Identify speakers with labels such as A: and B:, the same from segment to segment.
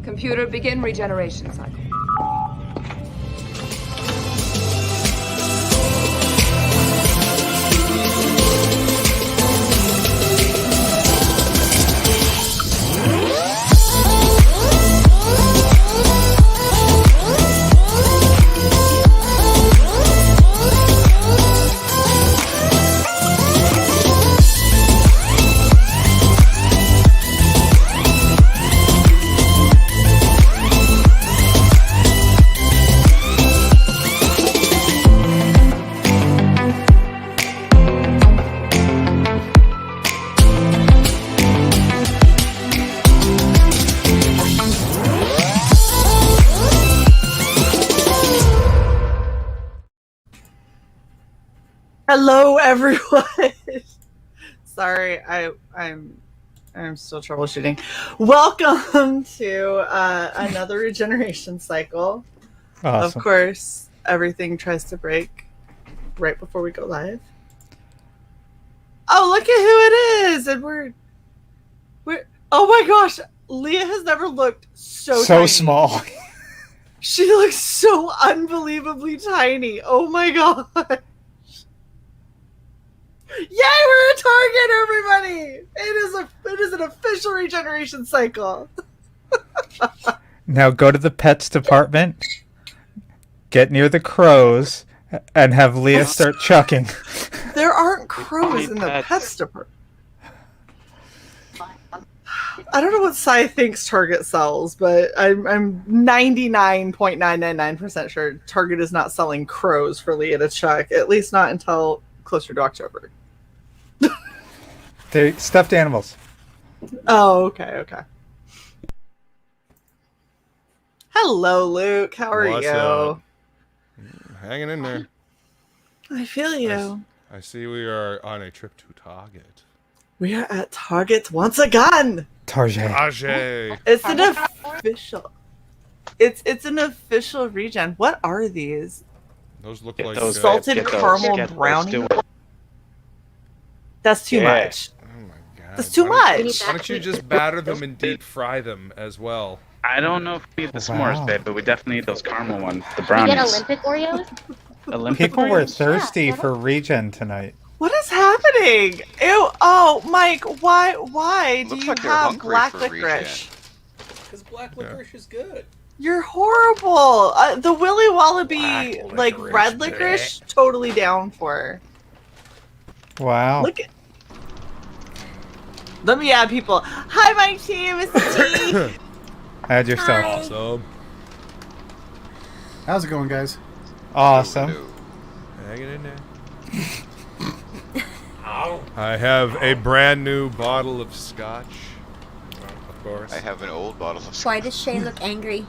A: Computer, begin regeneration cycle.
B: Hello, everyone. Sorry, I'm still troubleshooting. Welcome to another regeneration cycle.
C: Awesome.
B: Of course, everything tries to break right before we go live. Oh, look at who it is, and we're. Oh my gosh, Leah has never looked so tiny.
C: Small.
B: She looks so unbelievably tiny. Oh my god. Yay, we're at Target, everybody! It is an official regeneration cycle.
C: Now go to the pets department, get near the crows, and have Leah start chucking.
B: There aren't crows in the pets department. I don't know what CY thinks Target sells, but I'm 99.999% sure Target is not selling crows for Leah to chuck, at least not until closer to October.
C: They're stuffed animals.
B: Oh, okay. Hello, Luke. How are
D: What's
B: you?
D: up? Hanging in there.
B: I feel you.
D: I see we are on a trip to Target.
B: We are at Target once again.
C: Target.
D: Ajay.
B: It's an official. It's an official regen. What are these?
D: Those look
E: Get
D: like
E: those,
B: salted
E: get those,
B: caramel
E: get those
B: brownie?
E: to it.
B: That's too
E: Yeah.
B: much.
D: Oh my god.
B: That's too
D: Why
B: much.
D: don't you just batter them and deep fry them as well?
E: I don't know if we need the s'mores,
C: Wow.
E: babe, but we definitely need those caramel ones, the
F: You
E: brownies.
F: get Olympic Oreos?
E: Olympic
C: People were
E: Oreos?
C: thirsty
F: Yeah.
C: for regen tonight.
B: What is happening? Ew! Oh, Mike, why do
G: Looks
B: you
G: like they're
B: have
G: hungry
B: black
G: for
B: licorice?
H: Because black licorice is good.
B: You're horrible. The Willy Wallaby,
D: Black
B: like
D: licorice,
B: red licorice, totally down for.
C: Wow.
B: Look at. Let me add people. Hi, my team. It's T.
C: Add yourself.
D: Awesome.
H: How's it going, guys?
C: Awesome.
D: Hanging in there. I have a brand new bottle of scotch. Of course.
G: I have an old bottle of
F: Why does Shae look angry?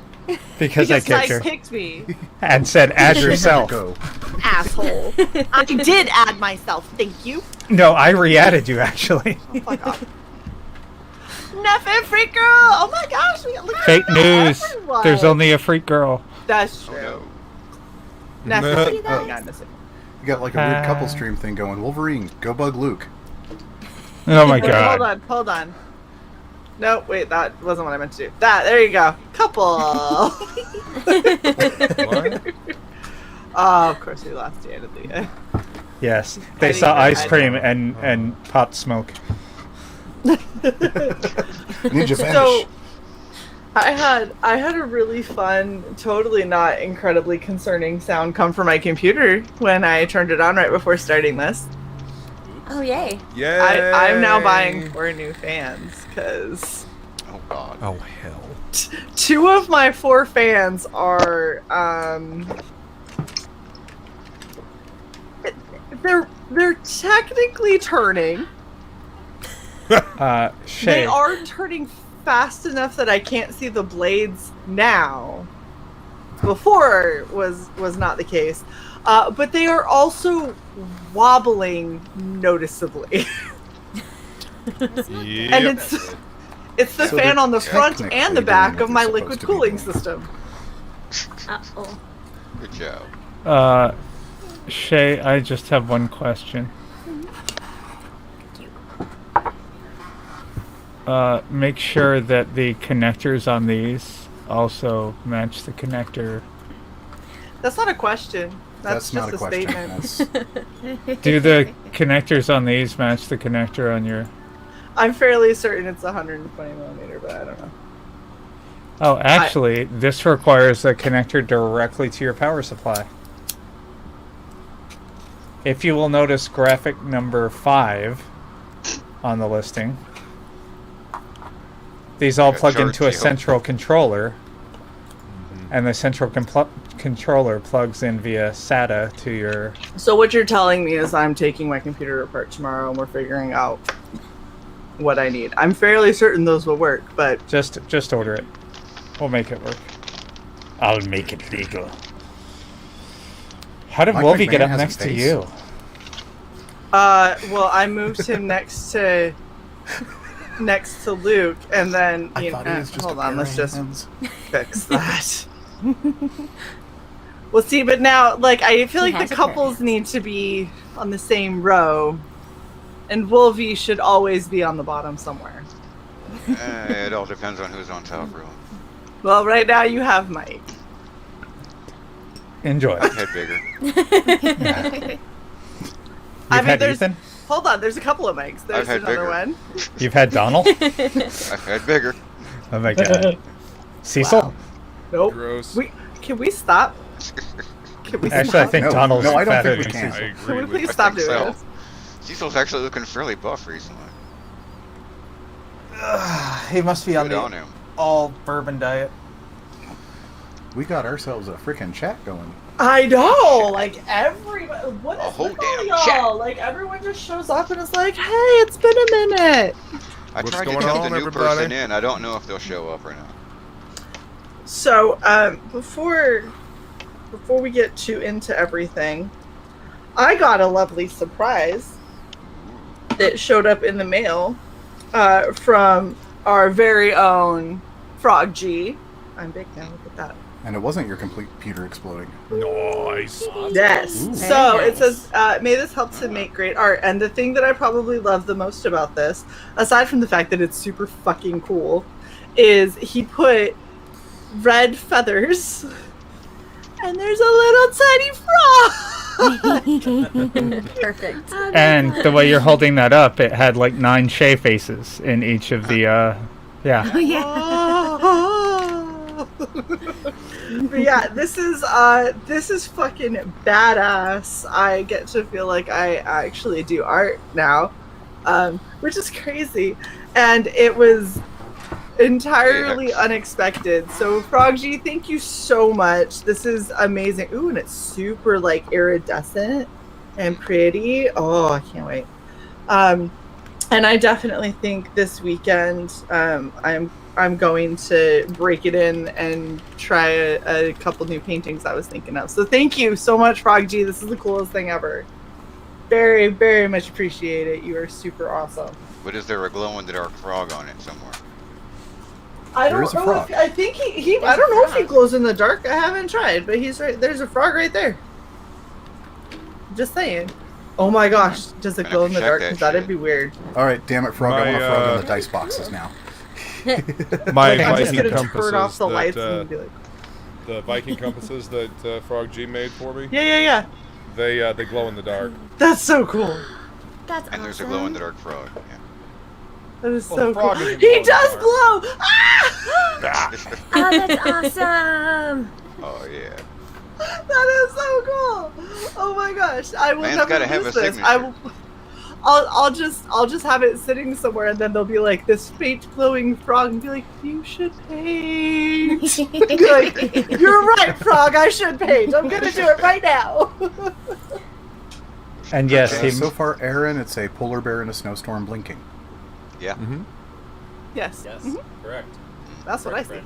C: Because I kicked
B: CY
C: her
B: kicked me.
C: and said, add yourself.
H: Go.
B: Asshole. I did add myself. Thank you.
C: No, I re-added you, actually.
B: Oh, fuck off. Nothing, freak girl. Oh my gosh. Look at
C: Fake news.
B: everyone.
C: There's only a freak girl.
B: That's
G: Oh
B: true.
G: no.
B: Nothing.
F: You guys?
H: You got like a weird couple stream thing going. Wolverine, go bug Luke.
C: Oh my
B: Wait,
C: god.
B: hold on. No, wait, that wasn't what I meant to do. There you go. Couple.
D: What?
B: Oh, of course we lost you, Leah.
C: Yes. They saw ice cream and pot smoke.
H: Ninja vanish.
B: So, I had a really fun, totally not incredibly concerning sound come from my computer when I turned it on right before starting this.
F: Oh, yay.
D: Yay!
B: I'm now buying 4 new fans because
G: Oh god.
D: Oh hell.
B: 2 of my 4 fans are they're technically turning. They
C: Shae.
B: are turning fast enough that I can't see the blades now. Before was not the case. But they are also wobbling noticeably.
D: Yep.
B: And it's the
H: So
B: fan
H: they're
B: on the front
H: technically
B: and the
H: doing
B: back
H: what
B: of my
H: they're
B: liquid
H: supposed to be
B: cooling
H: doing.
B: system.
F: Uh-oh.
G: Good job.
C: Shae, I just have one question. Make sure that the connectors on these also match the connector?
B: That's not a question. That's
H: not
B: just
H: a question.
B: statement.
C: Do the connectors on these match the connector on your...
B: I'm fairly certain it's 120 millimeter, but I don't know.
C: Oh, actually, this requires a connector directly to your power supply. If you will notice graphic number 5 on the listing, these all plug into a central controller, and the central controller plugs in via SATA to your...
B: So what you're telling me is I'm taking my computer apart tomorrow and we're figuring out what I need. I'm fairly certain those will work, but...
C: Just order it. We'll make it work. I'll make it legal. How did
H: Mike
C: Wolvie
H: McMahon
C: get up
H: has a
C: next to
H: face.
C: you?
B: Well, I moved him next to Luke, and then
H: I thought he was just
B: hold
H: a
B: on,
H: pair
B: let's
H: of
B: just
H: hands.
B: fix that. Well, see, but now, like, I feel
F: He
B: like
F: has
B: the
F: a pair of
B: couples
F: hands.
B: need to be on the same row, and Wolvie should always be on the bottom somewhere.
G: It all depends on who's on top, really.
B: Well, right now you have Mike.
C: Enjoy.
G: I've had bigger.
C: You've had Ethan?
B: Hold on, there's a couple of Mikes. There's
G: had
B: another
G: bigger.
B: one.
C: You've had Donald?
G: I've had bigger.
C: Oh my god. Cecil?
B: Wow. Nope.
D: Gross.
B: Can we stop? Can we
C: Actually,
B: stop?
C: I think
H: No,
C: Donald's
H: no, I don't
C: fatter
H: think we
C: than
H: can.
D: I
C: Cecil.
D: agree
B: Can we
D: with
B: please
D: you.
B: stop
G: think
B: doing
G: so.
B: this?
G: Cecil's actually looking fairly buff recently.
C: He must be
G: Good on him.
C: all bourbon diet.
H: We got ourselves a freaking chat going.
B: I know, like everybody. What
G: A
B: is
G: whole
B: with all
G: damn
B: y'all?
G: chat.
B: Like everyone just shows up and is like, "Hey, it's been a minute."
G: I
D: What's
G: tried to
D: going
G: tell
D: on,
G: the new
D: everybody?
G: person in. I don't know if they'll show up or not.
B: So, before we get too into everything, I got a lovely surprise that showed up in the mail from our very own Frog G. I'm big now. Look at that.
H: And it wasn't your complete computer exploding.
D: Nice.
B: Yes.
H: Ooh.
B: So
F: Very
B: it says, may this help to make great art. And the thing that I probably love the most about this, aside from the fact that it's super fucking cool, is he put red feathers and there's a little tiny frog.
F: Perfect.
C: And the way you're holding that up, it had like 9 Shae faces in each of the, yeah.
F: Oh, yeah.
B: But yeah, this is fucking badass. I get to feel like I actually do art now, which is crazy, and it was entirely unexpected. So Frog G, thank you so much. This is amazing. Ooh, and it's super like iridescent and pretty. Oh, I can't wait. And I definitely think this weekend I'm going to break it in and try a couple new paintings I was thinking of. So thank you so much, Frog G. This is the coolest thing ever. Very, very much appreciate it. You are super awesome.
G: But is there a glow-in-the-dark frog on it somewhere?
B: I
H: There
B: don't
H: is a
B: know
H: frog.
B: if I think he I don't know if he glows in the dark. I haven't tried, but he's right. There's a frog right there. Just saying. Oh my gosh, does it
G: I
B: glow in the
G: check
B: dark?
G: that
B: 'Cause that'd
G: shit.
B: be weird.
H: All right, damn it, Frog. I
D: My,
H: want a frog on the dice boxes now.
D: My
B: Like, I'm just
D: Viking
B: gonna turn off
D: compasses
B: the lights
D: that,
B: and be like,
D: the Viking compasses that Frog G made for me,
B: yeah.
D: they glow in the dark.
B: That's so cool.
F: That's
G: And there's a
F: awesome.
G: glow-in-the-dark frog. Yeah.
B: That is
D: Well,
B: so
D: the frog
B: cool.
D: doesn't
B: He
D: glow in the
B: does
D: dark.
B: glow! Ah!
F: Oh, that's awesome.
G: Oh yeah.
B: That is so cool! Oh my gosh, I will
G: Man's
B: never
G: gotta have
B: lose
G: a
B: this.
G: signature.
B: I'll just have it sitting somewhere, and then they'll be like this faint glowing frog, and be like, "You should paint." Be like, "You're right, frog. I should paint. I'm gonna do it right now."
C: And yes, he
H: So far, Aaron, it's a polar bear in a snowstorm blinking.
G: Yeah.
D: Mm-hmm.
B: Yes, Mhm.
D: Correct.
B: That's what I see.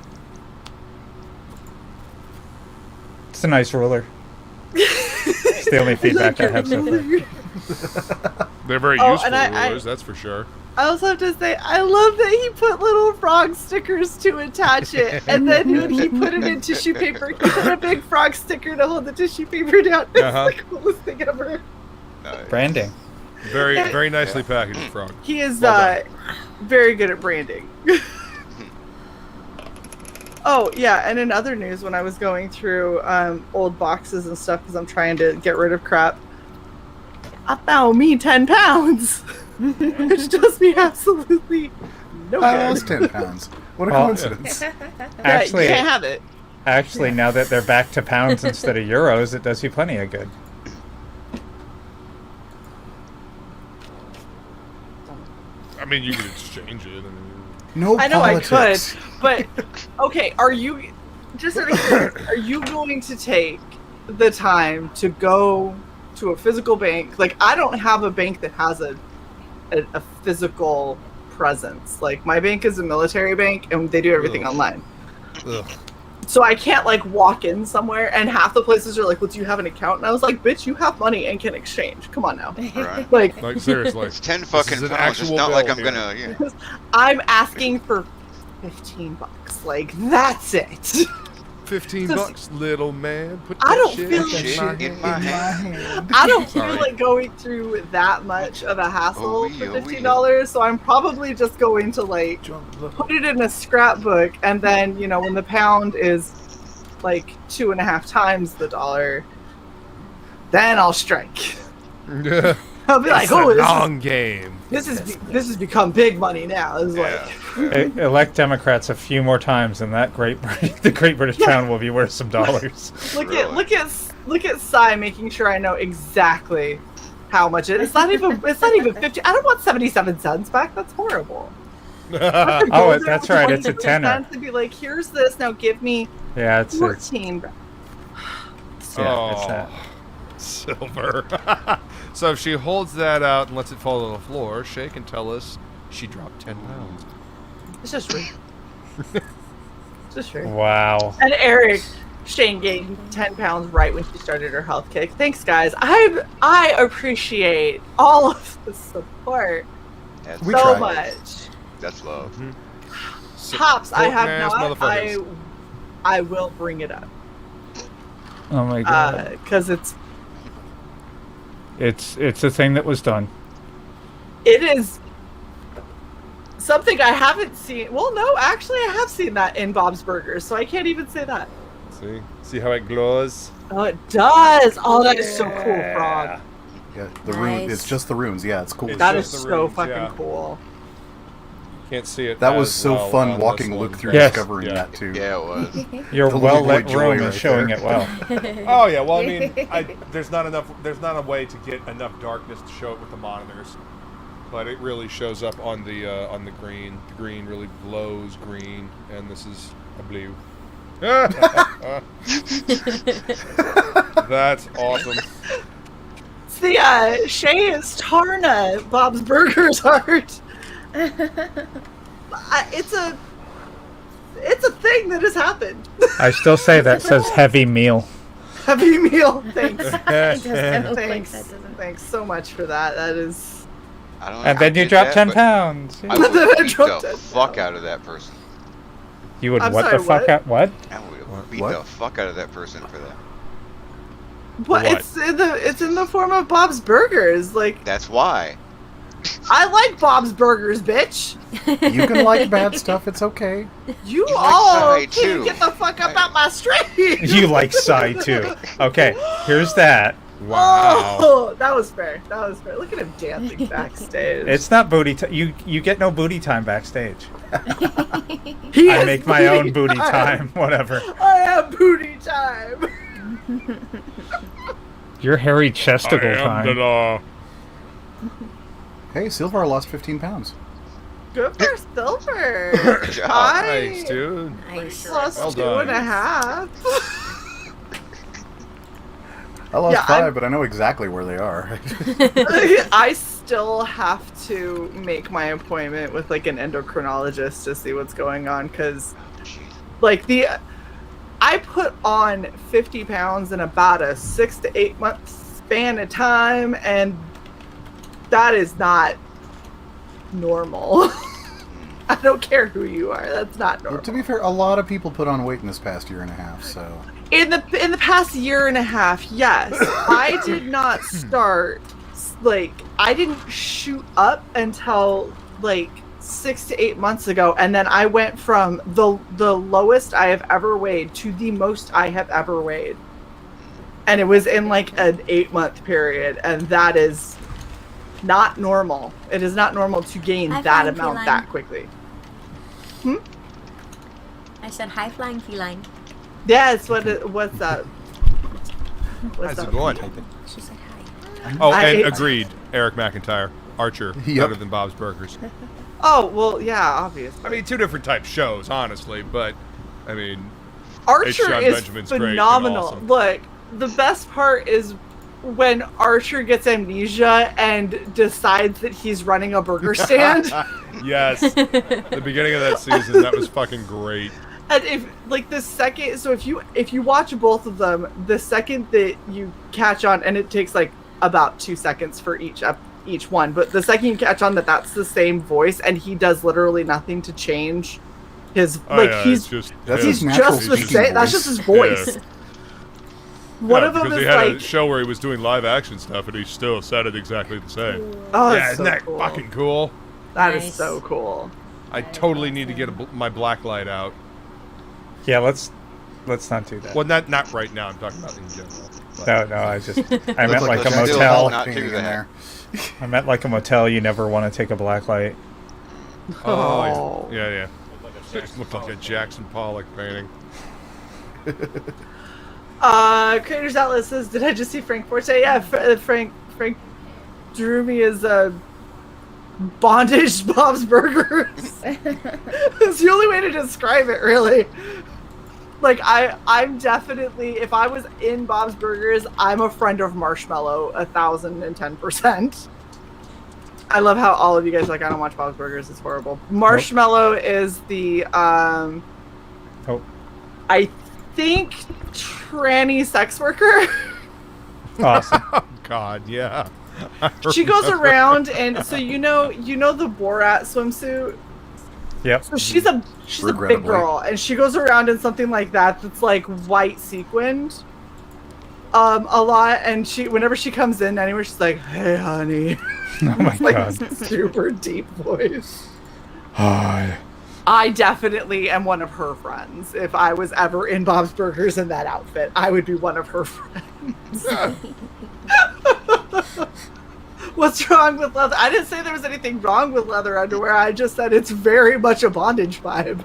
C: it's a nice ruler. It's the only feedback I have so far.
D: They're very
B: Oh,
D: useful
B: and I-
D: rulers, that's for sure.
B: I also have to say, I love that he put little frog stickers to attach it, and then when he put it in tissue paper, he put a big frog sticker to hold the tissue paper down. It's
D: Uh-huh.
B: the coolest thing ever.
G: Nice.
C: Branding.
D: Very, very nicely packaged frog.
B: He is
D: Well
B: very good at branding. Oh, yeah, and in other news, when I was going through old boxes and stuff because I'm trying to get rid of crap, I found me 10 pounds, which does me absolutely no
H: That's
B: good.
H: 10 pounds. What a
C: Well,
H: coincidence.
C: Actually,
B: you can't have it.
C: actually, now that they're back to pounds instead of euros, it does you plenty of good.
D: I mean, you could exchange it. I mean,
H: No
B: I know
H: politics.
B: I could, but okay, are you just out of curiosity, are you going to take the time to go to a physical bank? Like, I don't have a bank that has a physical presence. Like, my bank is a military bank, and they do everything
D: Ugh.
B: online.
D: ugh.
B: So I can't like walk in somewhere, and half the places are like, "Well, do you have an account?" And I was like, "Bitch, you have money and can exchange. Come on now."
G: Right.
B: Like,
D: Like, seriously.
G: It's 10
D: This
G: fucking
D: is an
G: pounds. It's
D: actual
G: not like
D: bill
G: I'm
D: here.
G: gonna. Yeah.
B: I'm asking for $15. Like, that's it.
D: 15
B: Just-
D: bucks, little man. Put
B: I
D: that
B: don't
D: shit
B: feel
D: in
G: Shit
D: my
G: in
D: hand.
G: my hand.
B: I don't
D: Sorry.
B: feel like going through that much of a hassle
G: Oh,
B: for
G: yeah,
B: $15, so I'm probably just going to like put it in a scrapbook, and then when the pound is like 2.5 times the dollar, then I'll strike. I'll be like,
D: It's
B: "Oh,
D: a
B: this
D: long game.
B: has become big money now." It's like,
C: Elect Democrats a few more times, and the Great British Pound will be worth some dollars.
B: look at Cy making sure I know exactly how much it is. It's not even 50. I don't want 77 cents back. That's horrible.
C: Oh, that's right. It's a tenner.
B: To be like, here's this. Now give me
C: Yeah, it's
B: 14.
C: yeah, it's that.
D: Silver. So if she holds that out and lets it fall to the floor, Shae can tell us she dropped 10 pounds.
B: It's just rude. It's just rude.
C: Wow.
B: And Eric, Shane gained 10 pounds right when she started her health kick. Thanks, guys. I appreciate all of the support
G: That's,
H: We
B: so
H: tried.
B: much.
G: that's love.
B: Pops, I have
D: Support-ass
B: not.
D: motherfuckers.
B: I will bring it up
C: Oh my god.
B: because it's
C: It's a thing that was done.
B: it is something I haven't seen. Well, no, actually, I have seen that in Bob's Burgers, so I can't even say that.
D: See how it glows?
B: Oh, it does. Oh, that is so cool, Frog.
H: Yeah, the rune.
F: Nice.
H: It's just the runes. Yeah, it's cool.
D: It's
B: That is
D: just the
B: so
D: runes,
B: fucking
D: yeah.
B: cool.
D: Can't see it.
H: That was
D: as
H: so
D: well
H: fun
D: on
H: walking
D: this
H: Luke
D: one.
H: through
C: Yes.
H: discovering
D: Yeah.
H: that too.
G: Yeah, it was.
C: Your
H: The
C: well-lit
H: little boy joy
C: room
H: right
C: is showing
H: there.
C: it well.
D: Oh yeah, well I mean, there's not a way to get enough darkness to show it with the monitors, but it really shows up on the green. The green really glows green, and this is a blue. That's awesome.
B: It's the Shae is Tarna, Bob's Burgers art. It's a thing that has happened.
C: I still say that says heavy meal.
B: Happy meal. Thanks.
F: It does kind of look like
B: Thanks.
F: that, doesn't it?
B: Thanks so much for that. That is.
G: I don't know
C: And
G: how I
C: then you
G: did
C: drop
G: that,
C: 10
G: but
C: pounds.
G: I
B: Then I
G: would beat
B: dropped
G: the
B: 10
G: fuck
B: pounds.
G: out of that person.
C: You would
B: I'm
C: what
B: sorry,
C: the fuck
B: what?
C: out? What?
G: I would beat
H: What?
G: the fuck out of that person for that.
B: But
D: What?
B: it's in the form of Bob's Burgers. Like,
G: That's why.
B: I like Bob's Burgers, bitch.
H: You can like bad stuff. It's okay.
B: You
G: like
B: all
G: Cy,
B: can
G: too.
B: get the fuck up out my street.
C: You like Psy too. Okay, here's that. Wow.
B: Oh, that was fair. That was fair. Look at him dancing backstage.
C: It's not booty time. You get no booty time backstage.
B: He
C: I
B: has
C: make my own booty time. Whatever.
B: I have booty time.
C: Your hairy chesticle time.
D: law.
H: Hey, Silvar lost 15 pounds.
B: Good for Silver.
G: Good job.
D: Nice, dude.
F: Nice.
B: Plus
D: Well
B: 2.5.
H: I lost
B: Yeah,
H: 5, but I know exactly where they are.
B: I still have to make my appointment with like an endocrinologist to see what's going on, because like I put on 50 pounds in about a 6 to 8 month span of time, and that is not normal. I don't care who you are. That's not normal.
H: To be fair, a lot of people put on weight in this past year and a half, so...
B: In the past year and a half, yes. I did not start, like, I didn't shoot up until, like, 6 to 8 months ago, and then I went from the lowest I have ever weighed to the most I have ever weighed. And it was in like an 8-month period, and that is not normal. It is not normal to gain
F: High
B: that
F: flying
B: amount
F: feline.
B: that quickly.
F: I said high flying feline.
B: Yeah, it's what's that? What's
D: How's it
B: up?
D: going?
F: She said hi.
D: Oh,
B: I-
D: and agreed. Eric McIntyre, Archer,
H: Yep.
D: better than Bob's Burgers.
B: Oh, well, yeah, obviously.
D: I mean, two different type shows, honestly, but I mean,
B: Archer
D: Sean
B: is
D: Benjamin's great and
B: phenomenal.
D: awesome.
B: Look, the best part is when Archer gets amnesia and decides that he's running a burger stand.
D: yes, the beginning of that season, that was fucking great.
B: And if like the second, so if you watch both of them, the second that you catch on, and it takes like about 2 seconds for each one, but the second you catch on that that's the same voice, and he does literally nothing to change his
D: It's just
H: That's
D: him.
H: his
B: he's
H: natural
B: just the
H: speaking
B: same. That's
H: voice.
B: just his voice.
D: Yeah.
B: One
D: Yeah,
B: of them
D: because
B: is
D: he had a
B: like,
D: show where he was doing live action stuff, and he still said it exactly the same.
B: oh,
D: yeah,
B: that's
D: isn't
B: so
D: that
B: cool.
D: fucking cool?
B: That is
F: Nice.
B: so cool.
D: I totally need to get my black light out.
C: Yeah, let's not do that.
D: Well, not right now. I'm talking about in general. But-
C: No, I meant
G: Looks
C: like a
G: there's still
C: motel.
G: not
H: Painting
G: do
H: in
G: that.
H: there.
C: I meant like a motel. You never want to take a black light.
D: Oh, yeah. It looked like a Jackson Pollock painting.
B: Creators Outlet says, did I just see Frank Forte? Yeah, Frank drew me as a bondage Bob's Burgers. It's the only way to describe it, really. Like, I'm definitely, if I was in Bob's Burgers, I'm a friend of Marshmallow 1,010%. I love how all of you guys are like, I don't watch Bob's Burgers, it's horrible. Marshmallow is the,
C: Oh,
B: I think, tranny sex worker.
C: awesome.
D: Oh God, yeah.
B: She goes around, and so you know the Borat swimsuit.
C: Yep.
B: So she's a big
H: Regrettably.
B: girl, and she goes around in something like that's like white sequined, a lot. And whenever she comes in anywhere, she's like, "Hey, honey,"
C: Oh my
B: like
C: god.
B: super deep voice.
C: Hi.
B: I definitely am one of her friends. If I was ever in Bob's Burgers in that outfit, I would be one of her friends. What's wrong with leather? I didn't say there was anything wrong with leather underwear. I just said it's very much a bondage vibe.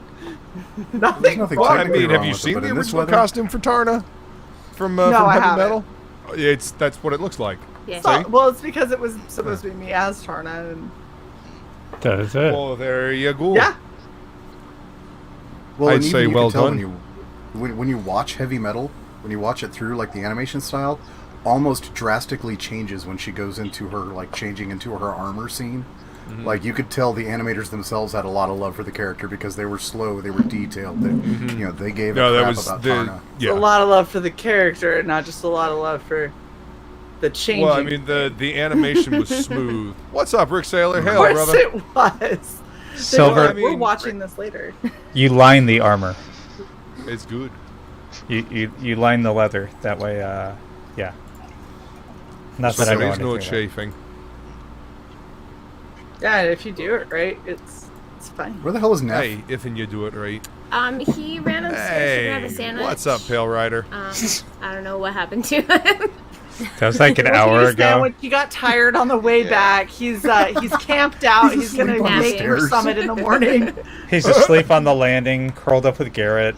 H: There's nothing
D: Well, I
H: technically
D: mean, have
H: wrong
D: you
H: with it,
D: seen
H: but
D: the
H: in this
D: original
H: weather,
D: costume for Tarna from
B: I
D: Heavy
B: haven't.
D: Metal? That's what it looks like.
F: Yeah.
B: So, well, it's because it was supposed to be me as Tarna, and
C: That is it.
D: Well, there you go.
B: yeah.
H: well,
D: I'd
H: and even
D: say
H: you
D: well
H: can tell
D: done.
H: when you watch Heavy Metal, when you watch it through like the animation style, almost drastically changes when she goes into her like changing into her armor scene.
D: Mm-hmm.
H: Like you could tell the animators themselves had a lot of love for the character because they were slow, they were detailed. They, you know, they gave
D: No,
H: a
D: that
H: crap
D: was
H: about
D: the
H: Tarna.
D: yeah.
B: A lot of love for the character, not just a lot of love for the changing.
D: Well, I mean, the animation was smooth. What's up, Rick Sailor?
B: of
D: Hail,
B: course
D: brother.
B: it was.
C: Silver.
D: I mean,
B: We're watching this later.
C: You line the armor.
D: It's good.
C: You line the leather. That way, yeah. Not
D: So
C: that I know
D: there's no
C: anything about.
D: chafing.
B: Yeah, and if you do it right, it's fine.
H: Where the hell is Neff?
D: Hey, if and you do it right.
F: He ran upstairs to grab a
D: Hey,
F: sandwich.
D: what's up, Pale Rider?
F: I don't know what happened to him.
C: That was like an
B: We'll
C: hour
B: eat a
C: ago.
B: sandwich. He got tired on the way
G: Yeah.
B: back. He's camped out. He's gonna
H: asleep on the
B: make your
H: stairs.
B: summit in the morning.
C: He's asleep on the landing, curled up with Garrett.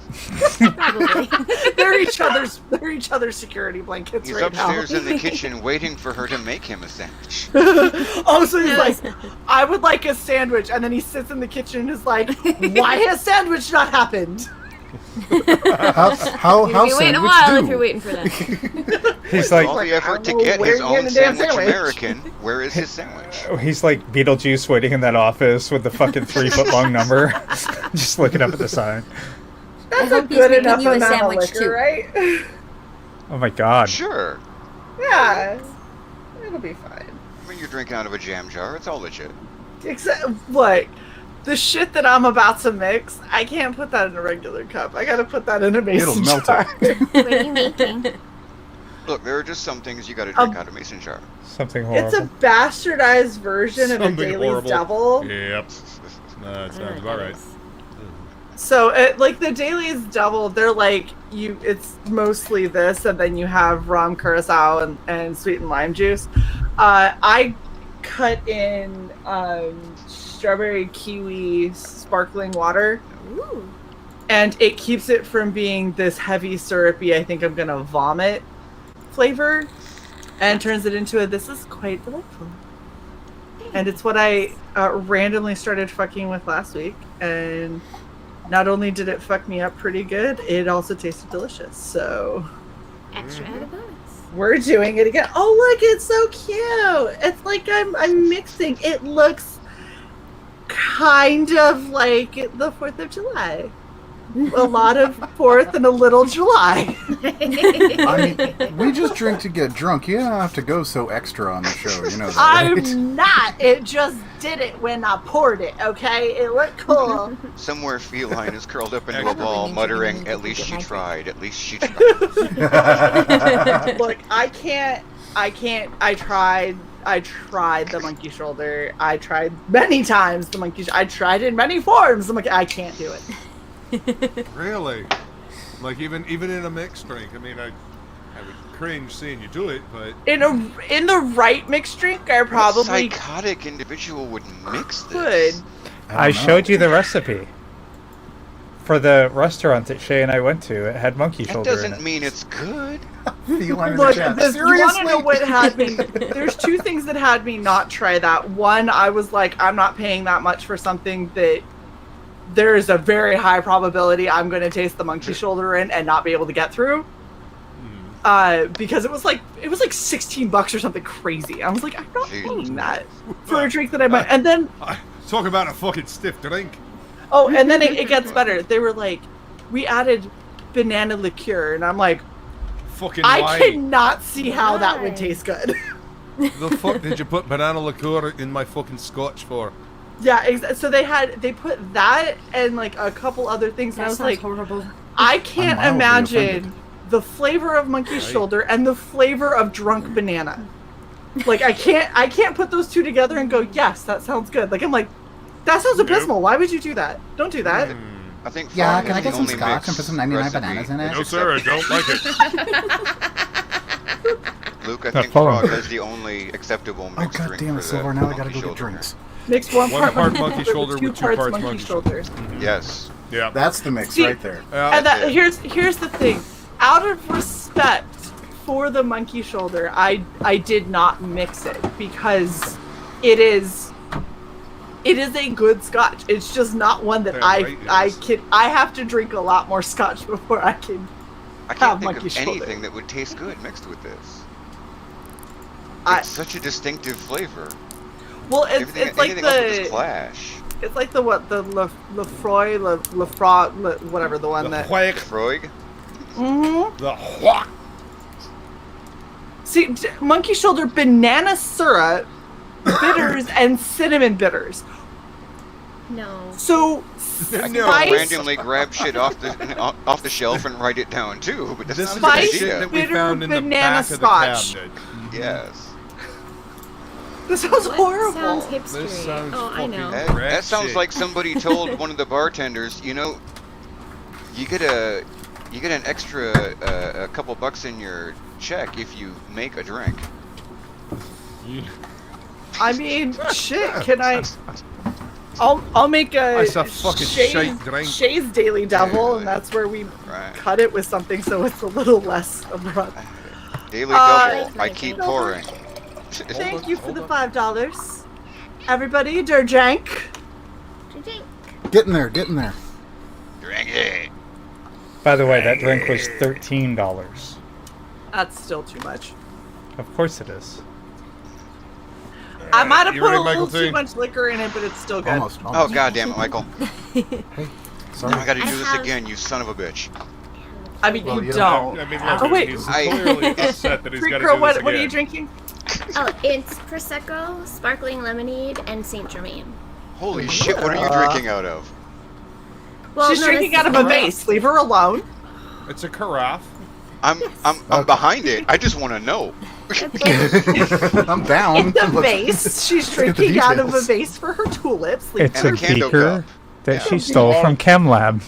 F: Probably.
B: They're each other's security blankets
G: He's
B: right
G: upstairs
B: now.
G: in the kitchen waiting for her to make him a sandwich.
B: Oh, so he's like, I would like a sandwich, and then he sits in the kitchen and is like, why has sandwich not happened?
H: How
F: You'll be waiting a
H: sandwich
F: while
H: do?
F: if you're waiting for that.
C: He's
G: All
C: like
G: the effort to
B: I don't know
G: get
B: where
G: his
B: you're
G: own
B: getting the damn
G: sandwich
B: sandwich.
G: American. Where is his sandwich?
C: he's like Beetlejuice waiting in that office with the fucking 3-foot-long number, just looking up at the sign.
B: That's
F: hope
B: a
F: he's
B: good
F: making
B: enough
F: you a
B: amount of
F: sandwich,
B: liquor,
F: too.
B: right?
C: Oh my god.
G: Sure.
B: Yeah, it'll be fine.
G: When you're drinking out of a jam jar, it's all legit.
B: Except, look, the shit that I'm about to mix, I can't put that in a regular cup. I gotta put that in a mason
H: It'll melt
B: jar.
F: What are you making?
G: Look, there are just some things you gotta drink out of a mason jar.
C: Something horrible.
B: It's a bastardized version of a
D: Something
B: Daly's
D: horrible.
B: Devil.
D: Yep. That
F: I don't know
D: sounds
F: what
D: about
F: that
D: right.
F: is.
B: So, like the dailies double, they're like it's mostly this, and then you have rum, curacao, and sweet and lime juice. I cut in strawberry kiwi sparkling water,
F: Ooh.
B: and it keeps it from being this heavy syrupy, I think I'm gonna vomit flavor, and turns it into this is quite delightful. And it's what I randomly started fucking with last week, and not only did it fuck me up pretty good, it also tasted delicious. So
F: Extra added bonus.
B: we're doing it again. Oh look, it's so cute. It's like I'm mixing. It looks kind of like the 4th of July. A lot of 4th and a little July.
H: I mean, we just drink to get drunk. You don't have to go so extra on the show. You know that, right?
B: I'm not. It just did it when I poured it, okay? It looked cool.
G: Somewhere feline is curled up into a
D: Excellent.
G: ball,
F: Probably
G: muttering,
F: means you
G: "At
F: need
G: least
F: to
G: she
F: get my
G: tried. At least she tried."
B: Look, I can't. I tried the monkey shoulder. I tried many times the monkey. I tried in many forms. I'm like, I can't do it.
D: Really? Like even in a mixed drink. I mean, I would cringe seeing you do it, but
B: In the right mixed drink, I
G: What
B: probably
G: psychotic individual would mix
B: could.
G: this?
C: I showed you the recipe for the restaurant that Shae and I went to. It had monkey
G: That
C: shoulder in
G: doesn't
C: it.
G: mean it's good.
H: Feline in the
B: Look,
H: chat.
B: you want to
H: Seriously?
B: know what had me? There's two things that had me not try that. One, I was like, I'm not paying that much for something that there is a very high probability I'm going to taste the monkey shoulder in and not be able to get through. Because it was like $16 or something crazy. I was like, I'm not paying that for a drink that I might. And then
D: talk about a fucking stiff drink.
B: and then it gets better. They were like, we added banana liqueur, and I'm like,
D: Fucking
B: I
D: why?
B: cannot see how that would
F: Why?
B: taste good.
D: The fuck did you put banana liqueur in my fucking scotch for?
B: Yeah, so they put that and like a couple other things, and I was like,
F: horrible.
B: I can't
H: I'm mildly
B: imagine
H: offended.
B: the flavor of monkey shoulder and the flavor of drunk banana. Like I can't put those two together and go, yes, that sounds good. Like I'm like, that sounds abysmal. Why would you do that? Don't do that.
G: I think
H: Yeah,
G: Frog
H: can I
G: is
H: get
G: the
H: some
G: only
H: scotch
G: mix
H: and put some 99
G: recipe
H: bananas in it?
G: that's
D: No, sir, I
G: accepted.
D: don't like it.
G: Luke, I
C: That
G: think
C: phone.
G: Frog has the only acceptable
H: Oh
G: mixed
H: god
G: drink
H: damn
G: for
H: it,
G: the
H: Silver! Now I gotta
G: monkey
H: go get
G: shoulder.
H: drinks.
B: Mix
D: One part monkey shoulder
B: two
D: with 2 parts
B: monkey
D: monkey
B: shoulder.
G: Yes.
D: Yeah.
H: That's the mix
B: See,
H: right there.
B: And that,
G: That's it.
B: here's the thing. Out of respect for the monkey shoulder, I did not mix it because it is a good scotch. It's just not one that
D: Damn
B: I
D: right it is.
B: I have to drink a lot more scotch before I can
G: I
B: have
G: can't think
B: monkey
G: of
B: shoulder.
G: anything that would taste good mixed with this.
B: I-
G: It's such a distinctive flavor.
B: Well,
G: Everything,
B: it's like
G: anything else would just
B: the
G: clash.
B: it's like the what the Lefroy whatever the one
D: The
B: that.
D: whack,
G: Froig?
B: Mhm.
D: the whack.
B: See, monkey shoulder, banana syrup, bitters, and cinnamon bitters.
F: No.
B: So
D: No,
B: spice,
G: Randomly grab shit off the shelf and write it down too, but that's
D: This
G: not
D: is
G: a
D: the
G: good
B: Spice,
D: shit
G: idea.
D: that we
B: bitter
D: found in the
B: banana
D: back of the
B: scotch.
D: cabinet.
G: Yes.
B: this sounds
F: What
B: horrible.
F: sounds hipstery?
D: This sounds
F: oh, I
D: fucking
F: know.
D: bad.
G: That sounds
D: shit.
G: like somebody told one of the bartenders, you know, you get an extra a couple bucks in your check if you make a drink.
B: I mean, shit. Can I? I'll make a
D: That's a fucking shite drink.
B: Shae's Daily Devil,
G: Really?
B: and that's where we
G: Right.
B: cut it with something so it's a little less abrupt.
G: Daily
B: Uh,
G: double. I keep pouring.
B: Thank you for the $5. Everybody, der jank.
H: Get in there, get in there.
G: Drink it.
C: By the way, that drink was $13.
B: That's still too much.
C: Of course it is.
B: I might have
D: You
B: put
D: ready,
B: a little
D: Michael T?
B: too much liquor in it, but it's still good.
H: Almost.
G: Oh god damn it, Michael.
H: Sorry.
G: I gotta do
F: I
G: this
F: have-
G: again, you son of a bitch.
B: I mean,
H: Well,
B: you
H: you
B: don't.
D: I mean,
B: Oh,
D: look,
B: wait.
D: he's
G: I-
D: clearly upset that he's
B: Freak
D: got to
B: girl,
D: do this
B: what are you
D: again.
B: drinking?
F: Oh, it's Prosecco, sparkling lemonade, and Saint Germain.
G: Holy shit, what are you drinking out of?
F: Well,
B: She's
F: no,
B: drinking
F: this
B: out of
F: is
B: a vase. Leave her alone.
D: It's a carafe.
G: I'm behind it. I just want to know.
H: I'm down.
B: It's a vase. She's
H: look at the
B: drinking out of a
H: details.
B: vase for her tulips.
C: It's
G: And
C: a
G: a candle
C: beaker
G: cup.
C: that
G: Yeah.
C: she stole from Chem Lab.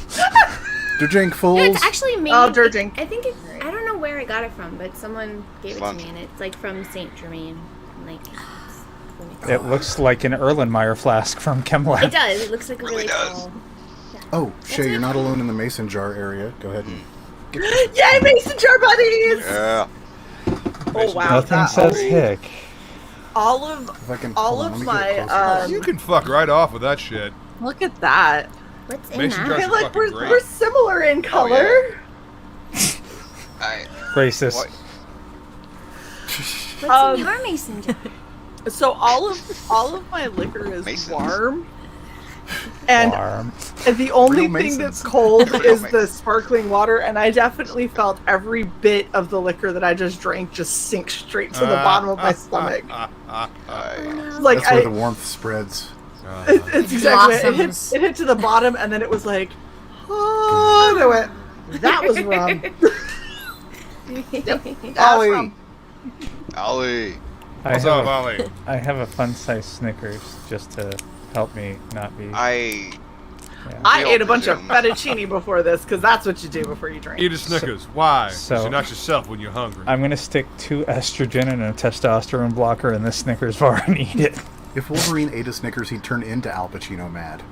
H: Do drink
F: No,
H: fools.
F: it's actually made.
B: Oh, dirt drink.
F: I think it's. I don't know where I got it from, but someone gave it
G: Fun.
F: to me, and it's like from Saint Germain. Like,
C: It looks like an Erlenmeyer flask from Chem
F: it
C: Lab.
F: does. It looks like a
G: Really
F: really
G: does.
F: tall.
H: Oh, Shae, you're not alone in the mason jar area. Go ahead. And
B: Yay, mason jar buddies!
G: Yeah.
B: Oh wow,
C: Nothing
B: that-
C: says hick.
B: all of
H: if I can,
B: all
H: hold on,
B: of
H: let me get it
B: my
H: closer.
D: You can fuck right off with that shit.
B: look at that.
F: What's in
D: Mason
F: that?
D: jars
B: I
D: are
B: feel like
D: fucking great.
B: we're similar in color.
C: Racist.
G: What?
F: What's in your mason jar?
B: So all of my liquor is
G: Masons.
B: warm. And
C: Warm.
B: the only
H: Real
B: thing that's
H: Masons.
B: cold
G: Real
B: is the
G: Masons.
B: sparkling water, and I definitely felt every bit of the liquor that I just drank just sink straight to the bottom of my stomach. Like
H: That's where the warmth spreads.
B: it's exactly it.
F: Blossoms.
B: It hit to the bottom, and then it was like, oh, and I went, that was rum. That's
H: Ollie.
B: rum.
G: Ollie.
C: I
D: What's
C: have,
D: up, Ollie?
C: I have a fun-sized Snickers just to help me not be.
G: I
B: I
G: We
B: ate a
G: all
B: bunch of
G: presume.
B: fettuccine before this, because that's what you do before you drink.
D: Eat a Snickers. Why? 'Cause
C: So-
D: you're not yourself when you're hungry.
C: I'm gonna stick 2 estrogen and a testosterone blocker in this Snickers bar and eat it.
H: If Wolverine ate a Snickers, he'd turn into Al Pacino mad.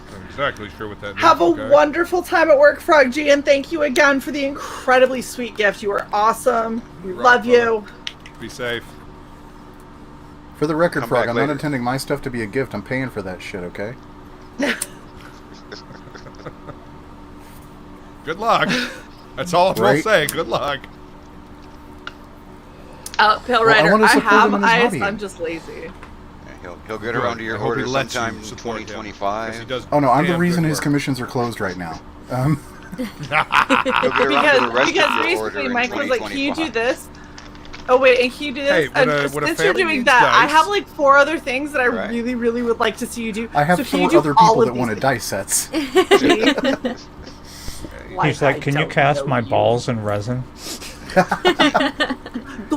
D: I'm exactly sure what that means.
B: Have a
D: okay?
B: wonderful time at work, Frog G, and thank you again for the incredibly sweet gift. You are awesome. We
D: Right,
B: love you.
D: Be safe.
H: For the record,
G: Come
H: Frog,
G: back
H: I'm
G: later.
H: not intending my stuff to be a gift. I'm paying for that shit, okay?
D: Good luck. That's all we'll
H: Right.
D: say. Good luck.
B: Pale
H: Well, I
B: Rider,
H: wanna
B: I
H: support
B: have
H: him in his
B: ice.
H: hobby.
B: I'm just lazy.
G: He'll get
D: Good.
G: around to your
D: I hope
G: order
D: he lets
G: sometime
D: you
G: in
D: support him, 'cause
G: 2025.
D: he does
H: Oh no, I'm the
D: damn
H: reason
D: good
H: his
D: work.
H: commissions are closed right now.
G: He'll get around to the rest
B: Because
G: of your order
B: recently
G: in
B: Mike was like, can you do
G: 2025.
B: this? Oh wait, and can you do this?
D: Hey, when
B: and
D: a
B: since you're
D: family
B: doing
D: needs
B: that, I
D: dice-
B: have like 4 other things that I
G: Right.
B: really, really would like to see you do.
H: I have
B: so can
H: 4
B: you do
H: other
B: all
H: people
B: of
H: that
B: these
H: wanted
B: things?
H: dice sets.
C: He's like, can you cast my balls in resin?
B: So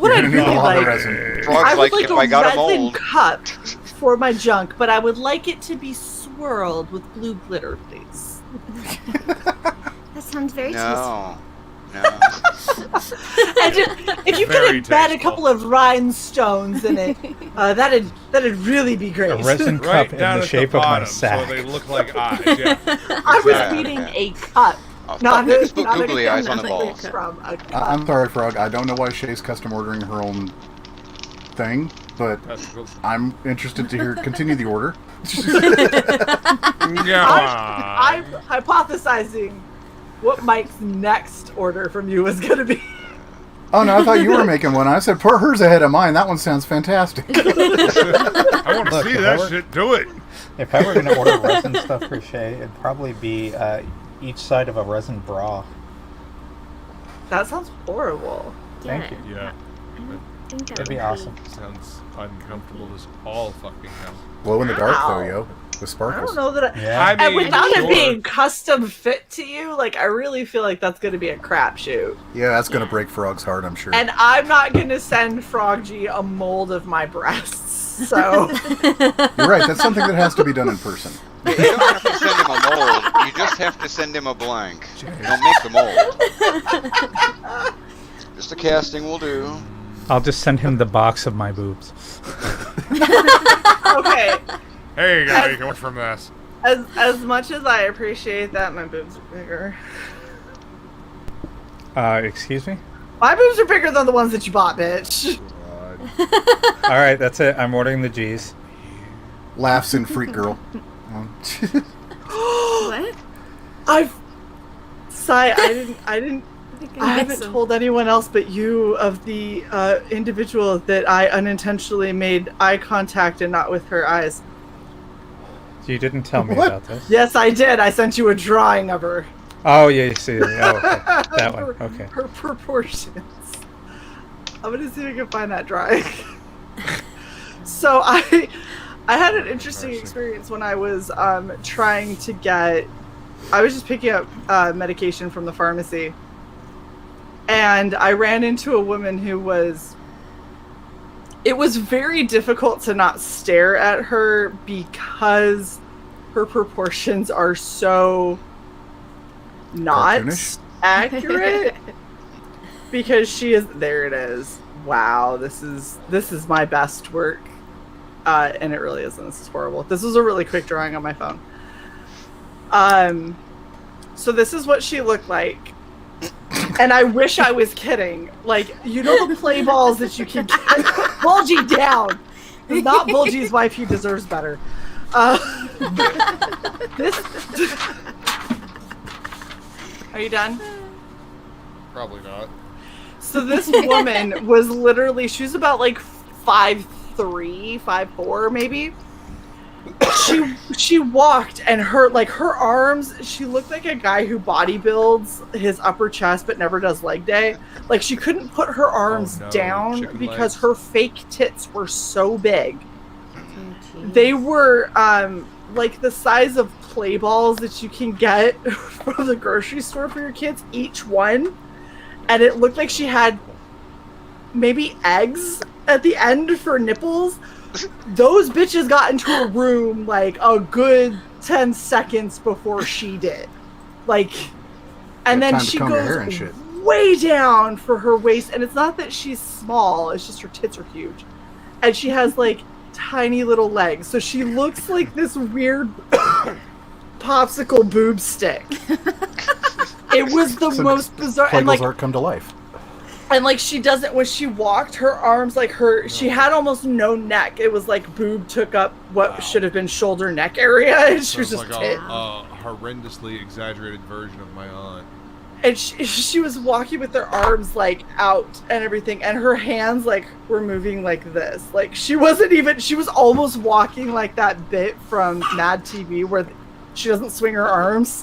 B: what I'd
H: You're gonna need a
B: really
H: lot of
B: like,
H: resin.
G: Frog's
B: I would
G: like,
B: like
G: if
B: a
G: I got a
B: resin
G: mold,
B: cup for my junk, but I would like it to be swirled with blue glitter, please.
F: That sounds very tasty.
G: no.
B: And if you
D: Very
B: could embed a
D: tasteful.
B: couple of rhinestones in it, that'd really be great.
C: A resin
D: Right
C: cup in
D: down
C: the
D: at
C: shape
D: the
C: of my
D: bottom,
C: sack.
D: so they look like eyes. Yeah.
B: I was
G: Yeah,
B: meaning
G: yeah.
B: a cup,
G: Oh,
B: not
G: fuck, just
B: a,
G: put
B: not a
G: googly eyes on the
F: Not
G: balls.
F: like
B: from a cup.
H: I'm sorry, Frog. I don't know why Shay's custom ordering her own thing, but
D: That's cool.
H: I'm interested to hear continue the order.
D: Yeah.
B: I'm hypothesizing what Mike's next order from you is going to be.
H: Oh no, I thought you were making one. I said, put hers ahead of mine. That one sounds fantastic.
D: I want to
C: Look,
D: see
C: if I
D: that
C: were-
D: shit. Do it.
C: If I were gonna order resin stuff for Shae, it'd probably be each side of a resin bra.
B: That sounds horrible.
C: Thank you.
D: Yeah.
F: I think that
C: That'd be
F: would
C: awesome.
D: Sounds uncomfortable as all fucking hell.
H: Glow in the dark,
B: Ow.
H: though, yo. With
B: I
H: sparkles.
B: don't know that.
C: Yeah.
D: I
B: And
D: mean,
B: without
D: sure.
B: it being custom fit to you, like I really feel like that's going to be a crapshoot.
H: Yeah, that's going to break Frog's heart, I'm sure.
B: And I'm not going to send Frog G a mold of my breasts. So
H: You're right. That's something that has to be done in person.
G: You don't have to send him a mold. You just have to send him a blank. Don't make the mold. Just a casting will do.
C: I'll just send him the box of my boobs.
B: okay,
D: Hey, you gotta make it from this.
B: as much as I appreciate that, my boobs are bigger.
C: Excuse me?
B: My boobs are bigger than the ones that you bought, bitch.
C: All right, that's it. I'm ordering the G's.
H: Laughs in Freak Girl.
F: What?
B: I haven't told anyone else but you of the individual that I unintentionally made eye contact and not with her eyes.
C: You didn't tell me
H: What?
C: about this.
B: Yes, I did. I sent you a drawing of her.
C: Oh, yeah, you see. Oh, okay. That one. Okay.
B: Her proportions. I'm gonna see if I can find that drawing. So I had an interesting experience when I was trying to get. I was just picking up medication from the pharmacy, and I ran into a woman who was... It was very difficult to not stare at her because her proportions are so not
H: Cartoonish?
B: accurate. Because she is... There it is. Wow, this is my best work. And it really isn't. This is horrible. This was a really quick drawing on my phone. So this is what she looked like. And I wish I was kidding. Like, you know the play balls that you can get? Bulgy down. It's not Bulgy's wife. He deserves better. This... Are you done?
D: Probably not.
B: So this woman was literally... She was about like 5'3", 5'4", maybe. She walked, and her arms, she looked like a guy who bodybuilds his upper chest but never does leg day. Like, she couldn't put her arms down
D: chicken
B: because
D: legs.
B: her fake tits were so big. They were like the size of play balls that you can get from the grocery store for your kids, each one. And it looked like she had maybe eggs at the end for nipples. Those bitches got into a room like a good 10 seconds before she did. Like, and then she goes way down for her waist. And it's not that she's small, it's just her tits are huge. And she has like tiny little legs. So she looks like this weird popsicle boob stick. It was the most bizarre. And like,
H: art come to life.
B: And like, she doesn't, when she walked, her arms, like she had almost no neck. It was like boob took up what should have been shoulder neck area, and she was just
D: like a horrendously exaggerated version of my aunt.
B: And she was walking with her arms like out and everything, and her hands like were moving like this. Like, she wasn't even, she was almost walking like that bit from Mad TV where she doesn't swing her arms.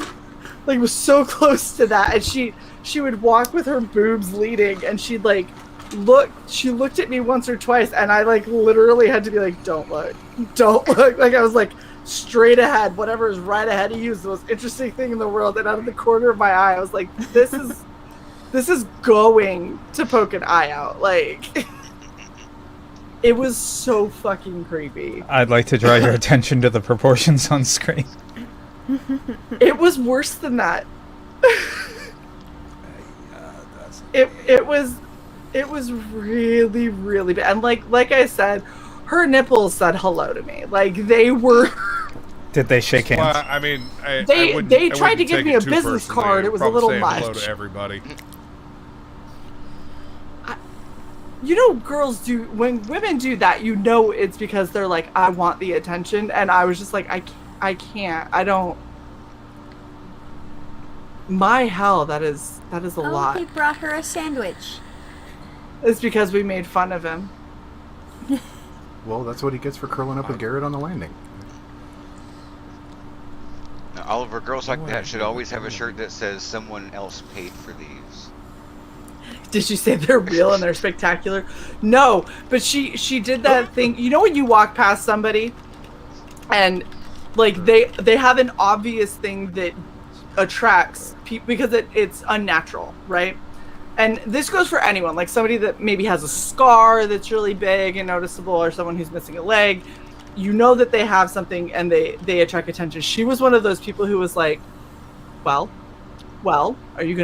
B: Like, it was so close to that. And she would walk with her boobs leading, and she'd like she looked at me once or twice, and I like literally had to be like, don't look. Like, I was like, straight ahead, whatever is right ahead of you is the most interesting thing in the world. And out of the corner of my eye, I was like, this is going to poke an eye out. Like, it was so fucking creepy.
C: I'd like to draw your attention to the proportions on screen.
B: It was worse than that. It was really, really bad. And like I said, her nipples said hello to me. Like, they were...
C: Did they shake hands?
D: Well, I mean,
B: they tried to give me a business card. It was a little much.
D: Hello to everybody.
B: You know, girls do, when women do that, you know it's because they're like, I want the attention. And I was just like, I can't. I don't. My hell, that is a lot.
I: He brought her a sandwich.
B: It's because we made fun of him.
H: Well, that's what he gets for curling up with Garrett on the landing.
G: Now, all of our girls like that should always have a shirt that says someone else paid for these.
B: Did you say they're real and they're spectacular? No, but she did that thing. You know when you walk past somebody and like they have an obvious thing that attracts people because it's unnatural, right? And this goes for anyone, like somebody that maybe has a scar that's really big and noticeable, or someone who's missing a leg. You know that they have something and they attract attention. She was one of those people who was like, well, are you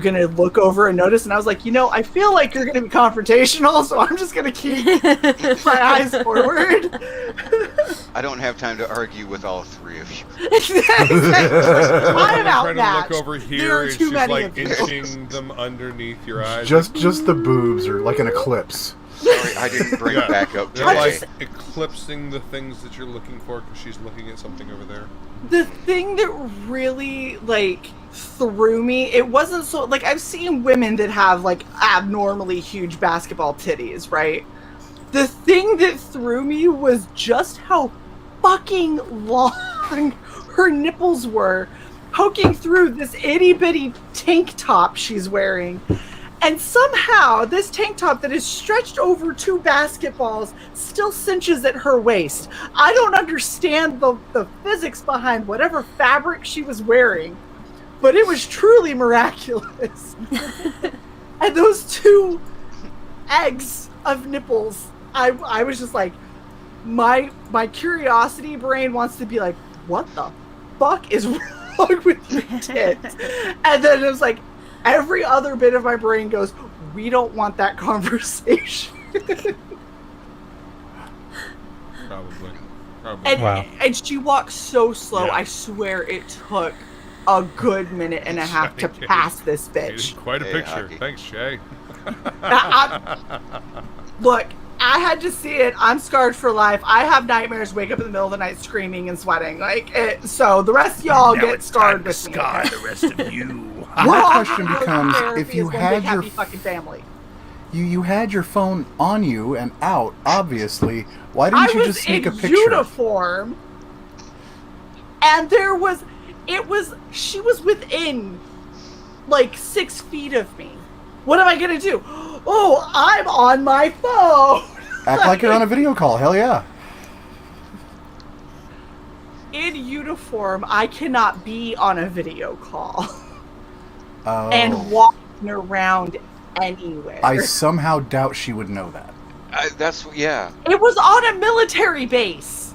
B: gonna look over and notice? And I was like, I feel like you're gonna be confrontational, so I'm just gonna keep my eyes forward.
G: I don't have time to argue with all three of you.
B: Exactly. I'm out
D: trying
B: that.
D: to look over
B: There
D: here,
B: are
D: and
B: too
D: she's
B: many
D: like
B: of you.
D: inching them underneath your eyes.
H: Just the boobs are like an eclipse.
G: Sorry, I didn't bring it back up
D: They're
G: today.
D: like eclipsing the things that you're looking for because she's looking at something over there.
B: The thing that really threw me, it wasn't so I've seen women that have abnormally huge basketball titties, right? The thing that threw me was just how fucking long her nipples were, poking through this itty bitty tank top she's wearing. And somehow this tank top that is stretched over two basketballs still cinches at her waist. I don't understand the physics behind whatever fabric she was wearing, but it was truly miraculous. And those 2 eggs of nipples, I was just like, my curiosity brain wants to be like, what the fuck is wrong with your tits? And then it was like, every other bit of my brain goes, we don't want that conversation.
D: Probably.
B: And,
C: Wow.
B: and she walks so slow,
D: Yeah.
B: I swear it took a good minute and a half to pass this bitch.
D: Quite a
G: Hey,
D: picture.
G: Hockey.
D: Thanks, Shae.
B: Look, I had to see it. I'm scarred for life. I have nightmares, wake up in the middle of the night screaming and sweating. So the rest of y'all get scarred with me. Okay?
D: the rest of you.
H: My question becomes,
B: Therapy
H: if you
B: is one
H: had
B: big
H: your
B: happy fucking family.
H: you had your phone on you and out, obviously, why didn't you
B: I
H: just
B: was
H: sneak a
B: in
H: picture?
B: uniform, and she was within like 6 feet of me. What am I gonna do? Oh, I'm on my phone.
H: Act like you're on a video call. Hell yeah.
B: In uniform, I cannot be on a video call
H: Oh.
B: and walking around anywhere.
H: I somehow doubt she would know that.
G: Yeah.
B: It was on a military base.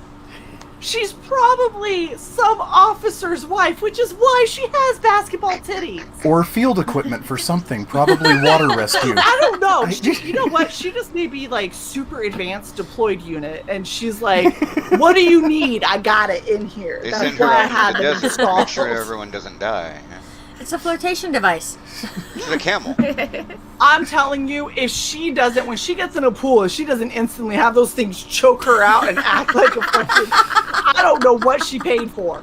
B: She's probably some officer's wife, which is why she has basketball titties.
H: Or field equipment for something, probably water rescue.
B: I don't know. You know what? She just may be like super advanced deployed unit, and she's like, "What do you need? I got it in here."
G: They
B: That's
G: send her
B: why I
G: out
B: had
G: to the
B: them
G: desert to make sure
B: installed.
G: everyone doesn't die.
I: It's a flotation device.
G: She's a camel.
B: I'm telling you, if she doesn't, when she gets in a pool, if she doesn't instantly have those things choke her out and act like a fucking, I don't know what she paid for.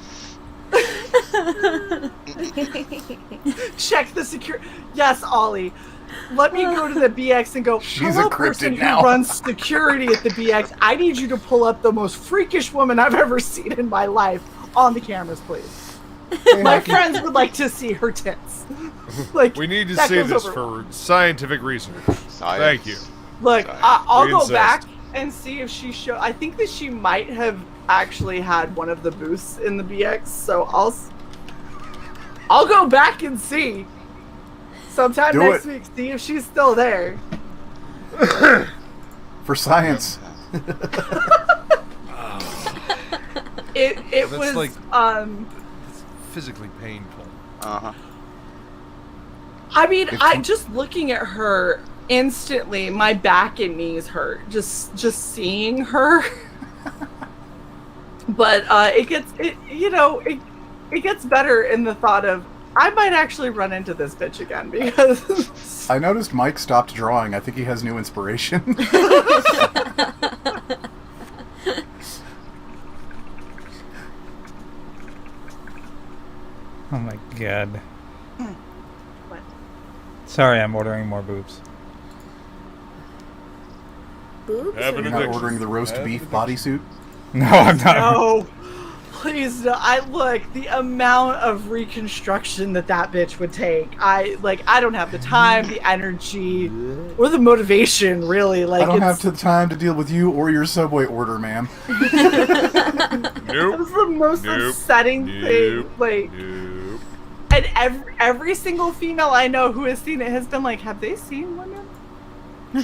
B: Check the security. Yes, Ollie. Let me go to the BX and go,
H: She's
B: hello,
H: a cryptid
B: person
H: now."
B: who runs security at the BX. I need you to pull up the most freakish woman I've ever seen in my life on the cameras, please. My friends would like to see her tits. Like,
D: We need to
B: that
D: see
B: goes
D: this
B: over-
D: for scientific research. Thank you.
B: Look,
G: Sorry.
B: I'll
D: We
B: go
D: insist.
B: back and see if she show. I think that she might have actually had one of the booths in the BX, so I'll go back and see sometime
H: Do
B: next
H: it.
B: week. See if she's still there.
H: For science.
B: It
D: That's
B: was
D: like- Physically painful.
G: Uh-huh.
B: I mean,
H: If
B: I
H: you-
B: just looking at her instantly, my back and knees hurt just seeing her. But it gets better in the thought of I might actually run into this bitch again because
H: I noticed Mike stopped drawing. I think he has new inspiration.
C: Oh my god.
B: What?
C: Sorry, I'm ordering more boobs.
F: Boobs?
D: Have an
H: You're not
D: addiction.
H: ordering the roast
D: Have
H: beef
D: an addiction.
H: bodysuit?
C: No, I'm not.
B: no, please no. I look the amount of reconstruction that bitch would take. I don't have the time, the energy, or the motivation. Really, like
H: I don't have
B: it's,
H: the time to deal with you or your Subway order, ma'am.
B: It
D: Nope.
B: was the most
D: Nope.
B: upsetting thing.
D: Nope.
B: Like,
D: Nope.
B: and every single female I know who has seen it has been like, have they seen women?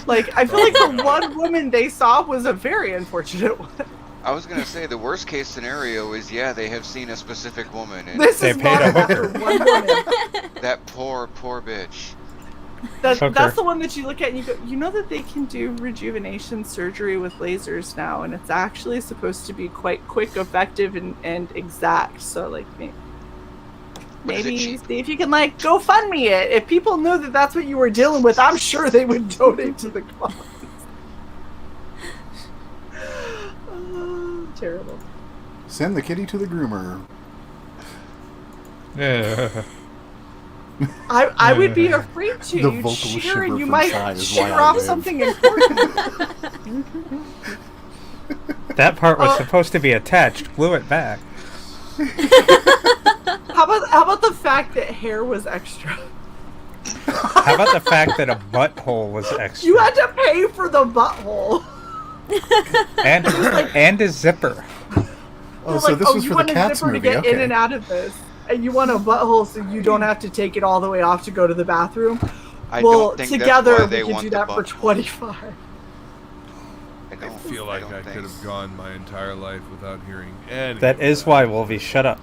B: Like, I feel like the one woman they saw was a very unfortunate one.
G: I was gonna say the worst case scenario is they have seen a specific woman and
B: This
C: They
B: is
C: paid a
B: not
C: hooker.
B: for one woman.
G: that poor bitch.
C: Hooker.
B: That's the one that you look at and you go, you know that they can do rejuvenation surgery with lasers now, and it's actually supposed to be quite quick, effective, and exact. So, like,
G: But is it
B: maybe
G: cheap?
B: see if you can, like, GoFundMe it. If people knew that that's what you were dealing with, I'm sure they would donate to the cause. Oh, terrible.
H: Send the kitty to the groomer.
C: Yeah.
B: I would be afraid to.
H: The
B: You'd
H: vocal
B: shear
H: shiver
B: and you
H: from
B: might
H: Shae is why
B: shear
H: I
B: off
H: live.
B: something important.
C: That part was supposed to be attached. Glue it back.
B: How about the fact that hair was extra?
C: How about the fact that a butthole was extra?
B: You had to pay for the butthole.
C: and a zipper.
H: Oh,
B: You're
H: so
B: like,
H: this was
B: you
H: for the
B: want a
H: Cats
B: zipper
H: movie.
B: to get in
H: Okay.
B: and out of this, and you want a butthole so you don't have to take it all the way off to go to the bathroom.
G: I
B: well,
G: don't think that's
B: together
G: why
B: we
G: they
B: could
G: want
B: do
G: the
B: that for
G: buff.
B: 25.
G: I
D: I feel like I could have gone my entire life without hearing any.
C: That is why, Wolvie, shut up.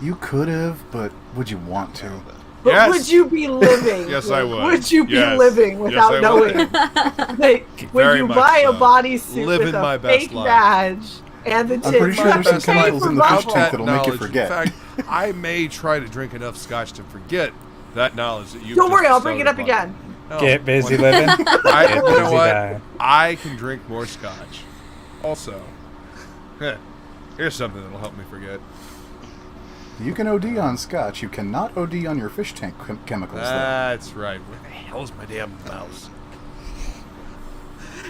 H: You could have, but would you want to?
B: But
D: Yes.
B: would you be living?
D: Yes, I would.
B: Would you be
D: Yes.
B: living
D: Yes,
B: without
D: I
B: knowing?
D: would.
B: When
D: Very
B: you
D: much
B: buy
D: so.
B: a bodysuit
D: Living
B: with
D: my
B: a
D: best
B: fake
D: life.
B: badge and the
H: I'm
B: tits,
H: pretty sure there's some
B: okay
H: chemicals
B: for
H: in the fish
B: Buffalo.
H: tank that'll make you
D: knowledge.
H: forget.
D: In fact, I may try to drink enough scotch to forget that knowledge that you.
B: Don't worry, I'll bring it up again.
C: Get busy living.
D: You know
C: busy
D: what?
C: dying.
D: I can drink more scotch. Also, here's something that'll help me forget.
H: You can OD on scotch. You cannot OD on your fish tank chemicals, though.
D: That's right. Where the hell's my damn mouse?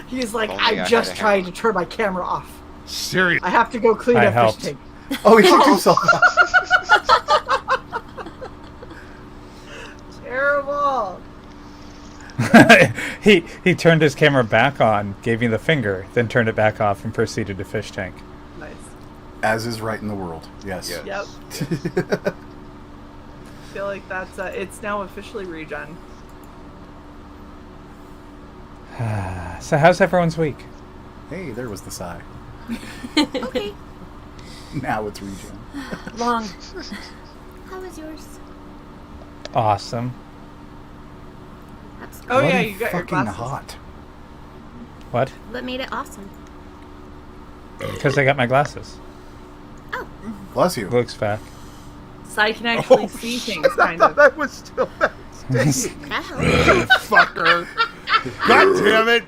B: He's like,
G: Only I
B: I
G: had
B: just
G: a
B: tried to turn my camera off.
D: Seriously.
B: I have to go clean
C: I
B: up
C: helped.
B: fish tank.
H: Oh, he kicked himself out.
B: Terrible.
C: he turned his camera back on, gave me the finger, then turned it back off and proceeded to fish tank.
B: Nice.
H: As is right in the world, yes.
G: Yeah.
B: Yep. I feel like that's it's now officially regen.
C: So how's everyone's week?
H: Hey, there was the sigh.
F: Okay.
H: Now it's regen.
I: Long.
F: How was yours?
C: Awesome.
F: That's
B: Oh
H: Bloody
B: yeah, you got your
H: fucking
B: glasses.
H: hot.
C: What?
F: What made it awesome?
C: Because I got my glasses.
H: Bless you.
C: Looks fat.
B: So I can actually see things, kind of.
D: That was still
F: That helped.
D: fucker. God damn it!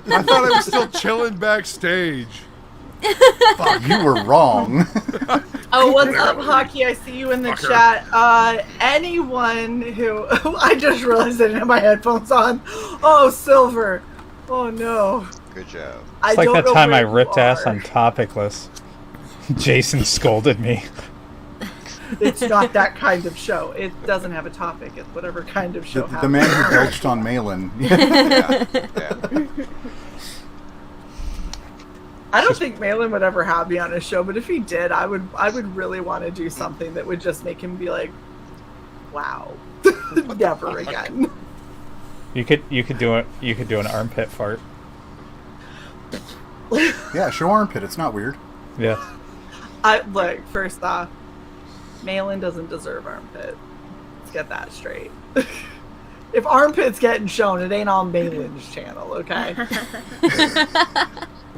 D: I thought I was still chilling backstage.
H: Fuck, you were wrong.
B: Oh, what's up, Hockey? I see you in the
D: Fucker.
B: chat. Anyone who... I just realized I didn't have my headphones on. Oh, Silver. Oh, no.
G: Good job.
C: It's like that time I ripped ass on Topicless. Jason scolded me.
B: It's not that kind of show. It doesn't have a topic. It's whatever kind of show
H: The
B: happens.
H: man who belched on Malin.
G: Yeah.
B: I don't think Malin would ever have me on his show, but if he did, I would really want to do something that would just make him be like, wow. Never again.
C: You could do it. You could do an armpit fart.
H: Yeah, show armpit. It's not weird.
C: Yeah.
B: Look, first off, Malin doesn't deserve armpit. Let's get that straight. If armpit's getting shown, it ain't on Malin's channel, okay?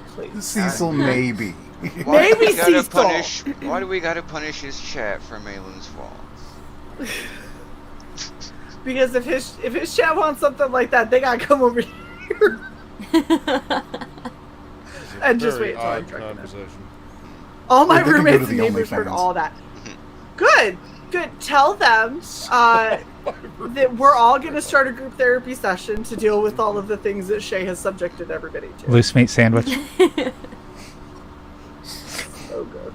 B: Please.
H: Cecil, maybe.
G: Why do we
B: Maybe
G: gotta
B: Cecil.
G: punish? Why do we gotta punish his chat for Malin's fault?
B: Because if his chat wants something like that, they gotta come over here. And just wait
D: Very
B: till I'm
D: odd
B: drinking it.
D: conversation.
B: All my
H: They can go
B: roommates
H: to
B: and
H: the
B: neighbors heard
H: OnlyFans.
B: all that. Good. Tell them that we're all going to start a group therapy session to deal with all of the things that Shae has subjected everybody to.
C: Loose meat sandwich.
B: So good.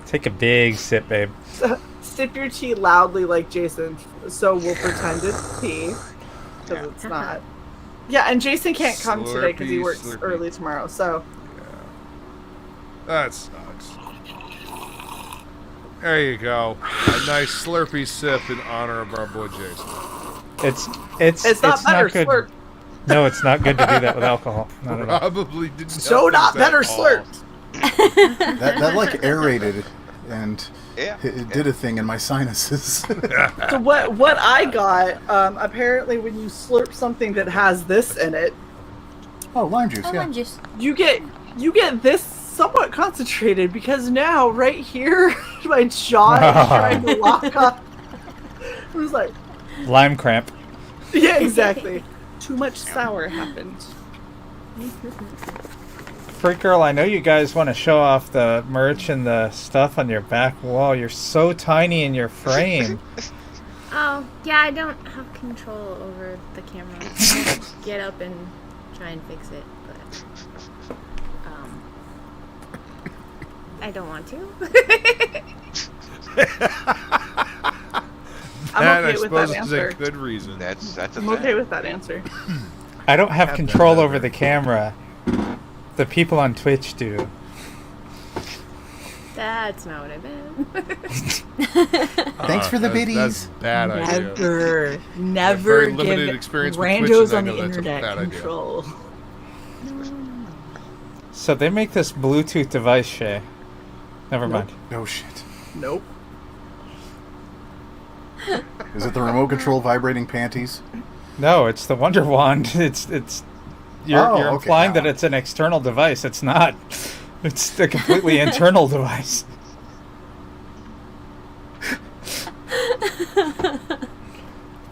C: Take a big sip, babe.
B: Sip your tea loudly like Jason, so we'll pretend it's tea. Because it's not. Yeah, and Jason can't come today because he
D: Slurpee,
B: works
D: slurpee.
B: early tomorrow, so.
D: That sucks. There you go. A nice slurpy sip in honor of our boy Jason.
B: It's not better,
C: good.
B: slurp.
C: No, it's not good to do that with alcohol. Not at all.
D: Probably didn't.
B: So
D: help
B: not
D: us
B: better
D: at all.
B: slurp.
H: That like aerated, and
G: Yeah.
H: it did a thing in my sinuses.
B: So what I got, apparently when you slurp something that has this in it,
H: Oh, lime juice,
I: Oh,
H: yeah.
I: lime juice.
B: you get this somewhat concentrated because now right here my jaw is trying to lock up. It was like,
C: Lime cramp.
B: yeah, exactly. Too much sour happened.
C: Freak girl, I know you guys want to show off the merch and the stuff on your back wall. You're so tiny in your frame.
F: Oh, yeah, I don't have control over the camera. I get up and try and fix it, but I don't want to.
B: I'm
D: That,
B: okay
D: I
B: with
D: suppose,
B: that
D: is
B: answer.
D: a good reason.
G: That's a
B: I'm
G: thing.
B: okay with that answer.
C: I don't have
D: Have
C: control
D: that
C: over the camera. The people on Twitch do.
F: That's not what I meant.
H: Thanks for the
D: That's
H: biddies.
D: a bad idea.
B: Never
D: very limited
B: give
D: experience with
B: randos
D: Twitch, and I
B: on
D: know
B: the
D: that's a
B: internet
D: bad idea.
B: control.
C: So they make this Bluetooth device, Shae. Never mind.
H: No shit.
B: Nope.
H: Is it the remote control vibrating panties?
C: No, it's the Wonder Wand. You're
H: Okay,
C: implying
H: now.
C: that it's an external device. It's not. It's a completely internal device.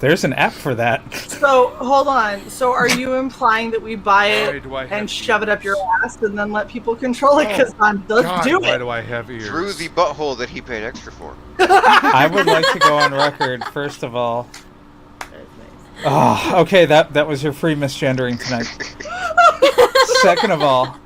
C: There's an app for that.
B: So, hold on. So, are you implying that we buy
D: Why
B: it
D: do I have
B: and shove it up your
D: ears?
B: ass and then let people control it? Because let's
D: God,
B: do
D: why
B: it.
D: do I have ears?
G: Through the butthole that he paid extra for.
C: I would like to go on record, first of all.
F: That's nice.
C: Oh, okay, that was your free misgendering tonight. Second of all,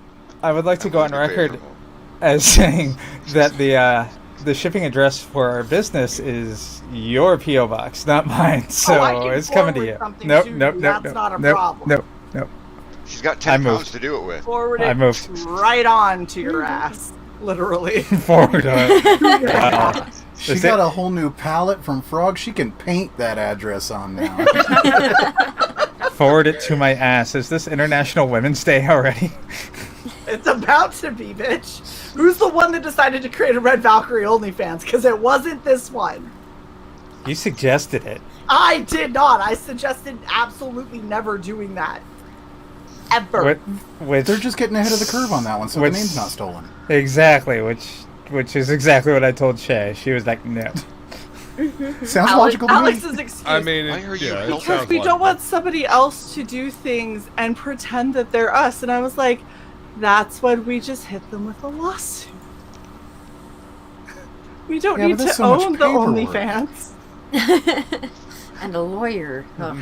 C: I would like to go on
G: I'm willing to pay
C: record
G: for more.
C: as saying that the shipping address for our business is your P.O. box, not mine. So
B: I can
C: it's coming to
B: forward
C: you.
B: something
C: Nope,
B: to
C: nope,
B: you.
C: nope,
B: That's
C: nope,
B: not a
C: nope,
B: problem.
C: nope, nope.
G: She's got
C: I
G: 10
C: moved.
G: pounds to do it with.
B: Forward it
C: I moved.
B: right on to your ass. Literally.
C: Forward on it. Wow.
H: She
C: Is
H: got
C: it-
H: a whole new palette from Frog. She can paint that address on now.
C: Forward it to my ass. Is this International Women's Day already?
B: It's about to be, bitch. Who's the one that decided to create a Red Valkyrie OnlyFans? Because it wasn't this one.
C: You suggested it.
B: I did not. I suggested absolutely never doing that. Ever.
C: Which
H: They're just getting ahead of the curve on that one, so
C: Which-
H: the name's not stolen.
C: exactly, which is exactly what I told Shae. She was like, no.
H: Sounds logical to me.
B: Alex's excuse.
D: I mean,
G: Why are you
D: yeah, it
G: helping?
B: because
D: sounds
B: we
D: like
B: don't want somebody else to do things and pretend that they're us. And I was like, that's when we just hit them with a lawsuit. We don't
H: Yeah,
B: need
H: but
B: to
H: that's so much
B: own the
H: paperwork.
B: OnlyFans.
I: And a lawyer. Oh.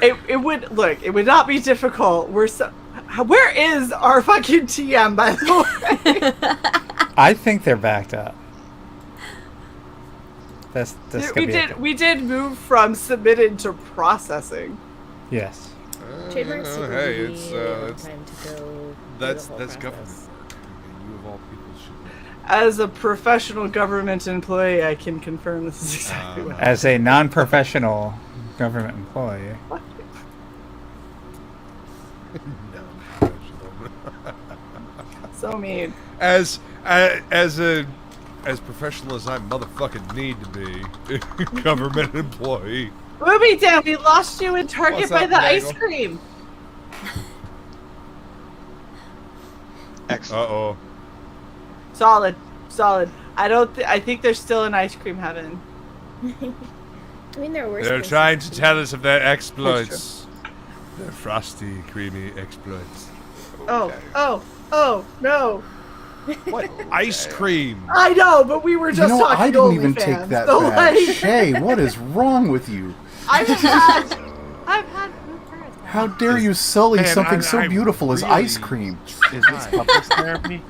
B: It would look. It would not be difficult. Where is our fucking TM, by the way?
C: I think they're backed up. That's
B: We did move from submitted to processing.
C: Yes.
F: Trademark
D: hey,
F: secret
D: it's
F: really long
D: that's
F: time to go through
D: that's
F: the whole
D: that's government
F: process.
D: work. I mean, you of all people should know.
B: As a professional government employee, I can confirm this is exactly what happened.
C: As a non-professional government employee.
B: So mean.
D: As professional as I motherfucking need to be, government employee.
B: Booby Dan, we lost you in Target
D: What's
B: by
D: up,
B: the ice
D: Nagel?
B: cream.
G: Excellent.
D: Uh-oh.
B: Solid. I think they're still in ice cream heaven.
F: I mean, there are worse
D: They're
F: places
D: trying to
F: be.
D: tell us of their exploits. Their frosty, creamy exploits.
B: Oh, no.
D: What? Ice cream!
B: I know, but we were just talking
H: I didn't even
B: OnlyFans,
H: take that
B: so,
H: back.
B: like,
H: Shae, what is wrong with you?
B: I've had
H: How dare you sully
D: Man,
H: something so
D: I'm
H: beautiful as
D: really-
H: ice cream?
E: Is this couples therapy?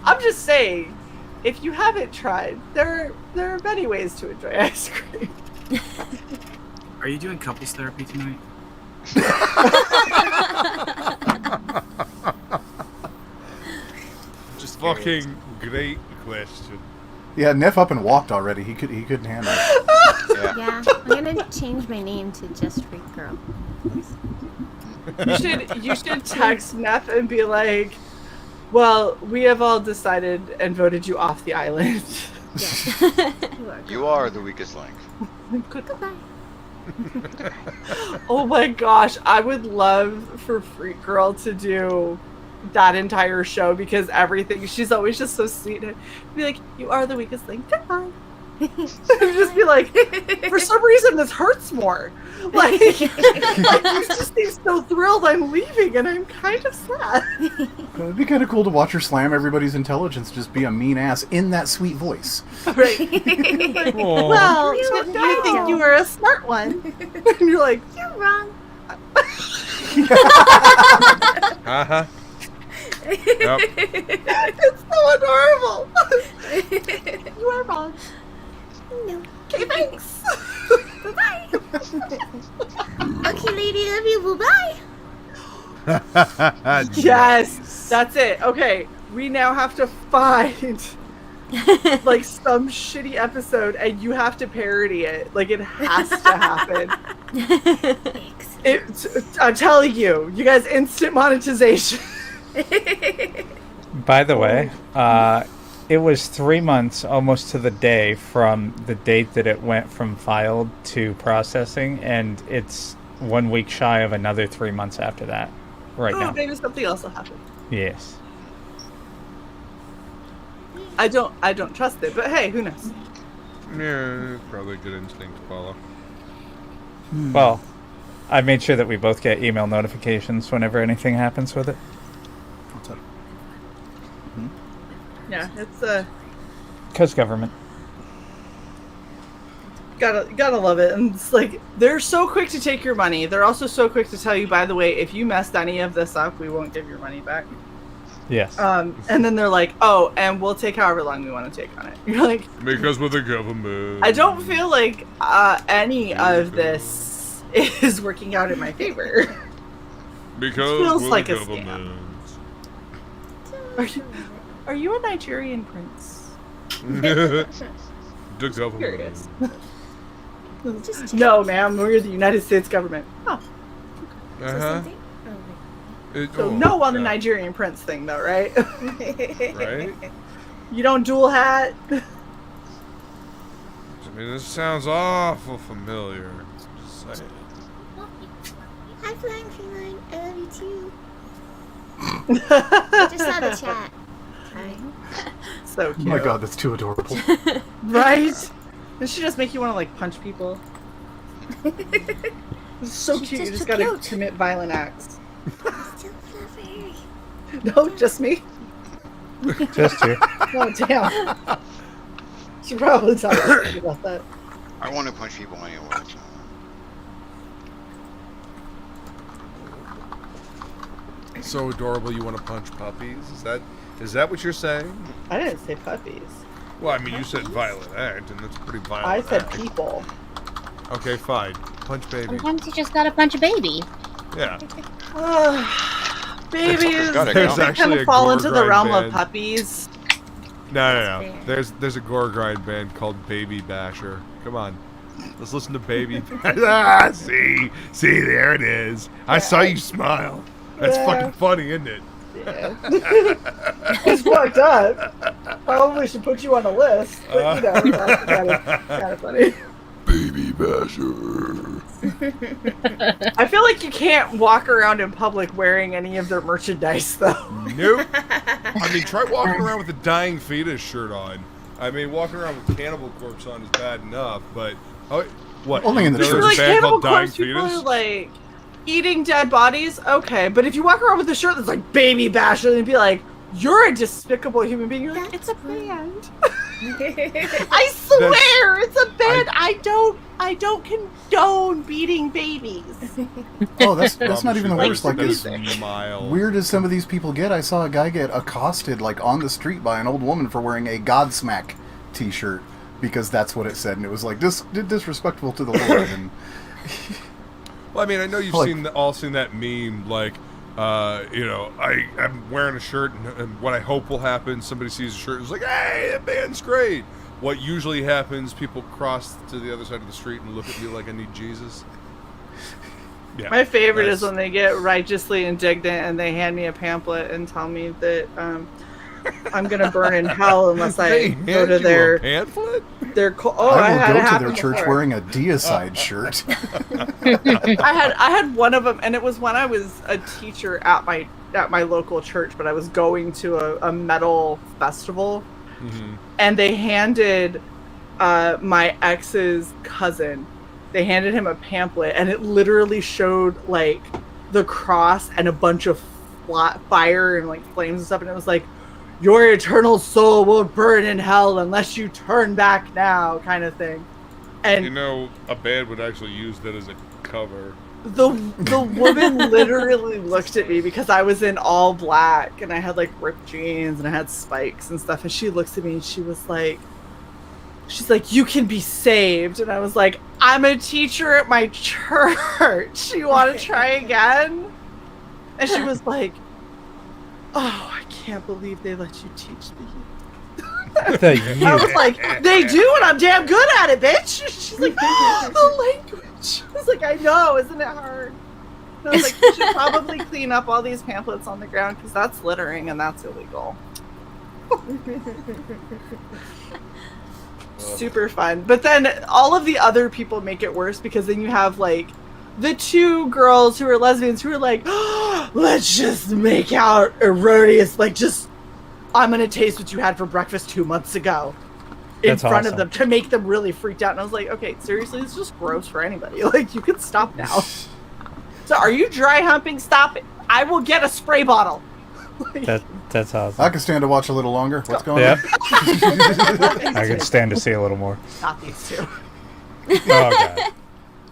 B: I'm just saying, if you haven't tried, there are many ways to enjoy ice cream.
J: Are you doing couples therapy tonight?
D: Just fucking great question.
H: Yeah, Neff up and walked already. He couldn't handle it.
G: Yeah.
F: Yeah, I'm gonna change my name to Just Freak Girl.
B: You should text Neff and be like, well, we have all decided and voted you off the island.
F: Yeah.
G: You are the weakest link.
F: Goodbye.
B: Oh my gosh, I would love for Freak Girl to do that entire show because everything, she's always just so sweet. And be like, you are the weakest link. Goodbye. And just be like, for some reason this hurts more. Like, you just seem so thrilled I'm leaving and I'm kind of sad.
H: It'd be kind of cool to watch her slam everybody's intelligence, just be a mean ass in that sweet voice.
B: Right. Like,
C: Aw.
B: well,
F: You
B: didn't you think
F: know.
B: you were a smart one? And you're like,
F: You're wrong.
D: Uh-huh. Yep.
B: it's so adorable. You are wrong.
F: No.
B: Okay, thanks.
F: Bye-bye. Okay, lady, love you. Bye-bye.
B: Yes, that's it. Okay, we now have to find like some shitty episode and you have to parody it. Like it has to happen. I'm telling you, you guys, instant monetization.
C: By the way, it was 3 months almost to the day from the date that it went from filed to processing, and it's 1 week shy of another 3 months after that now.
B: Maybe something else will happen.
C: Yes.
B: I don't trust it, but hey, who knows?
D: Yeah, probably a good instinct to follow.
C: Well, I made sure that we both get email notifications whenever anything happens with it.
H: What's up?
B: Yeah, it's
C: Because government.
B: gotta love it. And it's like they're so quick to take your money. They're also so quick to tell you, by the way, if you messed any of this up, we won't give your money back.
C: Yes.
B: And then they're like, oh, and we'll take however long we want to take on it. You're like,
D: Because with the government.
B: I don't feel like any of this is working out in my favor.
D: Because
B: feels
D: with
B: like
D: the
B: a scam.
D: government.
B: Are you a Nigerian prince?
D: The government.
B: Curious. No, ma'am, we're the United States government. Oh,
D: Uh-huh.
B: so no on the Nigerian prince thing, though, right?
D: Right?
B: You don't dual hat.
D: I mean, this sounds awful familiar. Just saying.
F: Hi, Flying Feline. I love you too. I just saw the chat. Hi.
B: So
H: Oh
B: cute.
H: my god, that's too adorable.
B: Right? Does she just make you want to, like, punch people? It's so
F: She's
B: cute. You
F: just
B: just
F: so
B: gotta
F: cute.
B: commit violent acts.
F: Still fluffy.
B: No, just me?
C: Just you.
B: Oh, damn. She probably talked to me about that.
G: I want to punch people anyway. So.
D: So adorable you want to punch puppies? Is that what you're saying?
B: I didn't say puppies.
D: Well, I mean, you said violent act, and that's pretty violent.
B: I said
D: act.
B: people.
D: Okay, fine. Punch baby.
I: Sometimes you just gotta punch a baby.
D: Yeah.
B: Babies.
G: Got it,
D: There's
G: no?
B: They
D: actually
B: kind
D: a
B: of fall
D: gore
B: into the
D: grind
B: realm
D: band.
B: of puppies.
D: No. There's a gore grind band called Baby Basher. Come on. Let's listen to Baby Basher. See, there it is. I saw you smile. That's
B: Yeah.
D: fucking funny, isn't it?
B: Yeah. It's fucked up. Probably should put you on a list, but you know, that's kind of funny.
D: Baby Basher.
B: I feel like you can't walk around in public wearing any of their merchandise, though.
D: Nope. I mean, try walking around with a dying fetus shirt on. I mean, walking around with Cannibal Corpse on is bad enough, but what?
H: Only in the
D: There's
H: church.
D: a
B: Like
D: band
B: Cannibal
D: called Dying
B: Corpse people
D: Fetus?
B: who like eating dead bodies, okay. But if you walk around with a shirt that's like Baby Basher, then be like, you're a despicable human being. You're like, it's a band. I swear, it's a band. I don't condone beating babies.
H: Oh, that's not even the
D: Promise
H: worst.
D: you
H: Like,
D: that
H: as
D: is mild.
H: weird as some of these people get, I saw a guy get accosted, like, on the street by an old woman for wearing a Godsmack t-shirt, because that's what it said, and it was, like, disrespectful to the Lord, and...
D: Well, I mean, I know you've
H: Like-
D: all seen that meme, like, I'm wearing a shirt, and what I hope will happen, somebody sees a shirt and is like, hey, that band's great. What usually happens, people cross to the other side of the street and look at me like I need Jesus. Yeah,
B: My favorite is
D: that's-
B: when they get righteously indignant and they hand me a pamphlet and tell me that I'm gonna burn in hell unless
D: They
B: I
D: hand
B: go to
D: you
B: their
D: a pamphlet?
B: I
H: I
B: had
H: will
B: it
H: go to
B: happen
H: their church
B: before.
H: wearing a deicide shirt.
B: I had one of them, and it was when I was a teacher at my local church, but I was going to a metal festival, and they handed my ex's cousin. They handed him a pamphlet, and it literally showed like the cross and a bunch of fire and like flames and stuff, and it was like, your eternal soul will burn in hell unless you turn back now, kind of thing. And
D: You know, a band would actually use that as a cover.
B: the woman literally looked at me because I was in all black and I had like ripped jeans and I had spikes and stuff, and she looks at me and she's like, you can be saved. And I was like, I'm a teacher at my church. You want to try again? And she was like, oh, I can't believe they let you teach the youth.
C: The
B: I was
C: youth.
B: like, they do, and I'm damn good at it, bitch. She's like, the language. I was like, I know, isn't it hard? And I was like, you should probably clean up all these pamphlets on the ground because that's littering and that's illegal. Super fun. But then all of the other people make it worse because then you have like the two girls who are lesbians who are like, oh, let's just make out erroneous, like just, I'm going to taste what you had for breakfast 2 months ago in
C: That's
B: front
C: awesome.
B: of them to make them really freaked out. And I was like, okay, seriously, it's just gross for anybody. Like, you can stop now. So are you dry humping? Stop it. I will get a spray bottle.
C: That's awesome.
H: I can stand to watch a little longer. What's going
C: Yep.
H: on?
C: I could stand to see a little more.
B: Not these two.
C: Oh, God.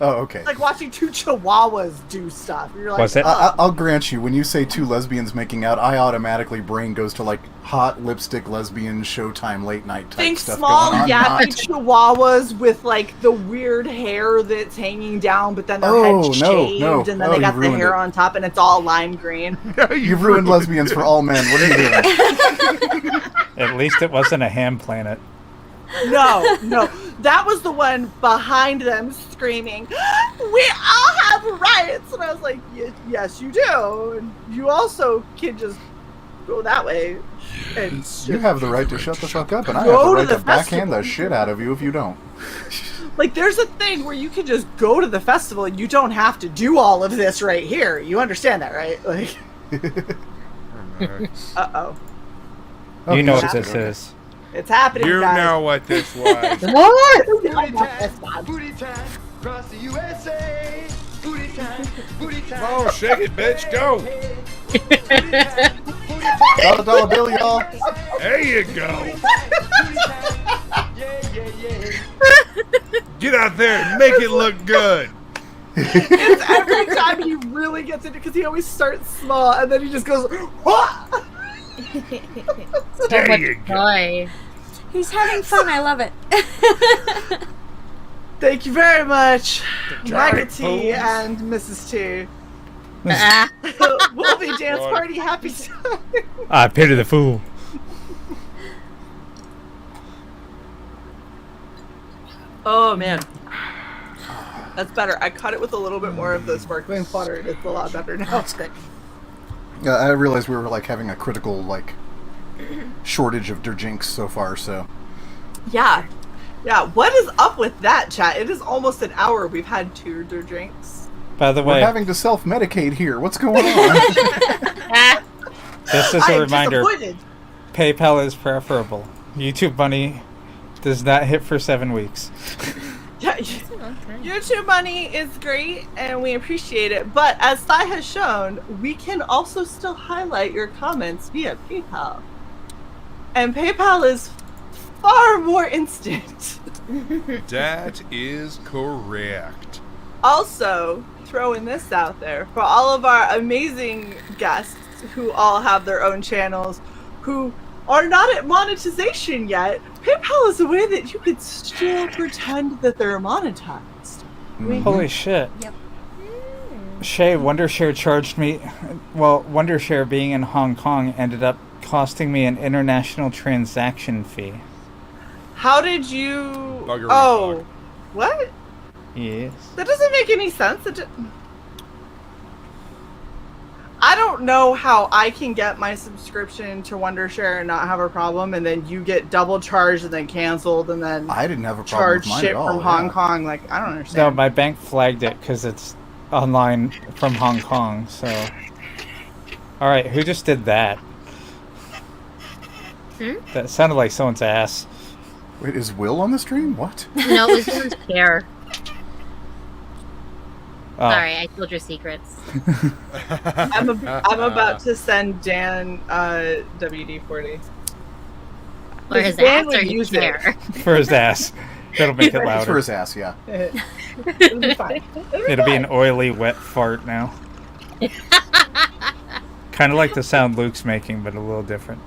H: Oh, okay.
B: It's like watching two chihuahuas do stuff. You're like,
C: Was it?
H: I'll grant you, when you say two lesbians making out, I automatically brain goes to like hot lipstick lesbian Showtime late night type
B: think
H: stuff
B: small
H: going on.
B: yappy
H: not-
B: chihuahuas with like the weird hair that's hanging down, but then their
H: Oh,
B: head's
H: no,
B: shaved,
H: no.
B: and then
H: Oh,
B: they
H: you've
B: got the
H: ruined
B: hair
H: it.
B: on top, and it's all lime green.
H: You've ruined lesbians for all men. What are you doing?
C: At least it wasn't a ham planet.
B: No, that was the one behind them screaming, "We all have rights!" And I was like, "Yes, you do. And you also can just go that way." And
H: You have the right to shut the fuck up, and I
B: Go
H: have the
B: to
H: right
B: the
H: to backhand
B: festival.
H: the shit out of you if you don't.
B: like, there's a thing where you can just go to the festival and you don't have to do all of this right here. You understand that, right? Like, uh-oh.
C: You know
H: Okay.
C: what this is.
B: It's happening,
D: You
B: guys.
D: know what this was.
B: What?
K: Booty time, across the USA. Booty time, booty time.
D: Oh, shake it, bitch, go.
H: $1 bill, y'all.
D: There you go. Get out there and make it look good.
B: It's every time he really gets into it because he always starts small and then he just goes, "Wah!"
D: There you go.
I: Joy.
L: He's having fun. I love it.
B: Thank you very much,
D: Got
B: Michael
D: it,
B: T
D: folks.
B: and Mrs. T.
I: Ah.
B: We'll be dance party happy time.
C: I pity the fool.
B: Oh man, that's better. I caught it with a little bit more of the sparkling water, and it's a lot better now. That's good.
H: I realized we were like having a critical like shortage of Durjinks so far. So
B: Yeah. What is up with that, chat? It is almost an hour. We've had 2 drinks.
C: By the
H: we're
C: way,
H: having to self-medicate here. What's going on?
C: just as
B: I
C: a
B: am
C: reminder,
B: disappointed.
C: PayPal is preferable. YouTube money does not hit for 7 weeks.
B: Yeah, YouTube money is great, and we appreciate it. But as Sai has shown, we can also still highlight your comments via PayPal. And PayPal is far more instant.
D: That is correct.
B: Also, throwing this out there for all of our amazing guests who all have their own channels, who are not at monetization yet, PayPal is a way that you could still pretend that they're monetized.
C: Holy shit.
L: Yep.
C: Shae, Wondershare charged me. Well, Wondershare being in Hong Kong ended up costing me an international transaction fee.
B: How did you...
D: Buggery
B: Oh,
D: bug.
B: what?
C: Yes.
B: That doesn't make any sense. I don't know how I can get my subscription to Wondershare and not have a problem, and then you get double charged and then canceled and then
H: I didn't have a problem
B: charge
H: with mine
B: shit
H: at all.
B: from Hong
H: yeah.
B: Kong. Like, I don't
C: No,
B: understand.
C: my bank flagged it because it's online from Hong Kong, so... Alright, who just did that? That sounded like someone's ass.
H: Wait, is Will on the stream? What?
I: No, it was someone's hair.
C: Oh.
I: Sorry, I told your secrets.
B: I'm about to send Dan WD-40.
I: Or his
B: Dan
I: ass
B: would
I: or his
B: use it.
I: hair.
C: For his ass. That'll make it
H: It's for
C: louder.
H: his ass, yeah.
B: It'll be fine.
C: It'll be an oily, wet fart now. Kind of like the sound Luke's making, but a little different.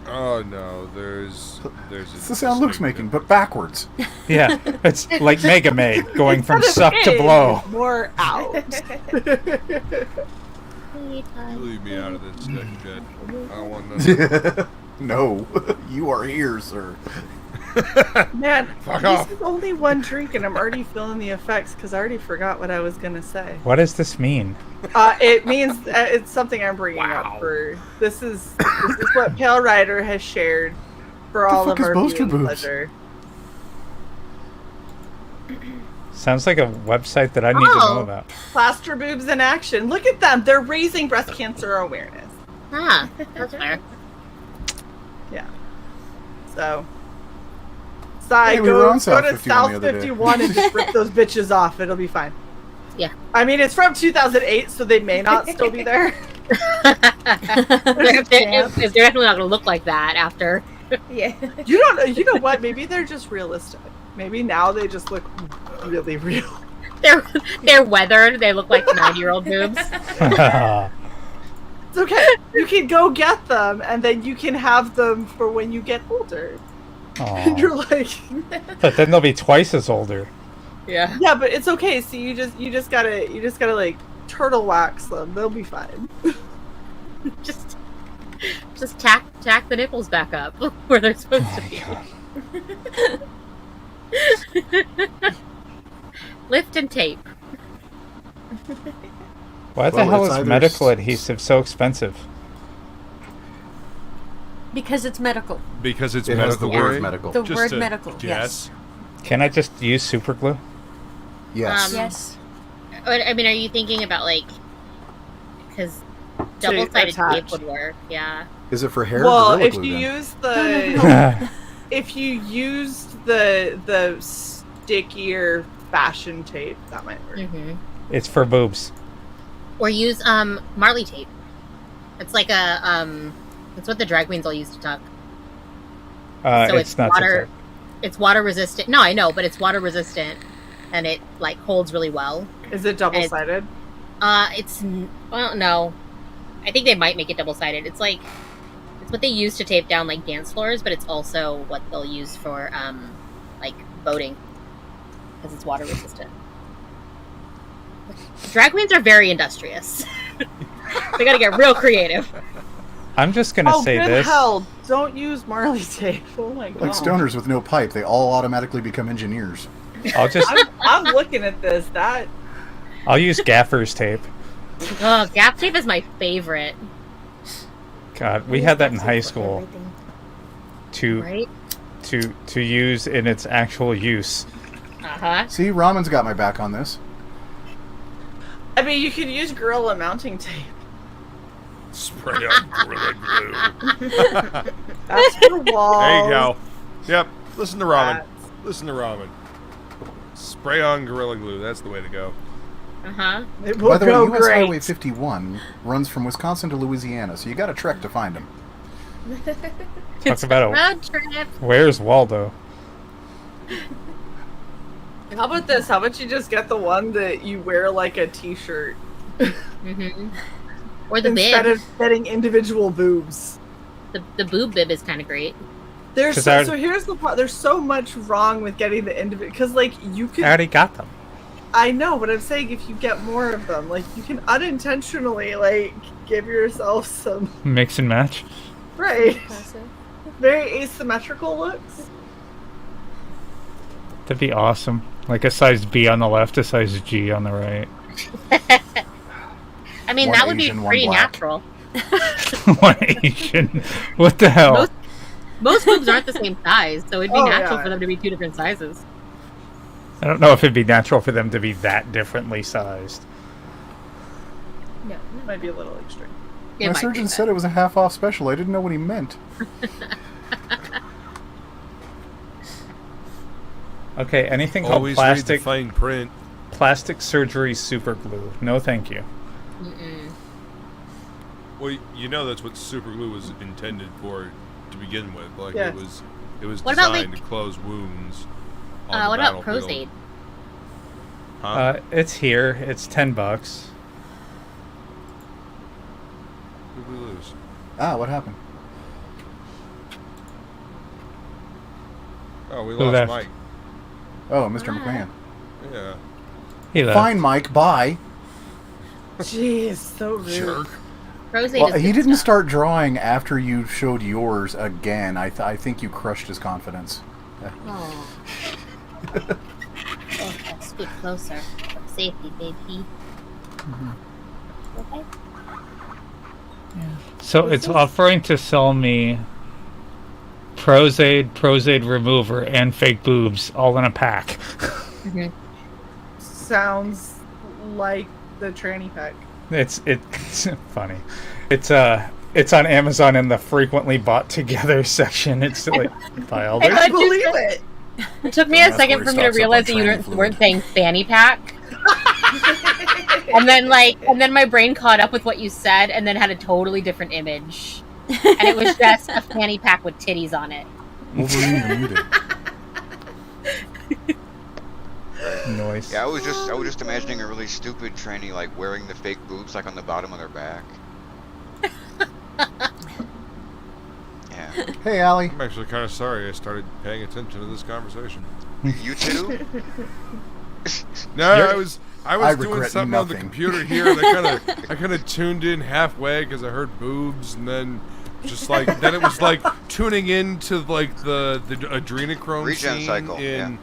D: Oh no, there's
H: It's the sound Luke's making, but backwards.
C: Yeah, it's like Mega Maid, going from
B: Instead of
C: suck to
B: in,
C: blow.
B: More out.
D: Leave me out of this shit. I don't want nothing.
H: No, you are here, sir.
B: Man,
D: Fuck
B: this
D: off.
B: is only one drink, and I'm already feeling the effects because I already forgot what I was gonna say.
C: What does this mean?
B: It means it's something I'm bringing up for. This is what Pale Rider has shared for all of
H: fuck is
B: our
H: Boaster
B: viewing
H: Boobs?
B: pleasure.
C: Sounds like a website that I need to know about.
B: Plaster boobs in action. Look at them. They're raising breast cancer awareness.
I: Ah, that's fair.
B: Yeah. So. Sai,
H: Hey, we were
B: go
H: on South
B: to
H: 51
B: South
H: the other day.
B: 51 and just rip those bitches off. It'll be fine.
I: Yeah.
B: I mean, it's from 2008, so they may not still be there.
I: They're definitely not going to look like that after.
F: Yeah.
B: You don't know. You know what? Maybe they're just realistic. Maybe now they just look really real.
I: They're weathered. They look like 9-year-old boobs.
B: It's okay. You can go get them, and then you can have them for when you get older. And
C: Aw.
B: you're like,
C: But then they'll be twice as older.
I: Yeah.
B: yeah, but it's okay. So you just gotta like turtle wax them. They'll be fine.
I: Just tack the nipples back up where they're supposed to be. Lift and tape.
C: Why the
H: Well,
C: hell
H: it's
C: is
H: either
C: medical adhesive so expensive?
L: Because it's medical.
D: Because it's
H: It has the
D: medical
H: word
D: grade?
H: medical.
L: The
D: Just
L: word
D: a
L: medical,
D: guess.
C: Can I just use super glue?
H: Yes.
L: Yes.
I: I mean, are you thinking about because double-sided tape
B: attach.
I: would work? Yeah.
H: Is it for hair?
B: Well,
H: or Gorilla
B: if
H: Glue,
B: you
H: then?
B: use the if you used the stickier fashion tape, that might work.
I: Mm-hmm.
C: It's for boobs.
I: Or use Marley tape. It's like a it's what the drag queens all use to tuck. So
C: it's not
I: water. It's water resistant. No, I know, but it's water resistant, and it like holds really well.
B: Is it double sided?
I: Well, no. I think they might make it double sided. It's what they use to tape down like dance floors, but it's also what they'll use for like boating because it's water resistant. Drag queens are very industrious. They gotta get real creative.
C: I'm just gonna say
B: good
C: this.
B: hell! Don't use Marley tape. Oh my god!
H: Like stoners with no pipe, they all automatically become engineers.
C: I'll just
B: I'm looking at this.
C: I'll use gaffer's tape.
I: Oh, gap tape is my favorite.
C: God, we had that in high school to
I: Right?
C: to use in its actual use.
I: Uh-huh.
H: See, Ramen's got my back on this.
B: I mean, you could use Gorilla mounting tape.
D: Spray on Gorilla Glue.
B: That's for walls.
D: There you go. Yep. Listen to Ramen.
B: That's-
D: Listen to Ramen. Spray on Gorilla Glue. That's the way to go.
I: Uh-huh.
B: It will
H: By the way,
B: go
H: US
B: great.
H: Highway 51 runs from Wisconsin to Louisiana, so you got to trek to find them.
C: Talk about
I: Road trip.
C: where's Waldo?
B: How about this? How about you just get the one that you wear like a t-shirt
I: Mm-hmm. Or the
B: instead
I: bib.
B: of getting individual boobs?
I: The boob bib is kind of great.
B: There's
C: 'Cause
B: so here's the part. There's so much wrong with getting the individual because like you
C: I
B: could.
C: already got them.
B: I know, but I'm saying if you get more of them, like you can unintentionally like give yourself some
C: Mix and match.
B: right, very asymmetrical looks.
C: That'd be awesome. Like a size B on the left, a size G on the right.
I: I mean,
H: One
I: that would
H: Asian,
I: be
H: one
I: pretty
H: black.
I: natural.
C: One Asian. What the hell?
I: Most boobs aren't the same size, so it'd be
B: Oh,
I: natural
B: yeah.
I: for them to be two different sizes.
C: I don't know if it'd be natural for them to be that differently sized.
B: No, it might be a little extreme.
I: It
H: My
I: might
H: surgeon
I: be
H: said it was a half-off special. I didn't know what he meant.
C: Okay, anything called
D: Always read the
C: plastic
D: fine print.
C: plastic surgery super glue. No, thank you.
I: Mm-mm.
D: Well, you know that's what super glue was intended for to begin with. Like
B: Yeah.
D: it was
I: What about,
D: designed
I: like-
D: to close wounds. on the
I: What about
D: battlefield.
I: Prozaid?
D: Huh?
C: It's here. It's $10.
D: Who did we lose?
H: Ah, what happened?
D: Oh, we
C: Who
D: lost
C: left?
D: Mike.
H: Oh, Mr. McMahon.
D: Yeah.
C: He left.
H: Fine, Mike. Bye.
B: Jeez, so rude.
D: Jerk.
I: Rosé
H: Well,
I: does
H: he
I: good
H: didn't
I: stuff.
H: start drawing after you showed yours again. I think you crushed his confidence.
I: Oh. Okay, scoot closer. For safety, baby. Okay.
C: So it's offering to sell me Prozaid Remover, and fake boobs all in a pack.
B: Sounds like the tranny pack.
C: It's funny. It's on Amazon in the frequently bought together section. It's like filed.
B: I believe it.
I: It took me a second for me to realize that you weren't saying fanny pack. and then my brain caught up with what you said and then had a totally different image. And it was just a fanny pack with titties on it.
C: Noise.
G: Yeah, I was just imagining a really stupid tranny like wearing the fake boobs like on the bottom of their back. Yeah.
H: Hey, Allie.
D: I'm actually kind of sorry I started paying attention to this conversation.
G: You too?
D: No, I was doing
H: regret
D: something on the
H: nothing.
D: computer here, and I kind of tuned in halfway because I heard boobs, and then just like then it was like tuning into like the adrenochrome
G: Regen
D: scene
G: cycle,
D: in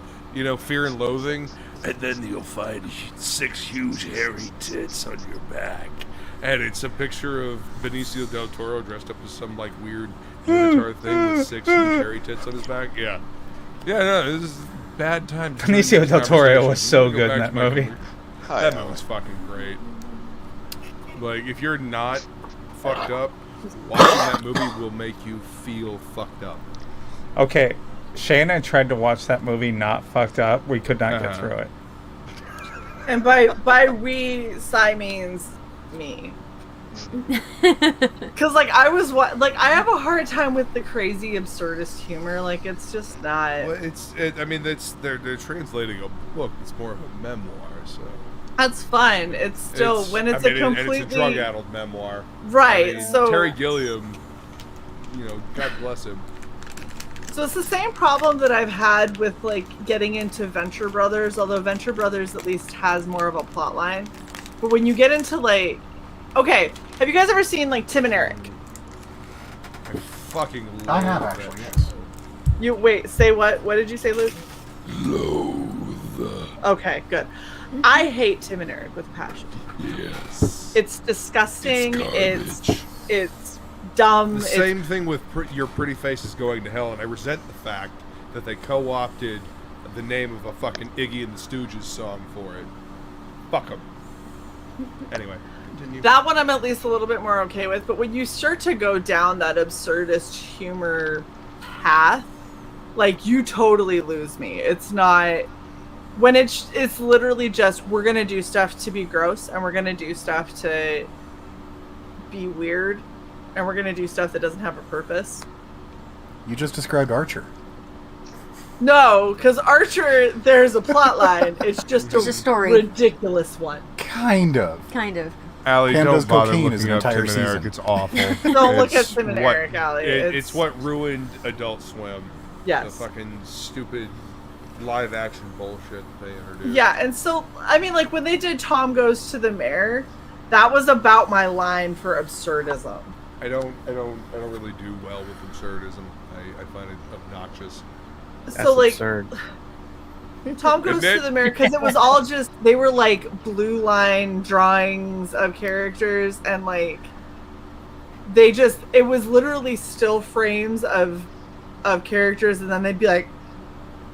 D: Fear and Loathing, and then you'll find 6 huge hairy tits on your back, and it's a picture of Benicio del Toro dressed up as some like weird Minotaur thing with 6 huge hairy tits on his back. Yeah, no, this is bad time.
C: Benicio del Toro was so good in that movie.
D: That movie's fucking great. Like, if you're not fucked up, watching that movie will make you feel fucked up.
C: Okay, Shae and I tried to watch that movie not fucked up. We could not get through it.
B: And by we, Cy means me. Because like I have a hard time with the crazy absurdist humor. Like it's just not.
D: Well, they're translating a book. It's more of a memoir, so.
B: That's fun. It's still when it's a completely
D: it's a drug-addled memoir,
B: right? So
D: Terry Gilliam, God bless him.
B: So it's the same problem that I've had with like getting into Venture Brothers. Although Venture Brothers at least has more of a plot line, but when you get into like, okay, have you guys ever seen like Tim and Eric?
D: I fucking love
H: I have
D: that.
H: actually, yes.
B: You wait. Say what? What did you say, Luke?
D: Loathe.
B: Okay, good. I hate Tim and Eric with passion.
D: Yes.
B: It's disgusting.
D: It's garbage.
B: It's dumb.
D: The same thing with Your Pretty Face is Going to Hell, and I resent the fact that they co-opted the name of a fucking Iggy and the Stooges song for it. Fuck them. Anyway, continue.
B: That one I'm at least a little bit more okay with, but when you start to go down that absurdist humor path, like you totally lose me. It's not when it's literally just we're gonna do stuff to be gross and we're gonna do stuff to be weird and we're gonna do stuff that doesn't have a purpose.
H: You just described Archer.
B: No, because Archer, there's a plot line. It's just
L: a story.
B: Ridiculous one.
H: Kind of.
D: Allie,
H: Pam
D: don't
H: does
D: bother
H: cocaine as
D: looking
H: an
D: up Tim
H: entire
D: and
H: season.
D: Eric. It's awful.
B: Don't look at
D: It's
B: Tim and
D: what-
B: Eric, Allie.
D: It's what ruined Adult Swim.
B: Yes.
D: The fucking stupid live action bullshit they introduced.
B: Yeah, and so I mean, like when they did Tom Goes to the Mayor, that was about my line for absurdism.
D: I don't really do well with absurdism. I find it obnoxious.
B: So like
J: absurd.
B: Tom Goes
D: Isn't it?
B: to the Mayor, because it was all just they were like blue line drawings of characters, and like it was literally still frames of characters, and then they'd be like,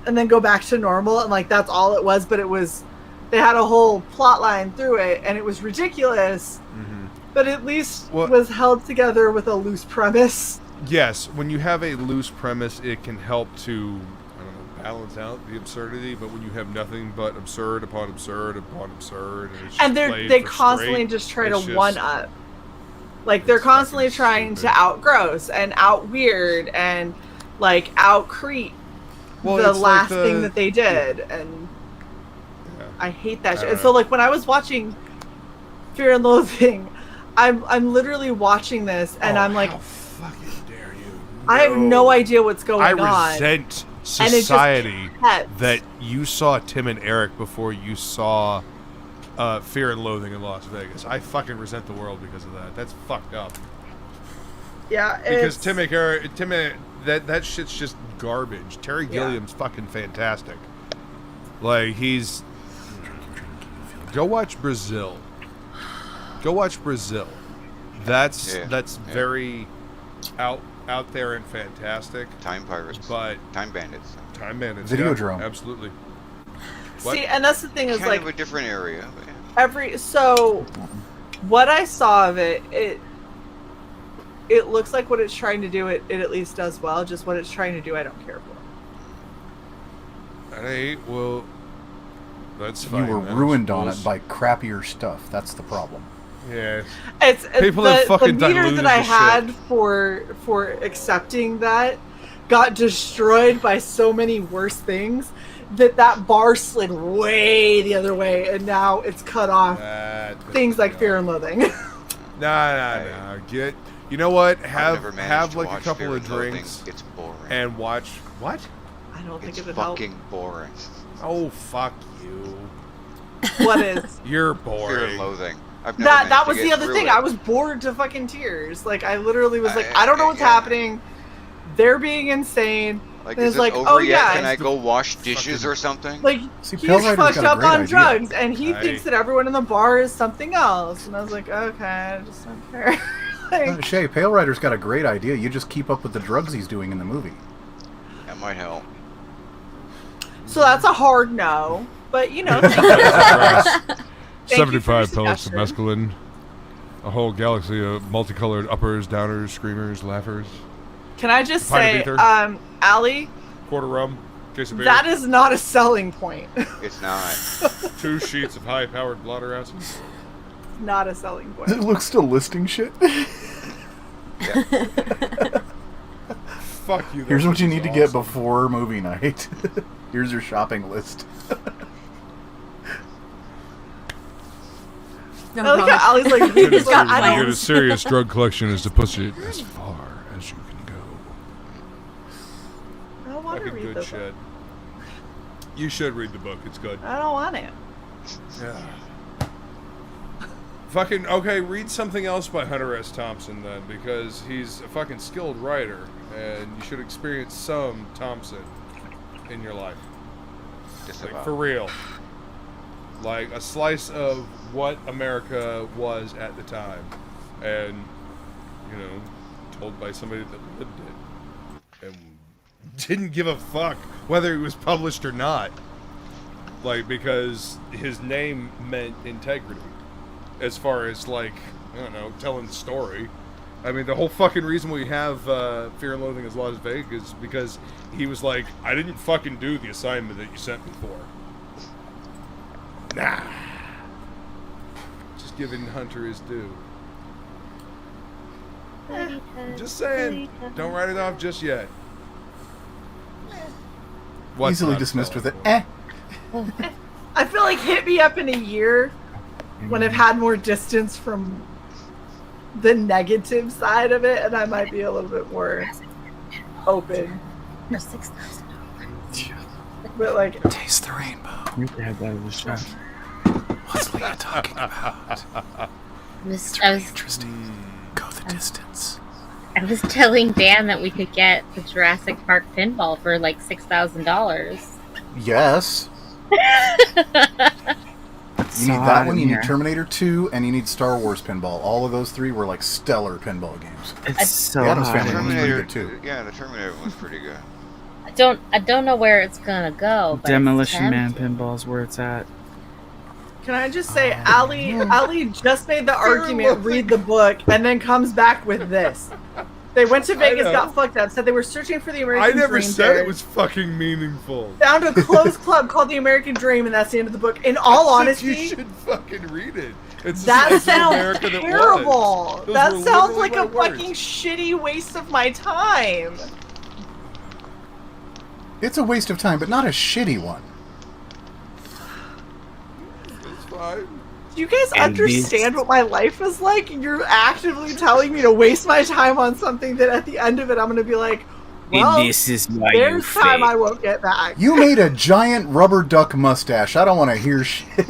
B: and then go back to normal, and like that's all it was. But it was they had a whole plot line through it, and it was ridiculous.
D: Mm-hmm.
B: But at least was held together with a loose premise.
D: Yes, when you have a loose premise, it can help to, balance out the absurdity. But when you have nothing but absurd upon absurd upon absurd, and, it's just
B: And they constantly just try to one up. Like they're constantly trying to out gross and out weird and like out creep the last thing that they did, and I hate that shit. And so like when I was watching Fear and Loathing, I'm literally watching this and I'm like,
D: fucking dare you?
B: I have no idea what's going on.
D: I resent society that you saw Tim and Eric before you saw Fear and Loathing in Las Vegas. I fucking resent the world because of that. That's fucked up.
B: Yeah,
D: Because that shit's just garbage. Terry Gilliam's fucking fantastic. Like, he's... Go watch Brazil. Go watch Brazil. That's very out there and fantastic.
G: Time pirates.
D: But
G: Time bandits.
D: Time bandits.
H: Videodrome.
D: Absolutely.
B: See, and that's the thing is
G: Kind
B: like
G: of a different area. But yeah.
B: so what I saw of it looks like what it's trying to do, it at least does well. Just what it's trying to do, I don't care for.
D: Hey, well, that's fine.
H: You were
D: I
H: ruined on
D: suppose.
H: it by crappier stuff. That's the problem.
D: Yeah.
B: It's
D: People have fucking
B: the meter
D: diluted
B: that I
D: the
B: had
D: shit.
B: for accepting that got destroyed by so many worse things that bar slid way the other way, and now it's cut off things like Fear and Loathing.
D: Nah. You know what?
G: never managed
D: Have
G: to
D: like a
G: watch
D: couple
G: Fear
D: of
G: and Loathing.
D: drinks.
G: It's boring.
D: And watch what?
B: I don't think
G: It's
B: it would help.
G: fucking boring.
D: Oh, fuck you.
B: What is?
D: You're
G: Fear
D: boring.
G: and Loathing. I've never
B: That
G: managed
B: was
G: to
B: the
G: get
B: other
G: through
B: thing.
G: it.
B: I was bored to fucking tears. Like, I literally was like, I don't know what's happening. They're being insane.
G: Like,
B: and
G: is
B: it's
G: this
B: like,
G: over
B: oh
G: yet?
B: yeah,
G: Can I go wash dishes or something?
B: like
H: See,
B: he's
H: Pale Rider's
B: fucked
H: got a
B: up
H: great
B: on
H: idea.
B: drugs, and he
D: I-
B: thinks that everyone in the bar is something else. And I was like, okay, I just don't care. Like,
H: Shay, Pale Rider's got a great idea. You just keep up with the drugs he's doing in the movie.
G: That might help.
B: so that's a hard no. But you know, thank you for
D: 75
B: your
D: pellets of
B: suggestion.
D: mescaline. A whole galaxy of multicolored uppers, downers, screamers, laughers.
B: Can I just
D: Pint of
B: say,
D: ether.
B: Allie,
D: Quarter rum. Case of beer.
B: that is not a selling point.
G: It's not.
D: 2 sheets of high-powered blotter ounces.
B: Not a selling point.
H: Look, still listing shit.
D: Fuck you.
H: Here's
D: that
H: what you
D: is
H: need to get
D: awesome.
H: before movie night. Here's your shopping list.
L: Oh,
B: I like
L: gosh.
B: how Allie's like,
D: Get
B: he's
D: a,
B: like, I
D: get a
B: don't.
D: serious drug collection is to push it as far as you can go.
B: I don't want to
D: Fucking
B: read
D: good
B: the
D: shit.
B: book.
D: You should read the book. It's good.
B: I don't want it.
D: Yeah. Fucking okay. Read something else by Hunter S. Thompson then, because he's a fucking skilled writer, and you should experience some Thompson in your life,
G: Just
D: like
G: about.
D: for real. Like a slice of what America was at the time, and you know, told by somebody that lived it and didn't give a fuck whether it was published or not. Like, because his name meant integrity, as far as like, I don't know, telling the story. I mean, the whole fucking reason we have Fear and Loathing in Las Vegas is because he was like, I didn't fucking do the assignment that you sent me for. Nah. Just giving Hunter his due. Just saying. Don't write it off just yet. What's
H: Easily
D: not
H: dismissed with
D: selling
H: it.
B: I feel like hit me up in a year when I've had more distance from the negative side of it, and I might be a little bit more open.
I: For $6,000.
B: But like,
H: Taste the rainbow.
J: You can have that as a shot.
H: What's Leah talking about?
I: I was
H: Interesting. Go the distance.
I: I was telling Dan that we could get the Jurassic Park pinball for like $6,000.
H: Yes. You need that one, you need Terminator 2, and you need Star Wars pinball. All of those 3 were like stellar pinball games.
J: It's so
H: The Addams
J: high.
H: Family one's pretty
G: Terminator,
H: good too.
G: yeah, the Terminator one's pretty good.
I: I don't know where it's gonna go. But
J: Demolition
I: it's
J: Man
I: tempting.
J: pinball's where it's at.
B: can I just say, Allie just made the argument, read the book, and then comes back with this. They went to Vegas,
D: know.
B: got fucked up, said they were searching for the American
D: I
B: Dream.
D: never said
B: there,
D: it was fucking meaningful.
B: found a closed club called the American Dream, and that's the end of the book. In all
D: I said
B: honesty,
D: you should fucking read it. It's the
B: that
D: slice of
B: sounds
D: America that
B: terrible.
D: was. Those
B: That
D: were
B: sounds
D: literally
B: like a
D: my words.
B: fucking shitty waste of my time.
H: It's a waste of time, but not a shitty one.
D: It's fine.
B: Do you guys
J: And
B: understand what my life is like? You're actively telling me to waste my time on something that at the end of it I'm going to be like, well,
J: And this is why
B: there's
J: you
B: time
J: fail.
B: I won't get back.
H: You made a giant rubber duck mustache. I don't want to hear shit.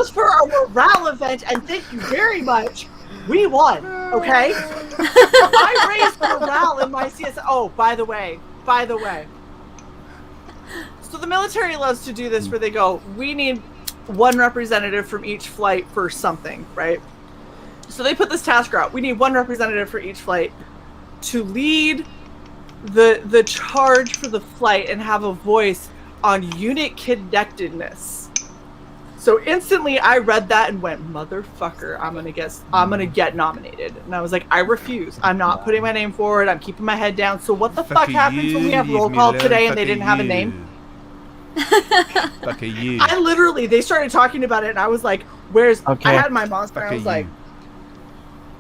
B: was for a morale event, and thank you very much. We won, okay? I raised morale in my CS. Oh, by the way. So the military loves to do this where they go, we need one representative from each flight for something, right? So they put this task out. We need one representative for each flight to lead the charge for the flight and have a voice on unit connectedness. So instantly I read that and went, motherfucker, I'm gonna get nominated. And I was like, I refuse. I'm not putting my name forward. I'm keeping my head down. So what the fuck happens when we have roll call today and they didn't have a name? I literally, they started talking about it and I was like, I had my monster and I was like,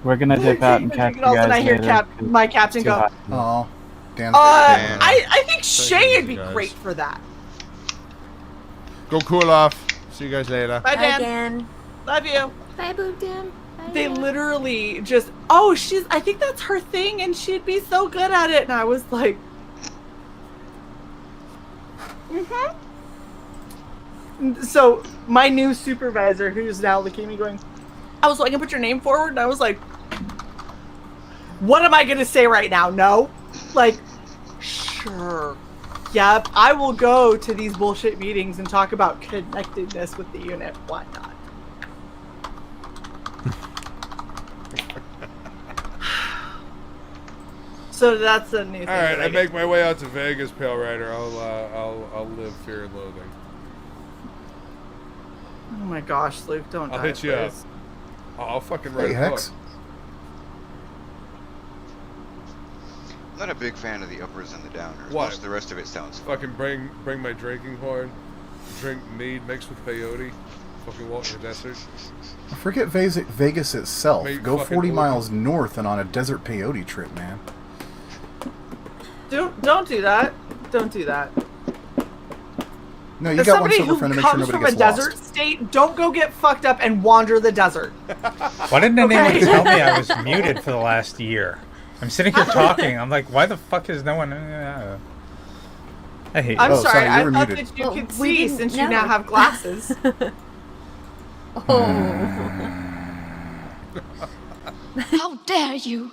E: we're gonna dip out and catch you guys
B: and I hear
E: later.
B: my captain go,
H: Oh, Dan.
B: I think Shae would be great for that.
D: Go cool off. See you guys later.
B: Bye, Dan.
L: Again.
B: Love you.
F: Bye, Boob Dan. Bye,
B: They
F: Dan.
B: literally just, I think that's her thing and she'd be so good at it. And I was like, So my new supervisor, who's now looking at me going, I was like, I can put your name forward. And I was like, what am I going to say right now? No? Like, sure. Yep, I will go to these bullshit meetings and talk about connectedness with the unit. Why not? So that's a new thing.
D: All right, I make my way out to Vegas, Pale Rider. I'll live fear and loathing.
B: Oh my gosh, Luke, don't
D: I'll
B: die,
D: hit you up.
B: please.
D: I'll fucking write
H: Hey,
D: a book.
H: Hex.
G: I'm not a big fan of the uppers and the downers.
D: What?
G: Most of the rest of it sounds fun.
D: Fucking bring my drinking horn. Drink mead mixed with peyote. Fucking walk in the desert.
H: Forget Vegas itself.
D: Mate,
H: Go
D: fucking
H: 40
D: look.
H: miles north and on a desert peyote trip, man.
B: Don't do that. Don't do that.
H: No, you
B: As
H: got one
B: somebody
H: silver
B: who
H: friend to make sure
B: comes
H: nobody
B: from a
H: gets
B: desert
H: lost.
B: state, don't go get fucked up and wander the desert.
C: Why didn't anyone
B: Okay.
C: tell me I was muted for the last year? I'm sitting here talking. I'm like, why the fuck is no one? I hate
B: I'm
C: you.
H: Oh,
B: sorry,
H: sorry, you
B: I
H: were
B: thought
H: muted.
B: that you
L: Well,
B: could
L: we
B: see
L: didn't
B: since you
L: know.
B: now have glasses.
A: How dare you?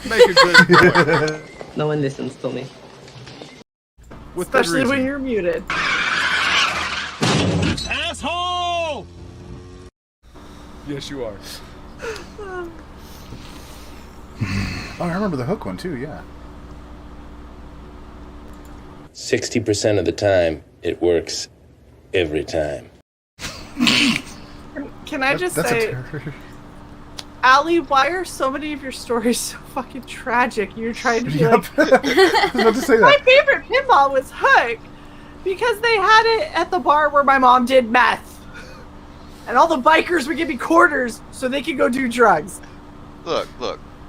D: Make a good point.
M: No one listens to me.
D: With good
B: Especially when
D: reason.
B: you're muted.
D: Asshole! Yes, you are.
H: Oh, I remember the hook one too, yeah.
N: 60% of the time, it works every time.
B: Can I just
H: That's
B: say,
H: a terror.
B: Allie, why are so many of your stories so fucking tragic? You're trying to be like,
H: I was about to say
B: my
H: that.
B: favorite pinball was Hook because they had it at the bar where my mom did meth. And all the bikers would give me quarters so they could go do drugs.
G: Look.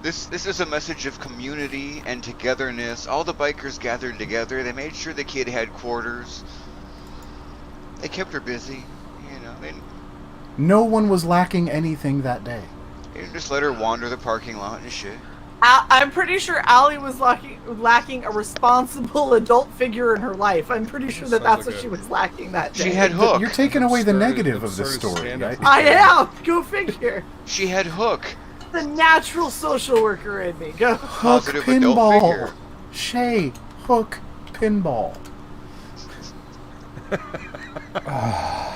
G: This is a message of community and togetherness. All the bikers gathered together. They made sure the kid had quarters. They kept her busy. You know, they
H: No one was lacking anything that day.
G: just let her wander the parking lot and shit.
B: I'm pretty sure Allie was lacking a responsible adult figure in her life. I'm pretty sure that that's what she was lacking that day.
G: She had Hook.
H: You're taking away the
D: Absurd-
H: negative of the
D: absurd
H: story,
D: stand-up
H: right?
B: I am. Go figure.
G: She had Hook.
B: The natural social worker in me. Go.
H: Hook
G: Positive adult
H: pinball.
G: figure.
H: Shae, Hook pinball.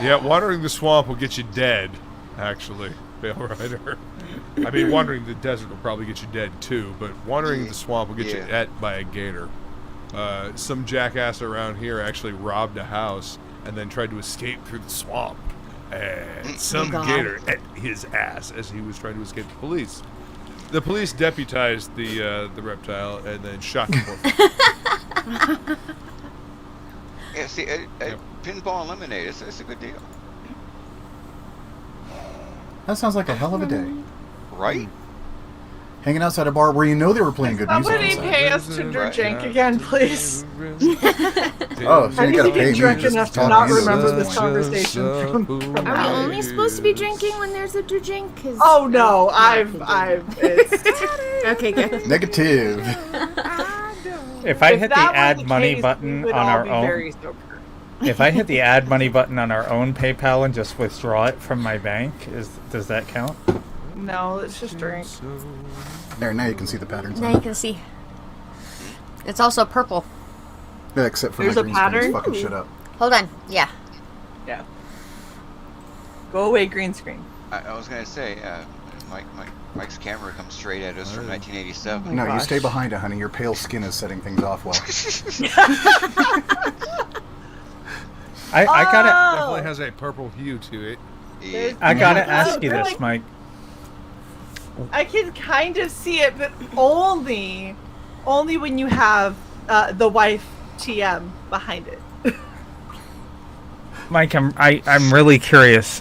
D: Yeah, wandering the swamp will get you dead, actually, Pale Rider. I mean, wandering the desert will probably get you dead too, but wandering the swamp will get you
G: Yeah.
D: et by a gator. Some jackass around here actually robbed a house and then tried to escape through the swamp. And some
L: God.
D: gator ate his ass as he was trying to escape the police. The police deputized the reptile and then shot the poor fucker.
G: Yeah, see, pinball and lemonade. It's a good deal,
H: That sounds like a hell of a day.
G: right?
H: Hanging outside a bar where you know they were playing good music.
B: Somebody
H: outside.
B: pay us to drink again, please.
H: Oh, so
B: I
H: you
B: need
H: gotta
B: to
H: pay
B: get
H: me
B: drunk
H: just
B: enough to
H: talk
B: not
H: music.
B: remember this
H: That's
B: conversation from
F: Are we
B: Allie.
F: only supposed to be drinking when there's a drink? 'Cause
B: Oh no, it's
F: okay, good.
H: Negative.
C: If I hit the
B: that were
C: add
B: the
C: money
B: case,
C: button
B: we would
C: on
B: all
C: our
B: be
C: own,
B: very sober.
C: If I hit the add money button on our own PayPal and just withdraw it from my bank, does that count?
B: No, it's just drink.
H: There, now you can see the patterns.
L: Now you can see. It's also purple.
H: Yeah, except for
B: There's
H: my
B: a
H: green screen is
B: pattern?
H: fucking shit up.
L: Hold on. Yeah.
B: Yeah. Go away, green screen.
G: I was gonna say, Mike's camera comes straight at us from 1987.
H: No, you stay behind it, honey. Your pale skin is setting things off well.
C: I gotta.
D: Definitely has a purple hue to it.
C: I gotta ask you this, Mike.
B: I can kind of see it, but only when you have the wife TM behind it.
C: Mike, I'm really curious.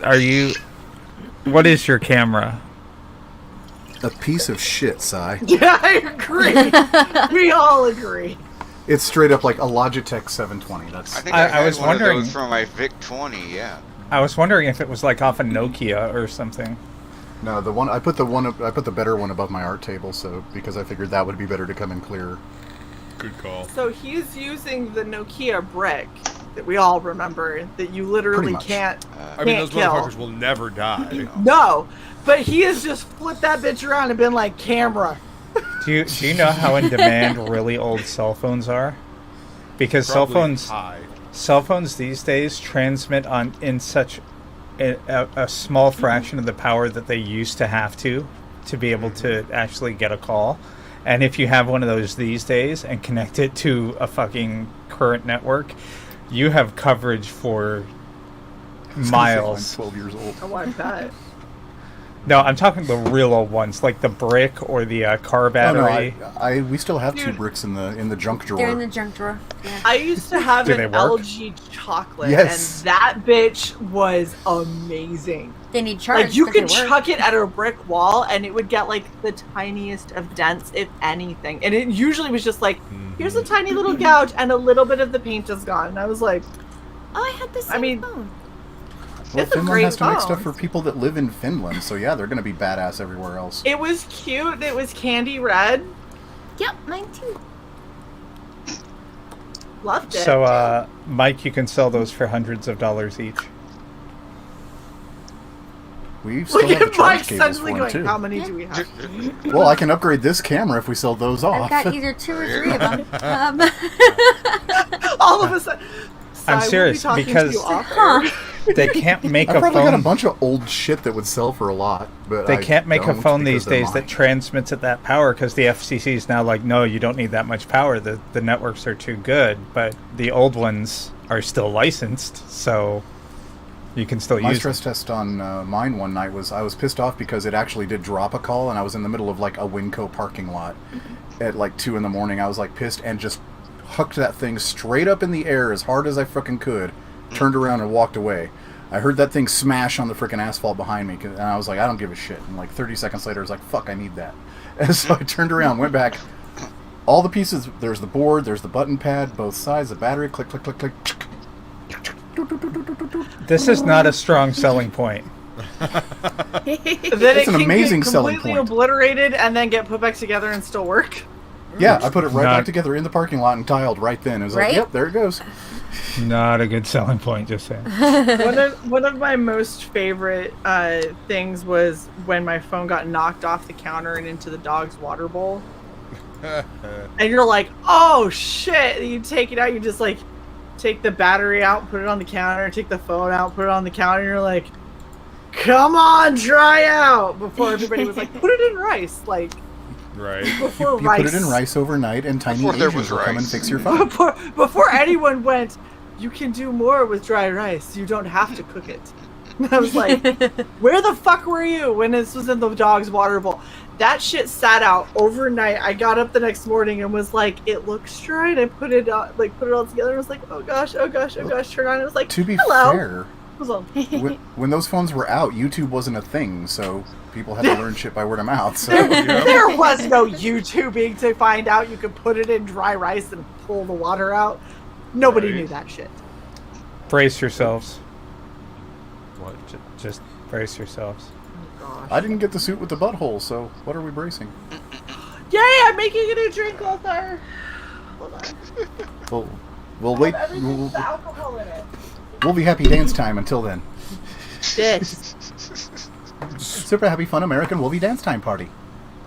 C: What is your camera?
H: A piece of shit, Cy.
B: Yeah, I agree. We all agree.
H: It's straight up like a Logitech 720. That's.
G: I think I
C: was
G: one
C: wondering
G: of those from my Vic 20. Yeah.
C: I was wondering if it was like off a Nokia or something.
H: No, the one I put the better one above my art table, so because I figured that would be better to come in clearer.
D: Good call.
B: So he's using the Nokia brick that we all remember that you literally can't.
D: I mean, those
B: kill.
D: motherfuckers will never die.
B: No, but he has just flipped that bitch around and been like, camera.
C: Do you know how in demand really old cell phones are? Because
D: Probably
C: cell phones these days transmit in such a small fraction of the power that they used to have to be able to actually get a call. And if you have one of those these days and connect it to a fucking current network, you have coverage for miles.
H: I'm 12 years old.
B: I want that.
C: No, I'm talking the real old ones, like the brick or the car battery.
H: Oh, no, we still have 2 bricks in the junk drawer.
L: They're in the junk drawer. Yeah.
B: I used to have
C: Do they
B: an
C: work?
B: LG chocolate,
H: Yes.
B: and that bitch was amazing.
L: They need charge.
B: Like, you
L: but they
B: could
L: work.
B: chuck it at a brick wall, and it would get, like, the tiniest of dents, if anything. And it usually was just like, here's a tiny little gouge, and a little bit of the paint is gone. And I was like,
L: Oh, I had the same phone.
H: Well,
B: It's a
H: Finland
B: great
H: has to make
B: phone.
H: stuff for people that live in Finland, so yeah, they're going to be badass everywhere else.
B: it was cute. It was candy red.
L: Yep, mine too.
B: Loved it.
C: So, Mike, you can sell those for hundreds of dollars each.
H: We still
B: Look
H: have the
B: at
H: charge
B: Mike
H: cables
B: suddenly
H: for them,
B: going,
H: too.
B: how many do we have?
H: Well, I can upgrade this camera if we sell those off.
L: I've got either 2 or 3 of them.
B: All of a sudden.
C: I'm serious, because they can't make
H: I
C: a
H: probably got a
C: phone.
H: bunch of old shit that would sell for a lot, but
C: They
H: I
C: can't make a
H: don't
C: phone
H: because
C: these
H: they're
C: days that
H: mine.
C: transmits at that power because the FCC is now like, no, you don't need that much power. The networks are too good, but the old ones are still licensed, so you can still
H: My
C: use
H: stress
C: them.
H: test on mine one night was I was pissed off because it actually did drop a call, and I was in the middle of like a Winco parking lot at like 2 a.m. I was like pissed and just hooked that thing straight up in the air as hard as I fucking could, turned around and walked away. I heard that thing smash on the freaking asphalt behind me, and I was like, I don't give a shit. And like 30 seconds later, I was like, fuck, I need that. And so I turned around, went back. All the pieces, there's the board, there's the button pad, both sides, the battery, click, click, click, click.
C: This is not a strong selling point.
B: Then
H: It's
B: it
H: an
B: can
H: amazing
B: get
H: selling
B: completely
H: point.
B: obliterated and then get put back together and still work.
H: Yeah, I put it right
C: Not-
H: back together in the parking lot and tiled right then. It was
L: Right?
H: like, yep, there it goes.
C: Not a good selling point, just saying.
B: One of my most favorite things was when my phone got knocked off the counter and into the dog's water bowl. And you're like, oh shit! And you take it out, you just like take the battery out, put it on the counter, take the phone out, put it on the counter, and you're like, come on, dry out! Before everybody was like, put it in rice, like
D: Right.
B: before
H: You
B: rice.
H: put it in rice overnight, and tiny
G: Before there
H: Asians
G: was
H: will come and
G: rice.
H: fix your phone.
B: Before anyone went, you can do more with dry rice. You don't have to cook it. And I was like, where the fuck were you when this was in the dog's water bowl? That shit sat out overnight. I got up the next morning and was like, it looks dry. And I put it all together. And was like, oh gosh, oh gosh, oh gosh. Turn on. It was like,
H: To be
B: hello.
H: fair,
B: It was all-
H: when those phones were out, YouTube wasn't a thing, so people had to learn shit by word of mouth. So
B: There was no YouTubing to find out you could put it in dry rice and pull the water out. Nobody knew that shit.
C: Brace yourselves.
D: What?
C: Just brace yourselves.
H: I didn't get the suit with the butthole, so what are we bracing?
B: Yay, I'm making a new drink, Lothar. Hold on.
H: Well, We'll wait.
B: Everything's got alcohol in it.
H: We'll be happy dance time until then.
B: Yes.
H: Super happy fun American Wolvie dance time party.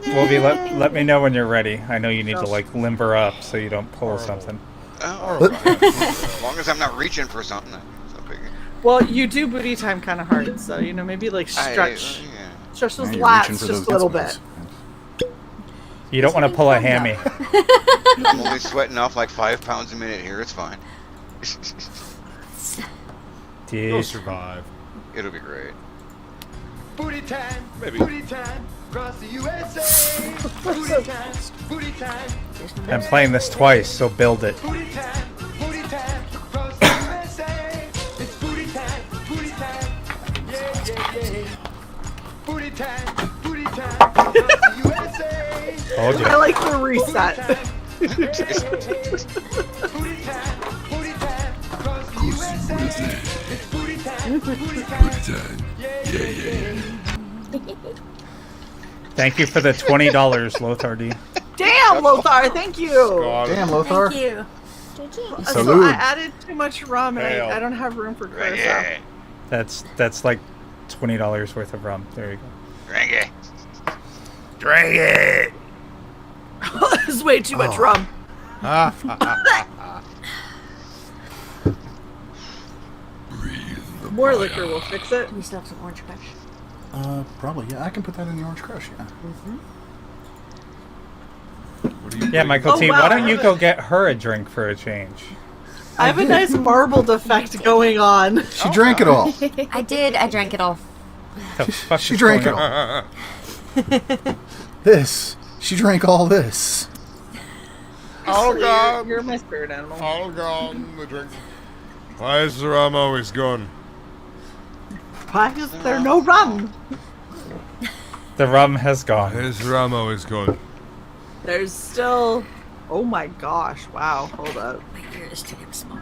C: Wolvie, let me know when you're ready. I know you need to like limber up so you don't pull something.
G: Oh, as long as I'm not reaching for something. That's no biggie.
B: Well, you do booty time kind of hard, so maybe like stretch those lats just a little bit.
C: You don't want to pull a hammy.
G: I'm only sweating off like 5 pounds a minute here. It's fine.
D: You'll survive.
G: It'll be great.
K: Booty time,
D: Maybe.
K: booty time, across the USA. Booty time, booty time.
C: I'm playing this twice, so build it.
K: Booty time, across the USA. It's booty time, yeah, yeah, yeah. Booty time, across the USA.
C: Told you.
B: I like the reset.
K: Booty time, across the USA. It's booty time, yeah, yeah.
C: Thank you for the $20, Lothar D.
B: Damn, Lothar, thank you.
H: Damn, Lothar.
L: Thank you.
B: So
H: Salud.
B: I added too much rum and I don't have room for curacao.
C: That's like $20 worth of rum. There you go.
G: Drink it.
D: Drink it.
B: This is way too much rum. More liquor will fix it.
L: We still have some orange crush.
H: Probably, yeah. I can put that in the orange crush, yeah.
C: Yeah, Michael
B: Oh,
C: T,
B: wow.
C: why don't you go get her a drink for a change?
B: I have a nice marbled effect going on.
H: She drank it all.
L: I did. I drank it all.
C: The fuck
H: She
C: is
H: drank
C: going
H: it
C: on?
H: all. This. She drank all this.
D: All gone.
B: You're my spirit animal.
D: All gone. The drink. Why is the rum always gone?
B: Why is there no rum?
C: The rum has gone.
D: Why is the rum always gone?
B: There's still... Oh my gosh, wow, hold up.
L: My ear is too small.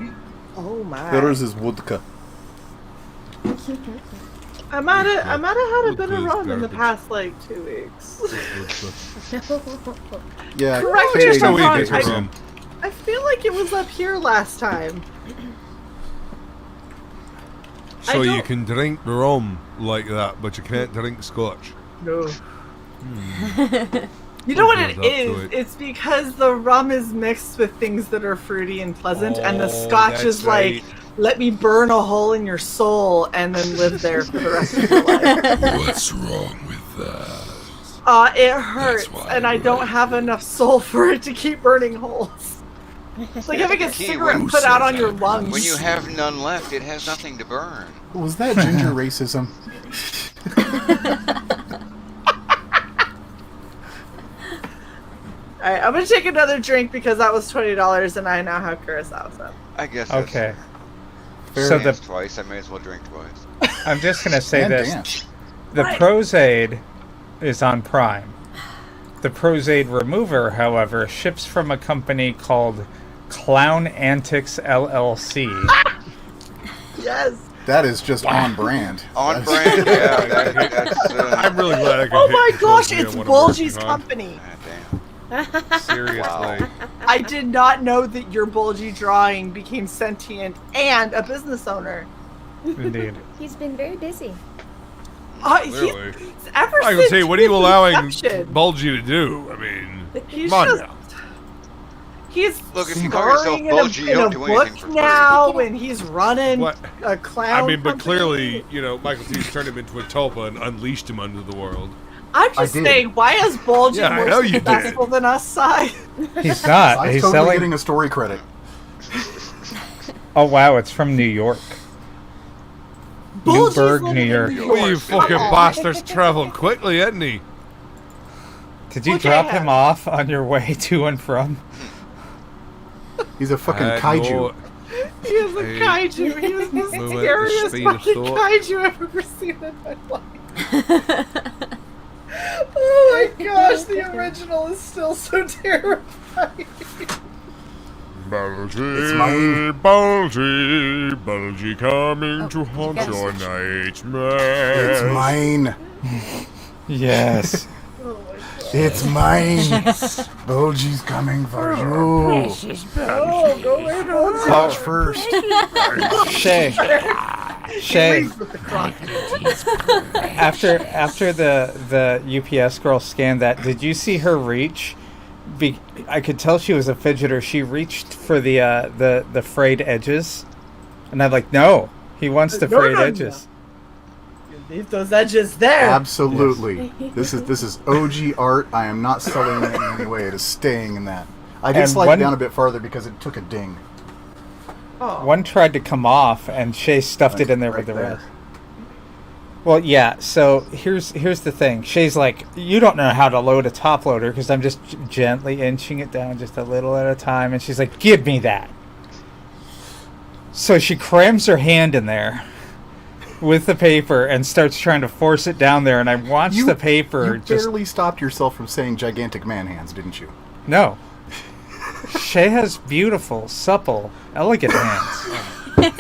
B: Oh my.
H: Yours is vodka.
B: I might have had a bit of rum in the past, like, 2 weeks.
H: Yeah,
B: Correct
H: Katie
B: me if I'm
H: knows
B: wrong.
H: it gets rum.
B: I feel like it was up here last time.
D: So you can drink rum like that, but you can't drink scotch.
B: No. You know what it
D: What goes up
B: is?
D: to it?
B: It's because the rum is mixed with things that are fruity and pleasant, and the
D: Oh,
B: scotch
D: that's
B: is like,
D: right.
B: let me burn a hole in your soul and then live there for the rest of your life.
M: What's wrong with that?
B: It hurts, and I don't have enough soul for it to keep burning holes. It's like having a
G: Key,
B: cigarette
G: when-
B: put out on your lungs.
G: When you have none left, it has nothing to burn.
H: Was that ginger racism?
B: Alright, I'm gonna take another drink because that was $20 and I now have curacao. So.
G: I guess.
C: Okay.
G: That's
C: So
G: dance twice. I may as well drink twice.
C: I'm just gonna say
H: And
C: this:
H: dance.
C: the Prozaid is on Prime. The Prozaid remover, however, ships from a company called Clown Antics LLC.
B: Yes.
H: That is just on brand.
G: On brand, yeah. That's,
D: I'm really glad I could
B: Oh
D: hit
B: my gosh,
D: close to
B: it's
D: what I'm
B: Bulgy's
D: working on.
B: company.
D: Seriously.
G: Wow.
B: I did not know that your Bulgy drawing became sentient and a business owner.
C: Indeed.
F: He's been very busy.
D: Clearly.
B: Ever
D: I can
B: since
D: say, what are you
B: his
D: allowing
B: inception,
D: Bulgy to do? I mean,
B: He's
D: come on
B: just.
D: now.
B: He's
G: Look, if you call yourself
B: starring
G: Bulgy, you
B: in
G: don't
B: a
G: do
B: book
G: anything for free.
B: now, and he's running
D: What?
B: a clown.
D: I mean, but
B: company.
D: clearly, you know, Michael T's turned him into a tulpa and unleashed him onto the world.
B: I'm just
H: I did.
B: saying, why is Bulgy
D: Yeah, I
B: more
D: know you did.
B: successful than us, Sai?
C: He's not.
H: I'm
C: He's
H: totally
C: selling.
H: getting a story credit.
C: Oh wow, it's from New York.
B: Bulgy's
C: Newburgh,
B: living
C: New
B: in
C: York.
B: New
D: Well, you fucking
B: Come on.
D: bastards travel quickly, hadn't he?
C: Did you
B: Look
C: drop
B: at
C: him
B: him.
C: off on your way to and from?
H: He's a fucking
D: I
H: kaiju.
D: know-
B: He is a
D: Hey,
B: kaiju. He is the
D: move at the
B: scariest
D: speed of
B: fucking
D: thought.
B: kaiju I've ever seen in my life. Oh my gosh, the original is still so terrifying.
D: Bulgy,
H: It's mine.
D: Bulgy, Bulgy coming to haunt
L: guys-
D: your nightmares.
H: It's mine.
C: Yes.
B: Oh my
H: It's mine. Boji's coming for you.
B: Oh, go away, Boji.
H: Crotch first.
C: Shae. Shae.
B: Please with the crotch.
C: After the UPS girl scanned that, did you see her reach? I could tell she was a fidgeter. She reached for the frayed edges, and I'm like, no, he wants the frayed edges.
B: You leave those edges there.
H: Absolutely. This is OG art. I am not selling it in any way. It is staying in that. I did slide it down a bit farther because it took a ding.
B: Oh.
C: One tried to come off, and Shae stuffed it in there with the rest. Well, yeah, so here's the thing. Shae's like, you don't know how to load a top loader because I'm just gently inching it down just a little at a time. And she's like, give me that. So she crams her hand in there with the paper and starts trying to force it down there. And I watched the paper.
H: You barely stopped yourself from saying gigantic man hands, didn't you?
C: No. Shae has beautiful, supple, elegant hands.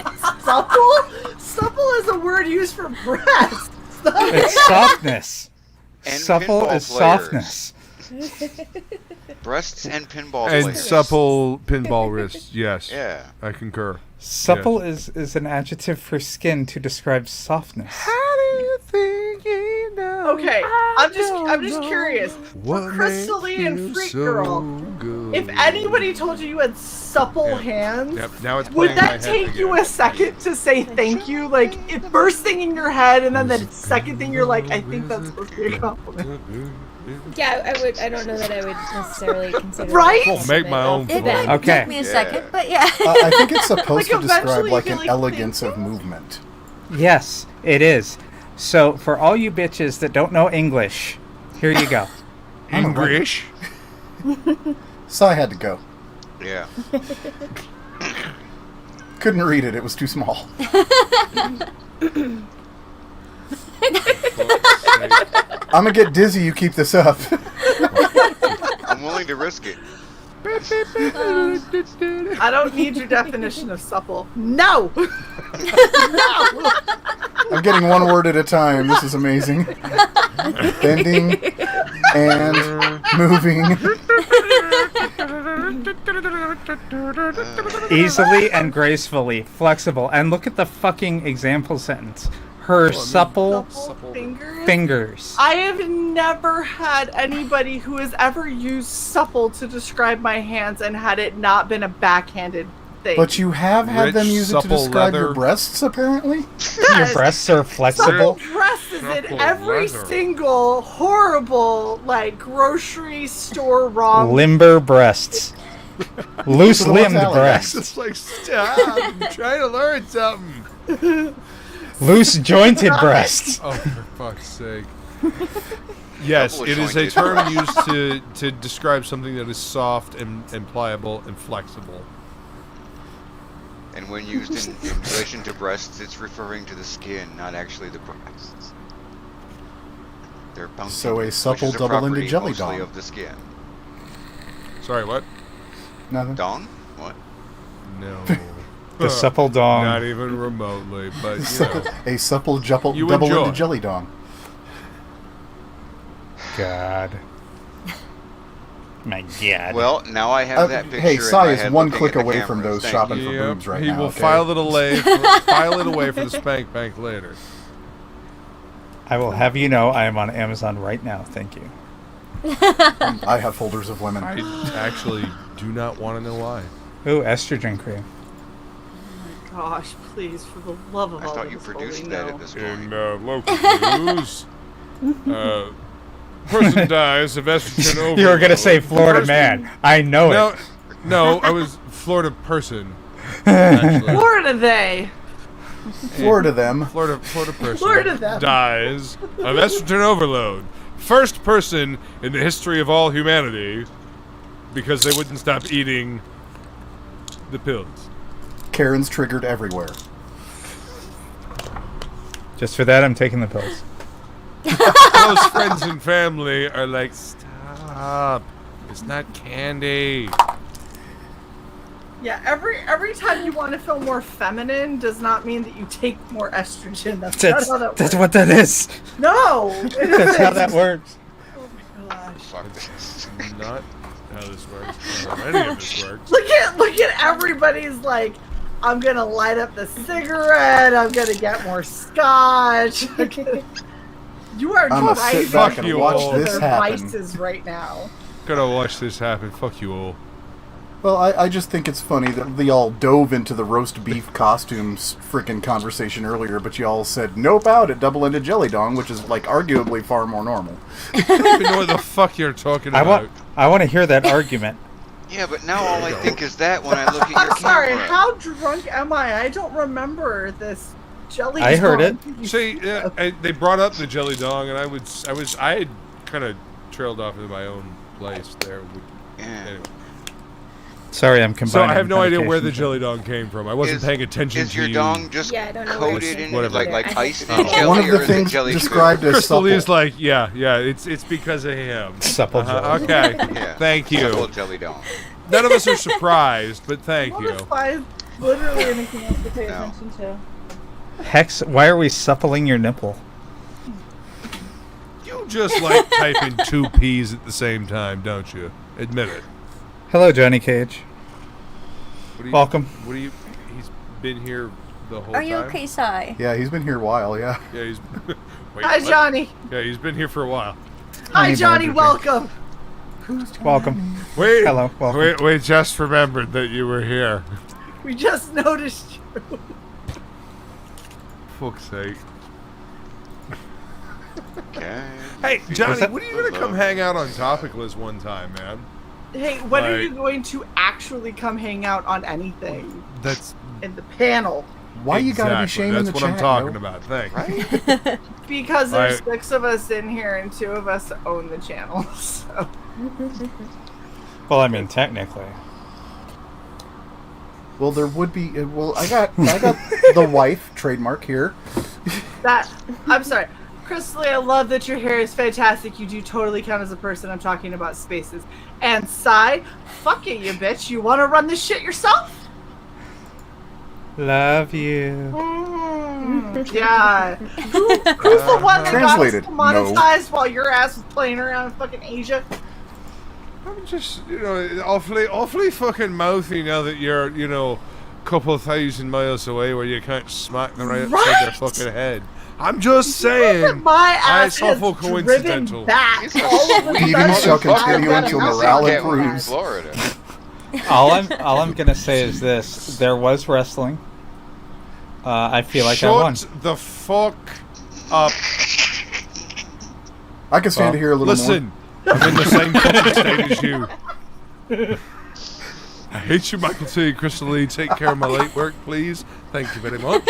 B: Supple? Supple is a word used for breasts.
C: It's softness.
G: And
C: Supple
G: pinball
C: is
G: players.
C: softness.
G: Breasts and pinball
D: And
G: players.
D: supple pinball wrists. Yes.
G: Yeah.
D: I concur.
C: Supple is an adjective for skin to describe softness.
D: How do you think you know?
B: Okay, I'm just curious.
D: What
B: Crystalline
D: makes
B: Freak
D: you
B: Girl.
D: so good?
B: If anybody told you you had supple hands,
D: Yep, now it's
B: would
D: playing in my
B: that
D: head
B: take you
D: again.
B: a second to say thank you? Like, it first thing in your head, and then the second thing you're like, I think that's supposed to be a compliment.
F: Yeah, I would. I don't know that I would necessarily consider.
B: Right?
F: it
D: I'll make my own
L: It
D: fun.
L: might
C: Okay.
L: take me a second, but yeah.
H: I think it's supposed
B: Like,
H: to describe
B: eventually
H: like
B: you
H: an
B: feel like
H: elegance of movement.
C: Yes, it is. So for all you bitches that don't know English, here you go.
D: English?
H: So I had to go.
G: Yeah.
H: Couldn't read it. It was too small. I'm gonna get dizzy. You keep this up.
G: I'm willing to risk it.
B: I don't need your definition of supple. No! No!
H: I'm getting one word at a time. This is amazing. Bending and moving.
C: Easily and gracefully, flexible. And look at the fucking example sentence. Her supple fingers.
B: I have never had anybody who has ever used supple to describe my hands and had it not been a backhanded thing.
H: But you have had
D: Rich,
H: them use it to
D: supple
H: describe your
D: leather.
H: breasts, apparently?
C: Your breasts are flexible.
B: Supple dresses in
D: Supple
B: every
D: leather.
B: single horrible, like, grocery store wrong.
C: Limber breasts. Loose limbed
H: italics.
C: breasts.
D: It's like, stop. I'm trying to learn something.
C: Loose jointed breasts.
D: Oh, for fuck's sake. Yes,
G: Double
D: it is a
G: jointed.
D: term used to describe something that is soft and pliable and flexible.
G: And when used in relation to breasts, it's referring to the skin, not actually the breasts. They're bouncy,
H: So a supple
G: which is a
H: double-ended
G: property
H: jelly
G: mostly
H: dong.
G: of the skin.
D: Sorry, what?
H: Nothing.
G: Dong? What?
D: No.
C: The supple dong.
D: Not even remotely, but you know.
H: A supple
D: You
H: double-ended
D: enjoy.
H: jelly dong.
C: God. My God.
G: Well, now I have that picture.
H: Hey,
G: in
H: Sai
G: my
H: is
G: head
H: one
G: looking
H: click
G: at the
H: away from
G: cameras.
H: those
G: Thank
H: shopping
G: you.
H: for boobs right
D: he
H: now.
D: will
H: okay?
D: file it away for the spank bank later.
C: I will have you know I am on Amazon right now. Thank you.
H: I have folders of women.
D: I actually do not want to know why.
C: Ooh, estrogen cream.
B: Gosh, please, for the love of
G: I
B: all
G: thought
B: that
G: you
B: is
G: produced
B: holy,
G: that
B: no.
G: at this point.
D: In local news, person dies of estrogen overload.
C: You were going to say Florida
D: Person-
C: man. I know
D: No,
C: it.
D: no, I was Florida person. Actually.
B: Florida they.
H: Florida them.
D: Florida person
B: Florida them.
D: dies of estrogen overload. First person in the history of all humanity because they wouldn't stop eating the pills.
H: Karen's triggered everywhere.
C: Just for that, I'm taking the pills.
D: Close friends and family are like, stop. It's not candy.
B: Yeah, every time you want to feel more feminine does not mean that you take more estrogen. That's
C: That's
B: not how that
C: that's
B: works.
C: what that is.
B: No! it
C: That's how
B: isn't.
C: that works.
B: Oh my god.
G: Fuck this.
D: Not how this works. Not how any of this works.
B: Look at everybody's like, I'm gonna light up the cigarette. I'm gonna get more scotch. You are
H: I'm gonna sit back
B: driving
H: and watch
B: their
H: this happen.
B: vices right now.
D: Gonna watch this happen. Fuck you all.
H: Well, I just think it's funny that they all dove into the roast beef costumes freaking conversation earlier, but you all said nope out at double-ended jelly dong, which is like arguably far more normal.
D: I don't even know what the fuck you're talking about.
C: I want to hear that argument.
G: Yeah, but now all I think is that when I look at your
B: I'm sorry,
G: camera.
B: how drunk am I? I don't remember this jelly
C: I heard
B: dong.
C: it.
D: See, they brought up the jelly dong, and I had kind of trailed off into my own place there.
G: Yeah.
D: Anyway.
C: Sorry, I'm
D: So
C: combining.
D: I have no idea where the
C: medication.
D: jelly dong came from. I wasn't paying attention
G: Is
D: to
G: your
D: you.
G: dong just
F: Yeah, I don't know where
G: coated
F: it's
G: in
D: Whatever.
G: like iced
F: Oh.
G: in jelly,
H: One of
G: or
H: the
G: is it
H: things
G: jelly
H: described as
D: Crystal
H: supple.
D: is like, yeah, it's because of him.
C: Supple jelly.
D: Okay,
G: Yeah.
D: thank you.
G: Supple jelly dong.
D: None of us are surprised, but thank
B: What
D: you.
B: if I literally anything else to pay
G: No.
B: attention to?
C: Hex, why are we suppling your nipple?
D: You just like typing two P's at the same time, don't you? Admit it.
C: Hello, Johnny Cage.
D: What do you,
C: Welcome.
D: What do you? He's been here the whole
L: Are
D: time.
L: you okay, Sai?
H: Yeah, he's been here a while, yeah.
D: Yeah, he's. Wait,
B: Hi,
D: what?
B: Johnny.
D: Yeah, he's been here for a while.
B: Hi,
C: Honey
B: Johnny.
C: Badger.
B: Welcome.
C: Welcome.
D: Wait.
C: Hello, welcome.
D: We just remembered that you were here.
B: We just noticed you.
D: Fuck's sake.
G: Okay.
D: Hey, Johnny,
C: that?
D: when are you gonna come hang out on Topicless one time, man?
B: Hey, when are
D: Like-
B: you going to actually come hang out on anything
D: That's
B: in the panel?
H: Why you gotta be
D: exactly-
H: shaming
D: That's
H: the
D: what
H: chat,
D: I'm talking
H: yo?
D: about. Thanks.
B: Because there's
D: Right.
B: 6 of us in here and 2 of us own the channel. So
C: Well, I mean, technically.
H: Well, there would be. Well, I got the wife trademark here.
B: that I'm sorry. Crystal, I love that your hair is fantastic. You do totally count as a person. I'm talking about spaces. And Sai, fuck it, you bitch. You want to run this shit yourself?
C: Love you.
B: Yeah. Who's the one that
H: Translated,
B: got us demonetized while your ass was playing around in fucking Asia?
D: I'm just, awfully fucking mouthy now that you're, a couple of thousand miles away where you can't smack them right upside their fucking head. I'm just saying.
B: My ass
D: It's
B: has
D: awful
B: driven
D: coincidental.
B: back. All of a
H: Even
B: sudden,
H: shall
B: I've
H: continue
B: got
H: until
B: a
H: morale
B: mountain
H: improves.
G: Florida.
C: All I'm gonna say is this: there was wrestling. I feel like I won.
D: Shut the fuck up.
H: I can stand to hear a little
D: Listen, I'm in the same fucking state as you. I hate you, Michael T. Crystal Lee. Take care of my late work, please. Thank you very much.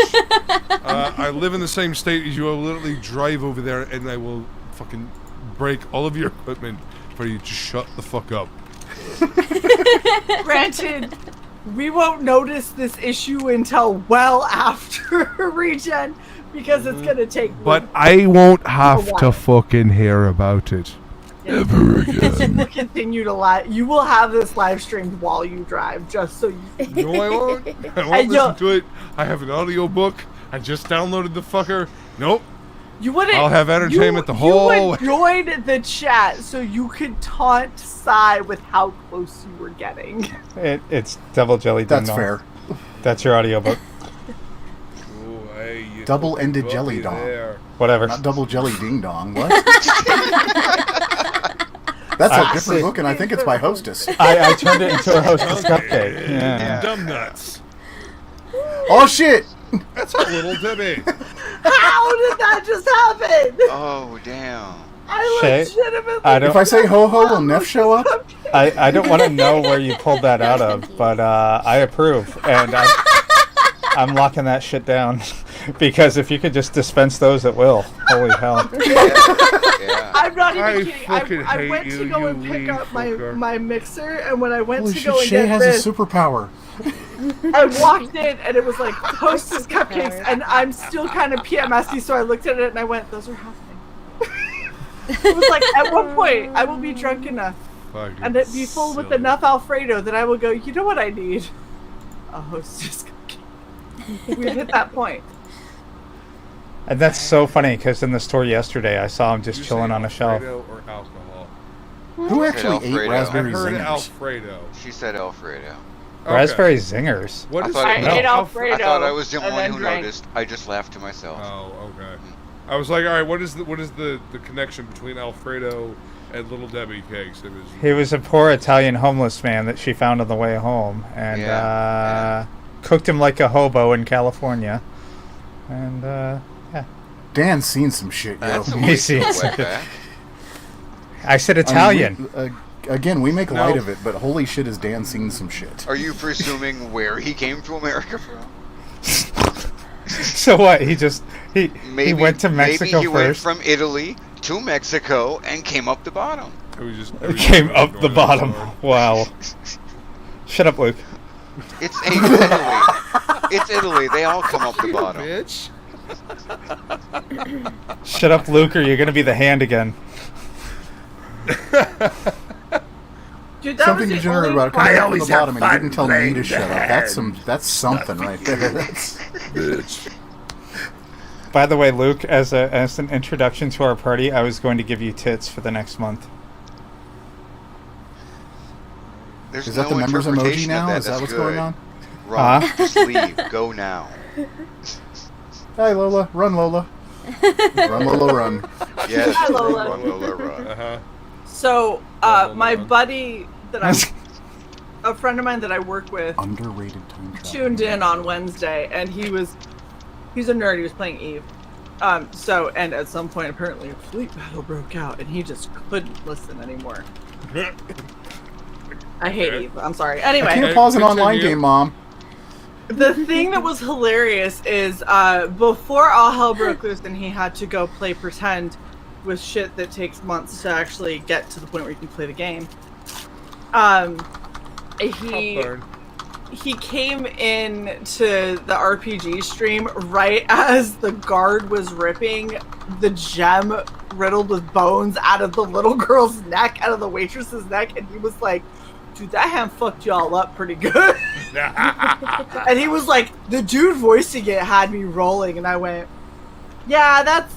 D: I live in the same state as you. I will literally drive over there and I will fucking break all of your equipment for you to shut the fuck up.
B: Granted, we won't notice this issue until well after regen because it's gonna take.
D: But I won't
B: A
D: have
B: while.
D: to fucking hear about it.
M: Ever again.
B: We'll continue to live. You will have this live streamed while you drive, just so you.
D: No, I won't. I won't
B: And
D: listen to it. I have an audio book. I just downloaded the fucker. Nope.
B: You wouldn't.
D: I'll have entertainment the whole
B: You
D: way.
B: would join the chat so you could taunt Sai with how close you were getting.
C: It's double jelly. Ding
H: That's
C: dong.
H: fair.
C: That's your audiobook.
D: Oh, hey, you
H: Double-ended
D: got
H: jelly
D: me
H: dong.
D: there.
C: Whatever.
H: Not double jelly ding dong. What? That's a different book, and I think it's by Hostess.
C: I turned it into a hostess cupcake. Yeah.
D: Dumb nuts.
H: Oh shit!
D: That's a little Debbie.
B: How did that just happen?
G: Oh, damn.
B: I
C: Shay,
B: legitimately.
C: I don't.
H: If I say ho ho, will Neff show up?
C: I don't want to know where you pulled that out of, but I approve, and I'm locking that shit down because if you could just dispense those at will, holy hell!
G: Yeah.
B: I'm not even
D: I
B: kidding.
D: fucking
B: I
D: hate
B: went
D: you,
B: to go
D: you
B: and pick
D: wee
B: up
D: fucker.
B: my mixer, and when I went
H: Holy
B: to
H: shit,
B: go and
H: Shae
B: get
H: has
B: this,
H: a superpower.
B: I walked in and it was like Hostess cupcakes, and I'm still kind of PMSy, so I looked at it and I went, "Those are happening." It was like at one point I will be drunk enough
D: Fucking
B: and it be full with
D: silly.
B: enough Alfredo that I will go, "You know what I need? A Hostess cupcake." We've hit that point.
C: And that's so funny because in the store yesterday, I saw him just
D: You
C: chilling
D: say
C: on a shelf.
D: Alfredo or alcohol?
H: Who
G: Said
H: actually ate
G: Alfredo.
D: I
H: raspberry
D: heard
H: zingers?
D: Alfredo.
G: She said Alfredo.
D: Okay.
C: Raspberry zingers.
D: What
G: I
D: is
G: thought
B: I
G: it
C: No.
B: ate Alfredo.
G: I thought I was the
B: and
G: one
B: then
G: who
B: drank.
G: noticed. I just laughed to myself.
D: Oh, okay. I was like, all right, what is the connection between Alfredo and Little Debbie cakes? It was
C: He was a poor Italian homeless man that she found on the way home, and cooked him like a hobo in California. And yeah,
H: Dan's seen some shit, yo.
G: That's a
C: He
G: way to
C: sees
G: go
C: it.
G: back.
C: I said
H: I mean,
C: Italian.
H: again, we make
D: No.
H: light of it, but holy shit, has Dan seen some shit?
G: Are you presuming where he came to America from?
C: So what? He went to Mexico
G: maybe he went
C: first.
G: from Italy to Mexico and came up the bottom.
D: it was just
C: Came up the
D: ignoring that
C: bottom.
D: story.
C: Wow. Shut up, Luke.
G: It's Italy. It's Italy. They all come up the bottom.
D: Bitch.
C: Shut up, Luke, or you're gonna be the hand again.
B: Dude, that
H: Something
B: was the
H: degenerate
B: only
H: about it
B: part-
H: coming up from the bottom, and you didn't tell me to shut up. That's something right there. That's
D: Bitch.
C: By the way, Luke, as an introduction to our party, I was going to give you tits for the next month.
G: There's
H: Is that
G: no
H: the members emoji
G: interpretation of
H: now?
G: that.
H: Is that
G: That's
H: what's
G: good.
H: going on?
G: Wrong.
C: Huh?
G: Just leave. Go now.
H: Hi, Lola. Run, Lola. Run, Lola, run.
G: Yes.
B: Hi, Lola.
G: Run, Lola, run.
D: Uh-huh.
B: So,
D: Hold
B: my
D: on.
B: buddy a friend of mine that I work with,
H: Underrated time travel.
B: tuned in on Wednesday, and he's a nerd. He was playing Eve. And at some point, apparently, a fleet battle broke out, and he just couldn't listen anymore. I hate Eve. I'm sorry.
H: I
B: Anyway,
H: can't pause an
D: Continue.
H: online game, Mom.
B: the thing that was hilarious is before all hell broke loose and he had to go play pretend with shit that takes months to actually get to the point where you can play the game. He came in to the RPG stream right as the guard was ripping the gem riddled with bones out of the little girl's neck, out of the waitress's neck, and he was like, dude, that hand fucked y'all up pretty good. And he was like, the dude voicing it had me rolling, and I went, yeah, that's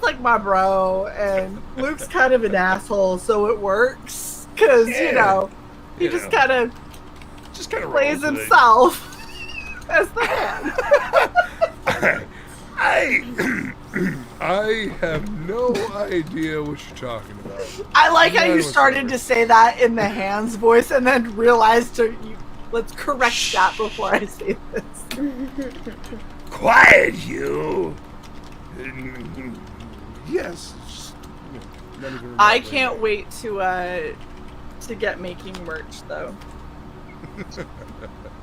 B: like my bro, and Luke's kind of an asshole, so it works, because, you know, he just kind of plays himself as the man.
D: I have no idea what you're talking about.
B: I like how you started to say that in the hands voice and then realized let's correct that before I say this.
K: Quiet, you!
D: Yes. Not even
B: I
D: remotely.
B: can't wait to get making merch though.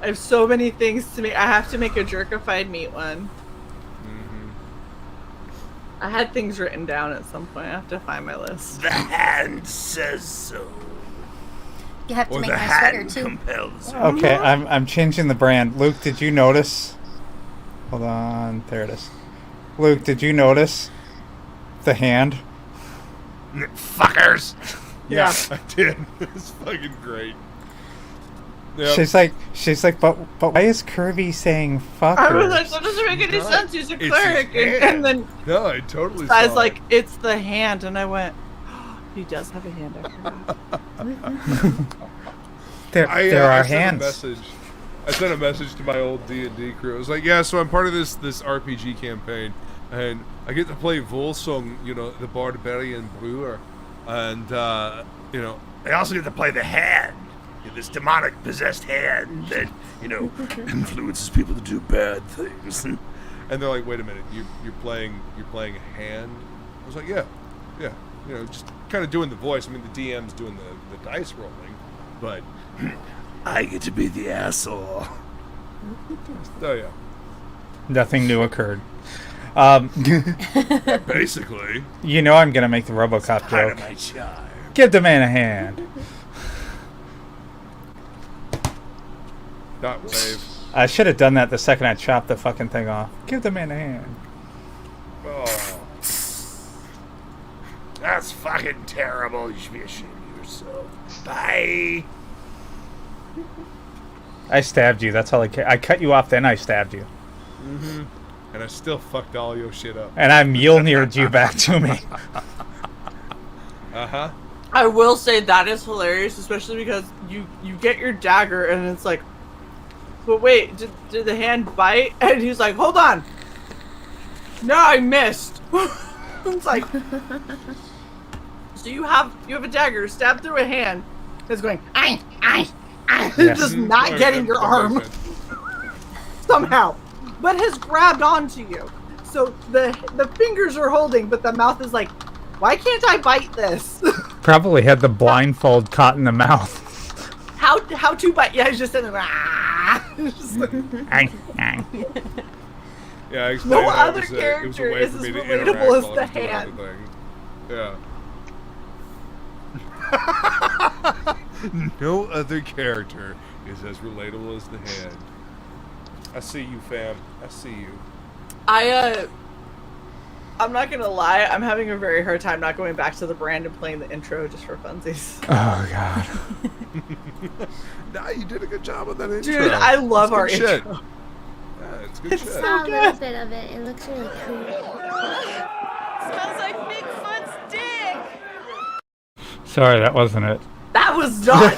B: I have so many things to make. I have to make a jerkified meat one. I had things written down at some point. I have to find my list.
K: The hand says so.
L: You have to
K: Or
L: make
K: the
L: my sweater
K: hand
L: too.
K: compels.
C: Okay, I'm changing the brand. Luke, did you notice? Hold on, there it is. Luke, did you notice the hand?
K: Fuckers!
D: Yeah, I did. It's fucking great. Yep.
C: She's like, but why is Kirby saying fuckers?
B: I was like, that doesn't make any
D: No,
B: sense. He's a
D: it's his
B: cleric.
D: hand.
B: And then
D: No, I totally
B: I was
D: saw
B: like,
D: it.
B: it's the hand. And I went, oh, he does have a hand. I forgot.
C: there
D: I
C: are
D: sent
C: hands.
D: A message. I sent a message to my old D&D crew. I was like, yeah, so I'm part of this RPG campaign, and I get to play Volsung, you know, the Barbarian Brewer, and I also get to play the hand, this demonic possessed hand that influences people to do bad things. And they're like, wait a minute, you're playing a hand? I was like, yeah, just kind of doing the voice. I mean, the DM's doing the dice rolling, but
K: I get to be the asshole.
D: oh yeah.
C: Nothing new occurred.
D: Basically.
C: You know I'm gonna make the RoboCop
K: Part of
C: joke.
K: my charm.
C: Give the man a hand.
D: Not wave.
C: I should have done that the second I chopped the fucking thing off. Give the man a hand.
D: Oh.
K: That's fucking terrible. You should be ashamed of yourself. Bye.
C: I stabbed you. That's all I care. I cut you off, then I stabbed you.
D: Mm-hmm. And I still fucked all your shit up.
C: And I Mjolnired you back to me.
D: Uh-huh.
B: I will say that is hilarious, especially because you get your dagger and it's like, but wait, did the hand bite? And he's like, hold on. No, I missed. It's like, so you have a dagger stabbed through a hand that's going, just not getting your arm somehow, but has grabbed onto you. So the fingers are holding, but the mouth is like, why can't I bite this?
C: Probably had the blindfold caught in the mouth.
B: How to bite? Yeah, he's just sitting there.
D: Yeah, I explained
B: No
D: how
B: other
D: it was
B: character
D: a way
B: is
D: for
B: as
D: me to
B: relatable
D: interact
B: as
D: while I
B: the
D: was doing
B: hand.
D: everything. Yeah. No other character is as relatable as the hand. I see you, fam. I see you.
B: I'm not gonna lie, I'm having a very hard time not going back to the brand and playing the intro just for funsies.
C: Oh god.
D: Nah, you did a good job with that intro.
B: Dude, I love our
D: intro.
B: intro.
D: Yeah, it's good shit.
F: Saw a little bit of it. It looks really cool.
A: Smells like Bigfoot's dick.
C: Sorry, that wasn't it.
B: That was not.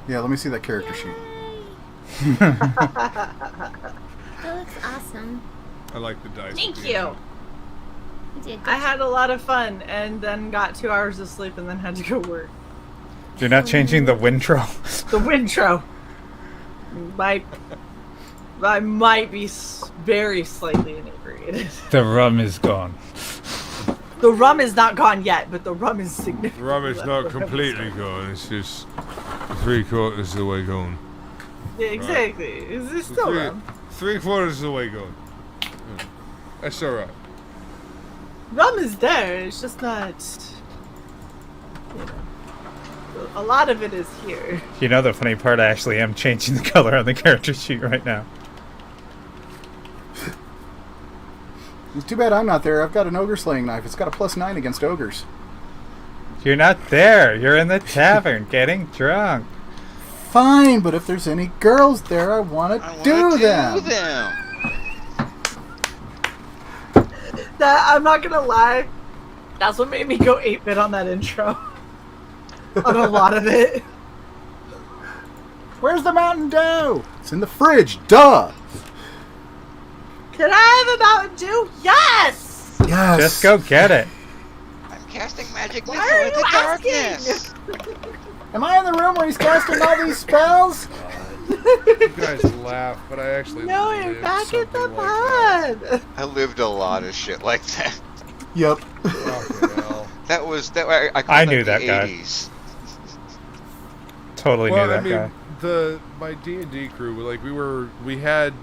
H: Yeah, let me see that character sheet.
F: That looks awesome.
D: I like the dice.
B: Thank you.
F: You did good.
B: I had a lot of fun and then got 2 hours of sleep and then had to go work.
C: You're not changing the wintro.
B: The wintro. I might be very slightly inebriated.
C: The rum is gone.
B: The rum is not gone yet, but the rum is significant.
D: The rum is not completely gone. It's just 3/4 of the way gone.
B: Yeah, exactly. Is this still rum?
D: 3/4 of the way gone. Yeah. That's alright.
B: Rum is there. It's just not. You know, a lot of it is here.
C: You know the funny part, I actually am changing the color on the character sheet right now.
H: It's too bad I'm not there. I've got an ogre slaying knife. It's got a +9 against ogres.
C: You're not there. You're in the tavern getting drunk.
H: Fine, but if there's any girls there, I want to do them.
B: That I'm not gonna lie. That's what made me go 8-bit on that intro. On a lot of it.
H: Where's the Mountain Dew? It's in the fridge. Duh.
B: Can I have a Mountain Dew? Yes!
H: Yes.
C: Just go get it.
G: I'm casting magic
B: Why
G: missile
B: are
G: into
B: you
G: darkness.
H: Am I in the room where he's casting all these spells?
D: You guys laugh, but I actually
B: No, you're
D: lived
B: back at the
D: something like
B: pod.
G: I lived a lot of shit like that.
H: Yep.
D: Fucking hell.
G: That was that. I
C: I
G: called
C: knew
G: that
C: that
G: the
C: guy.
G: 80s.
C: Totally
D: Well,
C: knew that
D: I mean,
C: guy.
D: my D&D crew, like we had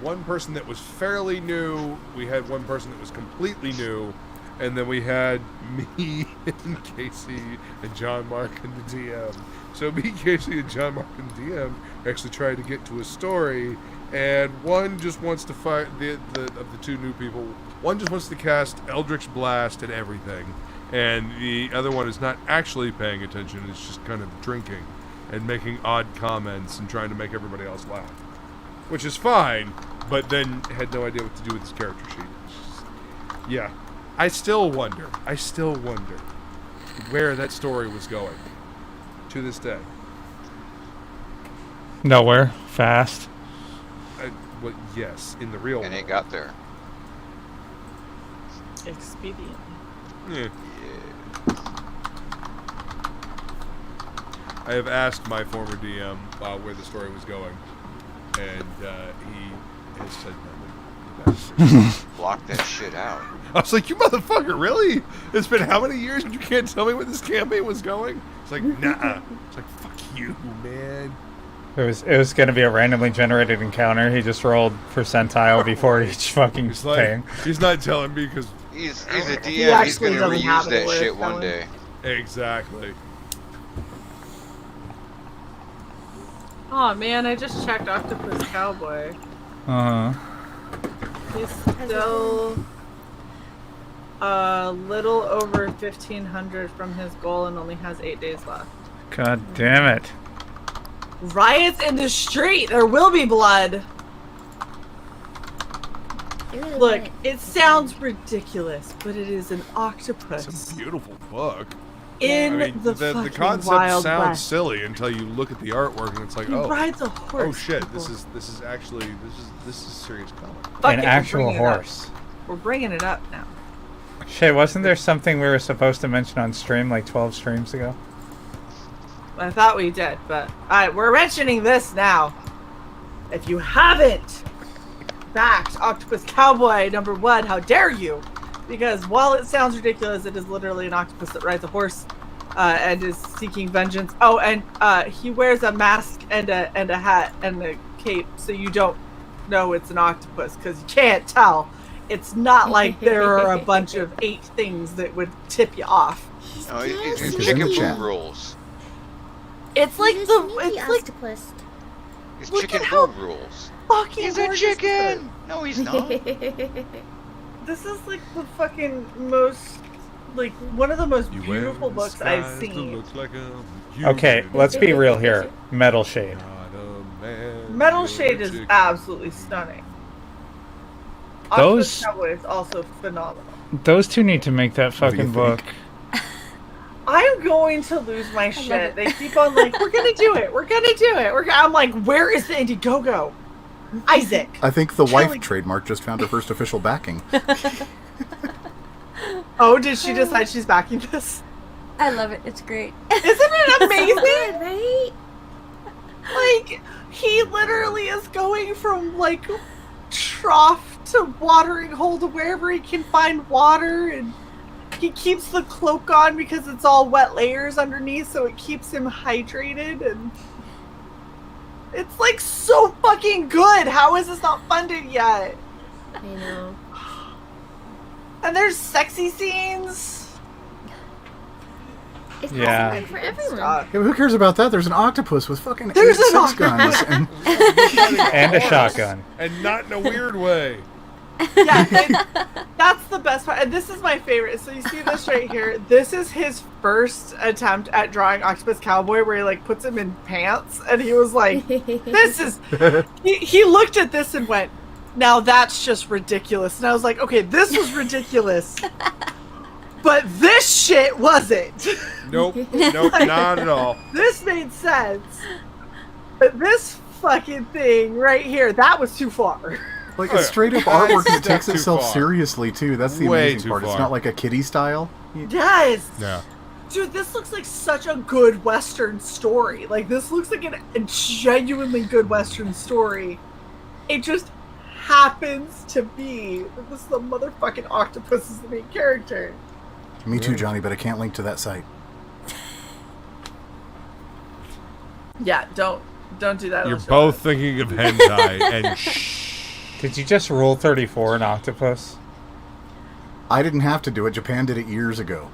D: one person that was fairly new, we had one person that was completely new, and then we had me and Casey and John Mark and the DM. So me, Casey, and John Mark and the DM actually tried to get to a story, and one just wants to fight of the two new people. One just wants to cast Eldritch Blast and everything, and the other one is not actually paying attention. It's just kind of drinking and making odd comments and trying to make everybody else laugh, which is fine. But then had no idea what to do with his character sheet. Yeah, I still wonder. where that story was going. To this day.
C: Nowhere. Fast.
D: Well, yes, in the real world.
G: And it got there.
B: Expedient.
D: Yeah. I have asked my former DM where the story was going, and he has said nothing.
G: Block that shit out.
D: I was like, you motherfucker, really? It's been how many years and you can't tell me where this campaign was going? It's like, nah. It's like, fuck you, man.
C: It was going to be a randomly generated encounter. He just rolled percentile before each fucking thing.
D: He's not telling me because
G: he's a DM. He's going to reuse that shit one day.
D: Exactly.
B: Oh man, I just checked Octopus Cowboy. He's still a little over 1,500 from his goal and only has 8 days left.
C: God damn it.
B: Riots in the street! There will be blood! Look, it sounds ridiculous, but it is an octopus.
D: It's a beautiful book.
B: In the fucking
D: concept
B: Wild
D: sounds
B: West.
D: silly until you look at the artwork and it's like,
B: He
D: oh,
B: rides a horse.
D: oh shit,
B: people.
D: this is actually this is serious comic.
B: Fuck
C: An
B: it,
C: actual
B: we're bringing it up.
C: horse.
B: We're bringing it up now.
C: Shae, wasn't there something we were supposed to mention on stream like 12 streams ago?
B: I thought we did, but alright, we're mentioning this now. If you haven't backed Octopus Cowboy #1, how dare you? Because while it sounds ridiculous, it is literally an octopus that rides a horse and is seeking vengeance. Oh, and he wears a mask and a hat and a cape, so you don't know it's an octopus because you can't tell. It's not like there are a bunch of 8 things that would tip you off.
G: No, it's chicken food rules.
B: It's like
F: it's octopus.
G: It's
B: Look
G: chicken
B: at how
G: food rules.
B: fucking
G: He's a
B: gorgeous
G: chicken! No, he's not.
B: This is like the fucking most, like, one of the most beautiful books I've seen.
C: Okay, let's be real here. Metal Shade.
B: Metal Shade is absolutely stunning.
C: Those-
B: Octopus Cowboy is also phenomenal.
C: Those two need to make that
H: What do you
C: fucking book.
B: I'm going to lose my shit. They keep on like, we're gonna do it. We're gonna do it. I'm like, where is the Indiegogo? Isaac.
H: I think the wife
B: Kelly-
H: trademark just found her first official backing.
B: Oh, did she decide she's backing this?
L: I love it. It's great.
B: Isn't it amazing?
F: Good, right?
B: Like, he literally is going from, like, trough to watering hole to wherever he can find water, and he keeps the cloak on because it's all wet layers underneath, so it keeps him hydrated, and it's, like, so fucking good! How is this not funded yet?
F: I know.
B: And there's sexy scenes.
F: It's
C: Yeah.
F: possible for everyone.
H: Yeah, but who cares about that? There's an octopus with fucking
B: There's
H: 8
B: an
H: six guns. And
C: And a shotgun.
D: And not in a weird way.
B: Yeah, that's the best part. And this is my favorite. So you see this right here. This is his first attempt at drawing Octopus Cowboy, where he like puts him in pants, and he was like, "This is." He looked at this and went, "Now that's just ridiculous." And I was like, "Okay, this was ridiculous, but this shit wasn't."
D: Nope, not at all.
B: This made sense, but this fucking thing right here, that was too far.
H: like it's straight up artwork and it takes
D: Too
H: itself
D: far.
H: seriously too. That's the
D: Way
H: amazing
D: too
H: part. It's
D: far.
H: not like a kiddie style.
B: Yes.
D: Yeah.
B: Dude, this looks like such a good Western story. Like, this looks like a genuinely good Western story. It just happens to be that this the motherfucking octopus is the main character.
H: Me too, Johnny, but I can't link to that site.
B: Yeah, don't do that.
D: You're both thinking of hentai and shh.
C: Did you just rule 34 in Octopus?
H: I didn't have to do it. Japan did it years ago.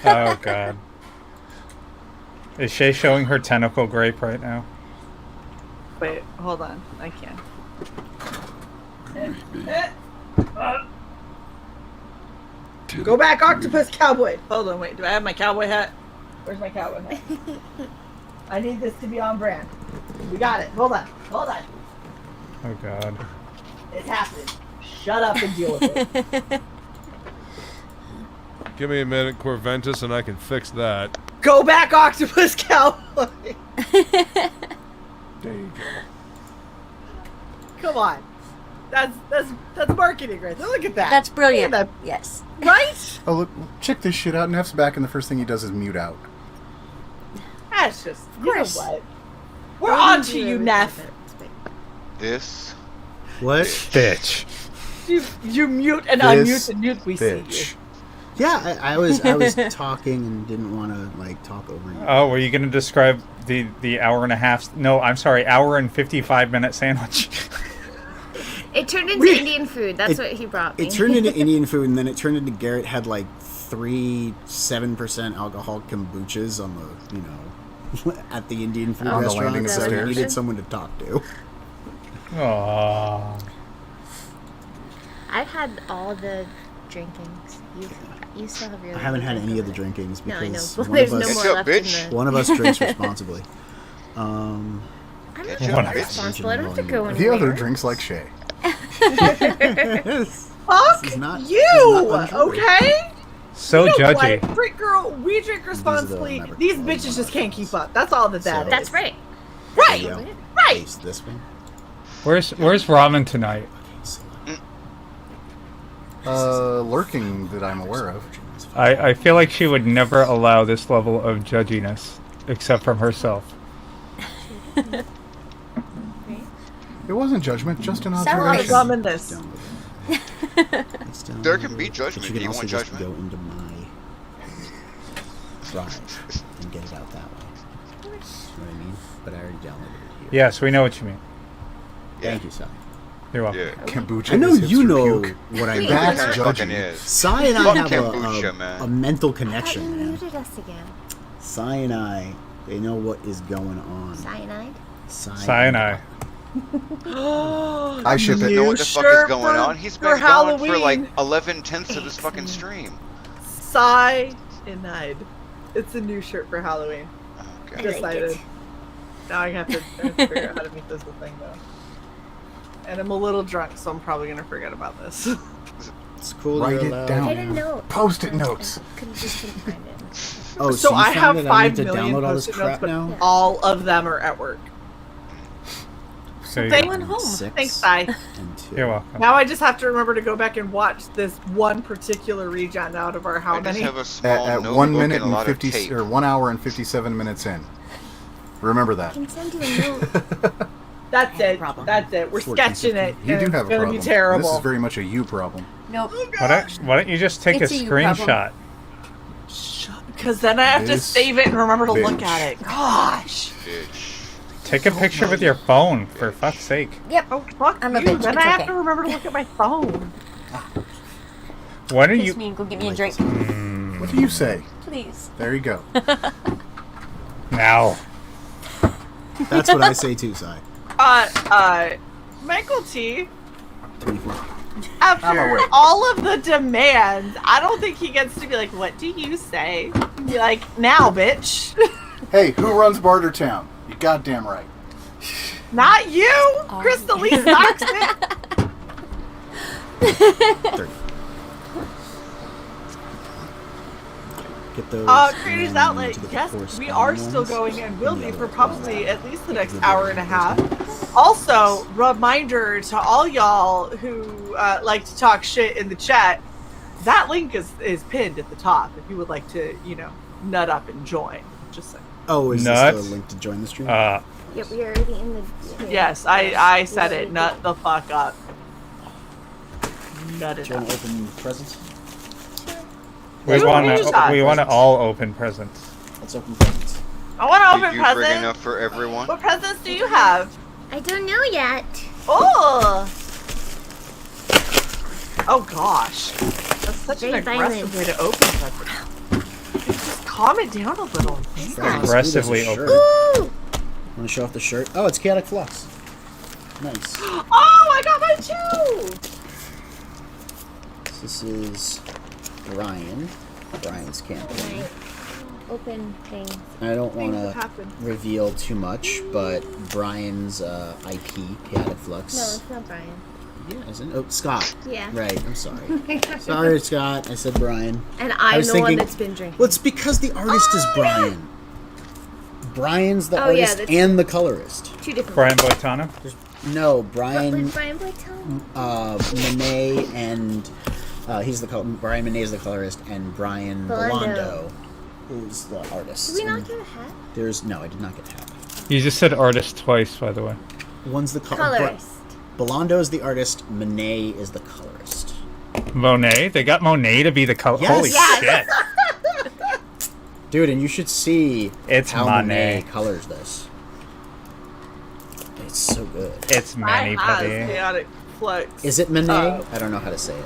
C: Oh, God. Is Shae showing her tentacle grape right now?
B: Wait, hold on. I can't. Go back, Octopus Cowboy! Hold on, wait. Do I have my cowboy hat? Where's my cowboy hat? I need this to be on brand. We got it. Hold on.
C: Oh, God.
B: It's happening. Shut up and deal with it.
D: Give me a minute, Corventus, and I can fix that.
B: Go back, Octopus Cowboy.
D: There you go.
B: Come on. That's marketing right there. Look at that.
L: That's brilliant.
B: Look at
L: Yes.
B: that. Right?
H: Oh, look, check this shit out. Neff's back, and the first thing he does is mute out.
B: That's just,
L: Of course.
B: you know what? We're on to you, Neff.
G: This
O: What?
C: Bitch.
B: You mute and
H: This
B: unmute and mute. We see you.
H: bitch.
O: Yeah, I was talking and didn't want to like talk over you.
C: Oh, were you going to describe the hour and a half? No, I'm sorry, hour and 55-minute sandwich.
F: It turned into Indian food. That's what he brought me.
O: It turned into Indian food, and then it turned into Garrett had like 7% alcohol kombuchas on the, at the Indian food
H: On the
O: restaurant.
H: landing of the
O: So he
H: stairs.
O: needed someone to talk to.
C: Aww.
F: I've had all the drinkings. You still have your.
O: I haven't had any of the drinkings
F: No, I know.
O: because
F: Well,
O: one
F: there's
O: of
F: no
O: us,
F: more left in the.
O: one of us drinks responsibly.
F: I'm
G: Catch
F: not
G: up, bitch.
F: responsible. I don't have to go
H: The
F: anywhere.
H: other drinks like Shae.
B: Fuck
O: This is not-
B: you,
O: this is not untrue.
B: okay?
C: So
B: You know
C: judgy.
B: what? Brick girl, we drink responsibly.
O: never
B: These
O: close
B: bitches
O: one
B: just
O: of
B: can't
O: those.
B: keep up. That's all that
O: So-
B: is.
F: That's right.
B: Right,
O: There you go.
B: right.
O: Taste this one.
C: Where's ramen tonight?
H: Lurking that I'm aware of.
C: I feel like she would never allow this level of judginess, except from herself.
H: It wasn't judgment, just an
L: Sounds
H: observation.
B: Rum in this.
O: Down with it. It's down
G: There
O: with
G: can
O: it.
G: be
O: But
G: judgment.
O: you
G: Do
O: can
G: you
O: also
G: want
O: just
G: judgment?
O: go into my drive and get it out that way. You know what I mean? But I already downloaded it here.
C: Yes, we know what you mean.
O: Thank you, Sally.
C: You're welcome.
G: Yeah.
H: Kombucha
O: I know
H: is
O: you
H: hipster
O: know
H: puke.
O: what I mean.
H: That's
G: It fucking
H: judgy.
G: is.
O: Sai and I
G: Fuck
O: have
G: kombucha, man.
O: a mental
F: I thought
O: connection,
F: you
O: man.
F: muted us again.
O: Sai and I, they know what is going on.
F: Cyanide.
C: Cyanide.
H: I ship it.
G: Doesn't know what the fuck is going on. He's been
B: for
G: gone for
B: Halloween.
G: like 11/10 of this fucking stream.
B: Cyanide. It's a new shirt for Halloween.
G: Okay.
B: Decided. Now I have to figure out how to make this a thing though. And I'm a little drunk, so I'm probably gonna forget about this.
O: It's cool.
H: Write
O: you're
H: it
O: allowed.
H: down.
F: I didn't know.
H: Post-it notes.
F: Just couldn't find it.
O: Oh,
B: so
O: you
B: I
O: found
B: have
O: that I
B: 5
O: need to
B: million
O: download all this
B: post-it notes,
O: crap
B: but
O: now?
B: all of them are at work.
C: So
B: They
C: you-
B: went home.
O: 6
B: Thanks, Sai.
O: and 2.
C: You're welcome.
B: Now I just have to remember to go back and watch this one particular regen out of our how
G: I just
B: many?
G: have a small
H: At
G: notebook
H: 1 minute
G: and a
H: and
G: lot of
H: 50
G: tape.
H: or 1 hour and 57 minutes in. Remember
F: I
H: that.
F: can send you a note.
B: That's it.
L: problem.
B: That's it. We're
O: 14,
B: sketching it.
H: You
B: and
H: do
B: it's
H: have a
B: gonna
H: problem.
B: be terrible.
H: This is very much a you problem.
L: Nope.
C: Why don't you just take
L: It's
C: a
L: a you problem.
C: screenshot?
B: Because then I have to
H: This
B: save it and remember to look
H: bitch.
B: at it. Gosh.
G: Bitch.
C: Take a picture with your phone, for fuck's sake.
L: Yep.
B: Oh fuck
L: I'm a
B: you.
L: bitch.
B: Then
L: It's
B: I have
L: okay.
B: to remember to look at my phone.
C: When are
L: Kiss
C: you...
L: me and go get me a drink,
H: What do you say?
L: please.
H: There you go.
C: Now.
O: That's what I say too, Sai.
B: Michael T.
O: 24.
H: I'm
B: After
H: awake.
B: all of the demands, I don't think he gets to be like, "What do you say?" Be like, "Now, bitch."
H: Hey, who runs Bartertown? You goddamn right.
B: Not you, Crystal Lee Stockton.
O: 30. Get those.
B: Creators
O: and
B: Outlet.
O: to the
B: Yes, we
O: corresponding
B: are still
O: ones.
B: going and will
O: And the
B: be
O: other
B: for
O: ones
B: probably
O: that-
B: at least the next hour and a half. Also, reminder to all y'all who like to talk shit in the chat. That link is pinned at the top if you would like to, nut up and join. Just saying.
O: Oh, is
C: Nuts.
O: this the link to join the stream?
F: Yep, we are already in the.
B: Yes, I said it. Nut the fuck up. Nut
O: Do
B: it
O: you want
B: up.
O: to open presents?
C: We
B: Ooh,
C: want
B: news
C: to.
B: time.
C: We want to all open presents.
O: Let's open presents.
B: I want to
G: Did
B: open
G: you bring
B: presents.
G: enough for everyone?
B: What presents do you have?
F: I don't know yet.
B: Oh! Oh gosh. That's such an
F: Very
B: aggressive
F: violent.
B: way to open presents. Just calm it down a little.
O: Damn.
C: Aggressively
O: Ooh, there's a
C: open.
O: shirt.
F: Ooh!
O: Want to show off the shirt? Oh, it's Chaotic Flux. Nice.
B: Oh, I got mine too!
O: This is Brian's campaign.
F: Open thing.
O: I don't want
B: Things
O: to
B: have happened.
O: reveal too much, but Brian's IP, Chaotic
F: No,
O: Flux,
F: it's not Brian.
O: Yeah, isn't it? Oh, Scott.
F: Yeah.
O: Right, I'm sorry. Sorry, Scott. I said Brian.
F: And
O: I
F: I'm
O: was
F: the one
O: thinking-
F: that's been drinking.
O: Well, it's because the artist is Brian. Brian's the
F: Oh, yeah,
O: artist
F: that's
O: and the colorist.
F: Two different.
C: Brian Boitano?
O: No,
F: What
O: Brian,
F: would Brian Boitano?
O: Monet, and Brian Monet is the colorist, and Brian
F: Belando.
O: Belando is the artist.
F: Did we not
O: And
F: get a hat?
O: No, I did not get a hat.
C: You just said artist twice, by the way.
O: One's the
F: Colorist.
O: Belando is the artist. Monet is the colorist.
C: Monet? They got Monet to be the color.
O: Yes.
C: Holy
F: Yes.
C: shit!
O: Dude, and you should see
C: It's
O: how
C: Monet.
O: Monet colors this. It's so good.
C: It's Manny
B: has
C: Petty.
B: chaotic flux.
O: Is it Manet? I don't know how to say it.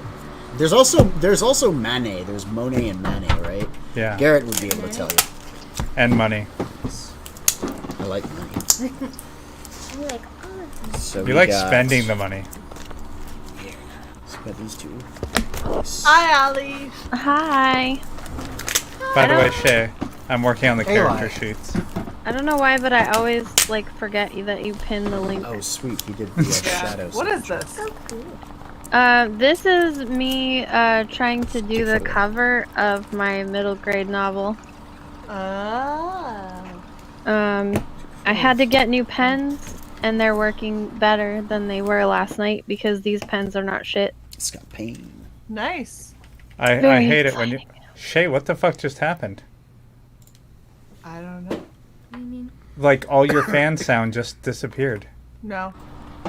O: There's also Manet. There's Monet and Manet, right?
C: Yeah.
O: Garrett would be able to tell you.
C: And money.
O: I like money.
F: I'm like, oh.
O: So
C: You
O: we
C: like
O: got-
C: spending the money.
O: Spend these two.
B: Hi, Allie.
P: Hi.
C: By the way, Shae, I'm working on the
H: Hey,
C: character
H: Ryan.
C: sheets.
P: I don't know why, but I always forget that you pin the link.
O: Oh, sweet. He did the shadows.
B: What is this?
P: This is me trying to do the cover of my middle grade novel.
B: Oh.
P: I had to get new pens, and they're working better than they were last night because these pens are not shit.
O: It's got pain.
B: Nice.
C: I
P: Very
C: hate it when you... Shae, what the fuck just happened?
B: I don't know.
F: What do you mean?
C: Like, all your fan sound just disappeared.
B: No.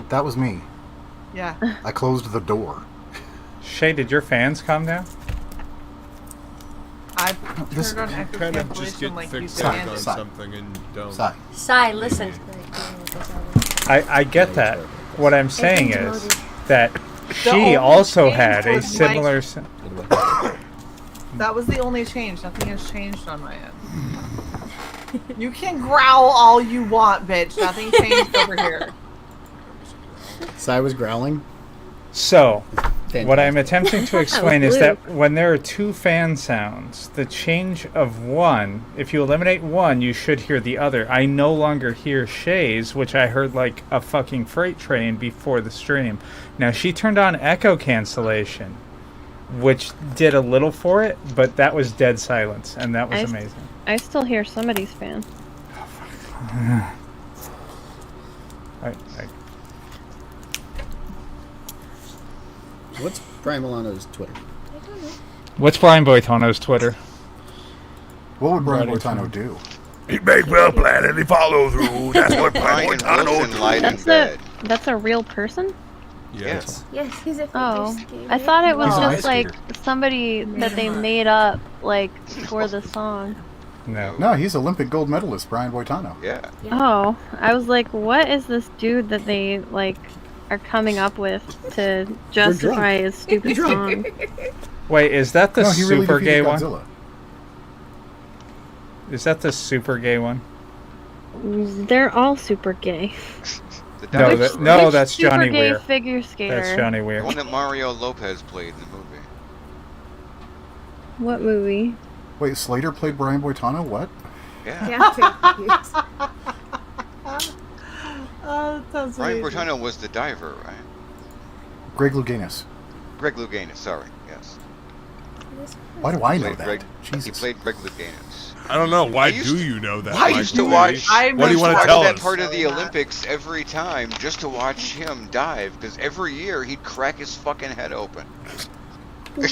H: That was me.
B: Yeah.
H: I closed the door.
C: Shae, did your fans calm down?
B: I
H: This-
B: turned on echo
D: Kind of just
B: cancellation
D: get
B: like you
D: fixated on
B: did.
D: something and don't.
H: Sai.
L: Sai, listen.
C: I get that. What I'm saying is that she
B: only
C: also
B: change
C: had a
B: was
C: similar...
B: That was the only change. Nothing has changed on my end. You can growl all you want, bitch. Nothing changed over here.
O: Sai was growling.
C: So,
O: Fantastic.
C: what I'm attempting to explain is that when there are two fan sounds, the change of one, if you eliminate one, you should hear the other. I no longer hear Shae's, which I heard like a fucking freight train before the stream. Now, she turned on echo cancellation, which did a little for it, but that was dead silence, and that was amazing.
P: I still hear somebody's fan.
O: What's Brian Milano's Twitter?
C: What's Brian Boitano's Twitter?
H: What would Brian Boitano do?
M: He make well plan and he follow through. That's what Brian
G: Brian
M: Boitano
G: Wilson lied in
P: That's
G: bed.
P: that's a real person?
G: Yes.
F: Yes, he's a
P: Oh,
F: figure skater.
P: I thought it was
H: He's an
P: just
H: ice
P: like
H: skater.
P: somebody that they made up for the song.
C: No.
H: No, he's Olympic gold medalist, Brian Boitano.
G: Yeah.
P: Oh, I was like, what is this dude that they are coming up with to justify his stupid song?
C: Wait, is that the
H: No, he really
C: super gay
H: defeated
C: one?
H: Godzilla.
C: Is that the super gay one?
P: They're all super gay.
C: No,
P: Which
C: that's
P: super
C: Johnny
P: gay
C: Weir.
P: figure skater?
C: That's Johnny
G: The
C: Weir.
G: one that Mario Lopez played in the movie.
P: What movie?
H: Wait, Slater played Brian Boitano? What?
G: Yeah.
F: Yeah,
B: Oh, that sounds
G: Brian
B: amazing.
G: Boitano was the diver, right?
H: Greg Louganis.
G: Greg Louganis, sorry. Yes.
H: Why do I
G: He
H: know
G: played
H: that?
G: Greg,
H: Jesus.
G: he played Greg Louganis.
D: I don't know. Why
G: I used
D: do
G: to-
D: you know that?
G: I used to
D: Mike?
G: watch.
D: What do you want to
G: watch
D: tell
G: that
D: us?
G: part of the Olympics every time just to watch him dive, because every year he'd crack his fucking head open.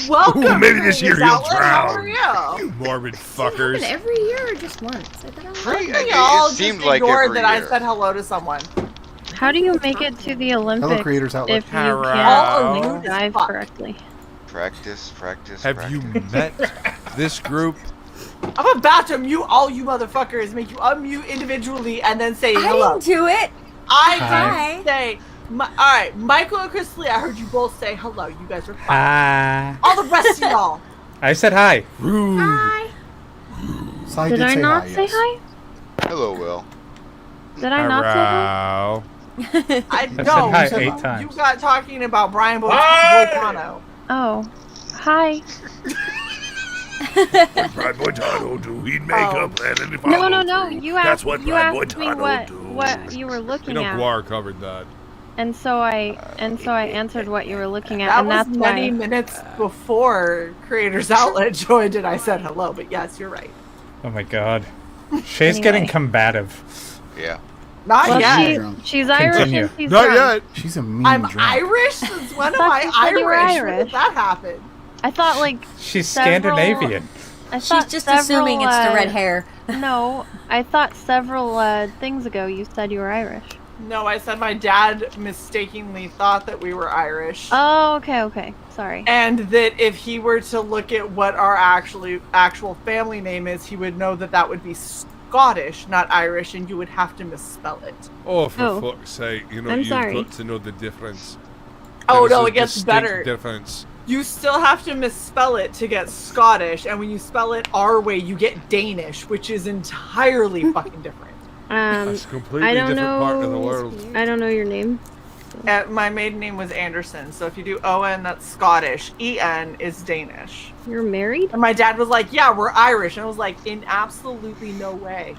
B: Welcome.
M: Ooh, maybe this year
B: Miss
M: he'll
B: Outlet. How are
M: drown.
B: you?
D: You morbid
F: Does it happen
D: fuckers.
F: every year or just once? I don't know.
G: Pretty-
B: We all
G: it
B: just
G: seemed like
B: ignored
G: every
B: that I
G: year.
B: said hello to someone.
P: How do you make it to the Olympics
H: Creators Outlet.
P: if you
C: Hello.
B: All
P: can't dive
B: fuck.
P: correctly?
G: Practice.
D: Have you met this group?
B: I'm about to mute all you motherfuckers, make you unmute individually, and then say
L: I
B: hello.
L: didn't do it.
B: I
L: Hi.
B: didn't say. Alright, Michael and Chris Lee, I heard you both say hello. You guys are fine.
C: Hi.
B: All the rest of y'all.
C: I said hi.
D: Rude.
F: Hi.
H: Sai
P: Did I
H: say
P: not
H: hi,
P: say
H: yes.
P: hi?
G: Hello, Will.
P: Did I not say hi?
D: Hello.
B: I
C: said
B: know.
C: hi
B: you said
C: 8 times.
B: You got talking about Brian Boitano.
P: Oh, hi.
M: What Brian Boitano do? He'd make
B: Oh.
M: a plan and he follow
P: No.
M: through.
P: You
M: That's
P: asked.
M: what
P: You
M: Brian
P: asked me
M: Boitano do.
P: what you were looking
D: You know,
P: at,
D: Guar covered that.
P: And so I answered what you were looking at,
B: That
P: and
B: was
P: that's
B: many
P: why.
B: minutes before Creators Outlet joined, and I said hello. But yes, you're right.
C: Oh my god. Shay's getting combative.
G: Yeah.
B: Not
P: Well,
B: yet.
P: she's Irish
C: Continue.
P: and she's
D: Not
P: drunk.
D: yet.
H: She's a mean
B: I'm
H: drunk.
B: Irish? Since when am
P: thought you
B: I
P: said you were
B: Irish? When
P: Irish.
B: did that happen?
P: I thought like
C: She's
P: several-
C: Scandinavian.
P: I
L: She's
P: thought
L: just
P: several,
L: assuming it's the red hair.
P: No, I thought several things ago you said you were Irish.
B: No, I said my dad mistakenly thought that we were Irish.
P: Oh, okay. Sorry.
B: And that if he were to look at what our actual family name is, he would know that that would be Scottish, not Irish, and you would have to misspell it.
D: Oh, for fuck's sake! You know,
P: I'm
D: you've
P: sorry.
D: got to know the difference.
B: Oh,
D: There's
B: no,
D: a
B: it gets
D: distinct
B: better.
D: Difference.
B: You still have to misspell it to get Scottish, and when you spell it our way, you get Danish, which is entirely fucking different.
D: That's a completely
P: I don't
D: different
P: know.
D: part of the world.
P: I don't know your name.
B: My maiden name was Anderson, so if you do O-N, that's Scottish. E-N is Danish.
P: You're married?
B: And my dad was like, yeah, we're Irish. And I was like, in absolutely no way.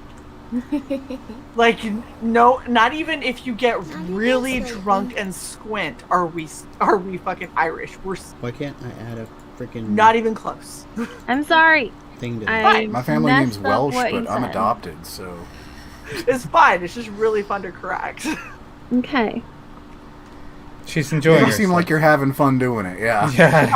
B: Like, no, not even if you get really drunk and squint are we fucking Irish.
O: Why can't I add a freaking
B: Not even close.
P: I'm sorry.
O: thing to
P: I
H: My family name's
P: messed up
H: Welsh,
P: what you
H: but I'm
P: said.
H: adopted, so.
B: It's fine. It's just really fun to correct.
P: Okay.
C: She's enjoying
H: You seem like you're having fun doing it, yeah.
C: Yeah.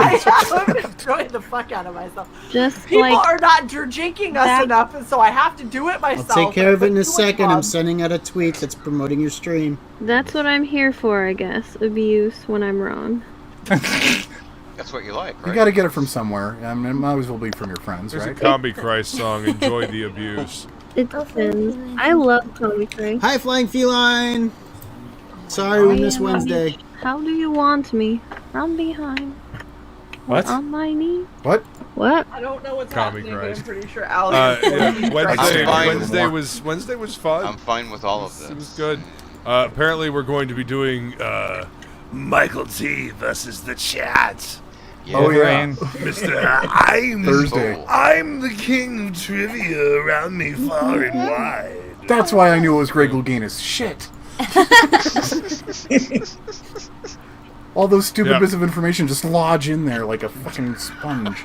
B: I'm enjoying the fuck out of myself.
P: Just
B: People
P: like
B: are not jinking us enough, and so I have to do it
O: I'll
B: myself.
O: take care of it in a
B: But do
O: second. I'm
B: Mom.
O: sending out a tweet that's promoting your stream.
P: that's what I'm here for, I guess. Abuse when I'm wrong.
G: That's what you like, right?
H: You gotta get it from somewhere. I mean, it might as well be from your friends,
D: There's
H: right?
D: a Combi Christ song, Enjoy the Abuse.
P: It depends. I love Tommy Craig.
O: Hi, Flying Feline! Sorry we missed Wednesday.
P: How do you want me? From behind.
C: What?
P: On my knee?
H: What?
P: What?
B: I don't know what's
D: Combi
B: happening, but
D: Christ.
B: I'm pretty sure Alex.
D: Yeah, Wednesday
G: fine.
D: Wednesday was fun.
G: I'm fine with all of this.
D: It was good. Apparently, we're going to be doing
M: Michael T versus the chat.
G: Yeah.
H: Oh, yeah.
M: Mr. I'm
H: Thursday.
M: I'm the king of trivia around me far and wide.
H: That's why I knew it was Greg Louganis. Shit. All those stupid bits of information just lodge in there like a fucking sponge.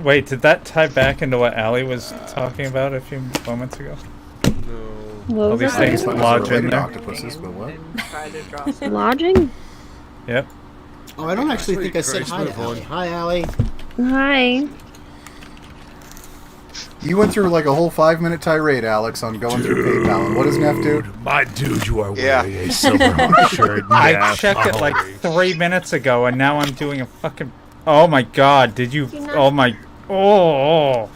C: Wait, did that tie back into what Allie was talking about a few moments ago?
P: What
C: All
P: was
C: these
P: that?
C: things lodge in there.
H: Octopuses, but what?
P: Lodging?
C: Yep.
O: Oh, I don't actually think I said hi to Allie. Hi, Allie.
P: Hi.
H: You went through like a whole 5-minute tirade, Alex, on going through PayPal. And what does Neff do?
M: My dude, you are
G: Yeah.
M: wearing a silver shirt.
C: I checked it like 3 minutes ago, and now I'm doing a fucking. Oh my god! Did you? Oh my! Oh!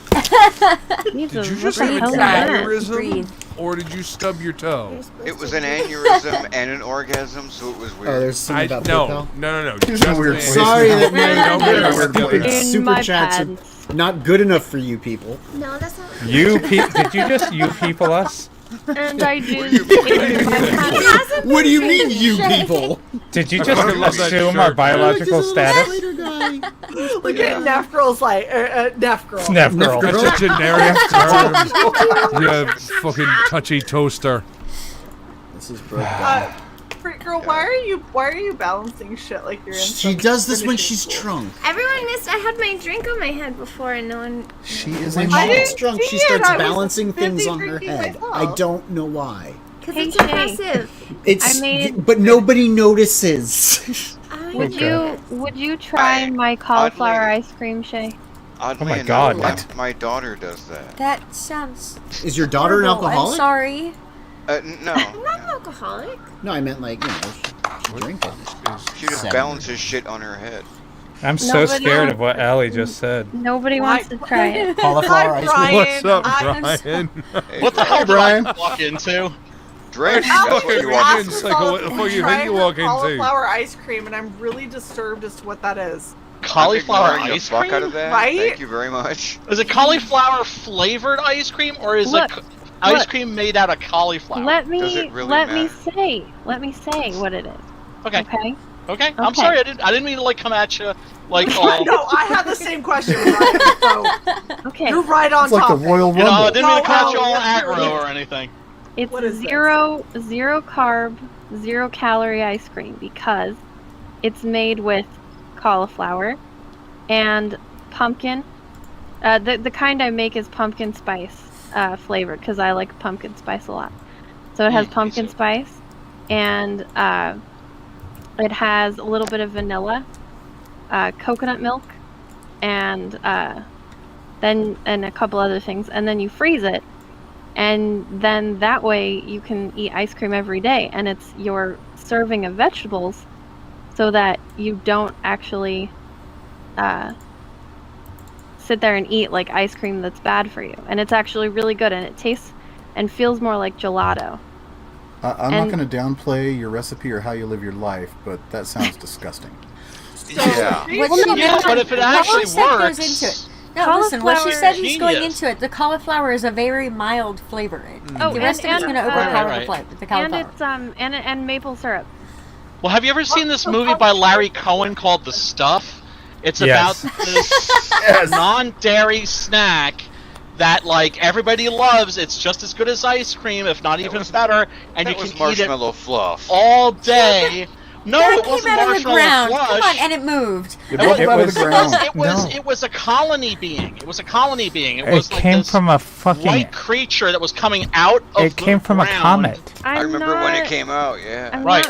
D: Did you just have an aneurysm, or did you stub your toe?
G: It was an aneurysm and an orgasm, so it was weird.
O: Oh, there's something about
D: no.
O: PayPal?
D: Just
H: weird
D: an
O: Sorry that
D: aneurysm.
O: my super chats are not good enough for you people.
F: No, that's not.
C: You did you just you people us?
P: And I just.
O: What do you mean, you people?
C: Did you just
D: I love that
C: assume our
D: shirt.
C: biological status?
B: Look at Neff Girl's like Neff Girl.
C: Neff girl.
D: That's a generic term. You fucking touchy toaster.
O: This is broke.
B: Freak Girl, why are you balancing shit like you're in?
O: She
B: some
O: does this when
B: finishing
O: she's
B: school?
O: drunk.
F: Everyone missed. I had my drink on my head before, and no one.
H: She is
O: When
H: a
O: she
H: model.
O: gets drunk, she
B: see it.
O: starts
B: I was
O: balancing things
B: busy
O: on her
B: drinking
O: head.
B: myself.
O: I don't know why.
F: Because
P: Hey,
F: it's
P: Shay.
F: impressive.
O: It's but nobody notices.
P: Would you try my cauliflower ice cream, Shay?
G: Oddly
C: Oh my
G: enough,
C: God,
G: my daughter does that.
L: That sounds.
O: Is your daughter an
L: horrible.
O: alcoholic?
L: I'm sorry.
G: No.
F: I'm not an alcoholic.
O: No, I meant like she's drinking.
G: She just balances shit on her head.
C: I'm so
P: Nobody
C: scared
P: else-
C: of what Allie just said.
P: Nobody wants to try it.
O: Cauliflower ice cream.
D: What's up,
B: I'm
D: Brian?
Q: What the hell did I walk into?
G: Drink.
B: Alex
G: That's what you
B: was
G: want.
B: asking
D: It's like, what the fuck you think you walk into?
B: Cauliflower ice cream, and I'm really disturbed as to what that is.
Q: Cauliflower
G: I'm ignoring
Q: ice
G: the fuck
Q: cream?
G: out of that.
B: Right?
G: Thank you very much.
Q: Is it cauliflower flavored ice cream, or is
P: Look,
Q: it ice
P: look.
Q: cream made out of cauliflower?
P: Let me
G: Does it really
P: let me
G: matter?
P: say what it is.
Q: Okay.
P: Okay.
Q: Okay. I'm
P: Okay.
Q: sorry. I didn't mean to like come at you like all.
B: No, I had the same question, Brian, so
P: Okay.
B: you're right on
H: It's like
B: top.
H: the Royal
Q: You know, I
H: Rumble.
Q: didn't mean to come at you all
B: Oh,
Q: aggro or anything.
P: It's
B: What is this?
P: zero carb, 0 calorie ice cream because it's made with cauliflower and pumpkin. The kind I make is pumpkin spice flavored because I like pumpkin spice a lot. So it has pumpkin spice, and it has a little bit of vanilla, coconut milk, and then a couple other things, and then you freeze it, and then that way you can eat ice cream every day, and it's your serving of vegetables, so that you don't actually sit there and eat like ice cream that's bad for you, and it's actually really good, and it tastes and feels more like gelato.
H: I'm not going to downplay your recipe or how you live your life, but that sounds disgusting.
G: Yeah.
Q: But if it actually
L: goes
Q: works,
L: into it. No, listen, what she said is going
Q: Genius.
L: into it. The cauliflower is a very mild flavor. The rest of it's going to overpower the flavor. The cauliflower.
P: And it's and maple syrup.
Q: well, have you ever seen this movie by Larry Cohen called The Stuff? It's
C: Yes.
Q: about this non-dairy snack that like everybody loves. It's just as good as ice cream, if not even better, and you
G: That was
Q: can eat it
G: marshmallow fluff.
Q: all day. No,
L: that
Q: it
L: came
Q: wasn't
L: out of the
Q: marshmallow
L: ground.
Q: flush.
L: Come on, and it moved.
H: It came out of the ground.
Q: It was a colony being. It was a colony being. It
C: It
Q: was like
C: came
Q: this
C: from a fucking.
Q: white creature that was coming out of
C: It came from a
Q: ground.
C: comet.
G: I remember when it came out, yeah.
P: I'm
Q: Right.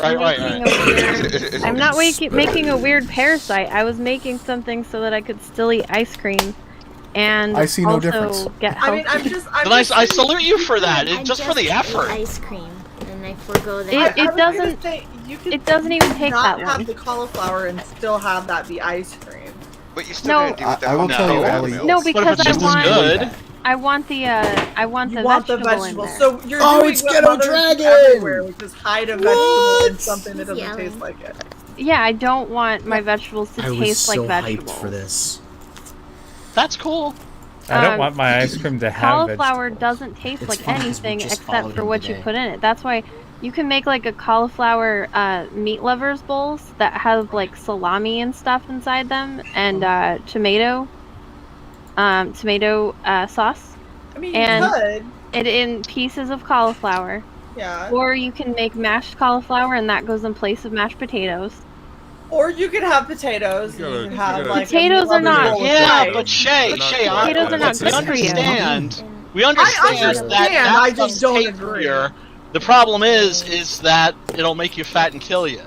P: not making a weird parasite. I was making something so that I could still eat ice cream, and
H: I see no
P: also
H: difference.
P: get healthy.
Q: Then I salute you for that. Just for the effort.
F: Ice cream, and I forgo that.
P: It doesn't. It doesn't even take
B: not
P: that
B: have
P: long.
B: the cauliflower and still have that be ice cream.
G: But you still
P: No.
G: gotta do with the
H: I will tell you, Allie.
P: No, because
Q: just as good.
P: I want the vegetable in there.
B: So you're
O: Oh,
B: doing
O: it's
B: what
O: Ghetto
B: mothers do
O: Dragon!
B: everywhere, which is hide a vegetable in
O: What?
B: something that doesn't
F: yelling.
B: taste like it.
P: Yeah, I don't want my vegetables to
O: I was
P: taste
O: so
P: like
O: hyped
P: vegetables.
O: for this.
Q: That's cool.
C: I don't want my ice cream to have
P: Cauliflower
C: vegetables.
P: doesn't taste
O: It's
P: like
O: fine, 'cause we
P: anything
O: just
P: except
O: followed
P: for
O: him
P: what you
O: today.
P: put in it. That's why you can make like a cauliflower meat lovers bowls that have like salami and stuff inside them, and tomato sauce.
B: I mean,
P: and
B: you could.
P: it in pieces of cauliflower.
B: Yeah.
P: Or you can make mashed cauliflower, and that goes in place of mashed potatoes.
B: Or you could have potatoes. You could have like
P: Potatoes are not.
Q: Yeah, but Shae,
P: Potatoes are not
Q: we
P: good for you.
Q: understand. We understand that
B: I
Q: that
B: just
Q: stuff's
B: don't agree.
Q: tastier. The problem is that it'll make you fat and kill you.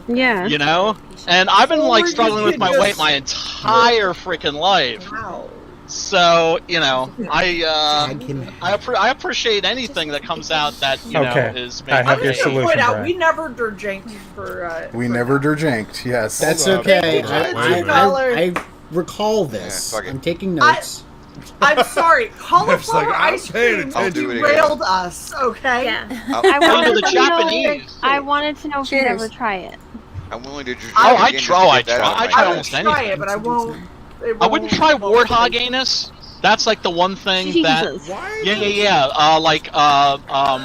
P: Yeah.
Q: You know? And I've been like
B: Or you
Q: struggling with
B: could
Q: my
B: just-
Q: weight my entire freaking life.
B: Wow.
Q: So, you know, I appreciate anything that comes out that, you know,
C: Okay.
Q: is
C: I have
Q: made.
C: your solution,
B: Point out,
C: Brian.
B: we never derjanked for.
H: We never derjanked, yes.
O: That's
H: Hold up.
O: okay.
B: $2.
O: I recall this.
G: Yeah, fuck it.
O: I'm taking notes.
B: I'm sorry, cauliflower
D: like, I'm
B: ice
D: paying
B: cream
D: attention.
G: do it again.
B: derailed us. Okay.
F: Yeah.
P: I wanted
Q: the
P: to know.
Q: Japanese.
P: I wanted to know if you'd
L: Cheers.
P: ever try it.
G: I'm willing to just
Q: Oh, I
G: again just
Q: try.
G: to
Q: I
G: get that
Q: try.
G: out of
Q: I
G: my
Q: try
G: head.
Q: almost
B: try
Q: anything.
B: it, but I won't.
Q: I wouldn't try warthog anus. That's like the one thing
P: Jesus.
Q: that. Yeah.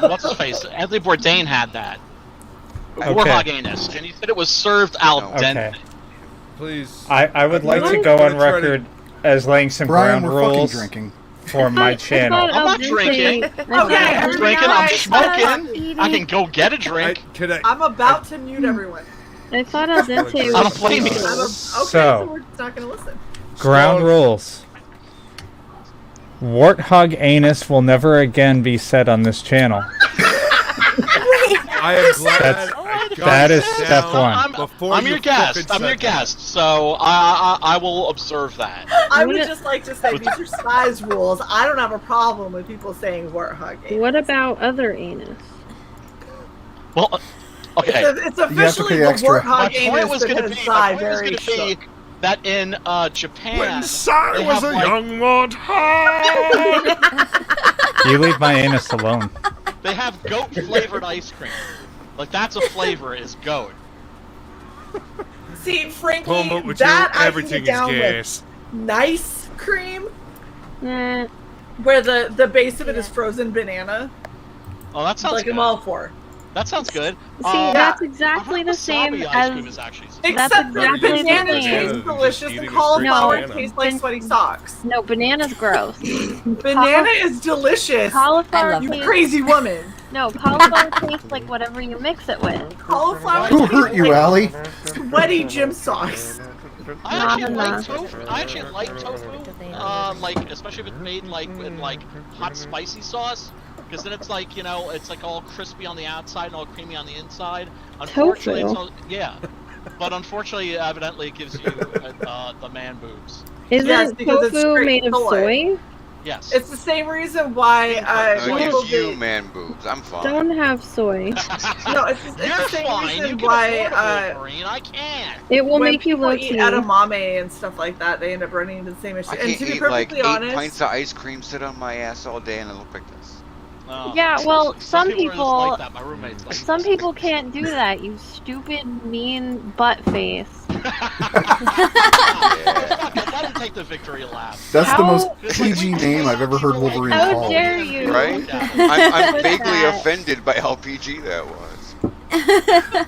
Q: What's his face? Anthony Bourdain had that.
C: Okay.
Q: Warthog anus, and he said it was served al dente.
C: Okay.
D: Please.
C: I would like to
B: What?
C: go on
D: I'm gonna try to-
C: record as laying some
H: Brian,
C: ground
H: we're fucking
C: rules
H: drinking.
C: for my channel.
Q: I'm not drinking.
B: Okay,
Q: I'm drinking. I'm
B: guys,
Q: smoking. I can go get a drink.
B: I'm about to mute everyone.
P: I thought al dente
Q: I don't
P: was.
Q: blame you.
B: Okay,
C: So-
B: we're just not gonna listen.
C: Ground rules. Warthog anus will never again be said on this channel.
D: I am glad
C: That is step one.
Q: I'm your guest. I'm your guest. So I will observe that.
B: I would just like to say these are size rules. I don't have a problem with people saying warthog.
P: What about other anus?
Q: Well, okay.
B: It's officially the
H: extra.
Q: My
B: warthog
Q: point
B: anus
Q: was
B: that
Q: going to
B: has
Q: be.
B: Sai
Q: My point was
B: very
Q: going to be
B: shook.
Q: that in Japan.
M: When Sai
Q: they
M: was
Q: have,
M: a
Q: like,
M: young warthog.
C: You leave my anus alone.
Q: They have goat flavored ice cream. Like that's a flavor is goat.
B: See, Frankie,
M: Puma, with
B: that
M: you,
B: I
M: everything
B: can get
M: is
B: down
M: gas.
B: with nice cream,
P: Eh,
B: where the base of it is frozen banana.
Q: Oh, that sounds
B: Like
Q: good.
B: I'm all for.
Q: That sounds good.
P: See, that's exactly the same
Q: Wasabi ice cream
P: as.
Q: is actually.
B: Except
P: That's
B: that
P: exactly the
B: banana
P: same.
B: tastes
D: Just
B: delicious
D: eating
B: and
D: a
B: cauliflower
D: straight
B: tastes like sweaty socks.
P: No, banana's gross.
B: Banana is delicious.
P: Cauliflower
L: I love
B: You
P: tastes.
B: crazy woman.
P: No, cauliflower tastes like whatever you mix it with.
B: Cauliflower.
H: Who hurt you, Allie?
B: Sweaty gym socks.
Q: I actually like tofu. Like especially if it's made like with like hot spicy sauce, because then it's like it's like all crispy on the outside and all creamy on the inside. Unfortunately, but unfortunately, evidently, it gives you the man boobs.
P: Isn't tofu made of soy?
Q: Yes.
B: It's the same reason why
G: it gives you man boobs. I'm fine.
P: Don't have soy.
B: No, it's the same reason why
Q: I can't.
P: It will
B: when
P: make you
B: people
P: low
B: eat edamame and stuff like that, they end up running into the same issue.
G: I
B: And
G: can't
B: to be
G: eat
B: perfectly
G: like 8
B: honest,
G: pints of ice cream, sit on my ass all day, and it look like this.
P: Yeah, well, some people
Q: like that. My roommates like
P: some people can't do that. You stupid, mean butt face.
Q: That didn't take the victory lap.
H: That's the most PG name I've ever heard Wolverine
P: How
H: called.
P: dare you?
G: Right? I'm vaguely offended by how PG that was.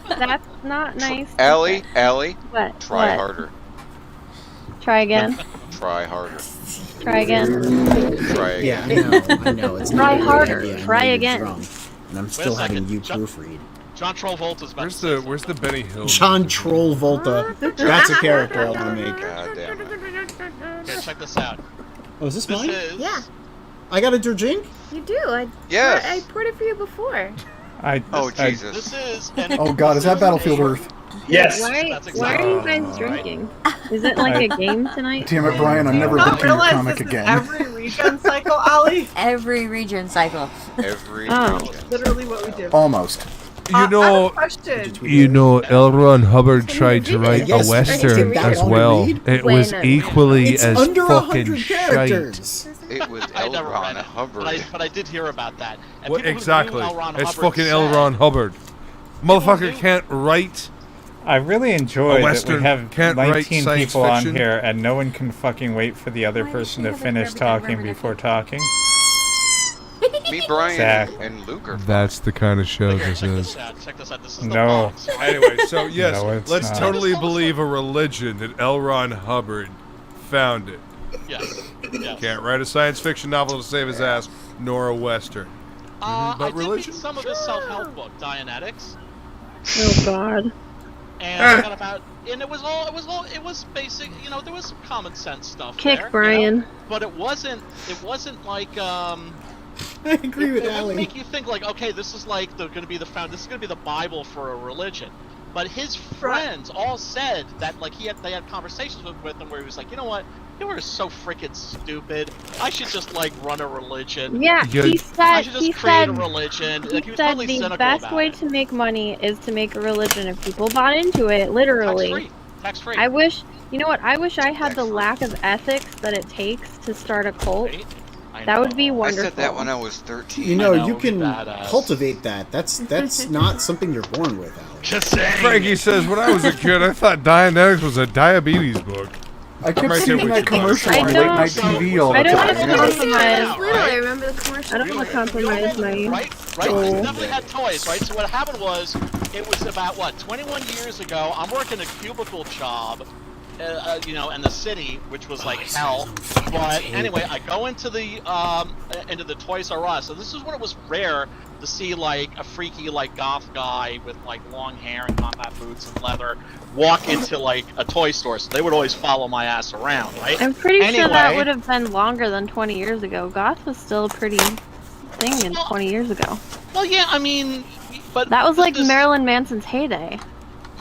P: That's not nice.
G: Allie,
P: What?
G: try
P: What?
G: harder.
P: Try again.
G: Try harder.
P: Try again.
G: Try again.
O: Yeah, I know. It's
P: Try
O: not a good
P: harder.
O: idea. I know
P: Try
O: you're
P: again.
O: drunk, and I'm still having you proofread.
Q: John Travolta's about
D: Where's the Benny Hill?
O: John Trollvolta. That's a character I'm gonna make.
G: God damn it.
Q: Okay, check this out.
O: Oh, is this mine?
F: Yeah,
O: I got a drink?
F: you do.
G: Yes.
F: I poured it for you before.
G: Oh Jesus.
Q: This is.
H: Oh God, is that Battlefield Earth?
J: Yes.
P: Why are you guys drinking? Is it like a game tonight?
H: Damn it, Brian! I'm never
B: not
H: drinking your
B: realize
H: comic
B: this is
H: again.
B: every regen cycle, Allie.
L: Every region cycle.
G: Every
B: Literally what we do.
H: Almost.
B: I have a question.
M: L. Ron Hubbard tried to write
O: Yes,
M: a western
O: that
M: as
O: on
M: well.
O: read?
M: It was equally
O: It's
M: as
O: under
M: fucking
O: 100
M: shite.
O: characters.
G: It was
Q: I
G: L.
Q: never
G: Ron
Q: read it,
G: Hubbard.
Q: but I did hear about that. And
D: What
Q: people who
D: exactly?
Q: knew L. Ron
D: It's
Q: Hubbard
D: fucking L.
Q: said-
D: Ron Hubbard. Motherfucker can't write.
C: I really enjoy that
D: Western
C: we have
D: can't write
C: 19
D: science
C: people on
D: fiction.
C: here and no one can fucking wait for the other person to finish talking before talking.
G: Me, Brian,
C: Exactly.
G: and Luke are.
M: That's the kind of show this is.
Q: Check this out. This is the
C: No.
Q: box. Right?
D: Anyway, so yes,
C: No, it's
D: let's
C: not.
D: totally believe a religion that L. Ron Hubbard founded.
Q: Yes. Yes.
D: Can't write a science fiction novel to save his ass, nor a western.
Q: I
D: But
Q: did
D: religion?
Q: read some of his self-help book, Dianetics,
P: Oh God.
Q: and I got about, and it was basic. There was some common sense stuff.
P: Kick
Q: there,
P: Brian.
Q: But it wasn't like
O: I agree with
Q: it would
O: Allie.
Q: make you think like, okay, this is like this is going to be the Bible for a religion. But his friends all said that like they had conversations with him where he was like, you know what, you are so freaking stupid. I should just like run a religion.
P: Yeah, he
Q: I
P: said.
Q: should just
P: He
Q: create
P: said.
Q: a religion.
P: He
Q: Like, he was
P: said
Q: totally
P: the
Q: cynical
P: best
Q: about
P: way
Q: it.
P: to make money is to make a religion, and people bought into it. Literally.
Q: Tax free.
P: I wish. You know what? I wish I had the lack of ethics that it takes to start a cult. That would be
G: I
P: wonderful.
G: said that when I was 13.
O: You know,
Q: I know,
O: you
Q: it'd be
O: can
Q: badass.
O: cultivate that. That's not something you're born with, Allie.
Q: Just saying.
D: Frankie says, when I was a kid, I thought Dianetics was a diabetes book.
H: I kept
D: Right
H: seeing
D: there with
H: that
D: you,
H: commercial
P: I
H: on late
P: don't-
H: night TV all the
P: I don't want to
H: time.
P: compromise.
F: Little, I remember the commercial.
P: I don't want to compromise my
Q: Right? We
P: soul.
Q: definitely had toys, right? So what happened was, it was about 21 years ago. I'm working a cubicle job, in the city, which was like hell. But anyway, I go into the Toys R Us. So this is when it was rare to see like a freaky like goth guy with like long hair and combat boots and leather walk into like a toy store. So they would always follow my ass around, right?
P: I'm pretty sure that
Q: Anyway.
P: would have been longer than 20 years ago. Goth was still a pretty thing in 20 years ago.
Q: Well, yeah, I mean, but
P: That was like
Q: this-
P: Marilyn Manson's heyday.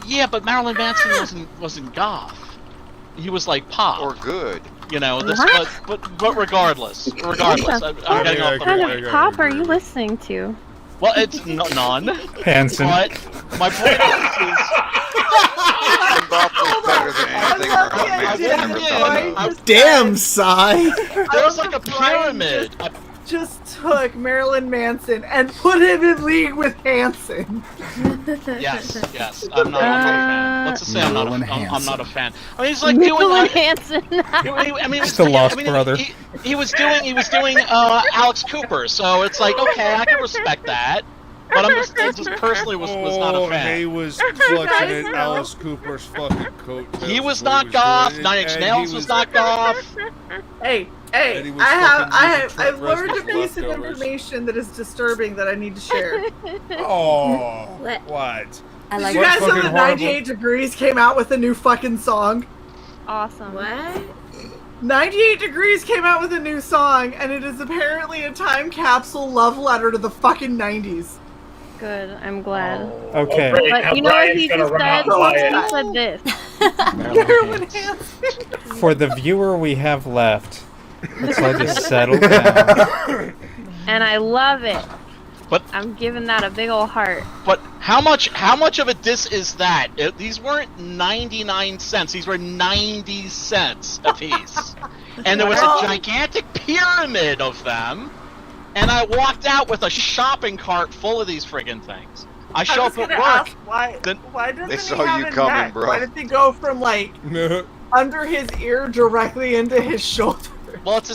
Q: Yeah, but Marilyn Manson wasn't goth. He was like pop.
G: Or good.
Q: But regardless, I'm getting off
P: What
Q: the
P: kind
Q: point.
P: of pop are you listening to?
Q: Well, it's none.
C: Hanson.
Q: But my point is
G: Bob was better than anything I've ever thought of.
O: Damn, Psy!
Q: there was like a pyramid.
B: Just took Marilyn Manson and put him in league with Hanson.
Q: Yes. I'm not a fan. Let's just say I'm not a fan. I mean, he's like doing
P: Marilyn
Q: like.
P: Hanson.
Q: I mean,
C: Just a lost brother.
Q: He was doing Alex Cooper, so it's like, okay, I can respect that. But I'm just personally was not a fan.
D: He was clutching at Alice Cooper's fucking coat.
Q: He was not goth. Nine Inch Nails was not goth.
B: Hey, Hey,
D: And he was fucking
B: I've learned a
D: using
B: piece of
D: leftovers.
B: information that is disturbing that I need to share.
D: Oh,
F: What?
D: what?
L: I
B: Did
L: like
B: you
D: What
B: guys know
D: fucking
B: that
D: horrible-
B: 98 Degrees came out with a new fucking song?
P: Awesome.
F: What?
B: 98 Degrees came out with a new song, and it is apparently a time capsule love letter to the fucking 90s.
P: Good. I'm glad.
C: Okay.
R: great.
P: But
R: Now
P: you know what
R: Brian's
P: he
R: gonna
P: just
R: run out
P: said?
R: and buy it.
P: He said this.
B: Heroin enhancement.
C: For the viewer we have left, let's all just settle down.
P: And I love it.
Q: But
P: I'm giving that a big old heart.
Q: But how much of a diss is that? These weren't 99 cents. These were 90 cents a piece. And there was a gigantic pyramid of them. And I walked out with a shopping cart full of these friggin' things. I show up at work.
B: Why doesn't
G: They
B: he
G: saw
B: have
G: you
B: a
G: coming,
B: neck?
G: bro.
B: Why did they go from like under his ear directly into his shoulder?
Q: Well, it's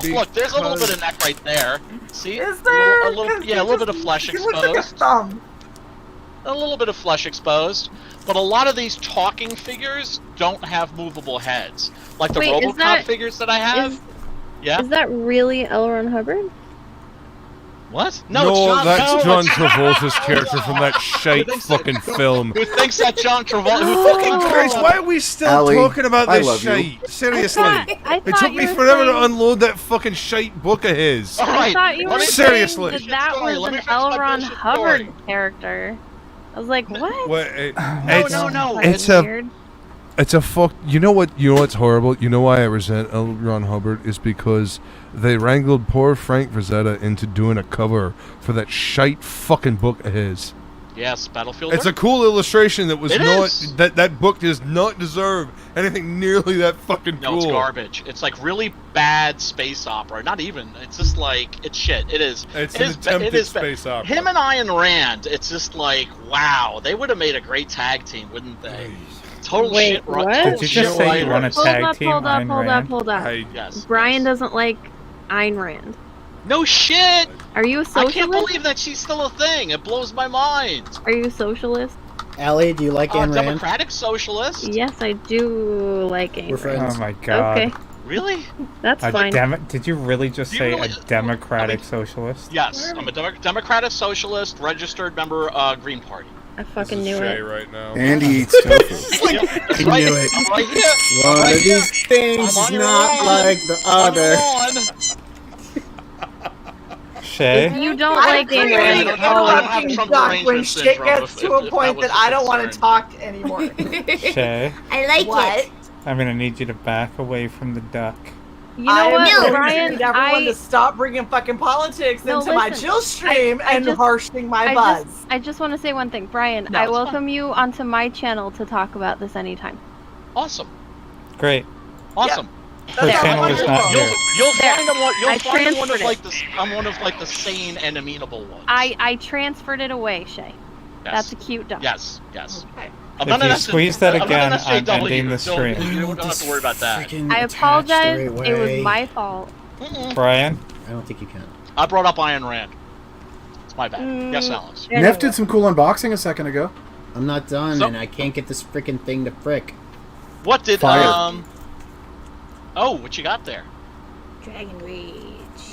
Q: look, there's a little bit of neck right there. See?
B: Is there?
Q: A little bit of flesh
B: He looks like a
Q: exposed.
B: thumb.
Q: A little bit of flesh exposed. But a lot of these talking figures don't have movable heads. Like the
P: Wait, is
Q: RoboCop
P: that-
Q: figures that I have. Yeah?
P: Is that really L. Ron Hubbard?
Q: What?
D: No,
Q: it's John,
D: that's John
Q: it's-
D: Travolta's character from that shite fucking film.
Q: Who thinks that John Travolta? Who
D: Fucking
Q: fucking
D: Christ, why are we still
H: Allie,
D: talking about
H: I
D: this
H: love you.
D: shite? Seriously.
P: I
D: It
P: thought
D: took
P: you
D: me
P: were
D: forever to
P: saying-
D: unload that fucking shite book of his.
Q: All
P: I
Q: right.
P: thought you were
D: Seriously.
P: saying that
Q: Story,
P: was
Q: let me
P: an
Q: finish
P: L.
Q: my
P: Ron
Q: bullshit
P: Hubbard
Q: story.
P: character. I was like, what?
D: What,
Q: No.
D: It's a fuck. You know what? You know what's horrible? You know why I resent L. Ron Hubbard is because they wrangled poor Frank Frazetta into doing a cover for that shite fucking book of his.
Q: Yes, Battlefield.
D: It's a cool illustration that was
Q: It
D: not
Q: is.
D: that book does not deserve anything nearly that fucking
Q: No,
D: cool.
Q: it's garbage. It's like really bad space opera. Not even. It's just like it's shit. It is.
D: It's
Q: it
D: an
Q: is,
D: attempted
Q: it is
D: space opera.
Q: Him and Ayn Rand. It's just like wow. They would have made a great tag team, wouldn't they? Total
P: Wait,
Q: shit.
P: what?
Q: Total
C: Did you
Q: shit
C: just say you
Q: writers.
C: want to tag team
P: Hold up,
C: Ayn
P: hold up,
C: Rand?
P: hold up.
Q: Yes.
P: Brian doesn't like Ayn Rand.
Q: No shit.
P: Are you a
Q: I
P: socialist?
Q: can't believe that she's still a thing. It blows my mind.
P: Are you a socialist?
O: Allie, do you like Ayn Rand?
Q: Democratic socialist.
P: Yes, I do like Ayn
O: We're
P: Rand.
O: friends.
C: Oh my god.
P: Okay,
Q: Really?
P: that's fine.
C: Did you really just
Q: Do you
C: say
Q: really-
C: a democratic socialist?
Q: Yes, I'm a Democratic socialist, registered member, Green Party.
P: I fucking
D: This is
P: knew
D: Shae
P: it.
D: right now.
H: And he eats tofu.
Q: Yep, that's
O: I
Q: right.
O: knew it.
Q: I'm right here. I'm
O: One
Q: right
O: of
Q: here.
O: these things
Q: I'm
O: is
Q: on your
O: not
Q: lawn.
O: like the other.
C: Shay?
P: If you don't
B: I
P: like Ayn
B: really
P: Rand,
Q: I don't have
B: fucking
Q: Trump
B: duck when
Q: derangement
B: shit
Q: syndrome,
B: gets
Q: if-
B: to a
Q: if
B: point
Q: that was
B: that I
Q: the
B: don't want to
Q: concern.
B: talk anymore.
C: Shay?
F: I like
B: What?
F: it.
C: I'm gonna need you to back away from the duck.
P: you know
B: I am
P: what,
B: going to
P: Brian?
B: need everyone to
P: I
B: stop bringing fucking politics
P: No,
B: into my
P: listen.
B: chill stream
P: I
B: and
P: just-
B: harshing my buzz.
P: I just want to say one thing, Brian.
Q: No,
P: I
Q: it's
P: welcome you onto my channel to talk about this anytime.
Q: Awesome.
C: Great.
Q: Awesome.
C: Her channel is not here.
Q: You'll find I'm one. You'll
P: I
Q: find one of
P: transferred
Q: like the. I'm one of like the sane and amenable ones.
P: I transferred it away, Shay.
Q: Yes.
P: That's a cute duck.
Q: Yes. Yes.
B: Okay.
Q: I'm
C: If
Q: not an
C: you
Q: S-
C: squeeze that
Q: I'm not an
C: again, I'm
Q: SJW,
C: ending the
Q: so
C: stream.
Q: You don't have to worry about that.
O: Freaking
P: I
O: attached the
P: apologize.
O: right
P: It was
O: way.
P: my fault.
C: Brian?
O: I don't think you can.
Q: I brought up Ayn Rand. It's my bad. Yes, Alex.
H: Neff did some cool unboxing a second ago.
O: I'm not done,
Q: So-
O: and I can't get this freaking thing to frick.
Q: What did
H: Fire.
Q: Oh, what you got there?
F: Dragon Rage.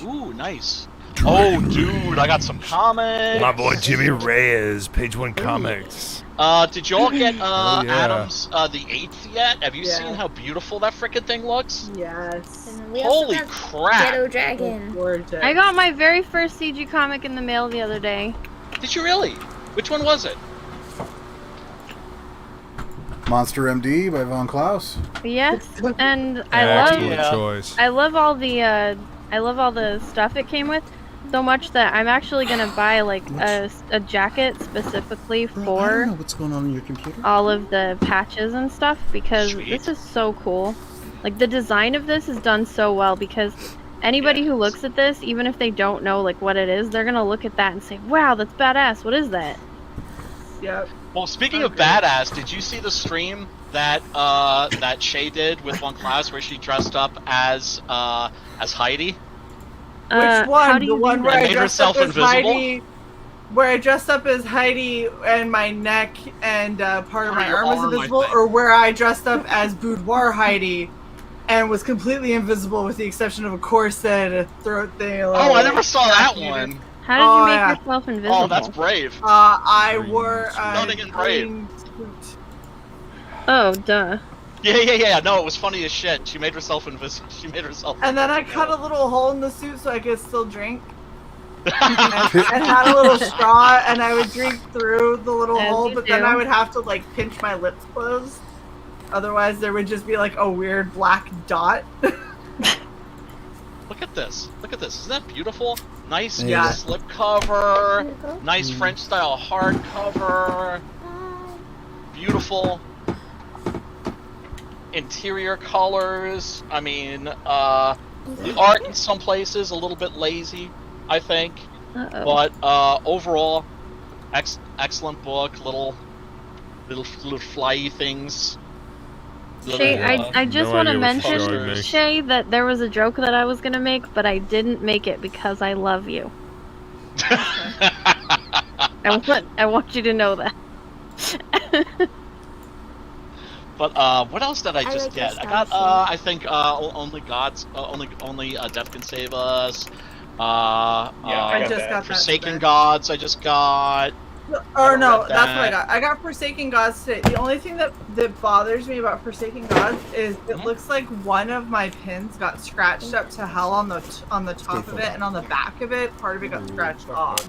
Q: Ooh, nice. Oh, dude, I got some comics.
M: My boy Jimmy Reyes, Page One Comics.
Q: Did y'all get
D: Oh, yeah.
Q: Adams the 8th yet? Have you
B: Yeah.
Q: seen how beautiful that frickin' thing looks?
B: Yes.
F: And then we also
Q: Holy
F: got
Q: crap!
F: Ghetto Dragon.
B: Gorgeous.
P: I got my very first CG comic in the mail the other day.
Q: Did you really? Which one was it?
H: Monster MD by Von Klaus.
P: Yes, and
D: Excellent
Q: Yeah.
D: choice.
P: I love all the stuff it came with so much that I'm actually gonna buy like a jacket specifically
O: Bro, I don't
P: for
O: know what's going on in your computer.
P: all of the patches and stuff because
Q: Sweet.
P: this is so cool. Like the design of this is done so well because anybody who looks at this, even if they don't know like what it is, they're gonna look at that and say, "Wow, that's badass. What is that?"
B: Yep.
Q: Well, speaking of badass, did you see the stream that that Shae did with Von Klaus where she dressed up as Heidi?
B: Which
P: How
B: one?
P: do
B: The
P: you
B: one
P: do
B: where
P: that?
B: I
Q: Made
B: dressed up
Q: herself
B: as
Q: invisible?
B: Heidi, where I dressed up as Heidi and my neck and part of my
Q: Your
B: arm was
Q: arm, I
B: invisible,
Q: think.
B: or where I dressed up as Boudoir Heidi and was completely invisible with the exception of a corset, a throat thing.
Q: Oh, I never saw that one.
P: How did you make yourself invisible?
Q: Oh, that's brave.
B: I wore a
Q: Stunning and brave.
B: green suit.
P: Oh, duh.
Q: Yeah. No, it was funny as shit. She made herself invisible. She made herself.
B: And then I cut a little hole in the suit so I could still drink. and had a little straw, and I would drink through the little hole, but then I would have to like pinch my lips closed. Otherwise, there would just be like a weird black dot.
Q: Look at this. Look at this. Isn't that beautiful? Nice
B: Yeah.
Q: slip cover. Nice French style hardcover. Beautiful. Interior colors. I mean, the art in some places a little bit lazy, I think. But overall, excellent book. Little flyy things.
P: Shae, I just want to mention, Shae, that there was a joke that I was going to make, but I didn't make it because I love you. I want you to know that.
Q: But what else did I just get? I got I think only Death Can Save Us.
B: I just got
Q: Forsaken Gods. I just got.
B: Or no, that's what I got. I got Forsaken Gods today. The only thing that bothers me about Forsaken Gods is it looks like one of my pins got scratched up to hell on the top of it, and on the back of it, part of it got scratched off.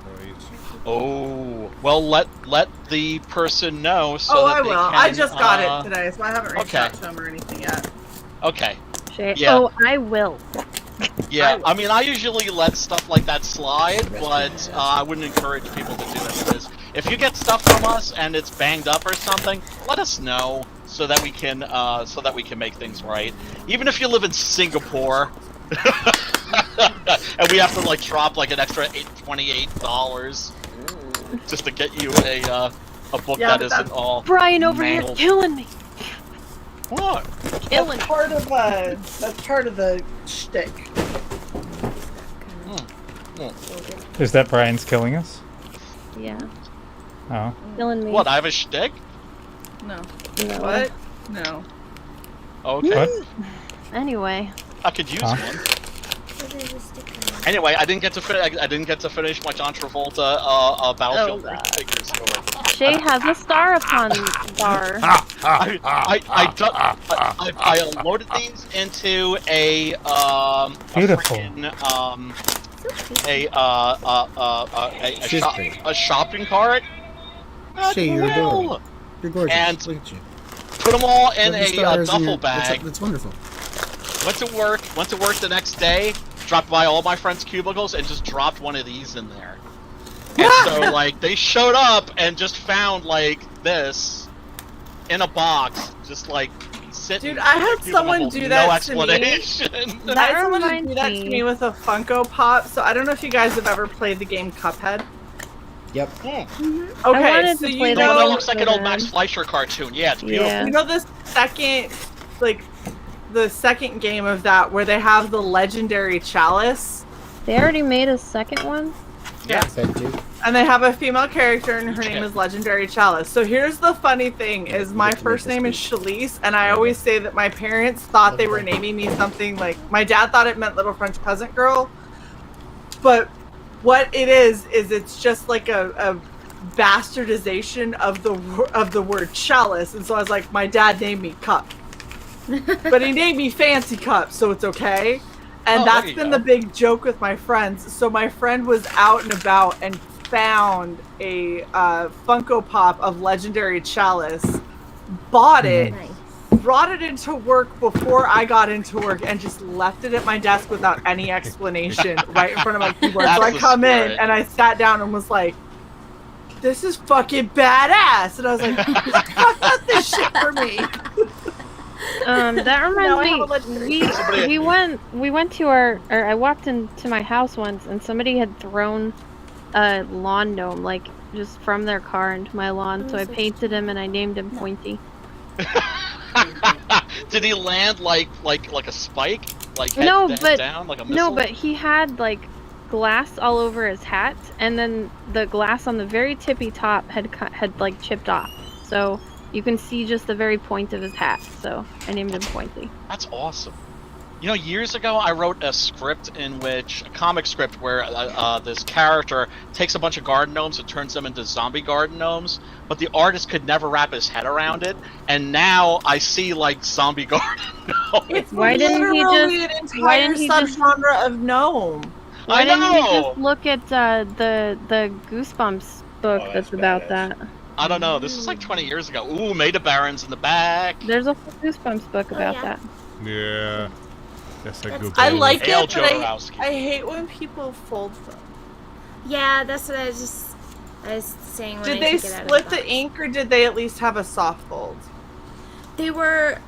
Q: Oh, well, let the person know so that
B: I
Q: they
B: will.
Q: can,
B: I just got it today, so I haven't reached
Q: okay.
B: out to him or anything yet.
Q: Okay.
P: Shae,
Q: Yeah.
P: oh, I will.
Q: Yeah, I mean, I usually let stuff like that slide, but I wouldn't encourage people to do it. Because if you get stuff from us and it's banged up or something, let us know so that we can make things right. Even if you live in Singapore, and we have to like drop like an extra $28 just to get you a book that isn't all
P: Brian over here
Q: mangled.
P: killing me.
Q: What?
P: Killing.
B: That's part of the shtick.
C: Is that Brian's killing us?
P: Yeah.
C: Oh.
P: Killing me.
Q: What? I have a shtick?
B: No.
P: No.
B: What? No.
Q: Okay.
C: What?
P: Anyway.
Q: I could use one. Anyway, I didn't get to finish my John Travolta Battlefield figures.
P: Shae has a star upon bar.
Q: I loaded these into a
C: Beautiful.
Q: a shopping cart.
O: Shae, you're adorable. You're gorgeous.
Q: And
O: look at you.
Q: put them all in
O: Love your
Q: a
O: stars and
Q: duffel
O: your-
Q: bag.
O: That's wonderful.
Q: Went to work the next day, dropped by all my friends' cubicles, and just dropped one of these in there. And so, like, they showed up and just found, like, this in a box, just, like, sitting.
B: Dude, I had someone do that
Q: no
B: to me.
Q: explanation.
B: I had someone do that to me with a Funko Pop. So I don't know if you guys have ever played the game Cuphead.
O: Yep.
B: Okay,
P: wanted
B: so
P: to
B: you
P: play
B: know,
Q: No, that looks like an old Max Fleischer cartoon. Yeah, it's beautiful.
P: Yeah.
B: you know the second game of that where they have the legendary chalice.
P: They already made a second one?
Q: Yeah.
B: And they have a female character and her name is Legendary Chalice. So here's the funny thing is my first name is Shalise, and I always say that my parents thought they were naming me something like, my dad thought it meant Little French Peasant Girl, but what it is it's just like a bastardization of the word chalice. And so I was like, my dad named me Cup. But he named me Fancy Cup, so it's okay. And that's been the big joke with my friends. So my friend was out and about and found a Funko Pop of Legendary Chalice, bought it, brought it into work before I got into work, and just left it at my desk without any explanation right in front of my keyboard. So I come in and I sat down and was like, this is fucking badass. And I was like, fuck out this shit for me.
P: That reminds me, we went to I walked into my house once and somebody had thrown a lawn gnome, like, just from their car into my lawn, so I painted him and I named him Pointy.
Q: Did he land like a spike? Like head down like a missile?
P: No, but he had, like, glass all over his hat, and then the glass on the very tippy top had like chipped off. So You can see just the very point of his hat, so I named him Pointy.
Q: That's awesome. You know, years ago I wrote a comic script where this character takes a bunch of garden gnomes and turns them into zombie garden gnomes, but the artist could never wrap his head around it, and now I see like zombie garden gnomes.
B: It's literally an entire subgenre of gnome.
P: Why didn't he just look at the Goosebumps book that's about that?
Q: I don't know. This was like 20 years ago. Ooh, Maida Baron's in the back.
P: There's a Goosebumps book about that.
D: Yeah. Yes,
B: I like it,
Q: Ale
B: but I
Q: Jodorowsky.
B: hate when people fold them.
F: Yeah, that's what I was saying when
B: Did
F: I
B: they
F: took it out of
B: split
F: the
B: the
F: box.
B: ink, or did they at least have a soft fold?
F: They were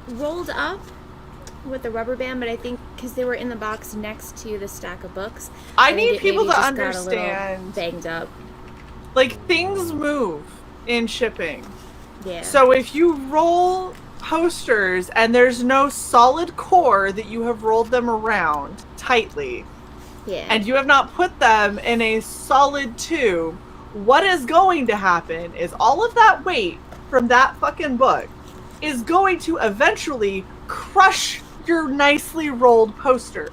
F: rolled up with a rubber band, but I think because they were in the box next to the stack of books,
B: I
F: maybe
B: need people
F: maybe
B: to
F: just got a little
B: understand.
F: banged up.
B: Like, things move in shipping.
F: Yeah.
B: So if you roll posters and there's no solid core that you have rolled them around tightly,
F: Yeah.
B: and you have not put them in a solid tube, what is going to happen is all of that weight from that fucking book is going to eventually crush your nicely rolled poster.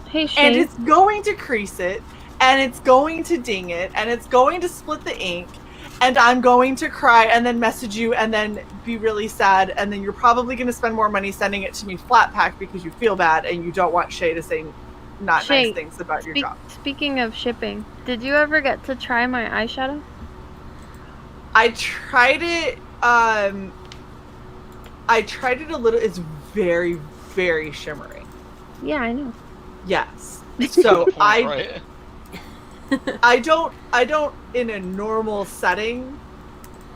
P: Hey,
B: And
P: Shae.
B: it's going to crease it, and it's going to ding it, and it's going to split the ink, and I'm going to cry and then message you and then be really sad, and then you're probably going to spend more money sending it to me flat pack because you feel bad and you don't want Shae to say not
P: Shae,
B: nice things about your job.
P: Speaking of shipping, did you ever get to try my eyeshadow?
B: I tried it. I tried it a little. It's very, very shimmery.
P: Yeah, I know.
B: Yes. So
Q: Right?
B: I don't in a normal setting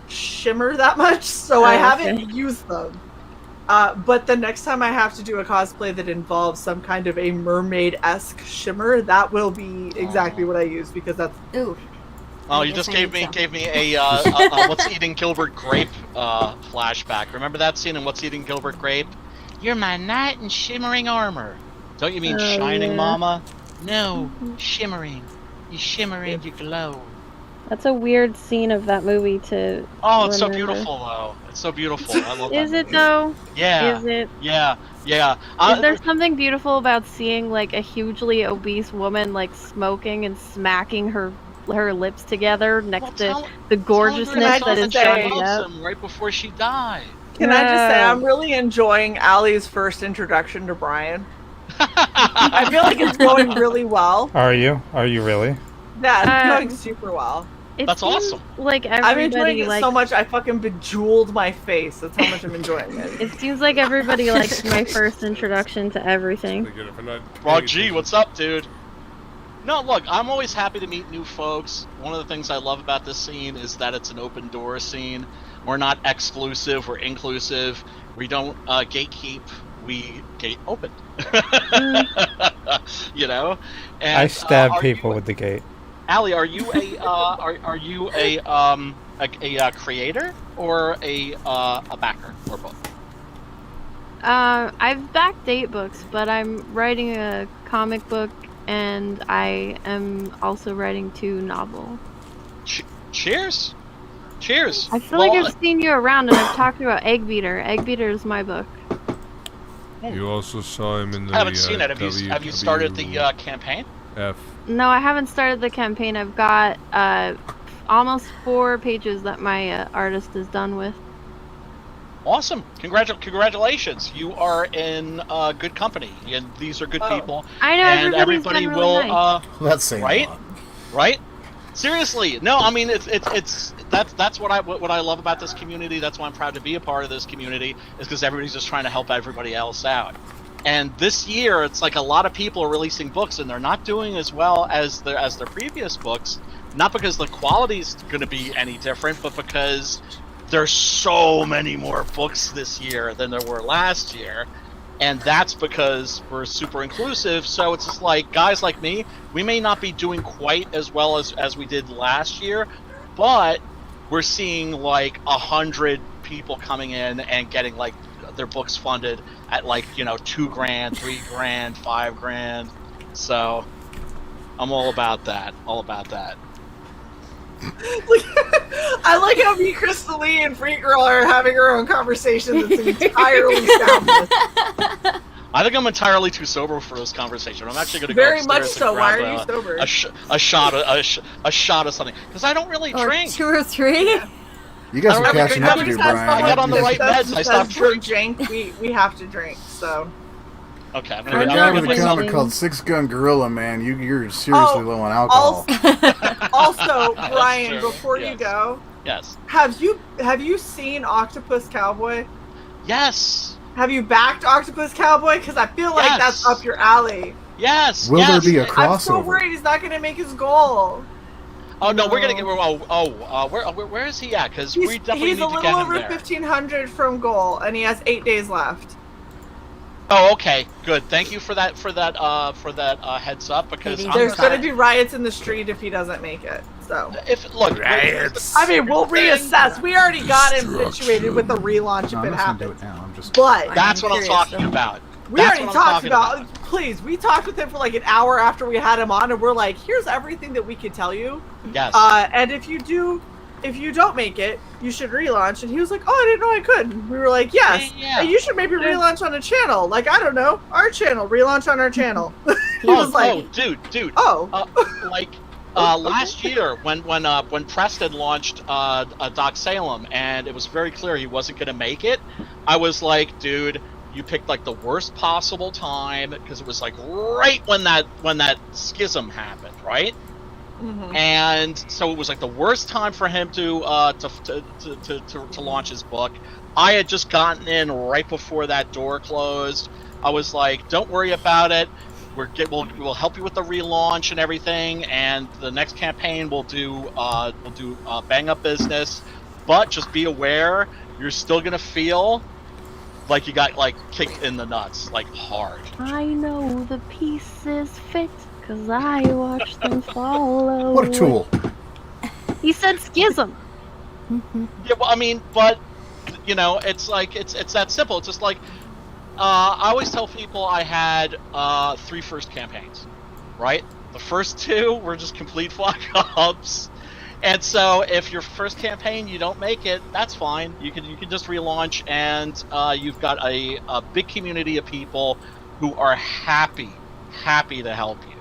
B: shimmer that much, so I haven't used them. But the next time I have to do a cosplay that involves some kind of a mermaid-esque shimmer, that will be exactly what I use, because that's
Q: Oh, you just gave me a What's Eating Gilbert Grape flashback. Remember that scene in What's Eating Gilbert Grape? You're my knight in shimmering armor. Don't you mean shining,
P: yeah.
Q: Mama? No, shimmering. You shimmer and you glow.
P: That's a weird scene of that movie to
Q: Oh, it's so
P: remember.
Q: beautiful, though. It's so beautiful. I love that
P: Is it
Q: movie.
P: though?
Q: Yeah.
P: Is it?
Q: Yeah. Yeah.
P: Is there something beautiful about seeing like a hugely obese woman like smoking and smacking her lips together next to the gorgeousness that is shining up?
Q: Right before she died.
B: Can I just say, I'm really enjoying Allie's first introduction to Brian. I feel like it's going really well.
C: Are you? Are you really?
B: Yeah, it's going super well.
Q: That's awesome.
P: Like
B: I'm enjoying
P: everybody
B: it so much, I fucking bejeweled my face. That's how much I'm enjoying it.
P: It seems like everybody likes my first introduction to everything.
Q: Well, gee, what's up, dude? No, look, I'm always happy to meet new folks. One of the things I love about this scene is that it's an open door scene. We're not exclusive, we're inclusive. We don't gatekeep, we gate open. You know? And,
C: I stab people with the gate.
Q: Allie, are you a creator or a backer or both?
P: I've backed 8 books, but I'm writing a comic book and I am also writing 2 novels.
Q: Cheers! Cheers!
P: I feel like I've seen you around and I've talked about Egg Beater. Egg Beater is my book.
D: You also saw him in the
Q: I haven't seen it. Have you started the campaign?
P: No, I haven't started the campaign. I've got almost 4 pages that my artist is done with.
Q: Awesome! Congratulations! You are in good company, and these are good people.
P: I know,
Q: and
P: everybody's
Q: everybody
P: been
Q: will.
P: really nice.
H: That's saying
Q: right,
H: a lot.
Q: right. Seriously, no. I mean, that's what I love about this community. That's why I'm proud to be a part of this community. Is because everybody's just trying to help everybody else out. And this year, it's like a lot of people are releasing books, and they're not doing as well as their previous books. Not because the quality's going to be any different, but because there's so many more books this year than there were last year. And that's because we're super inclusive. So it's just like guys like me, we may not be doing quite as well as we did last year, but we're seeing like 100 people coming in and getting like their books funded at like, $2,000, $3,000, $5,000. So I'm all about that. All about that.
B: I like how me, Crystalie, and Free Girl are having our own conversation that's entirely soundless.
Q: I think I'm entirely too sober for this conversation. I'm actually going to go
B: Very
Q: upstairs
B: much
Q: and
B: so.
Q: grab
B: Why are you sober?
Q: a shot of something because I don't really drink.
L: 2 or 3.
H: You got some catching up to do, Brian.
Q: I got on the right meds. I stopped
B: drinking. We have to drink. So.
Q: Okay. I'm
H: I
Q: gonna
H: read a comic called Six Gun Gorilla, man. You're seriously low on alcohol.
B: Also, Brian, before you go,
Q: yes.
B: Have you seen Octopus Cowboy?
Q: Yes.
B: Have you backed Octopus Cowboy? Because I feel like that's up your alley.
Q: Yes.
H: Will there be a crossover?
B: I'm so worried he's not going to make his goal.
Q: Oh no, we're gonna get. Where is he at? Because we definitely
B: he's
Q: need
B: a
Q: to get
B: little
Q: him
B: over
Q: there.
B: 1,500 from goal, and he has 8 days left.
Q: Oh, okay, good. Thank you for that heads up because
B: there's going to be riots in the street if he doesn't make it. So
M: riots.
B: I mean, we'll reassess. We already got him situated with the relaunch if it happens. But
Q: that's what I'm talking about.
B: We already talked about. Please, we talked with him for like an hour after we had him on, and we're like, "Here's everything that we could tell you."
Q: Yes.
B: And if you don't make it, you should relaunch. And he was like, "Oh, I didn't know I could." And we were like, "Yes."
Q: Yeah.
B: And you should maybe relaunch on a channel, like I don't know, our channel. Relaunch on our channel. He was like,
Q: dude.
B: Oh.
Q: Last year when Preston launched Doc Salem, and it was very clear he wasn't going to make it, I was like, dude. You picked like the worst possible time because it was like right when that schism happened, right?
B: Mm-hmm.
Q: And so it was like the worst time for him to launch his book. I had just gotten in right before that door closed. I was like, "Don't worry about it. We'll help you with the relaunch and everything. And the next campaign we'll do bang up business, but just be aware you're still gonna feel." Like you got like kicked in the nuts, like hard.
P: I know the pieces fit, cause I watch them follow.
H: What a tool.
P: He said schism.
Q: Yeah, well, I mean, but you know, it's like it's that simple. It's just like I always tell people I had 3 first campaigns, right? The first 2 were just complete fuck-ups. And so, if your first campaign you don't make it, that's fine. You can just relaunch, and you've got a big community of people who are happy to help you,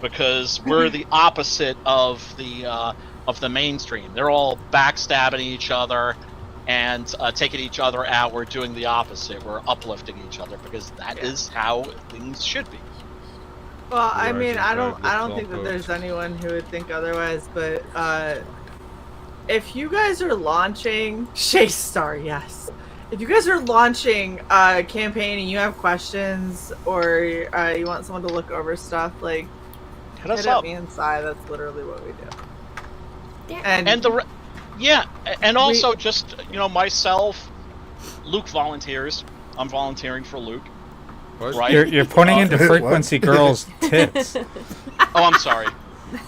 Q: because we're the opposite of the mainstream. They're all backstabbing each other and taking each other out. We're doing the opposite. We're uplifting each other because that is how things should be.
B: Well, I mean, I don't think that there's anyone who would think otherwise, but if you guys are launching Shae Star, yes. If you guys are launching a campaign and you have questions or you want someone to look over stuff, like
Q: hit us
B: hit
Q: up.
B: Me inside. That's literally what we do.
Q: Yeah. And also just myself, Luke volunteers. I'm volunteering for Luke.
D: What?
Q: Right?
C: You're pointing into Frequency Girl's tits.
Q: Oh, I'm sorry.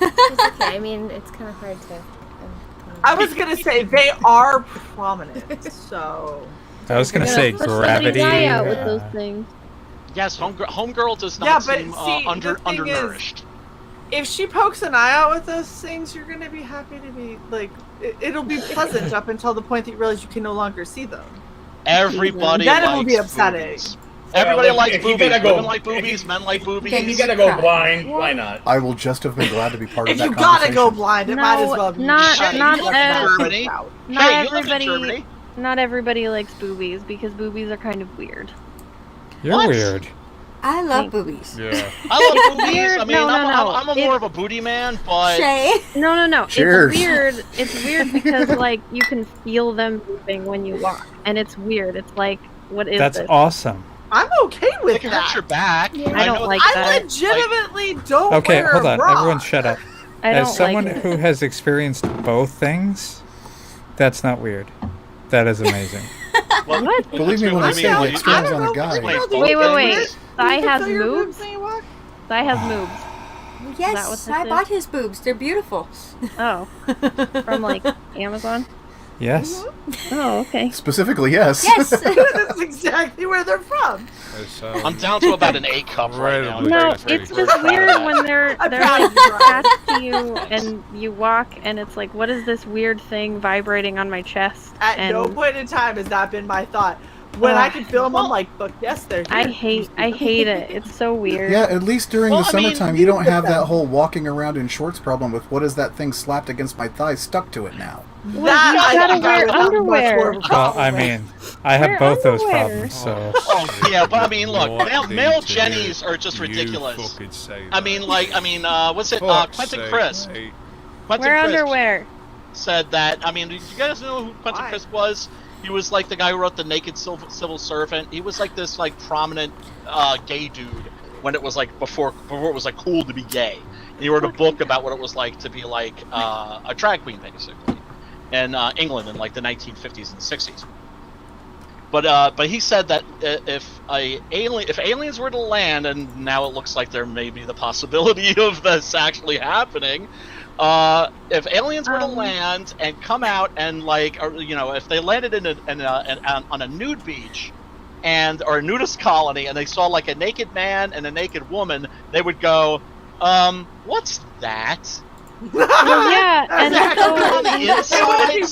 F: It's okay. I mean, it's kind of hard to.
B: I was gonna say they are prominent, so.
C: I was gonna say gravity.
P: Out with those things.
Q: Yes, homegirl does not seem undernourished.
B: If she pokes an eye out with those things, you're gonna be happy to be like. It'll be pleasant up until the point that you realize you can no longer see them.
Q: Everybody.
B: Then
Q: likes
B: it will be upsetting.
Q: Boobies. Everybody likes
R: if you
Q: boobies.
R: gotta go-
Q: Women like boobies. Men like boobies.
R: You gotta go blind. Why not?
H: I will just have been glad to be part of
B: If
H: that
B: you
H: conversation.
B: gotta go blind, it might as well be.
P: Not everybody likes boobies because boobies are kind of weird.
C: You're weird.
L: I love boobies.
D: Yeah.
Q: I love boobies. I mean,
P: No.
Q: I'm more of a booty man, but
P: No.
H: Cheers.
P: It's weird because like you can feel them moving when you walk, and it's weird. It's like, what is
C: That's
P: this?
C: awesome.
B: I'm okay with
Q: it can hurt your back.
P: I don't like
B: I
P: that.
B: legitimately don't
C: Okay,
B: wear
C: hold
B: a
C: on.
B: bra.
C: Everyone shut up.
P: I
C: As
P: don't
C: someone
P: like it.
C: who has experienced both things, that's not weird. That is amazing.
P: What?
H: Believe me when I say my experience on a guy.
P: Wait. Thigh has moves. Thigh has moves.
L: Yes,
P: that what this
L: I
P: is?
L: bought his boobs. They're beautiful.
P: Oh, from like Amazon.
C: Yes.
P: Oh, okay.
H: Specifically, yes.
L: Yes.
B: That's exactly where they're from.
Q: I'm down to about an 8 cup right now.
P: No, it's just weird when they're like attached to you and you walk and it's like, what is this weird thing vibrating on my chest?
B: At
P: and
B: no point in time has that been my thought. When I can feel them, I'm like, fuck yes, they're here.
P: I hate it. It's so weird.
H: Yeah, at least during
P: Well,
H: the
P: I mean,
H: summertime, you don't have that whole walking around in shorts problem with what is that thing slapped against my thigh stuck to it now.
P: Well, you gotta wear underwear.
C: Well, I mean, I have both those problems, so.
Q: Oh yeah, but I mean, look, male Jennies are just ridiculous. I mean, what's it? Quentin Crisp.
P: Wear underwear.
Q: Said that. I mean, do you guys know who Quentin Crisp was? He was like the guy who wrote The Naked Civil Servant. He was like this like prominent gay dude when it was like before it was like cool to be gay. And he wrote a book about what it was like to be like a drag queen basically in England in like the 1950s and 60s. But he said that if aliens were to land, and now it looks like there may be the possibility of this actually happening. If aliens were to land and come out and like, or, you know, if they landed on a nude beach or a nudist colony and they saw like a naked man and a naked woman, they would go, what's that?
P: Well, yeah, and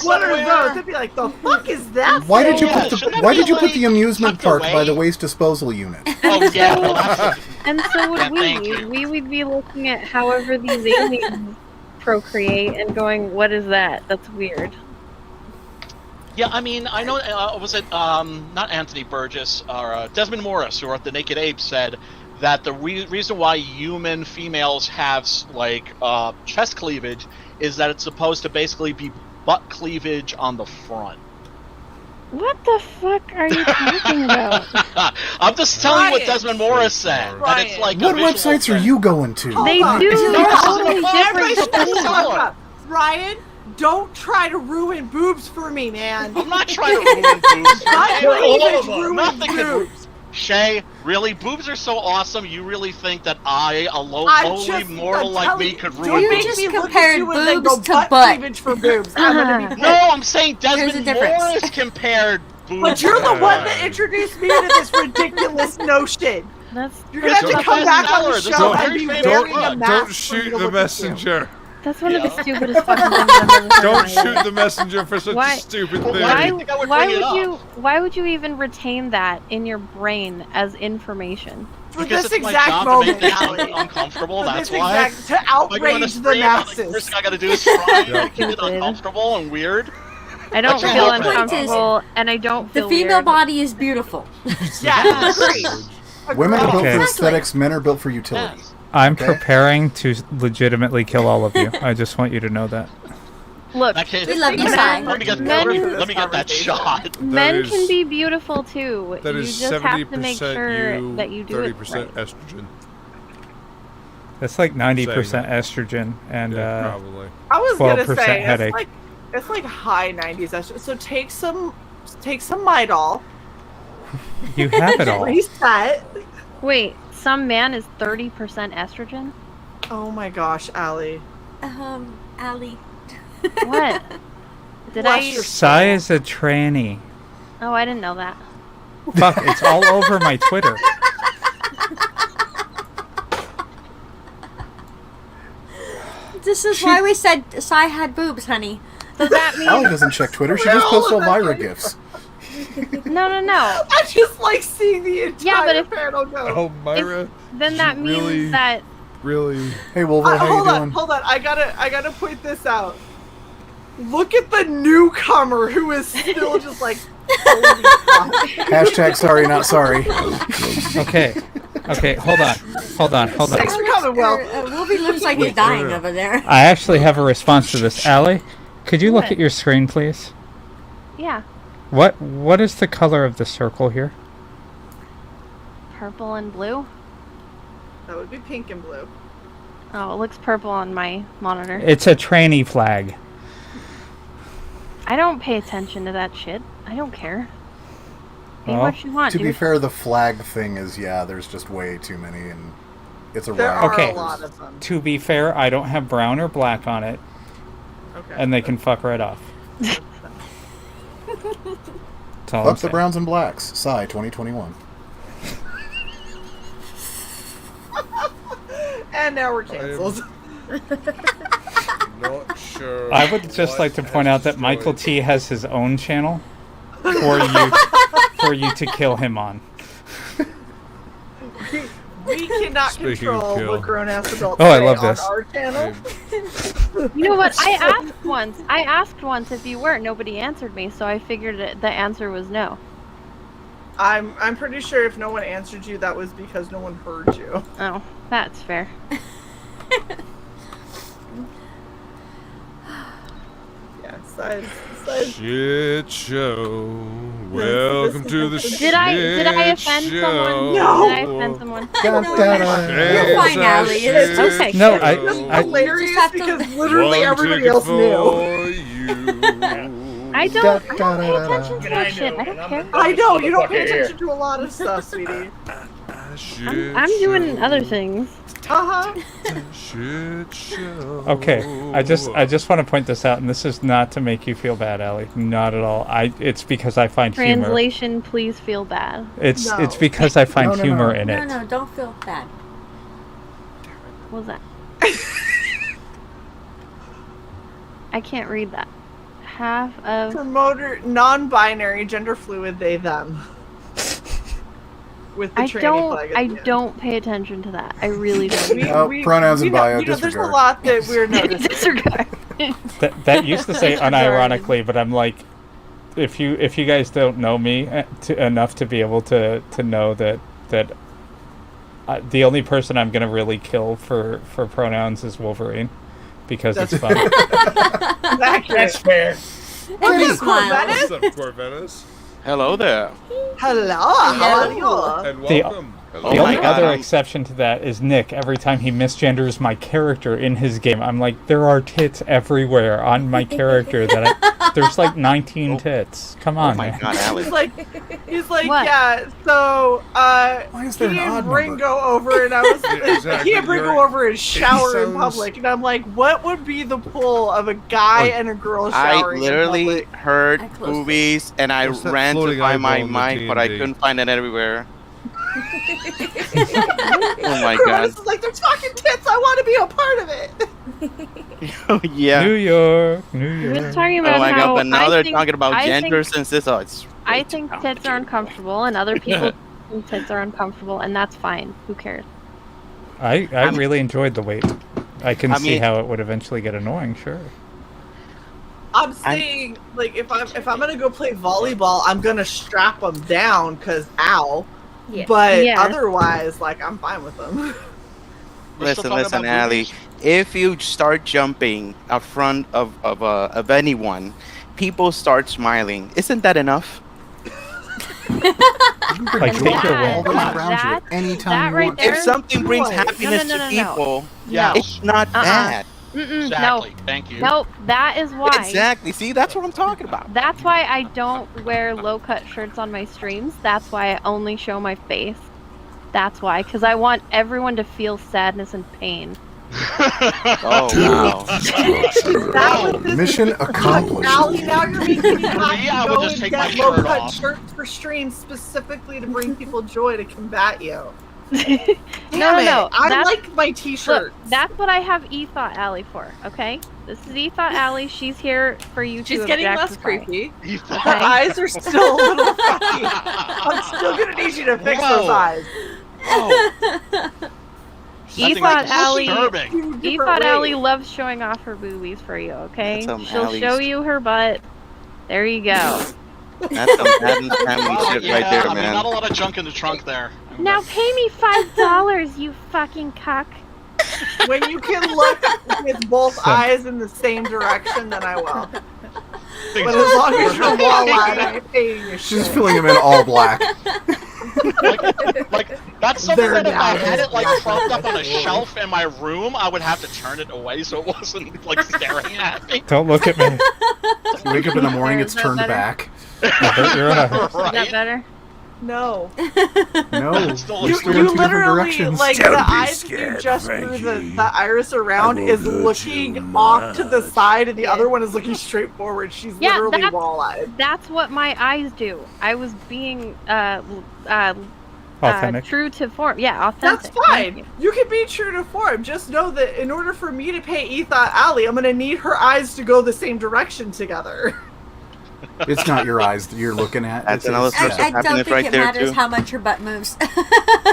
B: What are those? They'd be like, the fuck is that?
H: Why did you put the amusement park by the waste disposal unit?
Q: Oh yeah.
P: And so would we. We would be looking at however these aliens procreate and going, what is that? That's weird.
Q: Yeah, I mean, I know, was it, not Anthony Burgess, or Desmond Morris, who wrote The Naked Ape, said that the reason why human females have, like, chest cleavage is that it's supposed to basically be butt cleavage on the front.
P: What the fuck are you talking about?
Q: I'm just telling you what Desmond Morris said. That it's like
H: What websites are you going to?
P: They do totally different.
B: Ryan, don't try to ruin boobs for me, man.
Q: I'm not trying to ruin boobs.
B: Nothing can ruin boobs.
Q: Shae, really? Boobs are so awesome, you really think that a lowly mortal like me could ruin boobs?
L: You just compared boobs to butt.
B: For boobs. I'm
Q: No, I'm saying Desmond Morris compared boobs.
B: But you're the one that introduced me to this ridiculous notion. You're gonna have to come back on the show and be wearing a mask.
D: Don't shoot the messenger.
P: That's one of the stupidest fucking things I've ever heard.
D: Don't shoot the messenger for such a stupid thing.
P: Why would you even retain that in your brain as information?
B: For this exact moment, Allie.
Q: Uncomfortable. That's
B: why. To outrage the masses.
Q: The first thing I gotta do is try to make it uncomfortable and weird.
P: I don't feel uncomfortable, and I don't feel
L: the female
P: weird.
L: body is beautiful.
B: Yeah,
H: Women are built for aesthetics, men are built for utility.
C: I'm preparing to legitimately kill all of you. I just want you to know that.
P: Look,
Q: we love you, let me get that shot.
P: Men can be beautiful too.
D: That
P: you
D: is
P: just
D: 70%
P: have to make sure that you do
D: 30%
P: it right.
D: estrogen.
C: That's like 90% estrogen and
D: probably.
B: I was
C: 12%
B: gonna say
C: headache.
B: it's like high 90s estrogen. So take some Midol.
C: You have it all.
B: Reset.
P: Wait, some man is 30% estrogen?
B: Oh my gosh, Allie.
L: Allie.
P: What? Did
C: Sai is a tranny.
P: Oh, I didn't know that.
C: Fuck, it's all over my Twitter.
L: This is why we said Sai had boobs, honey.
P: Does that mean...
H: Allie doesn't check Twitter. She just posts Elvira gifs.
P: No.
B: I just like seeing the entire panel go.
D: Oh, Myra.
P: Then that means that...
D: Really?
H: Hey, Wolvo, how you doing?
B: Hold on. I gotta point this out. Look at the newcomer who is still just like...
H: Hashtag sorry, not sorry.
C: Okay, hold on.
B: Thanks for coming, Will.
L: Wolvie looks like he's dying over there.
C: I actually have a response to this. Allie, could you look
P: What?
C: at your screen, please?
P: Yeah.
C: What is the color of the circle here?
P: Purple and blue?
B: That would be pink and blue.
P: Oh, it looks purple on my monitor.
C: It's a tranny flag.
P: I don't pay attention to that shit. I don't care. Be
C: Well,
P: what you want,
H: To
P: dude.
H: be fair, the flag thing is, there's just way too many, and it's a
B: There
H: riot.
B: are
C: Okay.
B: a lot of them.
C: To be fair, I don't have brown or black on it,
B: Okay.
C: and they can fuck right off. That's all I'm
H: Fuck the
C: saying.
H: Browns and Blacks. CY 2021.
B: And now we're canceled.
D: Not sure.
C: I would just like to point out that Michael T has his own channel for you to kill him on.
B: We cannot
C: Speaking of
B: control
C: kill.
B: what grown-ass adults
C: Oh, I
B: say
C: love
B: on
C: this.
B: our channel.
P: You know what? I asked once if you weren't. Nobody answered me, so I figured the answer was no.
B: I'm pretty sure if no one answered you, that was because no one heard you.
P: Oh, that's fair.
B: Yeah, size.
D: Shit show. Welcome to the shit
P: Did I offend
D: show.
P: someone?
B: No.
P: Did I offend someone?
L: You're fine, Allie. It's
P: Okay.
C: No,
P: good.
C: I
B: Hilarious
L: just have to-
B: because literally
D: One
B: everybody
D: ticket
B: else knew.
D: for you.
P: I don't pay attention to that shit. I don't care.
B: I know you don't pay attention to a lot of stuff, sweetie.
P: I'm doing other things.
D: Shit show.
C: Okay, I just want to point this out, and this is not to make you feel bad, Allie. Not at all. It's because I find humor.
P: Translation, please feel bad.
C: It's because I find humor in it.
L: No, don't feel bad.
P: What was that? I can't read that. Half of
B: Promoter, non-binary, gender fluid, they, them. With the tranny flag at the end.
P: don't pay attention to that. I really don't.
H: Pronouns in bio,
B: there's a
H: disregard.
B: lot that we're noticing.
P: Disregard.
C: That used to say unironically, but I'm like, if you guys don't know me enough to be able to know that the only person I'm gonna really kill for pronouns is Wolverine, because it's fun.
R: That's fair.
B: What's
C: Corvettus?
D: What's up, Corvettus?
S: Hello there.
B: Hello, how are you?
D: And
C: The
D: welcome.
C: only other exception to that is Nick. Every time he misgenders my character in his game, I'm like, there are tits everywhere on my character. There's like 19 tits. Come on, man.
S: God, Alex.
B: He's like,
P: What?
B: yeah. So,
H: Why is there
B: he
H: an
B: and
H: odd
B: Ringo over, and I was
D: exactly.
B: he and Ringo over and shower in public, and I'm like, what would be the pull of a guy and a girl
S: I
B: showering in
S: literally
B: public?
S: heard boobies and I
D: What's that
S: ran to
D: floating
S: find my
D: eyeball in the
S: mic, but I
D: D&D?
S: couldn't find it everywhere. Oh my
B: Corvettus
S: god.
B: is like, they're talking tits. I want to be a part of it.
S: Oh yeah.
C: New York.
P: We're just talking about
S: Oh my
P: how
S: god, but now
P: I
S: they're
P: think-
S: talking about
P: I
S: gender
P: think-
S: since this. Oh, it's.
P: I think tits are uncomfortable, and other people think tits are uncomfortable, and that's fine. Who cares?
C: I really enjoyed the wait. I can see
S: mean-
C: how it would eventually get annoying. Sure.
B: I'm saying, like, if I'm gonna go play volleyball, I'm gonna strap them down, cause ow.
F: Yeah.
B: But
P: Yeah.
B: otherwise, like, I'm fine with them.
S: Listen, Allie. If you start jumping in front of anyone, people start smiling. Isn't that enough?
C: Like, take your win.
H: Always around you anytime
P: that
H: you
P: right
H: want.
P: there-
S: If something brings
B: No,
S: happiness
P: no, no,
S: to
P: no.
S: people,
Q: Yeah.
S: it's not bad.
Q: Exactly. Thank you.
P: Nope, that is why.
S: Exactly. See, that's what I'm talking about.
P: That's why I don't wear low-cut shirts on my streams. That's why I only show my face. That's why, because I want everyone to feel sadness and pain.
S: Oh wow.
H: Mission accomplished.
B: Allie, now you're making me have
Q: me, I
B: to
Q: would
B: go
Q: just
B: and
Q: take my
B: get
Q: shirt
B: low-cut
Q: off.
B: shirts for streams specifically to bring people joy to combat you.
P: No.
B: I
P: That's-
B: like my
P: Look,
B: t-shirts.
P: that's what I have Ethot Alley for, okay? This is Ethot Alley. She's here for you
B: She's
P: to
B: getting less
P: objectify.
B: creepy. Her eyes are still a little funky. I'm still gonna need you to fix
Q: Whoa.
B: those eyes.
P: Ethot Alley.
Q: disturbing.
P: Ethot Alley loves showing off her boobies for you, okay?
S: That's
P: She'll
S: Allie's-
P: show you her butt. There you go.
S: That's some Adam's family
Q: Well,
S: shit
Q: yeah,
S: right there,
Q: I mean, not a
S: man.
Q: lot of junk in the trunk there.
P: Now pay me $5, you fucking cuck.
B: When you can look with both eyes in the same direction, then I will. But as long as you're wall-eyed, I ain't paying your
H: She's
B: shit.
H: filling him in all black.
Q: Like that's something
B: They're
Q: that if I
B: now
Q: had
B: just
Q: it like
B: black.
Q: propped up on a shelf in my room, I would have to turn it away so it wasn't like staring at me.
C: Don't look at me.
H: You wake up in the morning, it's
P: Is that
H: turned
P: better?
H: back.
C: I bet you're in a-
P: Is that better?
B: No.
H: No.
B: You
H: We're in two different
B: literally,
H: directions.
B: like,
M: Don't
B: the
M: be
B: eyes
M: scared,
B: you just
M: Frankie.
B: threw the iris around
M: I
B: is
M: won't hurt
B: looking
M: you
B: off to the
M: much.
B: side, and the other one is looking straight forward. She's literally wall-eyed.
P: That's what my eyes do. I was being
C: Authentic.
P: true to form. Yeah, authentic.
B: That's fine. You can be true to form. Just know that in order for me to pay Ethot Allie, I'm gonna need her eyes to go the same direction together.
H: It's not your eyes that you're looking at.
S: That's
H: it's
S: another source of
L: I don't
S: happiness
L: think
S: right
L: it
S: there
L: matters
S: too.
L: how much your butt moves.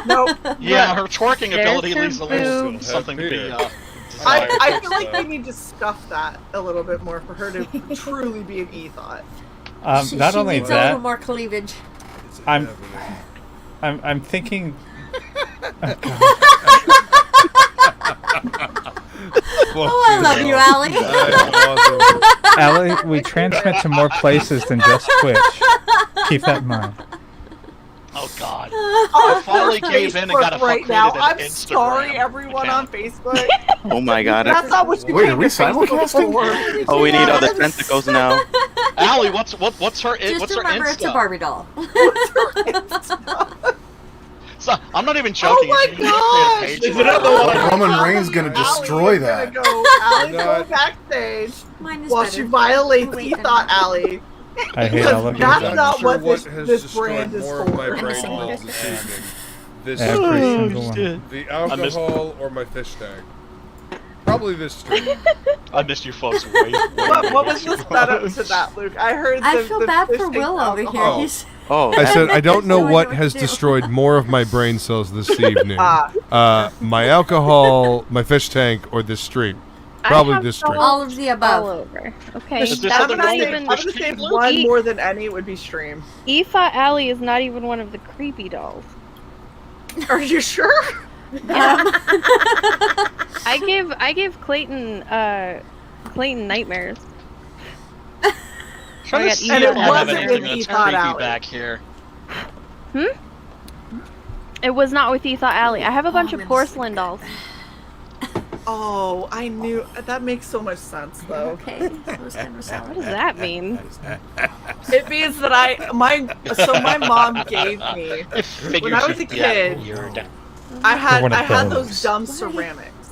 B: Nope.
Q: Yeah, her twerking
P: There's
Q: ability
P: her
Q: leaves a little
P: boobs.
Q: something to be.
B: I feel like they need to scuff that a little bit more for her to truly be an Ethot.
C: Not
L: she
C: only
L: needs a little
C: that,
L: more cleavage.
C: I'm thinking.
L: Oh, I love you, Allie.
C: Allie, we transmit to more places than just Twitch. Keep that in mind.
Q: Oh God! I finally gave in and got a fuck
B: right now.
Q: created an
B: I'm
Q: Instagram
B: sorry, everyone
Q: account.
B: on Facebook.
S: Oh my God!
B: That's not what you
H: Wait,
B: came
H: are we
B: to Facebook
H: simulcasting?
B: for.
S: Oh, we need other tentacles now.
Q: Allie, what's her
L: Just
Q: what's her
L: remember, it's a
Q: Insta?
L: Barbie doll.
Q: So, I'm not even joking.
B: Oh my
Q: You can create a page
B: gosh!
Q: for her.
H: Roman Reigns gonna destroy that.
B: Allie's going backstage
L: Mine is
B: while
L: better.
B: she violates
L: Oh, wait,
B: Ethot Alley.
C: I hate all of you.
B: That's not what
D: what
B: this,
D: has
B: this
D: destroyed
B: brand is
D: more of my
B: for.
D: brain cells this evening. This
C: Every
D: stream,
C: single one.
D: the alcohol, or my fish tank. Probably this stream.
Q: I missed you folks way.
B: What was the setup to that, Luke? I heard
L: I
B: the,
L: feel
B: the
L: bad
B: fish
L: for
B: tank
L: Will over here.
D: Oh.
L: He's
S: Oh,
D: I said I don't know
L: No
D: what
L: idea
D: has
L: what to do.
D: destroyed more of my brain cells this evening. My alcohol, my fish tank, or this stream. Probably this stream.
L: all of the above.
P: All over. Okay,
Q: Is there
P: that's
Q: something
P: not
Q: wrong with
P: even.
B: I'm gonna say one more than any would be stream.
P: Ethot Alley is not even one of the creepy dolls.
B: Are you sure?
P: I gave Clayton nightmares.
Q: Trying
P: I
Q: to
P: got
Q: see
B: And
Q: if
B: it
Q: I have
B: wasn't
Q: anything
B: with
Q: that's
B: Ethot
Q: creepy
B: Alley.
Q: back here.
P: It was not with Ethot Alley. I have a bunch of
L: I'm
P: porcelain dolls.
B: Oh, I knew. That makes so much sense, though.
L: Okay, so it's kind of
P: What
L: salad.
P: does that mean?
B: It means that my mom gave me when I was a kid. I had
C: one of
B: those
C: those.
B: dumb ceramics,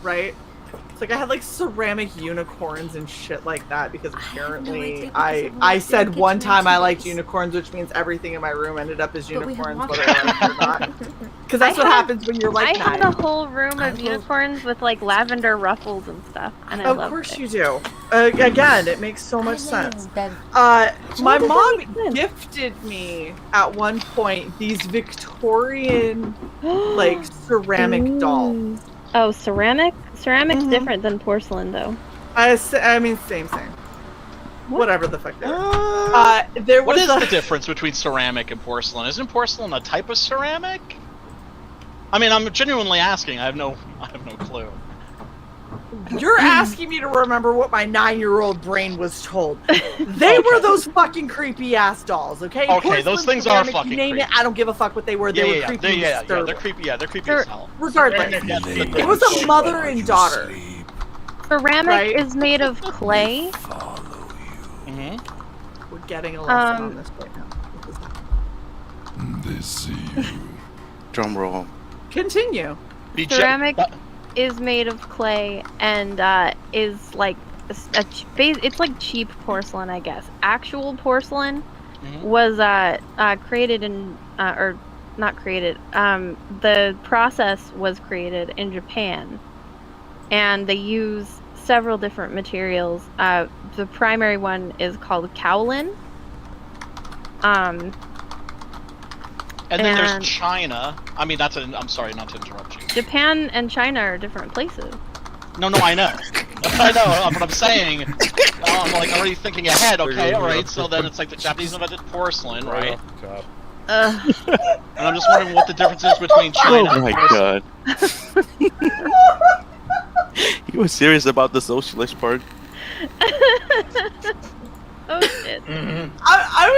B: right? It's like I had like ceramic unicorns and shit like that because apparently I said one time I liked unicorns, which means everything in my room ended up as unicorns, whether I liked it or not. Because that's what happens when you're like
P: I had
B: 9.
P: a whole room of unicorns with like lavender ruffles and stuff, and I
B: Of
P: loved
B: course
P: it.
B: you do. Again, it makes so much sense. My mom gifted me at one point these Victorian like ceramic dolls.
P: Oh, ceramic? Ceramic's
B: Mhm.
P: different than porcelain, though.
B: I mean, same. Whatever the fuck they were. There
Q: What
B: was
Q: is the difference between ceramic and porcelain? Isn't porcelain a type of ceramic? I mean, I'm genuinely asking. I have no clue.
B: You're asking me to remember what my 9-year-old brain was told. They were those fucking creepy ass dolls, okay?
Q: Okay, those
B: Porcelain,
Q: things are
B: ceramic,
Q: fucking
B: you name
Q: creepy.
B: it, I don't give a fuck what they were. They were creepy.
Q: They're creepy. Yeah, they're creepy as hell.
B: Regardless, it was a mother and daughter.
P: Ceramic
B: Right.
P: is made of clay.
B: We're getting a lesson on
P: Um,
B: this right now.
M: They see you.
S: Drum roll.
B: Continue.
P: Ceramic is made of clay and is like it's like cheap porcelain, I guess. Actual porcelain was created in or not created. The process was created in Japan, and they use several different materials. The primary one is called kaolin.
Q: And then there's China. I mean, I'm sorry, not to interrupt you.
P: Japan and China are different places.
Q: No, I know. I know, but I'm saying, I'm like already thinking ahead, okay, alright, so then it's like the Japanese invented porcelain, right? And I'm just wondering what the difference is between China
S: Oh my
Q: and porcelain.
S: God. You were serious about the socialist part?
P: Oh shit.
B: I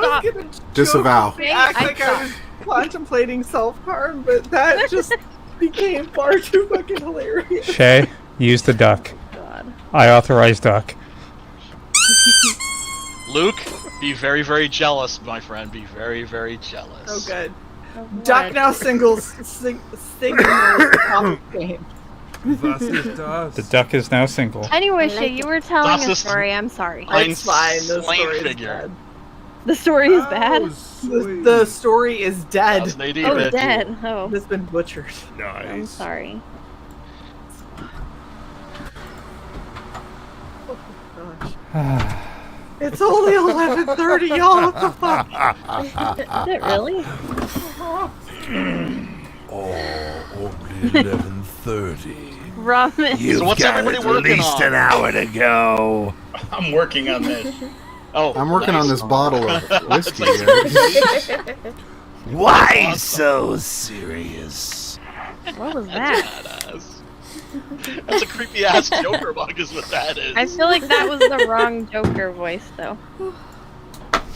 B: was gonna
H: Disavow.
B: jokingly act like I was contemplating self-harm, but that just became far too fucking hilarious.
C: Shae, use the duck.
P: God.
C: I authorize duck.
Q: Luke, Be very, very jealous, my friend. Be very, very jealous.
B: Oh, good. Duck now singles the top of game.
C: The duck is now single.
P: Anyway, Shae, you were telling
Q: Das
P: a
Q: ist
P: story. I'm sorry.
B: It's fine. The
Q: Slain
B: story is
Q: figure.
B: dead.
P: The story is bad.
B: The story is dead.
Q: Das Nadine
P: Oh,
Q: Red.
P: dead. Oh,
B: It's been butchered.
P: I'm sorry.
B: It's only 11:30, y'all. What the fuck?
P: Is it really?
M: Only 11:30.
P: Ramen.
M: You've
Q: So what's
M: got
Q: everybody
M: at
Q: working
M: least
Q: on?
M: an hour to go.
R: I'm working on this.
Q: Oh,
O: I'm working on this bottle of whiskey.
M: Why so serious?
P: What was that?
Q: Badass. That's a creepy ass Joker mug, is what that is.
P: I feel like that was the wrong Joker voice, though.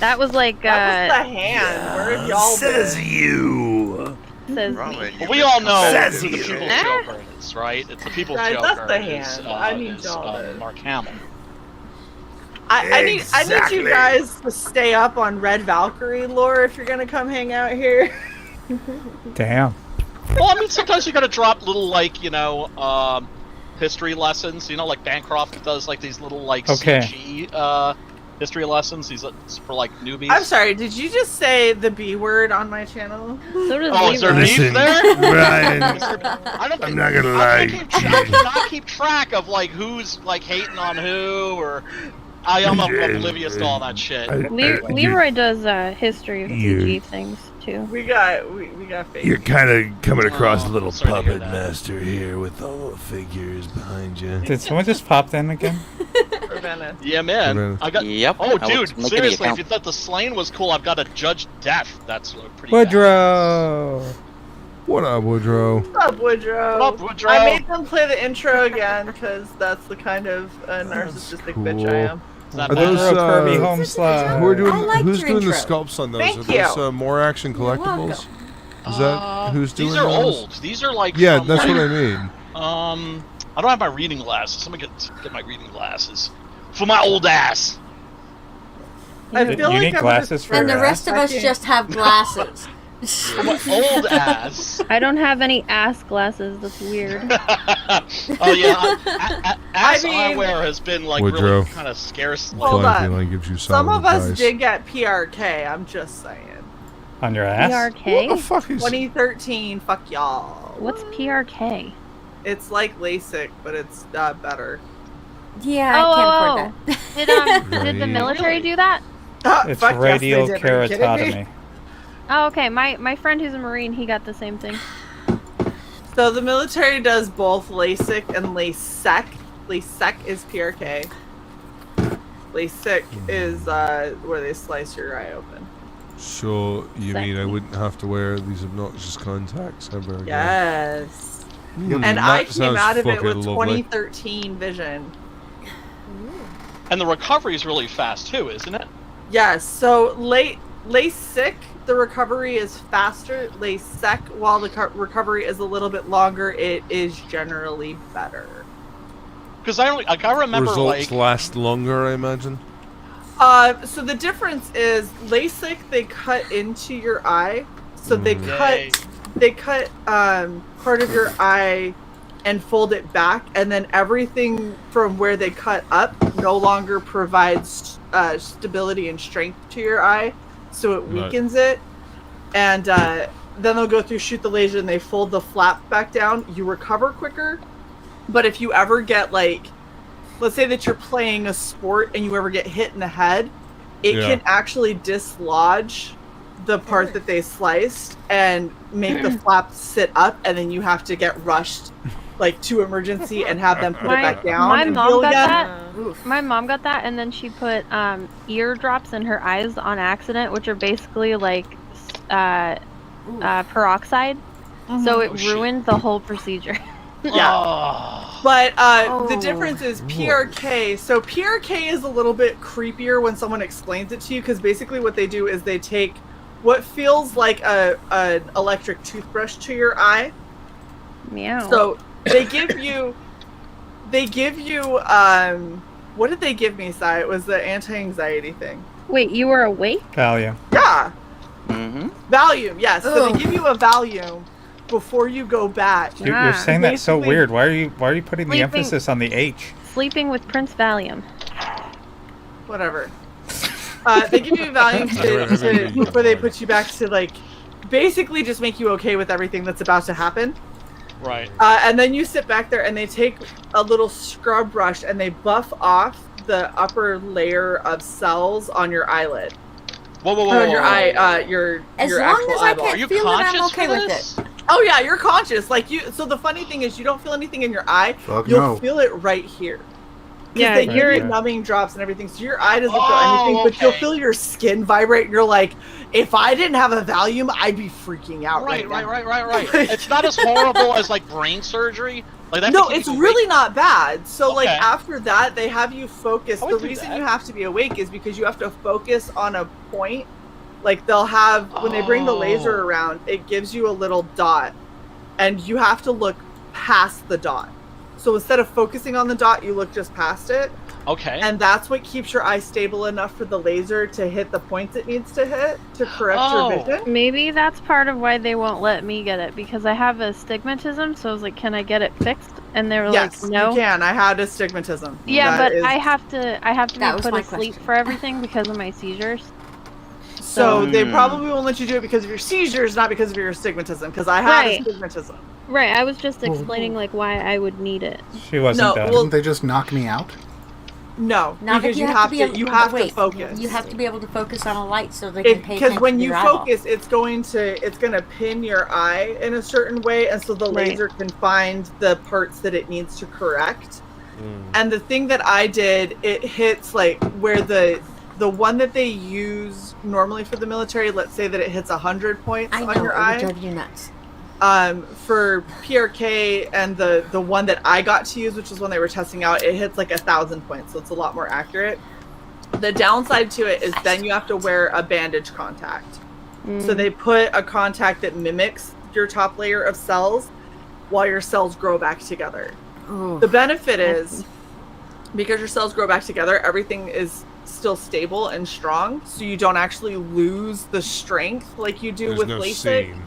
P: That was like,
B: That was the hand. Where have y'all
M: Says
B: been?
M: you.
P: Says
G: Ramen,
Q: we all know
M: Says
Q: who the
M: you.
Q: People's
P: Ah.
Q: Joker is, right? It's the People's
B: Guys,
Q: Joker.
B: that's the
Q: is,
B: hand. I need
Q: is,
B: y'all to-
Q: Mark Hamill.
B: I need
M: Exactly.
B: you guys to stay up on Red Valkyrie lore if you're gonna come hang out here.
C: Damn.
Q: Well, I mean, sometimes you gotta drop little, like, you know, history lessons. You know, like Bancroft does, like, these little, like,
C: Okay.
Q: CG, history lessons. These for, like, newbies.
B: I'm sorry, did you just say the B word on my channel?
P: So does
Q: Oh, is there
P: Levi.
Q: beef
M: Listen,
Q: there?
M: Ryan,
Q: I don't
M: I'm
Q: think-
M: not gonna
Q: I
M: lie.
Q: cannot keep track of, like, who's, like, hating on who, or... I am oblivious to all that shit.
P: Leroy does history of
M: you-
P: CG things, too.
B: We got fake.
M: You're kind of coming across a little
Q: sorry to hear
M: puppet
Q: that.
M: master here with all the figures behind you.
C: Did someone just pop in again?
B: Ravenna.
Q: Yeah, man. I got.
S: Yep.
Q: Oh,
S: I was
Q: dude.
S: making the
Q: Seriously, if
S: account.
Q: you thought the Slain was cool, I've got a Judge Death. That's pretty.
C: Woodrow.
D: What up, Woodrow?
B: What's up, Woodrow?
Q: What up, Woodrow?
B: I made them play the intro again because that's the kind of narcissistic bitch I am.
D: Are those
C: Woodrow Kirby home slide.
D: who are doing?
L: I liked
D: Who's
L: your
D: doing the
L: intro.
D: sculpts on those?
B: Thank
D: are those
B: you.
D: More Action Collectibles? Is that who's doing
Q: These are
D: those?
Q: old. These are like.
D: Yeah,
Q: from,
D: that's
Q: like,
D: what I mean.
Q: I don't have my reading glasses. Let me get my reading glasses for my old ass.
B: I
C: You
B: feel like
C: need
B: I'm
C: glasses for
L: And the
C: your
L: rest
C: ass?
L: of us just have glasses.
Q: For my old ass.
P: I don't have any ass glasses. That's weird.
Q: Oh yeah, ass
B: I mean-
Q: eyewear has been like
D: Woodrow.
Q: really kind of scarce.
B: Hold
D: Fun
B: on.
D: feeling gives you
B: Some
D: solid
B: of us
D: advice.
B: did get PRK, I'm just saying.
C: On your ass?
D: What the
P: PRK?
D: fuck is?
B: 2013, fuck y'all.
P: What's PRK?
B: It's like LASIK, but it's better.
L: Yeah, I can't afford that.
P: Did the
D: Right.
P: military do that?
C: It's
B: Fuck yes,
C: radial
B: they did. Are you kidding me?
C: keratotomy.
P: Oh, okay. My friend who's a Marine, he got the same thing.
B: So the military does both LASIK and LASEK. LASEK is PRK. LASIK is where they slice your eye open.
D: So you mean I wouldn't have to wear these obnoxious contacts ever again?
B: Yes.
D: Hmm,
B: And
D: that
B: I came
D: sounds
B: out of it
D: fucking
B: with
D: lovely.
B: 2013 vision.
Q: And the recovery is really fast too, isn't it?
B: Yes. So LASIK, the recovery is faster. LASEK, while the recovery is a little bit longer, it is generally better.
Q: Because I remember
D: Results
Q: like
D: last longer, I imagine.
B: So the difference is LASIK, they cut into your eye. So they cut part of your eye and fold it back, and then everything from where they cut up no longer provides stability and strength to your eye, so it
D: Right.
B: weakens it. And then they'll go through, shoot the laser, and they fold the flap back down. You recover quicker. But if you ever get, like, let's say that you're playing a sport and you ever get hit in the head, it
D: Yeah.
B: can actually dislodge the part that they sliced and make the flap sit up, and then you have to get rushed, like, to emergency and have them put it back down.
P: My
B: and
P: mom
B: heal
P: got
B: again.
P: that. My mom got that, and then she put ear drops in her eyes on accident, which are basically like peroxide. So it ruined the whole procedure.
B: Yeah. But the difference is PRK. So PRK is a little bit creepier when someone explains it to you, because basically what they do is they take what feels like an electric toothbrush to your eye.
P: Meow.
B: So they give you what did they give me, Si? It was the anti-anxiety thing.
P: Wait, you were awake?
C: Valium.
B: Yeah.
S: Mm-hmm.
B: Valium, yes. So they give you a Valium before you go back.
C: You're saying that so
B: Basically-
C: weird. Why are you putting the
P: Sleeping-
C: emphasis on the H?
P: Sleeping with Prince Valium.
B: Whatever. They give you Valium to before they put you back to like basically just make you okay with everything that's about to happen.
Q: Right.
B: And then you sit back there and they take a little scrub brush and they buff off the upper layer of cells on your eyelid.
Q: Whoa.
B: On your eye, your
L: As
B: your
L: long
B: actual
L: as I
B: eyeball.
L: can't feel it, I'm okay with it.
B: Oh yeah, you're conscious. Like you. So the funny thing is, you don't feel anything in your eye.
H: Fuck
B: You'll
H: no.
B: feel it right here.
P: Yeah,
B: they give
P: you're-
B: you numbing drops and everything, so your eye doesn't feel anything, but you'll feel your skin vibrate. And you're like, if I didn't have a Valium, I'd be freaking out.
Q: Right.
B: now.
Q: It's not as horrible as like brain surgery. Like that.
B: No, it's really not bad. So like
Q: Okay.
B: after that, they have you focus.
Q: I
B: The
Q: would do
B: reason
Q: that.
B: you have to be awake is because you have to focus on a point. Like they'll have when they bring the laser around, it gives you a little dot, and you have to look past the dot. So instead of focusing on the dot, you look just past it.
Q: Okay.
B: And that's what keeps your eye stable enough for the laser to hit the points it needs to hit to correct your vision.
P: Maybe that's part of why they won't let me get it, because I have astigmatism, so I was like, can I get it fixed? And they were
B: Yes,
P: like, no.
B: you can. I had astigmatism.
P: Yeah,
B: That
P: but
B: is-
P: I have to be
L: That was
P: put
L: my
P: asleep
L: question.
P: for everything because of my seizures.
B: So they probably won't let you do it because of your seizures, not because of your astigmatism. Because I had
P: Right.
B: astigmatism.
P: Right, I was just explaining like why I would need it.
C: She wasn't
B: No,
C: done.
B: well-
H: Didn't they just knock me out?
B: No,
L: Not
B: because
L: if
B: you have
L: be
B: to.
L: able-
B: You have
L: wait,
B: to focus.
L: You have to be able to focus on a light so they can pay
B: Because
L: attention
B: when
L: to
B: you
L: your eyeball.
B: focus, it's going to pin your eye in a certain way, and so the
P: Right.
B: laser can find the parts that it needs to correct. And the thing that I did, it hits like where the one that they use normally for the military. Let's say that it hits 100 points
L: I know,
B: on your
L: it would
B: eye.
L: drive you nuts.
B: For PRK and the one that I got to use, which is when they were testing out, it hits like 1,000 points, so it's a lot more accurate. The downside to it is then you have to wear a bandage contact. So they put a contact that mimics your top layer of cells while your cells grow back together.
L: Ooh.
B: The benefit is because your cells grow back together, everything is still stable and strong, so you don't actually lose the strength like you do
D: There's
B: with
D: no
B: LASIK.
D: seam.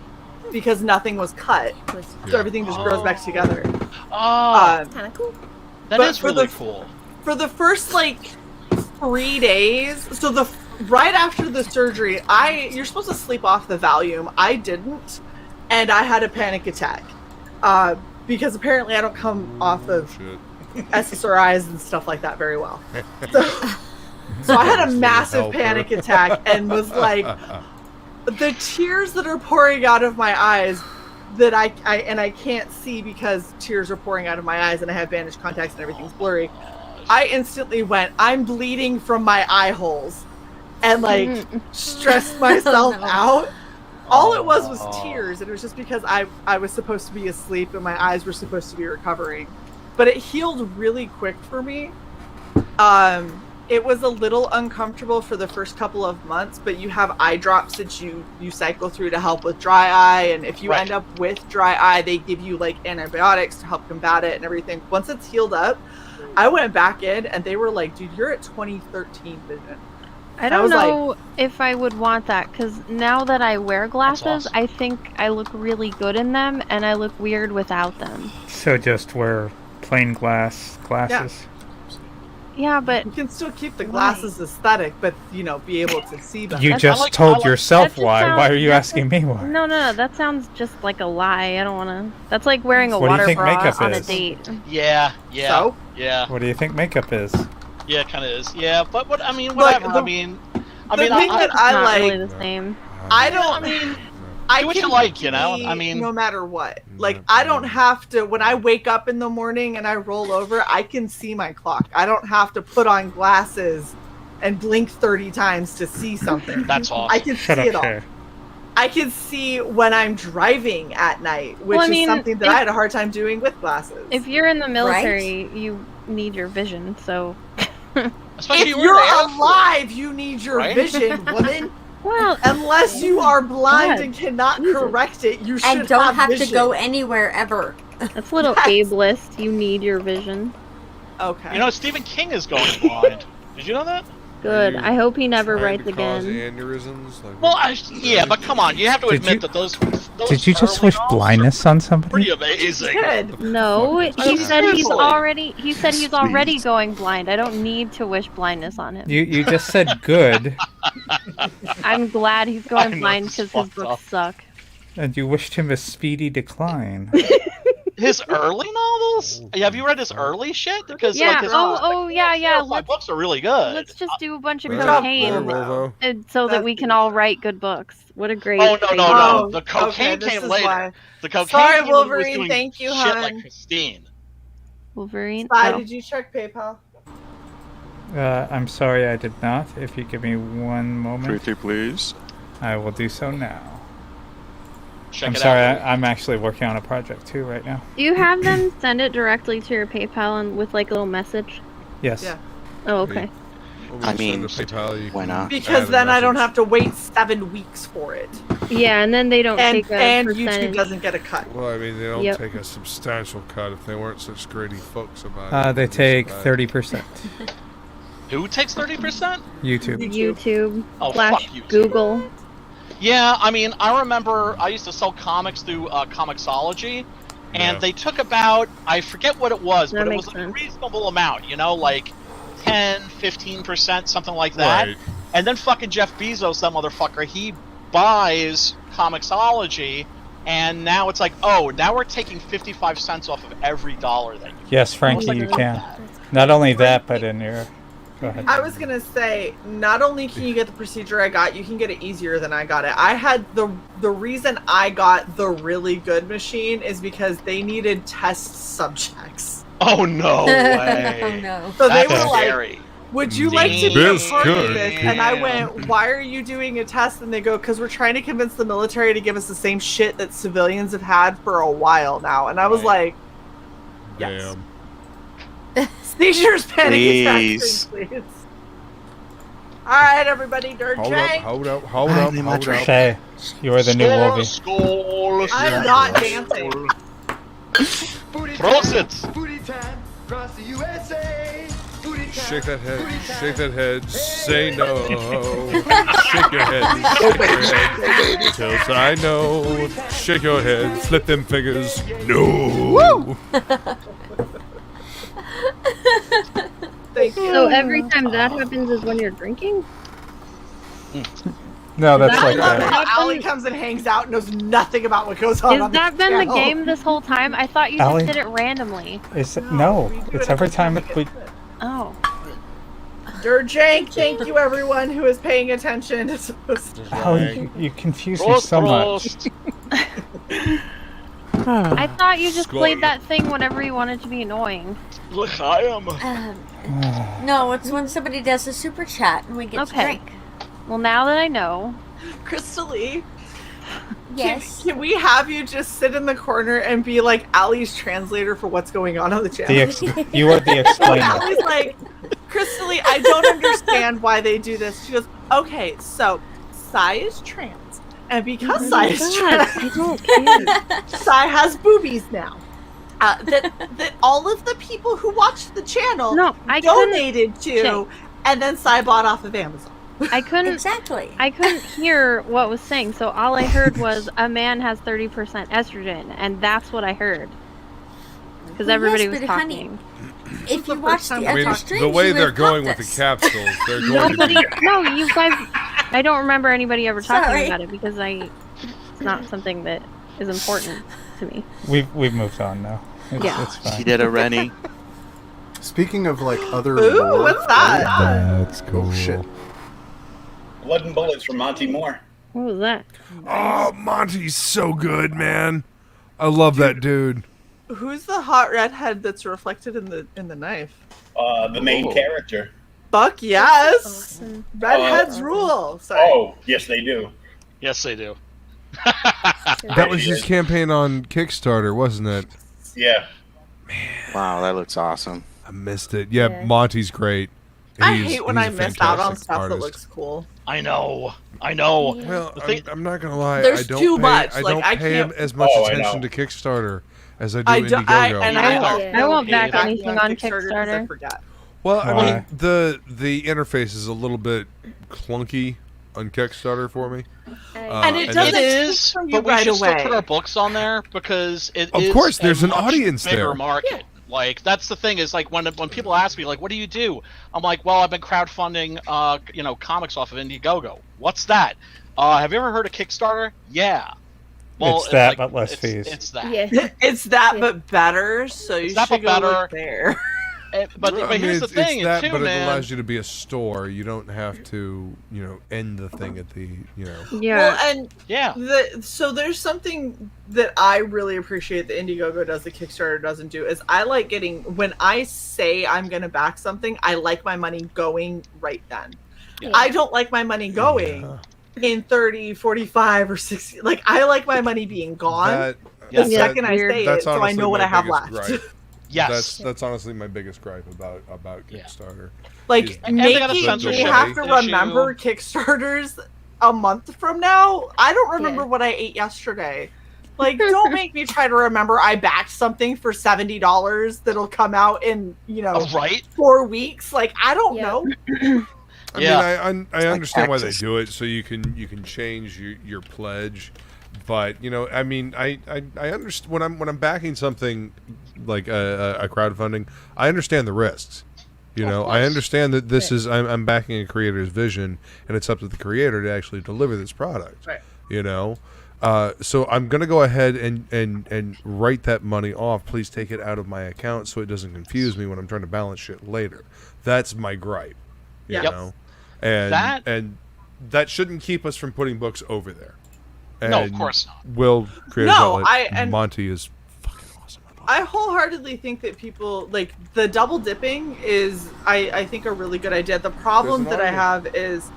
B: Because nothing was cut, so
D: Yeah.
B: everything just grows back together.
Q: Oh,
B: kind of cool.
Q: that
B: but
Q: is
B: for
Q: really
B: the-
Q: cool.
B: For the first like 3 days, so right after the surgery, you're supposed to sleep off the Valium. I didn't, and I had a panic attack because apparently I don't come off of SSRIs and stuff like that very well. So I had a massive panic attack and was like, the tears that are pouring out of my eyes that I can't see because tears are pouring out of my eyes and I have bandage contacts and everything's blurry. I instantly went, I'm bleeding from my eye holes, and like stressed myself out. All it was tears, and it was just because I was supposed to be asleep and my eyes were supposed to be recovering. But it healed really quick for me. It was a little uncomfortable for the first couple of months, but you have eye drops that you cycle through to help with dry eye, and if you end up with dry eye, they give you like antibiotics to help combat it and everything. Once it's healed up, I went back in and they were like, dude, you're at 2013 vision.
P: I don't know if I would want that, because now that I wear glasses, I think I look really good in them, and I look weird without them.
C: So just wear plain glasses.
P: Yeah, but
B: you can still keep the glasses aesthetic, but be able to see them.
C: You just told yourself why. Why are you asking me why?
P: No, that sounds just like a lie. I don't want to. That's like wearing a
C: What do you
P: water
C: think
P: bra
C: makeup
P: on
C: is?
P: a date.
Q: Yeah.
B: So?
Q: Yeah.
C: What do you think makeup is?
Q: Yeah, it kind of is. Yeah, but what I mean, whatever.
B: Like,
Q: I mean,
B: the thing that I
P: not
B: like,
P: really the same.
B: I don't. I
Q: do what you
B: can
Q: like, you know?
B: see
Q: I mean,
B: no matter what. Like, I don't have to, when I wake up in the morning and I roll over, I can see my clock. I don't have to put on glasses and blink 30 times to see something.
Q: That's awesome.
B: I can see it all. I can see when I'm driving at night, which
P: Well, I mean,
B: is something that I had a hard time doing with glasses.
P: If you're in the military, you need your vision, so.
Q: Especially
B: if
Q: when
B: you're
Q: you're there.
B: alive, you need your
Q: Right?
B: vision, woman.
P: Well,
B: unless you are blind
P: God.
B: and cannot correct it, you should
L: And don't have
B: vision.
L: to go anywhere ever.
P: That's a little ableist. You need your vision.
B: Okay.
Q: You know, Stephen King is going blind. Did you know that?
P: Good. I hope he never
D: trying
P: writes
D: to cause
P: again.
D: aneurysms? Like,
Q: Well, yeah, but come on, you have to admit that those
C: Did you just wish blindness on somebody?
Q: pretty amazing.
P: No, he said he's
Q: Seriously.
P: already. He said he's already going blind. I don't need to wish blindness on him.
C: You just said good,
P: I'm glad he's
Q: I
P: going
Q: know,
P: blind
Q: it's
P: because his
Q: fucked
P: books
Q: up.
P: suck.
C: and you wished him a speedy decline.
Q: His early novels? Yeah, have you read his early shit? Because
P: Yeah.
Q: like his
P: Yeah.
Q: my books are really good.
P: Let's just do a bunch of
D: Very
P: cocaine,
D: well,
P: so that we can all write good books. What a great.
Q: Oh no.
B: Oh,
Q: The cocaine
B: okay, this
Q: came
B: is
Q: later.
B: why.
Q: The cocaine
B: Sorry,
Q: came when he was
B: Wolverine.
Q: doing
B: Thank you,
Q: shit
B: hon.
Q: like Christine.
P: Wolverine.
B: Spy,
P: Oh.
B: did you check PayPal?
C: I'm sorry, I did not. If you give me one moment,
S: Pretty please.
C: I will do so now.
Q: Check
C: I'm
Q: it
C: sorry,
Q: out.
C: I'm actually working on a project too right now.
P: Do you have them send it directly to your PayPal and with like a little message?
C: Yes.
B: Yeah.
P: Oh, okay.
S: I mean,
D: why
S: not?
B: Because then I don't have to wait 7 weeks for it.
P: Yeah, and then they don't take a
B: and
P: percentage.
B: YouTube doesn't get a cut.
D: Well, I mean, they don't
P: Yep.
D: take a substantial cut if they weren't such greedy folks about it.
C: They take 30%.
Q: Who takes 30%?
C: YouTube.
P: YouTube.
Q: Oh,
P: Slash
Q: fuck YouTube.
P: Google.
Q: Yeah, I mean, I remember I used to sell comics through Comixology, and
D: Yeah.
Q: they took about, I forget what it was,
P: That
Q: but it
P: makes
Q: was a
P: sense.
Q: reasonable amount, you know, like 10, 15%, something like that.
D: Right.
Q: And then fucking Jeff Bezos, that motherfucker, he buys Comixology, and now it's like, oh, now we're taking 55 cents off of every dollar that you
C: Yes, Frankie, you can. Not only that, but in your... Go ahead.
B: I was gonna say, not only can you get the procedure I got, you can get it easier than I got it. I had the reason I got the really good machine is because they needed test subjects.
Q: Oh no way!
L: Oh no.
B: So they
Q: That's
B: were
Q: scary.
B: like, "Would you like to be
D: This
B: a part of
D: could
B: this?"
D: be.
B: And I went, "Why are you doing a test?" And they go, "Because we're trying to convince the military to give us the same shit that civilians have had for a while now." And I was like, yes.
D: Damn.
B: "Seizures, panic
S: Please.
B: attacks, please." All right, everybody, Dirt
D: Hold
B: Jank.
D: up, hold up, hold up, hold up.
C: Shae, you are the new Wolvie.
Q: Skull.
B: I'm not dancing.
Q: Prosit!
K: Booty time, across the USA. Booty time.
D: Shake that head, shake that head, say no. Shake your head, shake your head. Till I know. Shake your head, flip them fingers. No.
B: Thank you.
P: So every time that happens is when you're drinking?
C: No, that's
B: I
C: like
B: love
C: that.
B: how Allie comes and hangs out and knows nothing about what goes on.
P: Has
B: on
P: that
B: the
P: been the
B: channel.
P: game this whole time? I thought you just
C: Allie?
P: did it randomly.
C: No, it's every time we...
P: Oh.
B: Dirt Jank, thank you everyone who is paying attention. It's supposed to
C: Oh, you confuse me so much.
P: I thought you just
D: Skull.
P: played that thing whenever you wanted to be annoying.
Q: Look, I am.
L: No, it's when somebody does a super chat and we get to
P: Okay.
L: drink.
P: Well, now that I know.
B: Crystal Lee,
L: Yes.
B: can we have you just sit in the corner and be like Allie's translator for what's going on the channel?
C: You are the explainer.
B: Allie's like, Crystal Lee, I don't understand why they do this. She goes, okay, so Cy is trans. And because Cy is
P: God,
B: trans,
P: I don't care.
B: Cy has boobies now. That all of the people who watched the channel donated to, and then Cy bought off of Amazon.
P: I couldn't
L: Exactly.
P: I couldn't hear what was saying, so all I heard was a man has 30% estrogen, and that's what I heard. Because
L: Well,
P: everybody
L: yes,
P: was
L: but honey,
P: talking.
L: if you watch the
D: I
L: other
D: mean,
L: streams,
D: the way
L: you
D: they're
L: would
D: going
L: pop
D: with the
L: this.
D: capsules, they're going
P: Nobody,
D: to be...
P: no, you guys. I don't remember anybody ever talking
L: Sorry.
P: about it because it's not something that is important to me.
C: We've moved on now.
P: Yeah.
C: It's fine.
S: He did already.
H: Speaking of like other
B: Ooh,
H: lore,
B: what's that?
C: That's cool.
H: Oh shit!
R: Blood and Bullets from Monty Moore.
P: What was that?
D: Oh, Monty's so good, man. I love that dude.
B: Who's the hot redhead that's reflected in the knife?
R: The main character.
B: Fuck yes!
P: Awesome.
B: Redheads rule. Sorry.
R: Oh, yes, they do.
Q: Yes, they do.
D: That was his campaign on Kickstarter, wasn't it?
R: Yeah.
S: Wow, that looks awesome.
D: I missed it. Yeah,
P: Yeah.
D: Monty's great.
B: I
D: He's-
B: hate when
D: he's
B: I
D: a
B: miss out on
D: fantastic
B: stuff
D: artist.
B: that looks cool.
Q: I know. I know.
D: Well,
Q: The thing-
D: I'm not gonna lie.
B: There's
D: I don't
B: too
D: pay,
B: much,
D: I
B: like,
D: don't
B: I
D: pay
B: can't-
D: as much
R: Oh, I
D: attention
R: know.
D: to Kickstarter as I do
B: I
D: Indiegogo.
B: won't
P: I won't back
B: backing
P: anything on
B: 'cause I
P: Kickstarter.
B: forget.
D: Well, I
C: Why?
D: mean, the interface is a little bit clunky on Kickstarter for me.
B: And it
Q: It
B: doesn't
Q: is,
B: from you
Q: but we
B: right
Q: should still
B: away.
Q: put our books on there because it
D: Of
Q: is
D: course, there's
Q: a
D: an
Q: much
D: audience
Q: bigger
D: there.
Q: market. Like that's the thing is like when people ask me like, what do you do? I'm like, well, I've been crowdfunding, comics off of Indiegogo. What's that? Have you ever heard of Kickstarter? Yeah. Well,
C: It's that,
Q: like,
C: but less fees.
Q: It's that.
F: Yeah.
B: It's that, but better. So you
Q: It's that,
B: should
Q: but
B: go
Q: better.
B: look there.
Q: But
D: I mean,
Q: here's the thing,
D: it's that,
Q: too,
D: but
Q: man.
D: it allows you to be a store. You don't have to, end the thing at the,
P: Yeah.
B: Well, and
Q: yeah.
B: So there's something that I really appreciate that Indiegogo does that Kickstarter doesn't do is I like getting when I say I'm going to back something, I like my money going right then.
Q: Yeah.
B: I don't like my money going in 30, 45, or 60. Like I like my money being gone the second I say it, so I know what I have left.
Q: Yes,
D: that's honestly my biggest gripe about Kickstarter.
B: Like
Q: And they got a
B: making
Q: censorship
B: me have to
Q: issue.
B: remember Kickstarters a month from now. I don't remember what I ate yesterday. Like, don't make me try to remember I backed something for $70 that'll come out in 4 weeks. Like, I don't know.
D: I mean, I understand why they do it, so you can change your pledge. But I mean, I understand when I'm backing something like a crowdfunding, I understand the risks. I understand that this is I'm backing a creator's vision, and it's up to the creator to actually deliver this product.
B: Right.
D: So I'm gonna go ahead and write that money off. Please take it out of my account so it doesn't confuse me when I'm trying to balance shit later. That's my gripe. You know, and that shouldn't keep us from putting books over there. And
Q: no, of course not.
D: Will creative outlet, Monty is fucking awesome.
B: I wholeheartedly think that people like the double dipping is I think a really good idea. The problem that I have is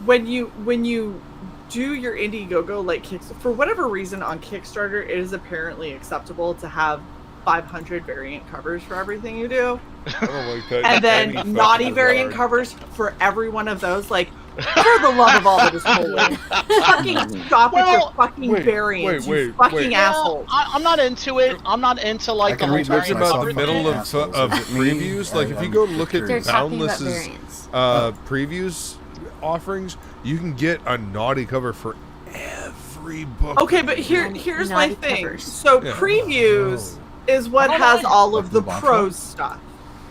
B: when you do your Indiegogo like for whatever reason on Kickstarter, it is apparently acceptable to have 500 variant covers for everything you do. And then naughty variant covers for every one of those. Like, for the love of all that is holy, fucking stop with your fucking variants, you fucking asshole.
Q: I'm not into it. I'm not into like the whole variant
D: about
Q: cover
D: the middle of previews. Like, if you go look at Boundless's previews offerings, you can get a naughty cover for every book.
B: Okay, but here's my thing. So previews is what has all of the pros stuff,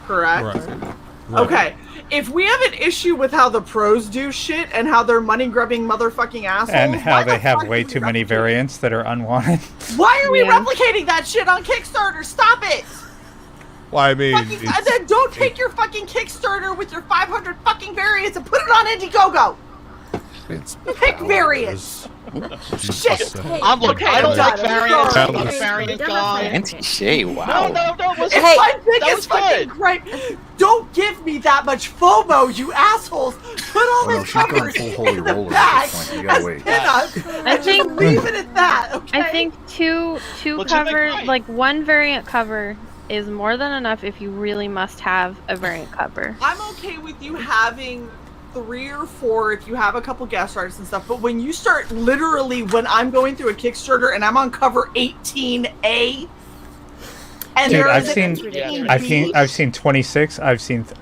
B: correct?
D: Right.
B: Okay. If we have an issue with how the pros do shit and how they're money-grubbing motherfucking assholes,
C: And how they have way too many variants that are unwanted.
B: why are we replicating that shit on Kickstarter? Stop it!
D: Well, I mean,
B: And then don't take your fucking Kickstarter with your 500 fucking variants and put it on Indiegogo. Pick variants. Shit.
Q: I don't like variants. I'm a variant guy.
S: Anti-Shae, wow.
Q: No, listen.
B: It's my
Q: that
B: biggest
Q: was
B: fucking
Q: good.
B: gripe. Don't give me that much FOMO, you assholes. Put all these covers in the bag as pinups and just leave it at that, okay?
P: I think two covers, like one variant cover, is more than enough if you really must have a variant cover.
B: I'm okay with you having 3 or 4 if you have a couple guest artists and stuff, but when you start literally, when I'm going through a Kickstarter and I'm on cover 18A, and
C: Dude,
B: there
C: I've
B: is
C: seen 26. I
Q: feel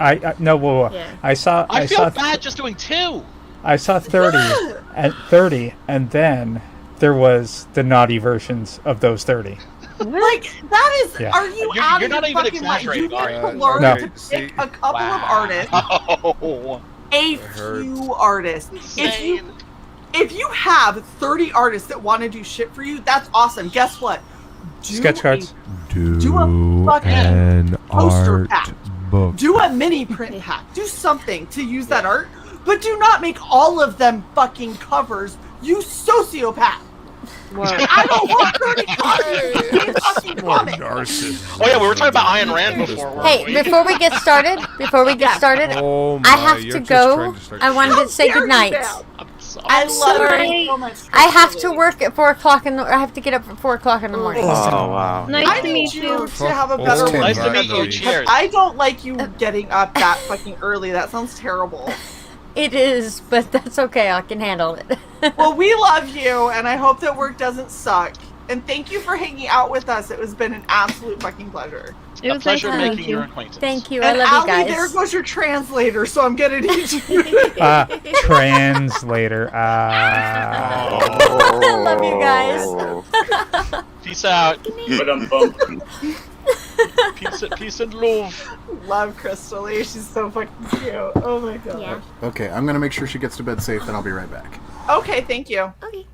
Q: bad just doing 2.
C: I saw 30 and then there was the naughty versions of those 30.
B: Like, that is,
C: Yeah.
B: are you
Q: You're
B: out of
Q: not
B: your
Q: even
B: fucking mind? You
Q: exaggerating,
B: need
Q: are
B: to
Q: you?
B: learn
C: No.
B: to pick a couple of artists.
Q: Oh.
B: A few artists. If you have 30 artists that want to do shit for you, that's awesome. Guess what?
C: Sketch cards.
B: Do a fucking
D: an
B: poster
D: art
B: pack.
D: book.
B: Do a mini print pack. Do something to use that art, but do not make all of them fucking covers. You sociopath. I don't want 30 covers in fucking comics.
Q: Oh yeah, we were talking about Ayn Rand before. weren't
L: Hey,
Q: we?
L: before we get started,
D: Oh
L: I have
D: you're
L: to
D: just
L: go.
D: trying to start
L: I wanted to say
B: dare you,
L: goodnight.
B: Belle?
L: I'm
B: love
L: sorry.
B: you so much.
L: I have to work at 4 o'clock I have to get up at 4 o'clock in the morning.
S: Oh, wow.
P: Nice
B: I
P: to
B: need
P: meet
B: you
P: you.
B: to have a better work
Q: Nice to meet you.
B: because
Q: Cheers.
B: I don't like you getting up that fucking early. That sounds terrible.
L: It is, but that's okay. I can handle it.
B: Well, we love you, and I hope that work doesn't suck. And thank you for hanging out with us. It has been an absolute fucking pleasure.
P: It was nice
Q: pleasure
P: to meet
Q: making your acquaintance.
L: Thank you.
B: And
L: I love you
B: Allie,
L: guys.
B: there goes your translator, so I'm gonna need you.
C: Translator.
L: I love you guys.
Q: Peace out.
R: Ba-dum-bum.
Q: Peace and love.
B: Love Crystal Lee. She's so fucking cute. Oh my god.
L: Yeah.
H: Okay, I'm gonna make sure she gets to bed safe, then I'll be right back.
B: Okay, thank you.
L: Okay.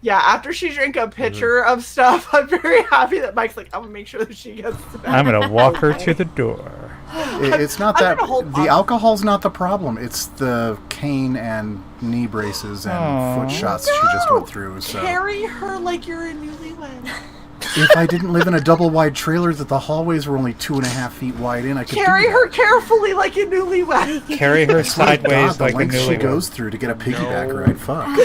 B: Yeah, after she drank a pitcher of stuff, I'm very happy that Mike's like, I'm gonna make sure that she gets to bed.
C: I'm gonna walk her to the door.
H: It's not
B: I'm
H: that
B: gonna hold
H: the
B: on.
H: alcohol's not the problem. It's the cane and knee braces and foot shots she just went through. So
B: Carry her like you're a newlywed.
H: if I didn't live in a double wide trailer that the hallways were only 2.5 feet wide in, I could
B: Carry
H: do that.
B: her carefully like a newlywed.
C: Carry her
H: My God,
C: sideways
H: the
C: like a
H: lengths she
C: newlywed.
H: goes through to get a piggyback ride. Fuck.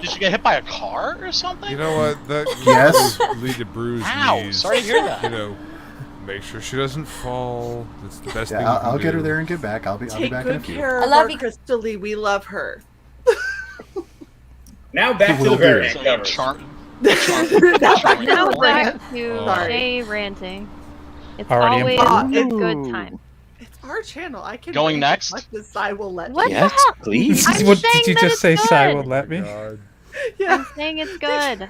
Q: Did you get hit by a car or something?
D: You know what? That
H: Yes.
D: will lead to bruised
Q: Ow,
D: knees.
Q: sorry to hear that.
D: You know, make sure she doesn't fall. That's the best thing.
H: Yeah,
D: you can
H: I'll get
D: do.
H: her there and get back. I'll be
B: Take
H: back in a
B: good
H: few.
B: care
L: I
B: of
L: love
B: our
L: you.
B: Crystal Lee. We love her.
R: Now back to the variant covers.
P: Now back to
B: Sorry.
P: Shae ranting. It's
C: Already
P: always
C: in-
P: a good time.
B: It's our channel. I can
Q: Going
B: rant
Q: next?
B: as much as I will let
P: What
B: you.
P: the hell?
S: please.
P: I'm
C: What
P: saying
C: did you
P: that
C: just
P: it's
C: say?
P: good.
C: Sai will let me.
D: God.
P: I'm saying it's good.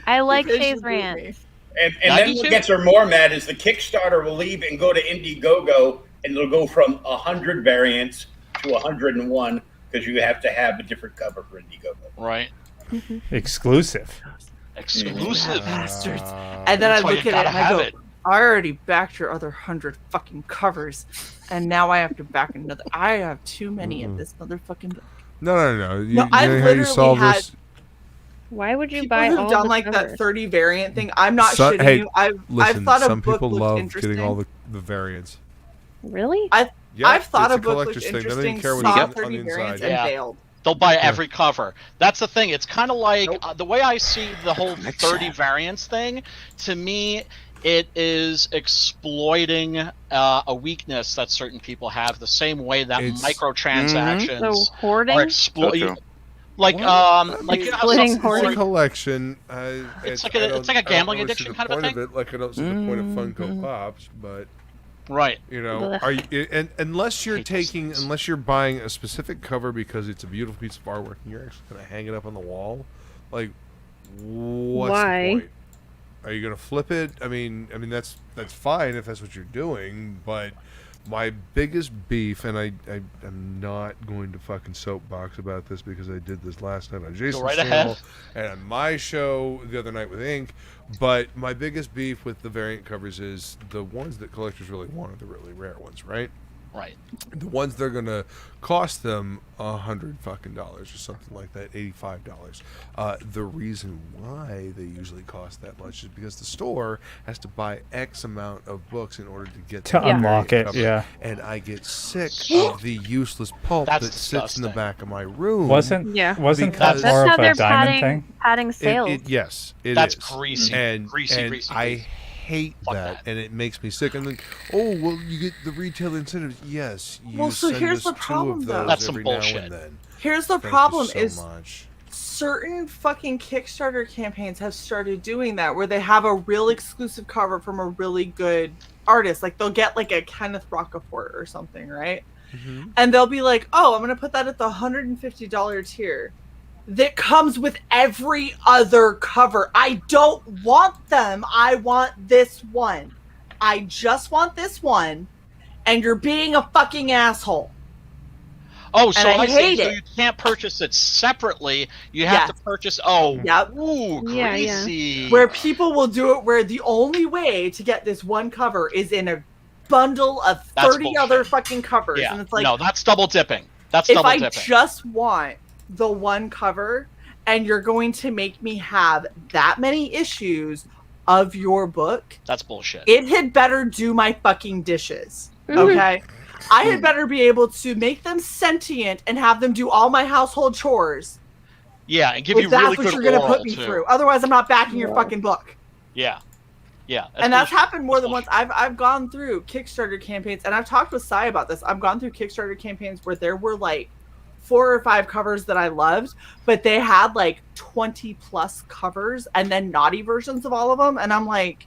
P: I like
B: Because
P: Shae's
B: you beat
P: rant.
B: me.
R: And
Q: Yeah, I
R: then
Q: do
R: what
Q: too.
R: gets her more mad is the Kickstarter will leave and go to Indiegogo, and it'll go from 100 variants to 101 because you have to have a different cover for Indiegogo.
Q: Right.
C: Exclusive.
Q: Exclusive.
B: Bastards. And then I
Q: That's why
B: look
Q: you
B: at it
Q: gotta
B: and I
Q: have
B: go,
Q: it.
B: I already backed your other 100 fucking covers, and now I have to back another. I have too many of this motherfucking book.
D: No. You,
B: No,
D: you
B: I've
D: know how you
B: literally
D: solve
B: had
D: this?
P: Why would you
B: people
P: buy
B: who've
P: all
B: done
P: the
B: like
P: covers?
B: that 30 variant thing. I'm not
D: Some-
B: shitting
D: hey,
B: you. I've
D: Listen,
B: thought a
D: some
B: book
D: people
B: looked
D: love
B: interesting.
D: getting all the variants.
P: Really?
B: I've thought
D: it's
B: a book looked
D: collector's thing. They don't
B: interesting.
D: even care what
B: Saw
D: it's on
B: 30
D: the
B: variants
D: inside.
B: and
Q: Yeah.
B: bailed.
Q: They'll buy every cover. That's the thing. It's kind of like the way I see the whole 30 variants thing. To me, it is exploiting a weakness that certain people have. The same way that microtransactions
P: So hoarding?
Q: are exploiting. Like you know how
P: Splitting
Q: some-
P: hoarding.
D: It's a collection.
Q: It's like a gambling addiction kind of
D: I don't
Q: thing.
D: really see the point of it. Like I don't see the point of Funko Pops, but
Q: Right.
D: you know,
P: Ugh.
D: are you? And unless you're buying a specific cover because it's a beautiful piece of artwork and you're actually gonna hang it up on the wall, like what's
P: Why?
D: the point? Are you gonna flip it? I mean that's fine if that's what you're doing, but my biggest beef, and I'm not going to fucking soapbox about this because I did this last night on Jason's
Q: right
D: channel
Q: ahead.
D: and on my show the other night with Ink, but my biggest beef with the variant covers is the ones that collectors really want are the really rare ones, right?
Q: Right.
D: The ones that are gonna cost them $100 fucking dollars or something like that, $85. The reason why they usually cost that much is because the store has to buy X amount of books in order to get
C: To
D: the
C: unlock
D: variant
C: it,
D: cover.
C: yeah.
D: And I get sick of the useless pulp
Q: That's
D: that sits in the
Q: disgusting.
D: back of my room.
C: Wasn't that
D: Because-
C: more
P: That's
C: of
P: how
C: a
P: they're
C: diamond thing?
P: padding sales.
D: Yes, it
Q: That's
D: is.
Q: greasy.
D: And
Q: Greasy.
D: I hate that, and it makes me sick. And then, oh well, you get the retail incentives. Yes, you
B: Well, so
D: send
B: here's
D: us
B: the
D: 2
B: problem,
D: of
B: though.
D: those
Q: That's some
D: every
Q: bullshit.
D: now and then.
B: Here's the
D: Thank you
B: problem
D: so
B: is
D: much.
B: certain fucking Kickstarter campaigns have started doing that where they have a real exclusive cover from a really good artist. Like they'll get like a Kenneth Rocafort or something, right? And they'll be like, oh, I'm going to put that at the $150 tier. That comes with every other cover. I don't want them. I want this one. I just want this one. And you're being a fucking asshole.
Q: Oh, so
B: And I
Q: I see.
B: hate
Q: So
B: it.
Q: you can't purchase it separately. You have to purchase. Oh,
B: Yep.
Q: ooh,
P: Yeah,
Q: greasy.
B: Where people will do it where the only way to get this one cover is in a bundle of
Q: That's
B: 30
Q: bullshit.
B: other fucking covers.
Q: Yeah.
B: And it's like,
Q: no, that's double dipping. That's
B: if
Q: double
B: I
Q: dipping.
B: just want the one cover and you're going to make me have that many issues of your book,
Q: That's bullshit.
B: it had better do my fucking dishes.
P: Mhm.
B: Okay? I had better be able to make them sentient and have them do all my household chores.
Q: Yeah, and give
B: If
Q: you
B: that's
Q: really
B: what
Q: good
B: you're gonna
Q: oral,
B: put me
Q: too.
B: through. Otherwise, I'm not backing your fucking book.
Q: Yeah. Yeah.
B: And that's
Q: bullshit.
B: happened more than once. I've gone through Kickstarter campaigns, and I've talked with Sai about this. I've gone through Kickstarter campaigns where there were like 4 or 5 covers that I loved, but they had like 20 plus covers and then naughty versions of all of them, and I'm like,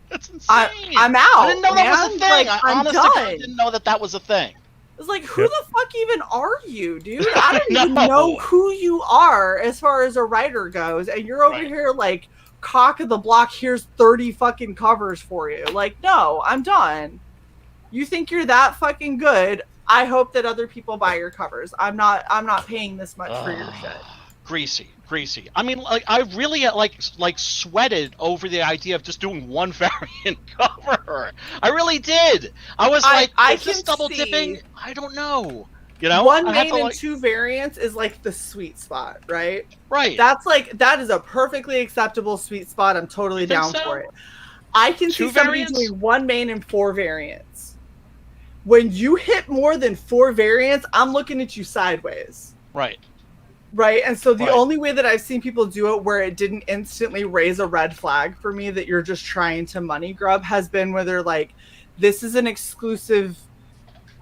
Q: that's insane.
B: I'm out.
Q: I didn't know that was a
B: man.
Q: thing.
B: Like,
Q: I honestly didn't know that was a thing.
B: It's like, who the fuck even are you, dude? I don't even know who you are as far as a writer goes, and you're over here like cock of the block. Here's 30 fucking covers for you. Like, no, I'm done. You think you're that fucking good? I hope that other people buy your covers. I'm not paying this much for your shit.
Q: Greasy. I mean, like, I really like sweated over the idea of just doing one variant cover. I really did. I was like, is this double dipping? I don't know. You know,
B: one main and 2 variants is like the sweet spot, right?
Q: Right.
B: That is a perfectly acceptable sweet spot. I'm totally down for it. I can see somebody doing 1 main and 4 variants. When you hit more than 4 variants, I'm looking at you sideways.
Q: Right.
B: Right. And so the only way that I've seen people do it where it didn't instantly raise a red flag for me that you're just trying to money grub has been where they're like, this is an exclusive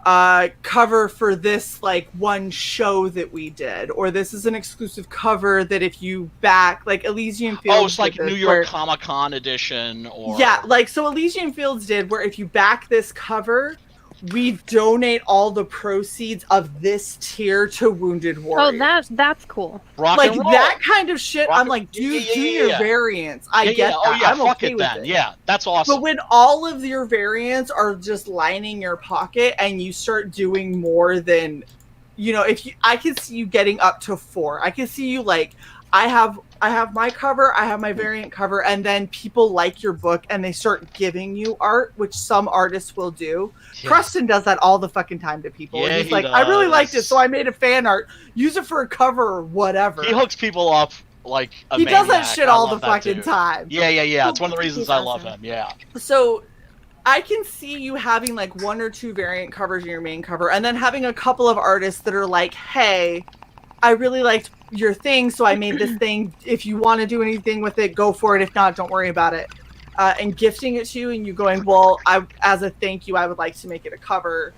B: cover for this like one show that we did, or this is an exclusive cover that if you back like Elysian Fields.
Q: Oh, it's like New York Comic-Con edition, or
B: like so Elysian Fields did where if you back this cover, we donate all the proceeds of this tier to Wounded Warriors.
P: Oh, that's cool.
B: Like that kind of shit. I'm like, dude, do your variants. I get that.
Q: Oh yeah,
B: I'm
Q: fuck
B: okay
Q: it
B: with
Q: then.
B: it.
Q: Yeah, that's awesome.
B: But when all of your variants are just lining your pocket and you start doing more than, I can see you getting up to 4. I can see you like, I have my cover, I have my variant cover, and then people like your book and they start giving you art, which some artists will do. Yes. Preston does that all the fucking time to people.
Q: Yeah,
B: he's like, I really liked it, so I made a fan art. Use it for a cover or whatever.
Q: He hooks people up like a
B: He
Q: maniac.
B: does that shit all the fucking time.
Q: Yeah. It's one of the reasons I love him. Yeah.
B: So I can see you having like 1 or 2 variant covers in your main cover, and then having a couple of artists that are like, hey, I really liked your thing, so I made this thing. If you want to do anything with it, go for it. If not, don't worry about it. And gifting it to you, and you going, well, as a thank you, I would like to make it a cover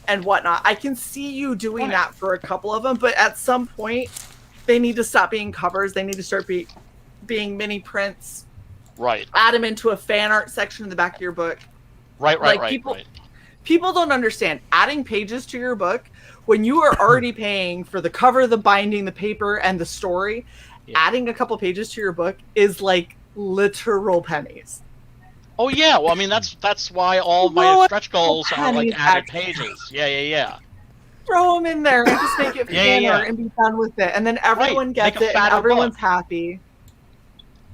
B: and whatnot. I can see you doing that for a couple of them, but at some point, they need to stop being covers. They need to start being mini prints.
Q: Right.
B: Add them into a fan art section in the back of your book.
Q: Right.
B: People don't understand. Adding pages to your book, when you are already paying for the cover, the binding, the paper, and the story, adding a couple pages to your book is like literal pennies.
Q: Oh yeah, well I mean that's why all my stretch goals are like added pages. Yeah.
B: Throw them in there and just make it fan art and be done with it, and then everyone gets it and everyone's happy.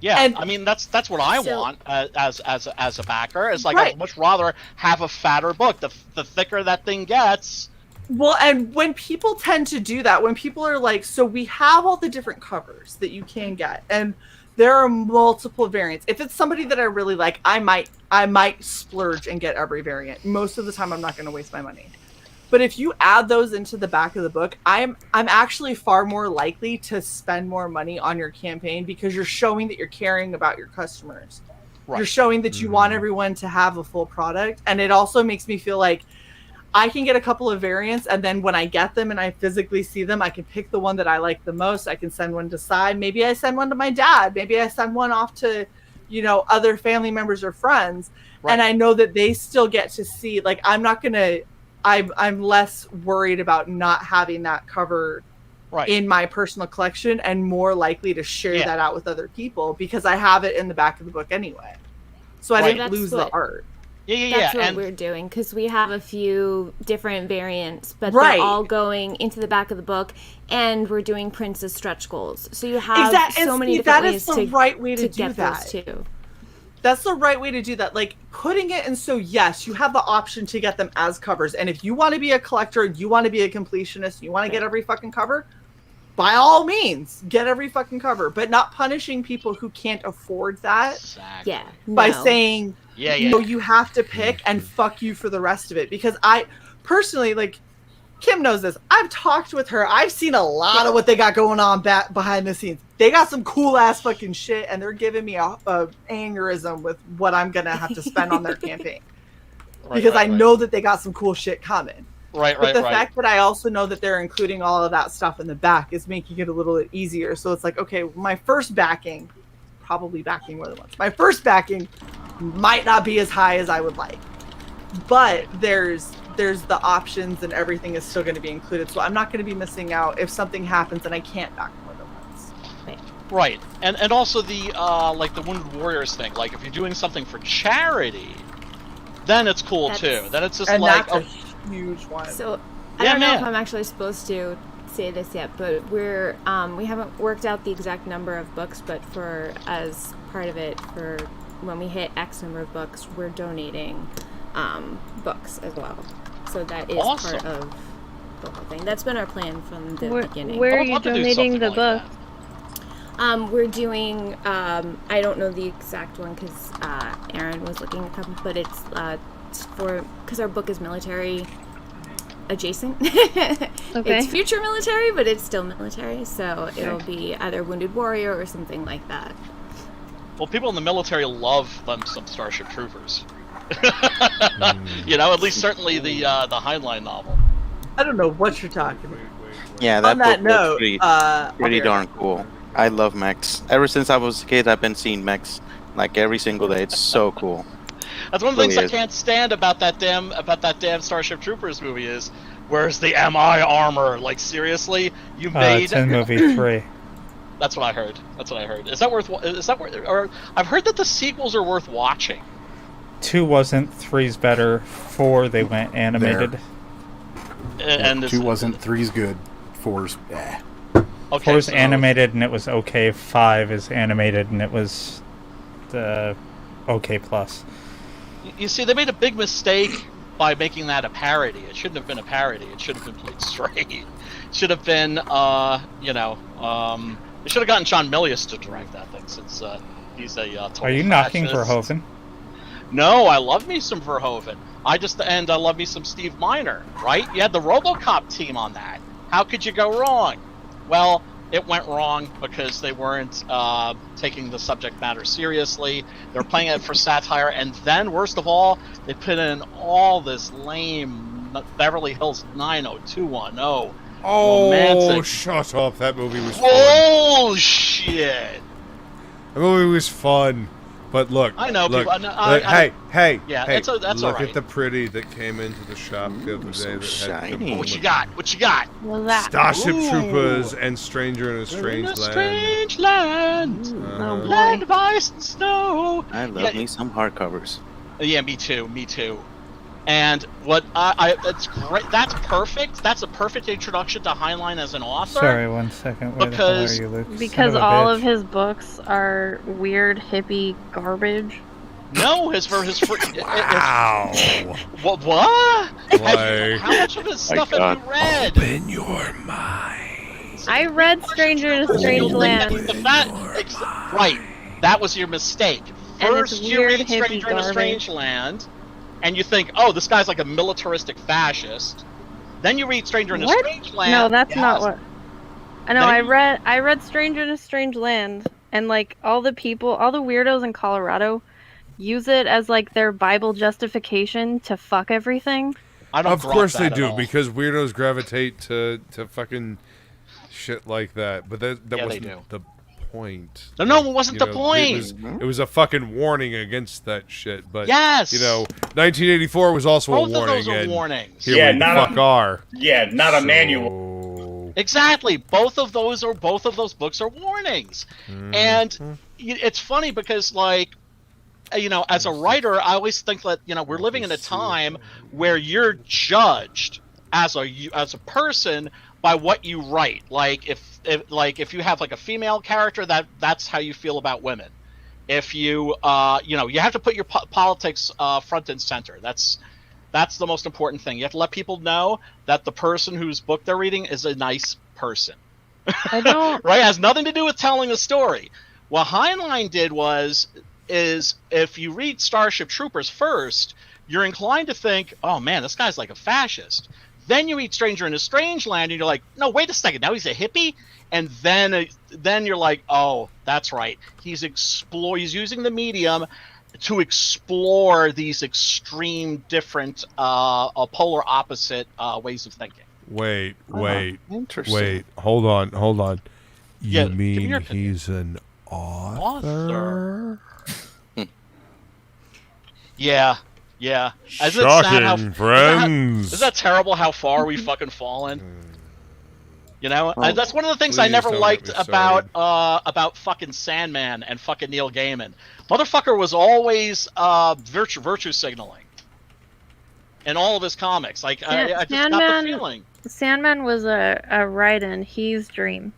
Q: Yeah, and I mean that's what I want as a backer. It's like I'd much rather have a fatter book. The thicker that thing gets.
B: Well, and when people tend to do that, when people are like, so we have all the different covers that you can get, and there are multiple variants. If it's somebody that I really like, I might splurge and get every variant. Most of the time, I'm not going to waste my money. But if you add those into the back of the book, I'm actually far more likely to spend more money on your campaign because you're showing that you're caring about your customers. Right. You're showing that you want everyone to have a full product, and it also makes me feel like I can get a couple of variants, and then when I get them and I physically see them, I can pick the one that I like the most. I can send one to Cy. Maybe I send one to my dad. Maybe I send one off to, other family members or friends. Right. And I know that they still get to see, like, I'm less worried about not having that cover in my personal collection and more likely to share that out with other people because I have it in the back of the book anyway. So I didn't lose the art.
F: That's what we're doing because we have a few different variants, but they're all going into the back of the book, and we're doing prints as stretch goals. So you have so many different ways to get those too.
B: That's the right way to do that. Like putting it in, so yes, you have the option to get them as covers, and if you want to be a collector, you want to be a completionist, you want to get every fucking cover, by all means, get every fucking cover, but not punishing people who can't afford that.
Q: Exactly.
B: By saying. You have to pick and fuck you for the rest of it. Because I personally, like, Kim knows this. I've talked with her. I've seen a lot of what they got going on behind the scenes. They got some cool ass fucking shit, and they're giving me a aneurysm with what I'm gonna have to spend on their campaign. Because I know that they got some cool shit coming. But the fact that I also know that they're including all of that stuff in the back is making it a little bit easier. So it's like, okay, my first backing, probably backing more than once. My first backing might not be as high as I would like, but there's the options and everything is still going to be included. So I'm not going to be missing out if something happens and I can't back more than once.
Q: Right, and also the like the Wounded Warriors thing. Like if you're doing something for charity, then it's cool too. Then it's just
B: and
Q: like
B: that's a huge one.
F: So I don't know if I'm actually supposed to say this yet, but we're we haven't worked out the exact number of books, but for as part of it, for when we hit X number of books, we're donating books as well. So that is part of the whole thing. That's been our plan from the beginning.
P: Where are you donating the book?
F: We're doing, I don't know the exact one because Aaron was looking at a couple, but it's because our book is military adjacent. It's future military, but it's still military, so it'll be either Wounded Warrior or something like that.
Q: Well, people in the military love them some Starship Troopers. You know, at least certainly the Heinlein novel.
B: I don't know what you're talking about.
S: Yeah, that
B: On that
S: book
B: note,
S: looks pretty darn cool. I love mechs. Ever since I was a kid, I've been seeing mechs like every single day. It's so cool.
Q: That's one of the things I can't stand about that damn Starship Troopers movie is, where's the MI armor? Like seriously, you made
C: it's in movie 3.
Q: That's what I heard. Is that worth? Or I've heard that the sequels are worth watching.
C: 2 wasn't, 3's better, 4 they went animated.
Q: And
H: 2 wasn't, 3's good, 4's
Q: Okay,
C: 4's animated and it was okay, 5 is animated and it was okay plus.
Q: You see, they made a big mistake by making that a parody. It shouldn't have been a parody. It should have been played straight. It should have been, they should have gotten John Milius to direct that thing, since he's a total
C: Are you knocking
Q: fascist.
C: Verhoeven?
Q: No, I love me some Verhoeven. I love me some Steve Miner, right? You had the RoboCop team on that. How could you go wrong? Well, it went wrong because they weren't taking the subject matter seriously. They were playing it for satire, and then, worst of all, they put in all this lame Beverly Hills 90210.
D: Oh,
Q: romantic.
D: shut up. That movie was fun.
Q: Oh, shit.
D: That movie was fun. But look,
Q: I know
D: look,
Q: people.
D: Hey,
Q: yeah,
D: hey,
Q: that's
D: look
Q: all right.
D: at the pretty that came into the shop the other day. That had the
Q: What you got? What you got?
D: Starship Troopers and Stranger in a Strange Land.
Q: Strange land. Land of ice and snow.
S: I love me some hardcovers.
Q: Yeah, me too. And what that's great. That's perfect. That's a perfect introduction to Heinlein as an author.
C: Sorry, 1 second. Where the hell are you, Luke?
P: Because all of his books are weird hippie garbage.
Q: No,
D: Wow.
Q: What? How much of his stuff have you read?
M: Open your mind.
P: I read Stranger in a Strange Land.
Q: Right. That was your mistake. First, you read Stranger in a Strange
P: garbage.
Q: Land, and you think, oh, this guy's like a militaristic fascist. Then you read Stranger in a Strange Land.
P: No, that's not what. I know. I read Stranger in a Strange Land, and like all the weirdos in Colorado use it as like their Bible justification to fuck everything.
D: Of course they do, because weirdos gravitate to fucking shit like that. But that wasn't the point.
Q: No, it wasn't the point.
D: It was a fucking warning against that shit. But
Q: yes,
D: 1984 was also
Q: both
D: a warning.
Q: Both of those are warnings.
D: Here we fuck are.
R: Yeah, not a manual.
Q: Exactly. Both of those books are warnings. And it's funny because, like, as a writer, I always think that we're living in a time where you're judged as a person by what you write. Like if you have like a female character, that's how you feel about women. If you you have to put your politics front and center. That's the most important thing. You have to let people know that the person whose book they're reading is a nice person.
P: I don't.
Q: Right? It has nothing to do with telling a story. What Heinlein did is if you read Starship Troopers first, you're inclined to think, oh man, this guy's like a fascist. Then you read Stranger in a Strange Land, and you're like, no, wait a second, now he's a hippie? And then you're like, oh, that's right. He's using the medium to explore these extreme, different, polar opposite ways of thinking.
D: Wait.
S: Interesting.
D: Hold on.
Q: Yeah,
D: You
Q: give me your
D: mean he's an author?
Q: Yeah. Isn't it
D: Shocking,
Q: sad how,
D: friends.
Q: Isn't that terrible how far we've fucking fallen? You know,
S: Oh,
Q: that's one of the things I never liked about fucking Sandman and fucking Neil Gaiman. Motherfucker was always virtue signaling in all of his comics. Like I just got the feeling.
P: Sandman was a write-in. He's Dream.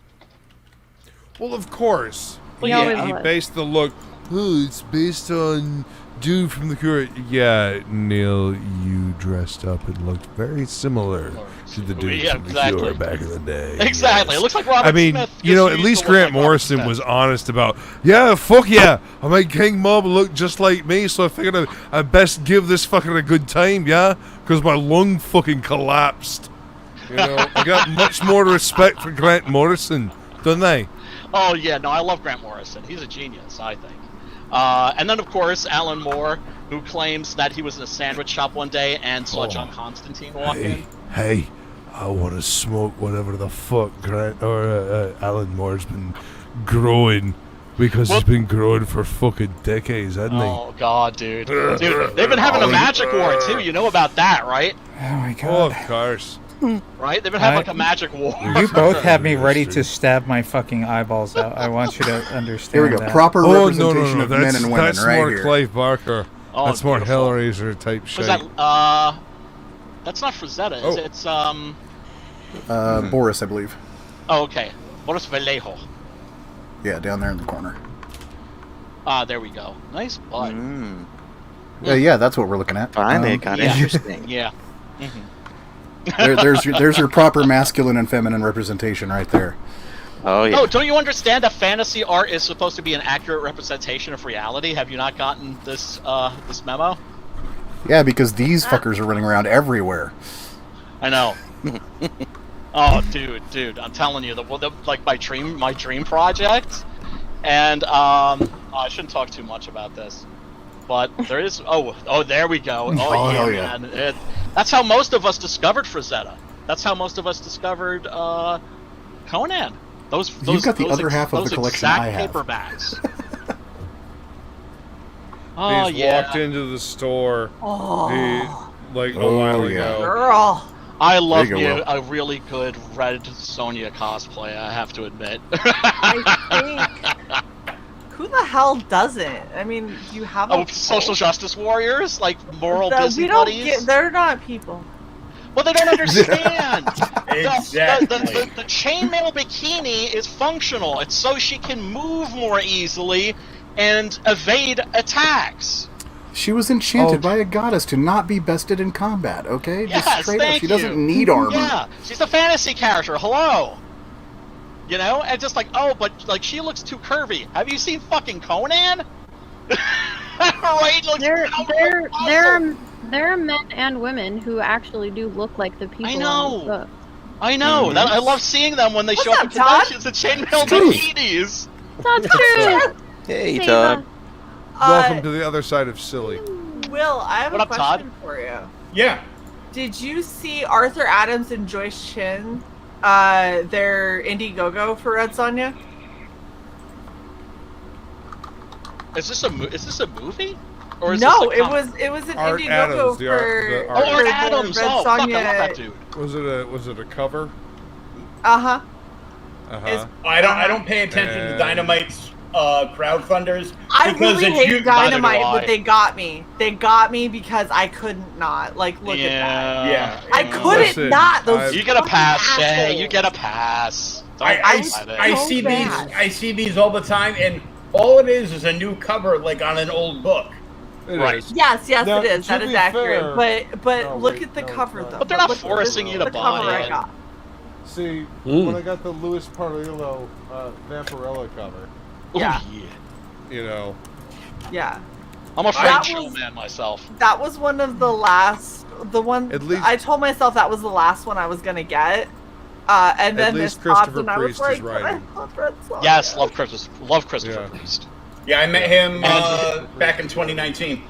D: Well, of course.
P: Well,
D: He based the look. Oh, it's based on dude from the Cure. Yeah, Neil, you dressed up and looked very similar to the dude from the Cure back in the day.
Q: Exactly.
D: Yes.
Q: It looks like Robert Smith.
D: At least Grant Morrison was honest about, fuck yeah, I made King Mob look just like me, so I figured I'd best give this fucker a good time, yeah? Because my lung fucking collapsed. You know, I got much more respect for Grant Morrison, don't I?
Q: Oh yeah, no, I love Grant Morrison. He's a genius, I think. And then of course Alan Moore, who claims that he was in a sandwich shop one day and saw John Constantine walk in.
M: Hey, I want to smoke whatever the fuck Grant or Alan Moore's been growing, because he's been growing for fucking decades, hasn't he?
Q: Oh god, dude. Dude, they've been having a magic war too. You know about that, right?
C: Oh my god.
D: Oh, of course.
Q: Right? They've been having like a magic war.
C: You both have me ready to stab my fucking eyeballs out. I want you to understand.
H: Here we go.
C: That.
H: Proper representation of men and women,
D: that's
H: right
D: more
H: here.
D: Clive Barker.
Q: Oh,
D: that's more
Q: beautiful.
D: Hellraiser type shit.
Q: Was that, that's not Frazetta, is it? It's
H: Boris, I believe.
Q: Oh, okay. Boris Vallejo.
H: Yeah, down there in the corner.
Q: There we go. Nice butt.
H: Yeah, that's what we're looking at.
S: Finally, kind of interesting.
Q: Yeah.
H: There's your proper masculine and feminine representation right there.
S: Oh yeah.
Q: Oh, don't you understand that fantasy art is supposed to be an accurate representation of reality? Have you not gotten this this memo?
H: Yeah, because these fuckers are running around everywhere.
Q: I know. Oh, dude, I'm telling you, the like my dream project, and I shouldn't talk too much about this, but there is. Oh, there we go. Oh yeah, man. That's how most of us discovered Frazetta. That's how most of us discovered Conan.
H: You've got the other half of the collection I have.
Q: Paperbacks.
D: He's walked into the store a while ago.
B: Girl.
Q: I love you a really good Red Sonja cosplay, I have to admit.
B: I think... Who the hell doesn't? I mean, you have
Q: social justice warriors? Like moral busybodies?
B: They're not people.
Q: Well, they don't understand.
R: Exactly.
Q: The chainmail bikini is functional. It's so she can move more easily and evade attacks.
H: She was enchanted by a goddess to not be bested in combat, okay?
Q: Yes,
H: just straight up. She doesn't need armor.
Q: Yeah, she's a fantasy character. Hello. You know, and just like, but like she looks too curvy. Have you seen fucking Conan? Right?
P: There are men and women who actually do look like the people.
Q: I know.
P: On the book.
Q: I know.
H: Mm-hmm.
Q: I love seeing them when they show up at conventions in chainmail bikinis.
P: That's true.
S: Hey, Todd.
D: Welcome to the other side of silly.
B: Will, I have a question for you.
R: Yeah.
B: Did you see Arthur Adams and Joyce Chin, their Indiegogo for Red Sonja?
Q: Is this a movie? Or is
B: no,
Q: this
B: it was an
D: Art
B: Indiegogo
D: Adams,
B: for
Q: Art Adams.
B: Red
Q: Oh,
B: Sonja.
Q: fuck, I love that dude.
D: Was it a cover?
B: Uh-huh.
R: I don't pay attention to Dynamite's crowdfunders.
B: I
R: because
B: really
R: it's
B: hate Dynamite, but they got me. They got me because I couldn't not. Like, look at that.
R: Yeah.
B: I couldn't not. Those
Q: you get a pass,
B: assholes.
Q: Shae. You get a pass.
R: I see these all the time, and all it is a new cover, like on an old book.
Q: Right.
B: Yes,
D: Now,
B: it is. That
D: to
B: is
D: be
B: accurate.
D: fair-
B: But look at the cover though.
Q: But they're not
B: Look-
Q: forcing you to
B: the
Q: buy
B: cover I
Q: it.
B: got.
D: See, when I got the Louis Parrillo Vampirella cover,
B: Yeah.
D: you know,
B: Yeah.
Q: I'm a
B: That
Q: French
B: was-
Q: man myself.
B: That was one of the last. The one.
D: At least-
B: I told myself that was the last one I was gonna get. And then
D: at
B: this
D: least
B: popped,
D: Christopher
B: and I was
D: Priest is
B: like,
D: writing.
B: I love Red Sonja.
Q: Yes, love Christopher Priest.
R: Yeah, I met him back in 2019.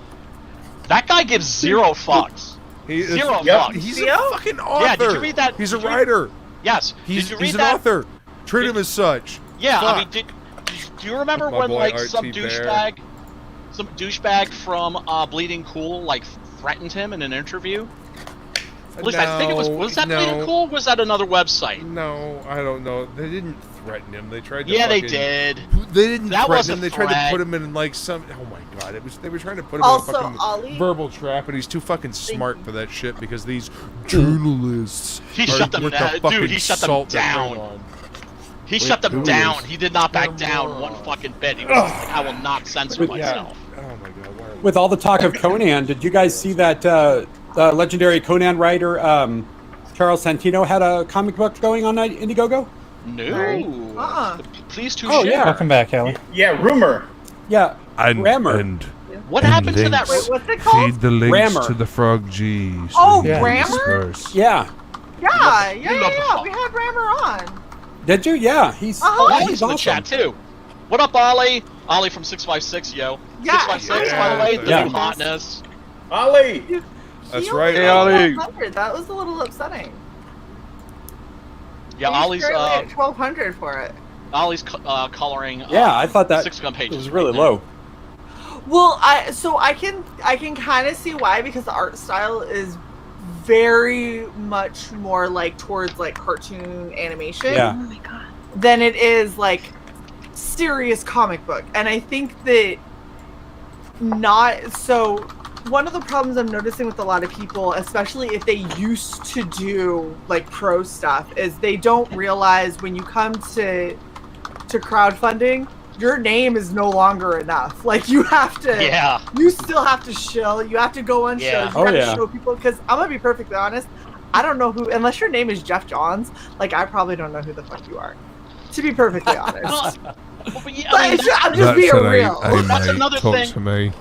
Q: That guy gives zero fucks. Zero fucks.
D: He's a fucking author.
Q: Yeah, did you read that?
D: He's a writer.
Q: Yes.
D: He's
Q: did you read
D: an
Q: that?
D: author. Treat him as such.
Q: Yeah,
D: Fuck.
Q: I mean, do you remember
D: My
Q: when
D: boy
Q: like
D: RT
Q: some
D: Bear.
Q: douchebag from Bleeding Cool like threatened him in an interview? At least I think it was that Bleeding Cool? Or was that another website?
D: No, I don't know. They didn't threaten him. They tried to.
Q: Yeah, they did.
D: They didn't
Q: That
D: threaten
Q: was a
D: him. They tried to
Q: threat.
D: put him in like some. Oh my god! They were trying to put him
B: Also,
D: in a fucking
B: Ollie?
D: verbal trap, and he's too fucking smart for that shit because these journalists.
Q: He
D: are
Q: shut them
D: with the
Q: down, dude.
D: fucking
Q: He shut them
D: salt that they're
Q: down.
D: on.
Q: He
D: Wait,
Q: shut them
D: who
Q: down.
D: is-
Q: He did not back down one fucking bit. He was just like, I will not censor myself.
D: Oh my god! Why are we-
T: With all the talk of Conan, did you guys see that legendary Conan writer Charles Santino had a comic book going on Indiegogo?
Q: No. Please to
T: Oh,
Q: share.
T: yeah.
C: Welcome back, Ellie.
R: Yeah, rumor.
T: Yeah, Rammer.
Q: What
M: and
Q: happened to that?
M: links.
B: Wait, what's it called?
M: Feed the links
T: Rammer.
M: to the Frog G. So
B: Oh,
M: they can
B: Rammer?
M: disperse.
T: Yeah.
B: Yeah,
Q: love the
B: we had Rammer on.
T: Did you? Yeah, he's
Q: Oh,
T: yeah,
Q: he's
T: he's
Q: in the
T: awesome.
Q: chat too. What up, Ollie? Ollie from 656, yo.
B: Yeah,
Q: 656,
B: yeah.
Q: by the way, the
T: Yeah.
Q: new hotness.
R: Ollie!
D: That's
B: He
D: right.
B: only got 1200. That was a little upsetting.
Q: Yeah,
B: He's
Q: Ollie's
B: currently at 1200 for it.
Q: Ollie's coloring.
T: Yeah, I thought that
Q: 6 gun pages.
T: it was really
Q: right now.
T: low.
B: Well, I can kind of see why, because the art style is very much more like towards like cartoon animation.
T: Yeah.
P: Oh my god.
B: Than it is like serious comic book. And I think that one of the problems I'm noticing with a lot of people, especially if they used to do like pro stuff, is they don't realize when you come to crowdfunding, your name is no longer enough. Like you have to, you still have to shill. You have to go on shows. You gotta show people. Because I'm gonna be perfectly honest, I don't know who, unless your name is Jeff Johns. Like I probably don't know who the fuck you are. To be perfectly honest, I'm just being real.
Q: That's another
M: talk
Q: thing.
M: to me.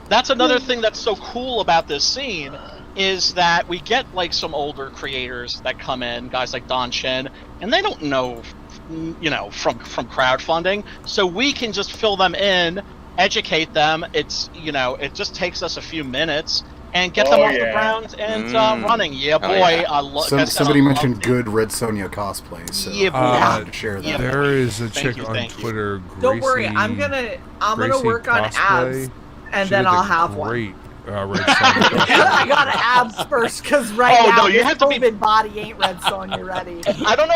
Q: That's another thing that's so cool about this scene is that we get like some older creators that come in, guys like Don Shin, and they don't know, from crowdfunding, so we can just fill them in, educate them. It's it just takes us a few minutes and get them off the ground and running. Yeah, boy, I love.
H: Somebody mentioned good Red Sonja cosplay. So
Q: Yeah,
H: I have to share that.
M: There is a
Q: Thank
M: chick
Q: you,
M: on
Q: thank you.
M: Twitter, Gracie.
B: Don't worry, I'm gonna
M: Gracie
B: work on
M: cosplay.
B: abs, and
M: She
B: then
M: did
B: I'll
M: a
B: have one.
M: great Red Sonja.
B: I gotta abs first, because now
Q: you
B: this
Q: have to be-
B: COVID body ain't Red Sonja ready.
Q: I don't know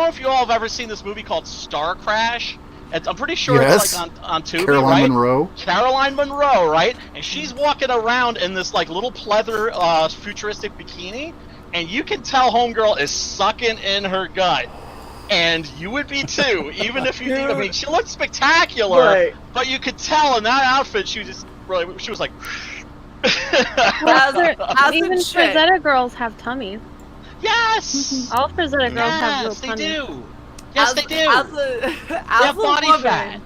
Q: if you all have ever seen this movie called Star Crash. I'm pretty sure
H: Yes.
Q: it's like on Tubi,
H: Caroline
Q: right?
H: Munro.
Q: Caroline Munro, right? And she's walking around in this like little pleather futuristic bikini, and you can tell homegirl is sucking in her gut. And you would be too, even if you think. I mean, she looked spectacular,
B: Right.
Q: but you could tell in that outfit she was like.
P: Even Frazetta girls have tummies.
Q: Yes.
P: All Frazetta girls have real
Q: Yes, they
P: tummies.
Q: do. Yes, they do.
B: As a
Q: body
B: woman,
Q: fat.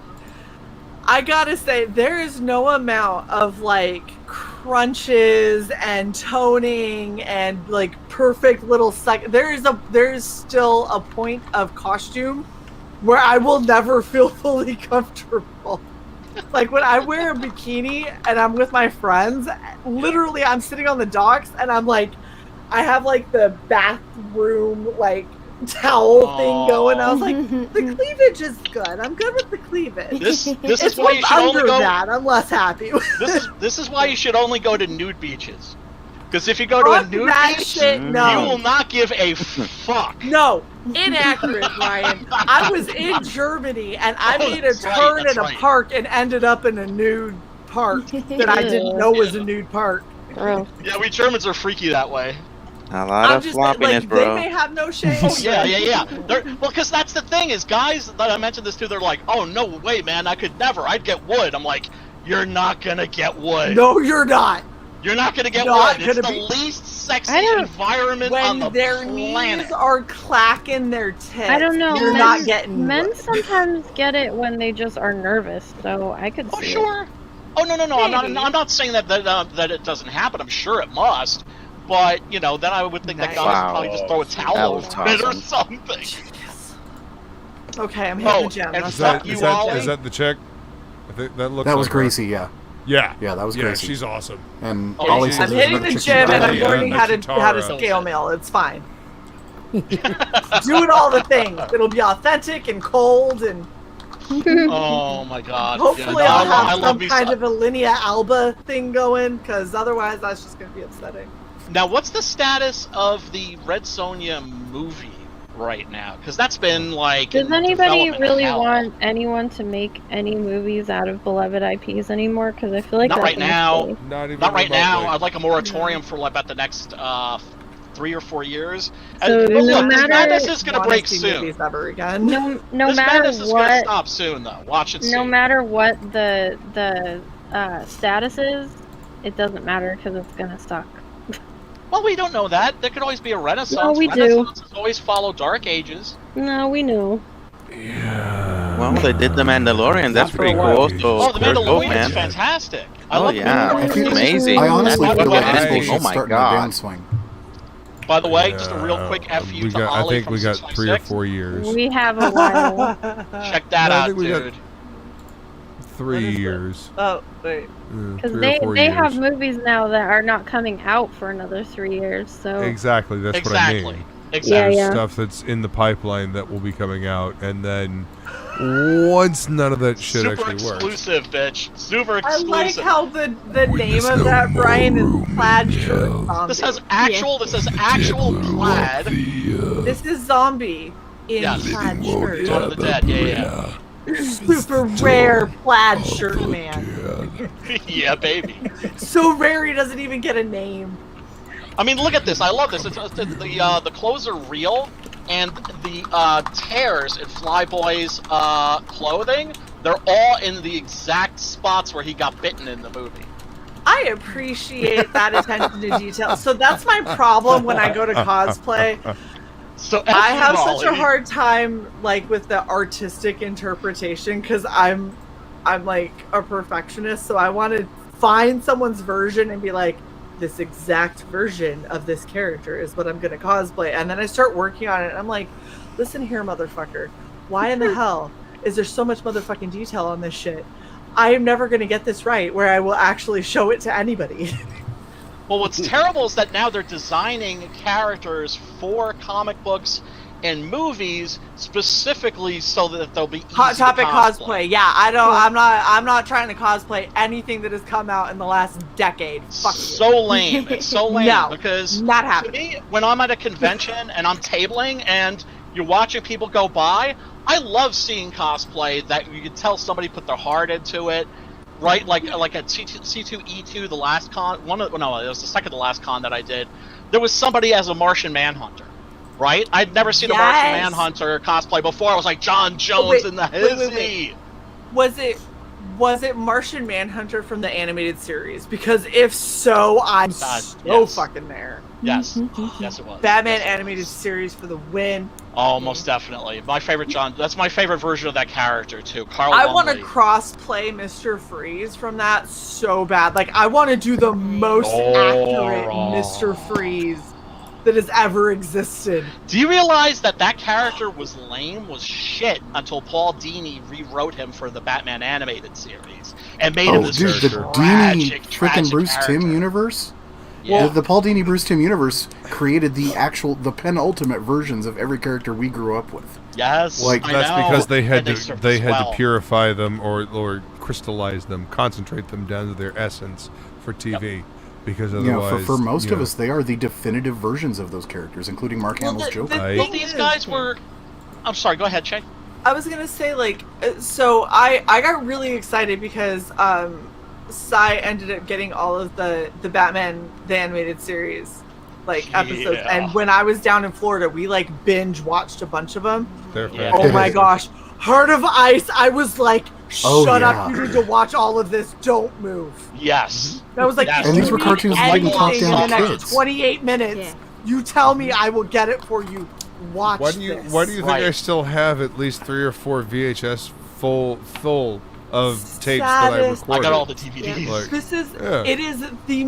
B: I gotta say, there is no amount of like crunches and toning and like perfect little there's still a point of costume where I will never feel fully comfortable. Like when I wear a bikini and I'm with my friends, literally I'm sitting on the docks and I'm like, I have like the bathroom like towel thing going. I was like, the cleavage is good. I'm good with the cleavage.
Q: This
B: it's
Q: is why you
B: what's
Q: should only
B: under
Q: go.
B: that I'm less happy with.
Q: This is why you should only go to nude beaches. Because if you go to a
B: Fuck
Q: nude
B: that
Q: beach,
B: shit, no.
Q: you will not give a fuck.
B: No, inaccurate, Ryan. I was in Germany and I made a
Q: That's right,
B: turn
Q: that's
B: in a
Q: right.
B: park and ended up in a nude park that I didn't know was a nude park.
Q: Yeah, we Germans are freaky that way.
S: A lot
B: I'm
S: of
B: just
S: floppiness,
B: like,
S: bro.
B: they may have no shame.
Q: Oh yeah. Well, because that's the thing is, guys that I mentioned this to, they're like, "Oh no way, man, I could never. I'd get wood." I'm like, "You're not gonna get wood.
B: No, you're not.
Q: You're not gonna get
B: Not
Q: wood. It's
B: gonna
Q: the
B: be-
Q: least sexy
P: I don't-
Q: environment
B: When
Q: on the
B: their
Q: planet."
B: knees are clacking their tits,
P: I don't know.
B: you're
P: men,
B: not getting
P: Men
B: wood.
P: sometimes get it when they just are nervous, so I could see
Q: Sure. Oh no. I'm not saying that it doesn't happen. I'm sure it must. But then I would think that guys would probably just throw a towel
S: That
Q: over
S: was
Q: it or
S: awesome.
Q: something.
B: Okay, I'm hitting the gym.
Q: and
B: That's
Q: fuck
B: not-
Q: you, Ollie.
D: Is that the check? I think that looks.
H: That was
D: like her.
H: Gracie, yeah.
D: Yeah,
H: that was Gracie.
D: She's awesome.
H: And Ollie says
B: I'm
H: there's
B: hitting
H: another
B: the
H: chick
B: gym and I'm
H: behind.
B: learning how to scale mail. It's fine. Doing all the things. It'll be authentic and cold and.
Q: Oh my god.
B: Hopefully I'll have some kind of a Linea Alba thing going, because otherwise that's just going to be upsetting.
Q: Now, what's the status of the Red Sonja movie right now? Because that's been like.
P: Does anybody really
Q: hell.
P: want anyone to make any movies out of beloved IPs anymore? Because I feel like
Q: Not
P: that's
Q: right now.
P: mistake.
Q: Not right now. I'd like a moratorium for like about the next 3 or 4 years.
P: So
Q: Look,
P: no
Q: this
P: matter-
Q: madness is going to break
B: see
Q: soon.
B: movies ever again.
P: No
Q: This
P: matter
Q: madness is going to
P: what,
Q: stop soon, though. Watch it.
P: no
Q: see.
P: matter what the status is, it doesn't matter because it's gonna suck.
Q: Well, we don't know that. There could always be a renaissance.
P: No, we do.
Q: Renaissances always follow Dark Ages.
P: No, we knew.
S: Well, they did The Mandalorian. That's pretty cool. So
Q: Oh, the
S: there's both,
Q: Mandalorian's
S: man.
Q: fantastic. I
S: Oh
Q: love
S: yeah,
Q: the
S: it's amazing.
H: I honestly
S: That's
H: feel
S: what
H: like
S: ending-
H: people should
S: oh my
H: start in the
S: god.
H: downswing.
Q: By the way, just a real quick FU
D: We
Q: to
D: got. I
Q: Ollie
D: think
Q: from
D: we got 3 or
Q: 656.
D: 4 years.
P: We have a while.
Q: Check that
D: No, I
Q: out,
D: think we got
Q: dude.
D: 3 years.
B: Oh, wait.
P: Because
D: 3 or
P: they
D: 4
P: they
D: years.
P: have movies now that are not coming out for another 3 years. So
D: Exactly. That's what I mean.
Q: Exactly.
P: Yeah,
D: There's
P: yeah.
D: stuff that's in the pipeline that will be coming out, and then once none of that shit
Q: Super
D: actually works.
Q: exclusive, bitch. Super
B: I
Q: exclusive.
B: like how the name of that, Brian, is Plaid Shirt Zombie.
Q: This has actual. This has actual plaid.
B: This is Zombie in
Q: Yes.
B: plaid shirt.
Q: Dawn of the Dead. Yeah,
B: Super rare plaid shirt man.
Q: yeah. Yeah, baby.
B: So rare he doesn't even get a name.
Q: I mean, look at this. I love this. It's the clothes are real, and the tears in Flyboy's clothing, they're all in the exact spots where he got bitten in the movie.
B: I appreciate that attention to detail. So that's my problem when I go to cosplay.
Q: So
B: I have
Q: Molly.
B: such a hard time like with the artistic interpretation because I'm like a perfectionist, so I want to find someone's version and be like, this exact version of this character is what I'm gonna cosplay, and then I start working on it and I'm like, listen here, motherfucker, why in the hell is there so much motherfucking detail on this shit? I am never gonna get this right where I will actually show it to anybody.
Q: Well, what's terrible is that now they're designing characters for comic books and movies specifically so that they'll be easy
B: Hot topic
Q: to
B: cosplay. Yeah, I'm not trying to cosplay anything that has come out in the last decade. Fuck you.
Q: So lame. It's so lame
B: No,
Q: because
B: not
Q: to
B: happening.
Q: me, when I'm at a convention and I'm tabling and you're watching people go by, I love seeing cosplay that you can tell somebody put their heart into it. Right, like at C2E2, the last con, it was the second to last con that I did. There was somebody as a Martian Manhunter, right? I'd never seen a Martian Manhunter cosplay before. I was like, John Jones in the hizzy.
B: Was it Martian Manhunter from the animated series? Because if so, I'm so fucking there.
Q: Yes, yes it was.
B: Batman animated series for the win.
Q: Oh, most definitely. My favorite that's my favorite version of that character too. Carl
B: I want to
Q: Lumley.
B: cross-play Mr. Freeze from that so bad. Like, I want to do the most accurate Mr. Freeze that has ever existed.
Q: Do you realize that character was shit until Paul Dini rewrote him for the Batman animated series and made him this
H: the Dini freaking Bruce
Q: character.
H: Timm universe?
Q: Yeah.
H: The Paul Dini Bruce Timm universe created the penultimate versions of every character we grew up with.
Q: Yes,
H: like
D: that's because they had
Q: served
D: to
Q: us well.
D: purify them or crystallize them, concentrate them down to their essence for TV. Because otherwise,
H: for most of us, they are the definitive versions of those characters, including Mark Hamill's Joker.
Q: Well, these guys were. I'm sorry. Go ahead, Shae.
B: I was gonna say, like, so I got really excited because CY ended up getting all of the Batman the animated series episodes, and when I was down in Florida, we like binge watched a bunch of them. Oh my gosh, Heart of Ice! I was like, shut up! You need to watch all of this. Don't move.
Q: Yes.
B: That was like,
H: and these were cartoons that didn't talk down
B: in the
H: to
B: next
H: kids.
B: 28 minutes. You tell me, I will get it for you. Watch this.
D: Why do you think I still have at least 3 or 4 VHS full of tapes that I recorded?
Q: I got all the DVDs.
D: Like,
B: This is it is the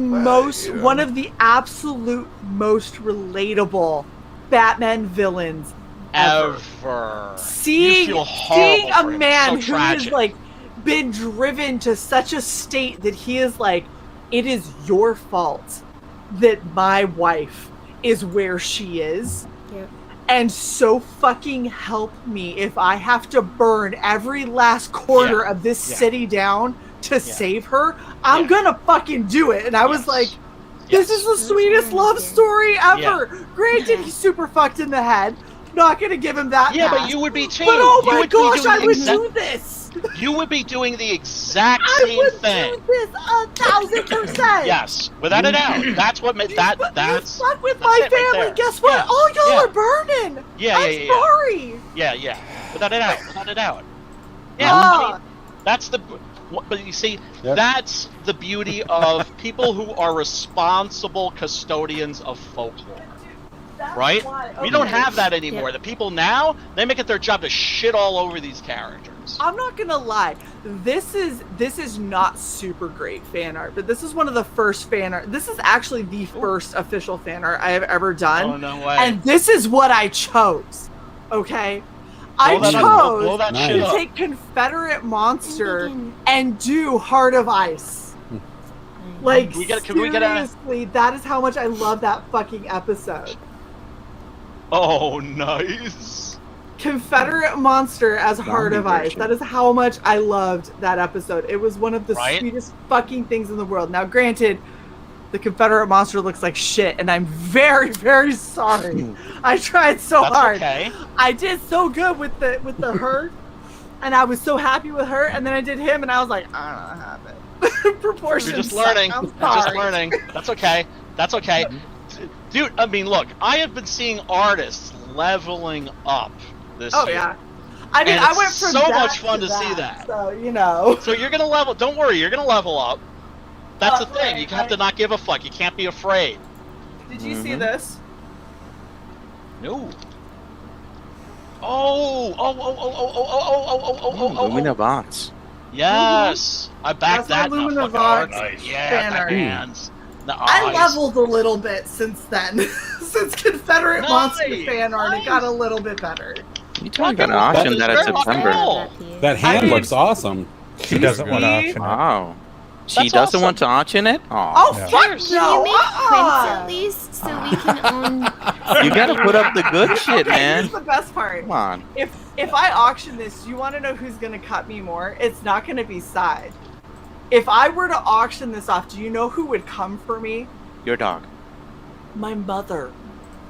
B: one of the absolute most relatable Batman villains ever.
Q: You
B: Seeing
Q: feel horrible
B: a
Q: for him.
B: man
Q: So
B: who
Q: tragic.
B: is like been driven to such a state that he is like, it is your fault that my wife is where she is.
F: Yep.
B: And so fucking help me if I have to burn every last corner of this city down to save her, I'm gonna fucking do it. And I was like, this is the sweetest love story ever. Granted, he's super fucked in the head. Not gonna give him that.
Q: Yeah,
B: pass.
Q: but you would be too.
B: But oh
Q: You
B: my
Q: would be
B: gosh,
Q: doing
B: I would
Q: exact-
B: do this.
Q: You would be doing the exact
B: I
Q: same
B: would
Q: thing.
B: do this 1,000%.
Q: Yes, without a doubt. That's what made that's
B: fuck with
Q: that's
B: my
Q: it right
B: family.
Q: there.
B: Guess what?
Q: Yeah,
B: All y'all
Q: yeah.
B: are burning.
Q: Yeah,
B: I'm sorry.
Q: Yeah. Without a doubt. Without a doubt. Yeah.
B: Ah.
Q: I mean, that's the. But you see, that's the beauty of people who are responsible custodians of folklore. Right? We don't have that anymore. The people now, they make it their job to shit all over these characters.
B: I'm not gonna lie. This is not super great fan art, but this is one of the first fan art. This is actually the first official fan art I have ever done.
Q: Oh, no way.
B: And this is what I chose. Okay? I
Q: blow that
B: chose
Q: shit
B: to
Q: up.
B: take Confederate Monster and do Heart of Ice. Like,
Q: Can we get a-
B: seriously, that is how much I love that fucking episode.
Q: Oh, nice.
B: Confederate Monster as Heart of Ice. That is how much I loved that episode. It was one of the sweetest fucking things in the world. Now, granted, the Confederate Monster looks like shit, and I'm very, very sorry. I tried so
Q: That's
B: hard.
Q: okay.
B: I did so good with the her, and I was so happy with her, and then I did him, and I was like, I don't have it. Proportions.
Q: You're just learning.
B: I'm
Q: You're just
B: sorry.
Q: learning. That's okay. That's okay. Dude, I mean, look, I have been seeing artists leveling up this year.
B: Yeah. I mean,
Q: And
B: I
Q: it's
B: went from
Q: so
B: that
Q: much fun to
B: that,
Q: see that.
B: So, you know.
Q: So you're gonna level. Don't worry, you're gonna level up. That's the thing. You have to not give a fuck. You can't be afraid.
B: Did you see this?
Q: No. Oh.
S: Lumina Bots.
Q: Yes, I backed
B: That's
Q: that.
B: my Lumina
Q: motherfucker.
B: Vox
Q: Yeah,
B: fan
Q: the
B: art.
Q: hands. The
B: I
Q: eyes.
B: leveled a little bit since then. Since Confederate Monster fan art, it got a little bit better.
S: You told me about an auction that in September.
T: That hand looks awesome.
C: She doesn't want to auction it.
S: Wow. She doesn't want to auction it?
B: Oh,
S: No.
B: fuck
F: Will
B: no!
F: you make prints at least so we can own?
S: You gotta put up the good shit,
B: Okay,
S: man.
B: here's the best part.
S: Come on.
B: If I auction this, you want to know who's gonna cut me more? It's not gonna be Side. If I were to auction this off, do you know who would come for me?
S: Your dog.
B: My mother.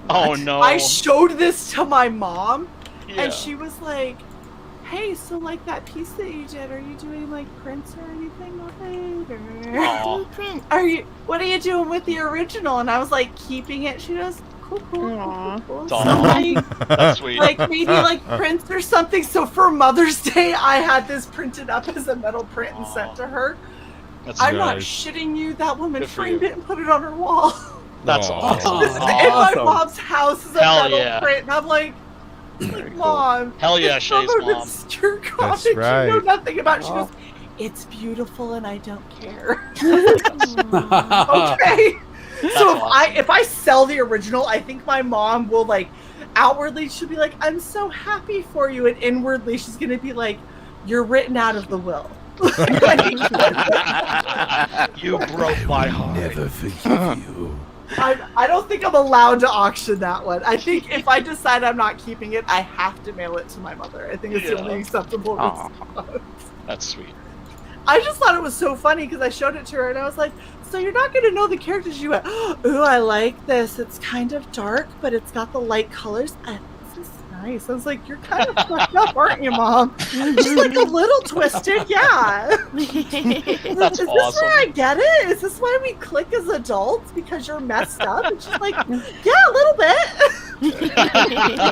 Q: Oh no.
B: I showed this to my mom,
Q: Yeah.
B: and she was like, hey, so like that piece that you did, are you doing like prints or anything with it? Or...
F: Print.
B: What are you doing with the original? And I was like, keeping it. She goes, cool.
Q: Aw.
B: So, like,
Q: That's sweet.
B: like maybe like prints or something. So for Mother's Day, I had this printed up as a metal print and sent to her.
Q: That's
B: I'm not
Q: nice.
B: shitting you. That woman
Q: Good for
B: framed
Q: you.
B: it and put it on her wall.
Q: That's
C: Aw.
Q: awesome.
B: This is in my mom's house is a
Q: Hell
B: metal
Q: yeah.
B: print, and I'm like, Mom.
Q: Hell yeah,
B: this
Q: Shae's
B: cover
Q: mom.
B: is your comic
C: That's
B: you know
C: right.
B: nothing about. She goes, it's beautiful and I don't care. Okay. So if I sell the original, I think my mom will like outwardly she'll be like, I'm so happy for you, and inwardly she's gonna be like, you're written out of the will.
Q: You broke my heart.
M: Never forgive you.
B: I don't think I'm allowed to auction that one. I think if I decide I'm not keeping it, I have to mail it to my mother. I think it's the
Q: Yeah.
B: only acceptable
S: Aw.
B: response.
Q: That's sweet.
B: I just thought it was so funny because I showed it to her and I was like, so you're not going to know the characters. She went, ooh, I like this. It's kind of dark, but it's got the light colors. This is nice. I was like, you're kind of fucked up, aren't you, Mom? Just like a little twisted, yeah.
Q: That's
B: Is this
Q: awesome.
B: where I get it? Is this why we click as adults? Because you're messed up? And she's like, yeah, a little bit.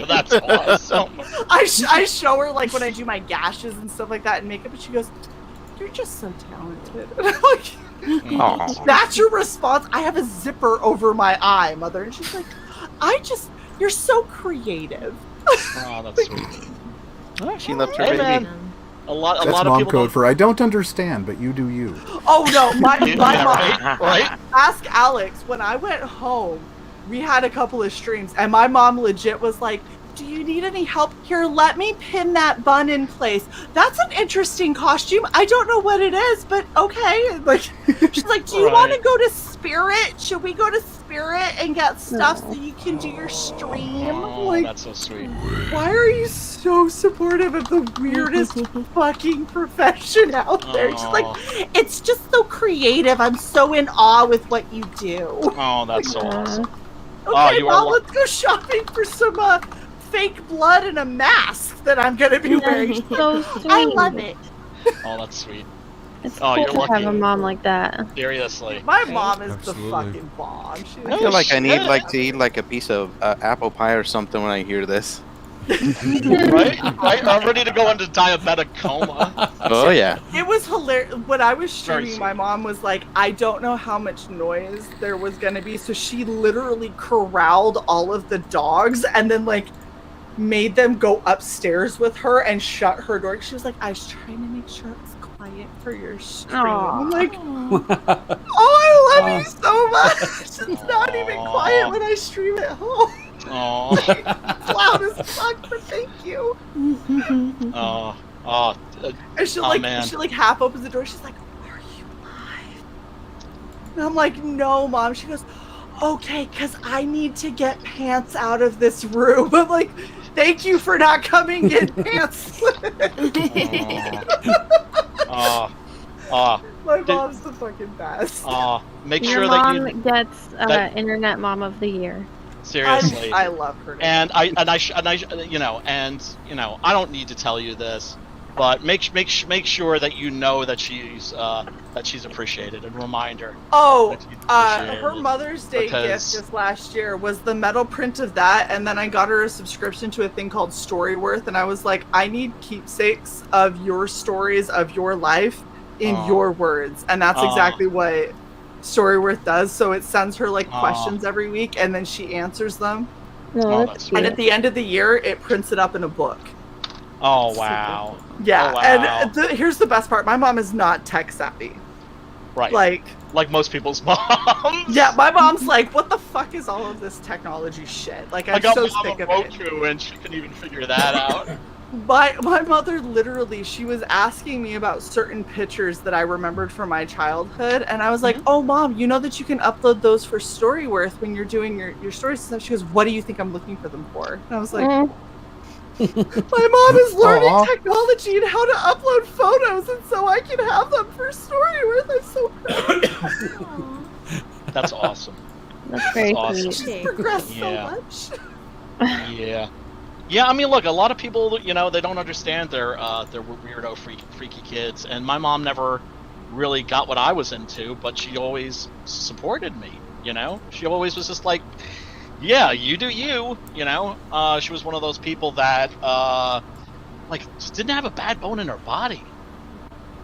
Q: That's awesome.
B: I show her like when I do my gashes and stuff like that in makeup, and she goes, "You're just so talented." And I'm like,
S: Aw.
B: "That's your response?" I have a zipper over my eye, Mother, and she's like, "You're so creative."
Q: Oh, that's sweet.
S: Oh, she left her
Q: Hey,
S: baby.
Q: man. A lot
H: That's
Q: of
H: mom
Q: people
H: code for I don't understand, but you do you.
B: Oh no, my
Q: Yeah,
B: mom.
Q: right?
B: Ask Alex. When I went home, we had a couple of streams, and my mom legit was like, do you need any help? Here, let me pin that bun in place. That's an interesting costume. I don't know what it is, but okay. Like, she's like, do you want to go to Spirit? Should we go to Spirit and get stuff so you can do your stream?
Q: Oh, that's so sweet.
B: Why are you so supportive of the weirdest fucking profession out there? She's like, it's just so creative. I'm so in awe with what you do.
Q: Oh, that's so awesome.
B: Okay, Mom, let's go shopping for some fake blood and a mask that I'm gonna be wearing.
P: So sweet.
B: I love it.
Q: Oh, that's sweet.
P: It's
Q: Oh,
P: cool
Q: you're
P: to
Q: lucky.
P: have a mom like that.
Q: Seriously.
B: My mom is
M: Absolutely.
B: the fucking bomb.
S: I feel like I need to eat like a piece of apple pie or something when I hear this.
Q: Right? I'm ready to go into diabetic coma.
S: Oh yeah.
B: It was hilarious. When I was
Q: Very
B: streaming,
Q: sweet.
B: my mom was like, I don't know how much noise there was going to be. So she literally corralled all of the dogs and then like made them go upstairs with her and shut her door. She was like, I was trying to make sure it's quiet for your stream. I'm like, oh, I love you so much. It's not even quiet when I stream at home.
Q: Oh.
B: It's loud as fuck, but thank you. And she like half opens the door. She's like, "Are you live?" And I'm like, "No, Mom." She goes, "Okay, because I need to get pants out of this room." I'm like, "Thank you for not coming in pants." My mom's the fucking best.
Q: Make
P: Your
Q: sure
P: mom
Q: that you
P: gets Internet Mom of the Year.
Q: seriously.
B: I love her.
Q: And I don't need to tell you this, but make sure that you know that she's appreciated, and remind her.
B: Oh,
Q: that she's appreciated.
B: her Mother's Day
Q: Because-
B: gift just last year was the metal print of that, and then I got her a subscription to a thing called Storyworth, and I was like, I need keepsakes of your stories of your life in your words, and that's exactly what Storyworth does. So it sends her like questions every week, and then she answers them.
P: That's
B: and at the end of the year, it prints it up in a book.
Q: Oh wow!
B: Yeah,
Q: Oh, wow.
B: and here's the best part: my mom is not tech savvy.
Q: Right.
B: Like
Q: most people's moms.
B: Yeah, my mom's like, what the fuck is all of this technology shit? Like, I'm so sick of it.
Q: Roku, and she couldn't even figure that out.
B: My mother literally, she was asking me about certain pictures that I remembered from my childhood, and I was like, oh, Mom, you know that you can upload those for Storyworth when you're doing your stories and stuff? She goes, what do you think I'm looking for them for? And I was like, my mom is learning technology and how to upload photos, and so I can have them for Storyworth. I'm so proud.
Q: That's awesome.
P: That's very
Q: awesome.
P: sweet.
B: She's progressed so much.
Q: Yeah. Yeah, I mean, look, a lot of people, they don't understand their weirdo, freaky kids, and my mom never really got what I was into, but she always supported me, She always was just like, yeah, you do you, She was one of those people that, just didn't have a bad bone in her body.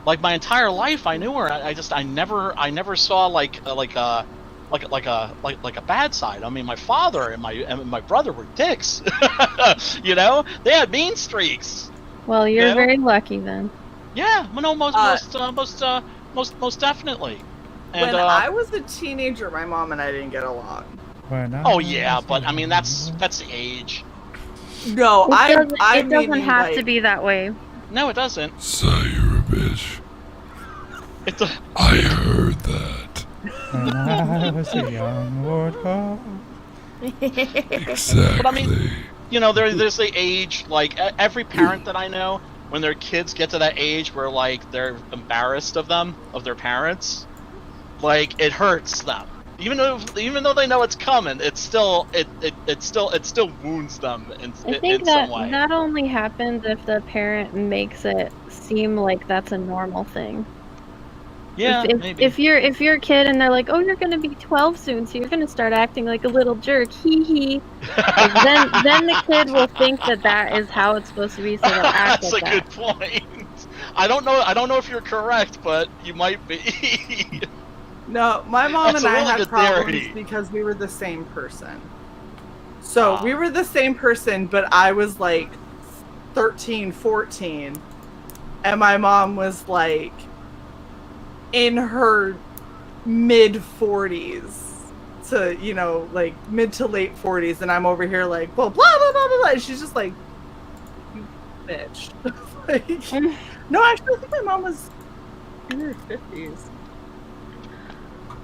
Q: Like, my entire life, I knew her. I never saw like a bad side. I mean, my father and my brother were dicks. They had mean streaks.
P: Well, you're very lucky then.
Q: Yeah, no, most definitely. And,
B: when I was a teenager, my mom and I didn't get along.
Q: Oh yeah, but I mean that's the age.
B: No,
P: it doesn't have to be that way.
Q: No, it doesn't.
M: So you're a bitch. I heard that.
C: When I was a young warthog.
M: Exactly.
Q: But I mean, there's the age, like every parent that I know, when their kids get to that age where like they're embarrassed of their parents, like it hurts them. Even though they know it's coming, it still wounds them in
P: I think
Q: some way.
P: that only happens if the parent makes it seem like that's a normal thing.
Q: Yeah, maybe.
P: If you're a kid and they're like, oh, you're gonna be 12 soon, so you're gonna start acting like a little jerk, hee hee. then the kid will think that is how it's supposed to be, so they'll act
Q: That's
P: like
Q: a good point. I don't know if you're correct, but you might be.
B: No, my mom
Q: That's
B: and
Q: a
B: I
Q: really
B: had
Q: good
B: problems
Q: theory.
B: because we were the same person. So we were the same person, but I was like 13, 14, and my mom was like in her mid 40s. to, you know, like mid to late 40s, and I'm over here like, well, blah blah blah blah blah. And she's just like, you bitch. Like, no, actually, I think my mom was in her 50s.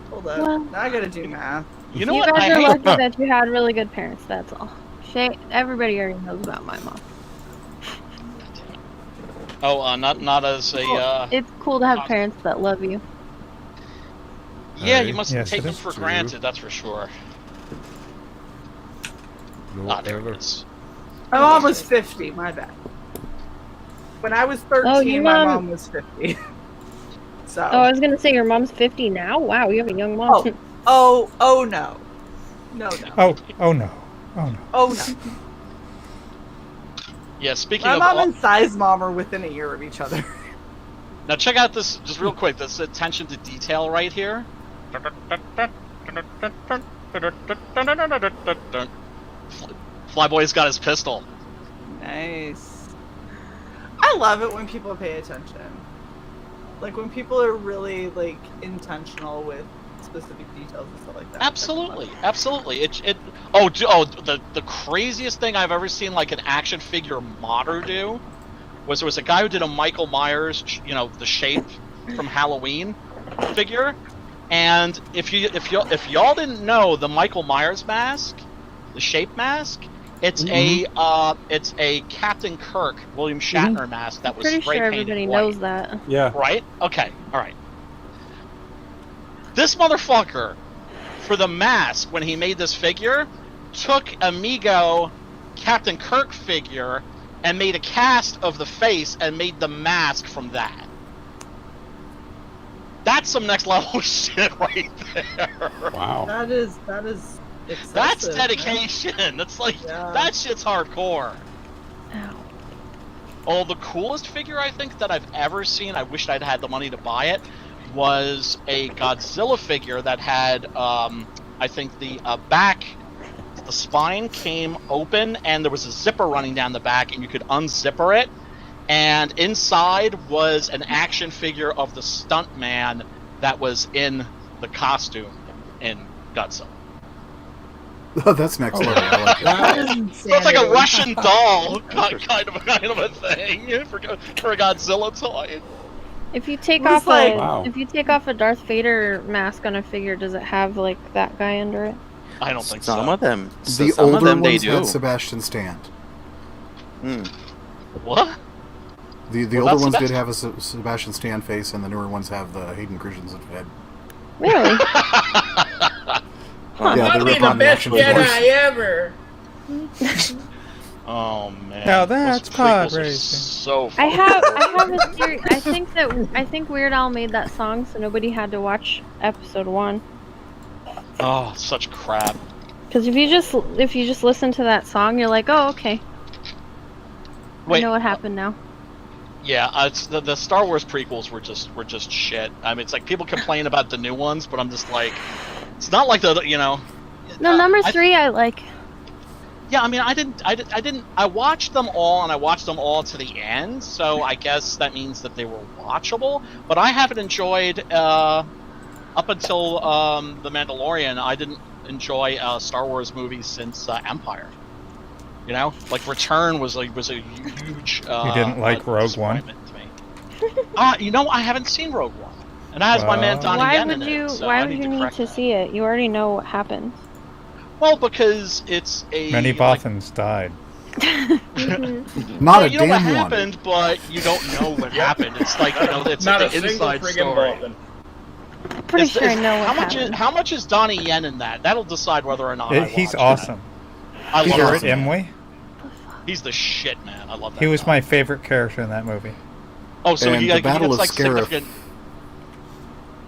B: Hold up,
P: Well,
B: now I gotta do math.
Q: You know
P: you
Q: what?
P: guys are lucky that you had really good parents. That's all. Everybody already knows about my mom.
Q: Oh, not as a.
P: It's cool to have parents that love you.
Q: Yeah, you must
C: Yes,
Q: take
C: it
Q: them
C: is
Q: for
C: true.
Q: granted. That's for sure. There it is.
B: My mom was 50. My bad. When I was 13,
P: your
B: my
P: mom-
B: mom was 50. So.
P: Oh, I was gonna say your mom's 50 now. Wow, you have a young mom.
B: Oh no. No.
C: Oh no. Oh no.
B: Oh no.
Q: Yeah, speaking
B: My
Q: of.
B: mom and Size Mom are within a year of each other.
Q: Now check out this, just real quick, this attention to detail right here. Flyboy's got his pistol.
B: Nice. I love it when people pay attention. Like when people are really like intentional with specific details and stuff like that.
Q: Absolutely, absolutely. The craziest thing I've ever seen like an action figure modder do was there was a guy who did a Michael Myers, you know, the Shape from Halloween figure, and if y'all didn't know the Michael Myers mask, the Shape mask, it's a Captain Kirk William Shatner mask that was
P: Pretty
Q: spray
P: sure
Q: painted
P: everybody
Q: white.
P: knows that.
T: Yeah.
Q: Right? Okay. All right. This motherfucker, for the mask, when he made this figure, took Amigo Captain Kirk figure and made a cast of the face and made the mask from that. That's some next level shit right there.
T: Wow.
B: That is excessive.
Q: That's dedication. That's like, that shit's hardcore. Oh, the coolest figure I think that I've ever seen, I wished I'd had the money to buy it, was a Godzilla figure that had, I think the back, the spine came open and there was a zipper running down the back and you could unzipper it. And inside was an action figure of the stuntman that was in the costume in Godzilla.
H: Oh, that's next level. I like it.
Q: So it's like a Russian doll kind of a thing for a Godzilla toy.
P: If you take
B: Looks
P: off
B: like-
P: if you take off a Darth Vader mask on a figure, does it have like that guy under it?
Q: I don't think so.
S: Some of them.
H: The
S: some
H: older
S: of them they
H: ones
S: do.
H: had Sebastian Stan.
Q: What?
H: The
Q: Well,
H: older
Q: that's
H: ones did
Q: Sebastian.
H: have a Sebastian Stan face, and the newer ones have the Hayden Christensen head.
P: Really?
H: Yeah, they rip on the action figures.
K: ever.
Q: Oh man.
C: Now that's
Q: Those
C: pod
Q: prequels are
C: racing.
Q: so
P: I
Q: fun.
P: have a theory. I think Weird Al made that song so nobody had to watch episode 1.
Q: Oh, such crap.
P: Because if you just listen to that song, you're like, oh, okay. I
Q: Wait.
P: know what happened now.
Q: Yeah, it's the Star Wars prequels were just shit. I mean, it's like people complain about the new ones, but I'm just like, it's not like the, you know.
P: No, number 3 I like.
Q: Yeah, I mean, I watched them all, and I watched them all to the end, so I guess that means that they were watchable, but I haven't enjoyed, up until, The Mandalorian, I didn't enjoy, Star Wars movies since, Empire. You know? Like, Return was a huge,
C: You didn't like Rogue One?
Q: to me. You know, I haven't seen Rogue One, and that has my man Donnie
P: Why
Q: Yen
P: would
Q: in
P: you?
Q: it, so
P: Why
Q: I
P: would
Q: need
P: you
Q: to
P: need
Q: correct
P: to see it? You already know what happens.
Q: Well, because it's a
C: Many Bothans died.
H: Not a
Q: you know what
H: damn one.
Q: happened, but you don't know what happened. It's like, you know, it's
R: Not
Q: like
R: a
Q: the
R: single
Q: inside
R: friggin'
Q: story.
R: Bolton.
P: Pretty sure I know what
Q: how much
P: happened.
Q: how much is Donnie Yen in that? That'll decide whether or not I
C: He's
Q: watch
C: awesome.
Q: That. I love
C: Garrett
Q: him.
C: Imwe.
Q: He's the shit, man. I love that.
C: He was
Q: guy.
C: my favorite character in that movie.
Q: Oh, so
H: And
Q: he,
H: the
Q: he
H: Battle
Q: gets
H: of
Q: like
H: Scarif.
Q: significant.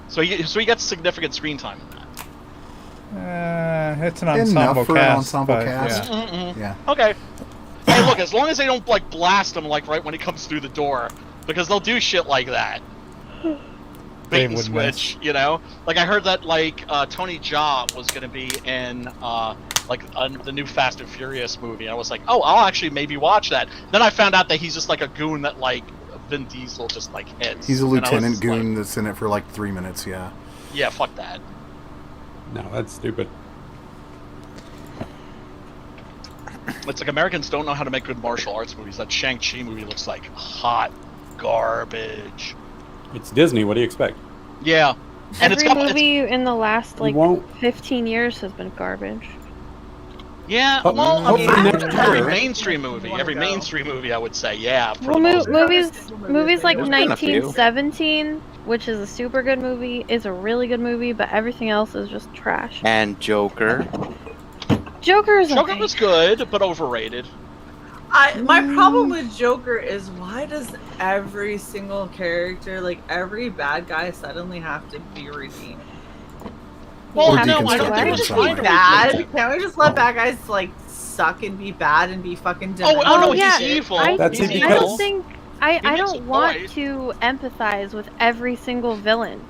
Q: So he gets significant screen time in that.
C: It's an ensemble
H: Enough for
C: cast.
H: an ensemble
C: but,
H: cast.
C: Yeah.
H: Yeah.
Q: Okay. Hey, look, as long as they don't like blast him like right when he comes through the door, because they'll do shit like that. Bait and
C: would
Q: switch, you know. Like I heard that like Tony Jaa was gonna be in the new Fast and Furious movie. And I was like, oh, I'll actually maybe watch that. Then I found out that he's just like a goon that like Vin Diesel just like hits.
H: He's a
Q: And I was
H: lieutenant
Q: just
H: goon that's in it for like 3 minutes, yeah.
Q: Yeah, fuck that.
T: No, that's stupid.
Q: It's like Americans don't know how to make good martial arts movies. That Shang-Chi movie looks like hot garbage.
T: It's Disney. What do you expect?
Q: Yeah. And
P: Every movie in the last, 15 years has been garbage.
Q: Yeah,
T: Oh,
Q: well, I mean,
T: next
Q: every
T: year.
Q: mainstream movie, I would say, yeah.
P: Well, movies like
S: There's been a few.
P: 1917, which is a super good movie, is a really good movie, but everything else is just trash.
S: And Joker.
P: Joker
Q: was good, but overrated.
B: My problem with Joker is why does every single character, like every bad guy, suddenly have to be redeemed?
Q: Well,
B: Can't
Q: no,
B: we
Q: I don't think
B: just
Q: it's
B: be
Q: fine to
B: bad?
Q: redeem.
B: Can't we just let bad guys like suck and be bad and be fucking
Q: Oh, no,
P: yeah.
Q: he's evil.
P: I
T: That's
P: don't
T: because-
P: think I don't want to empathize with every single villain.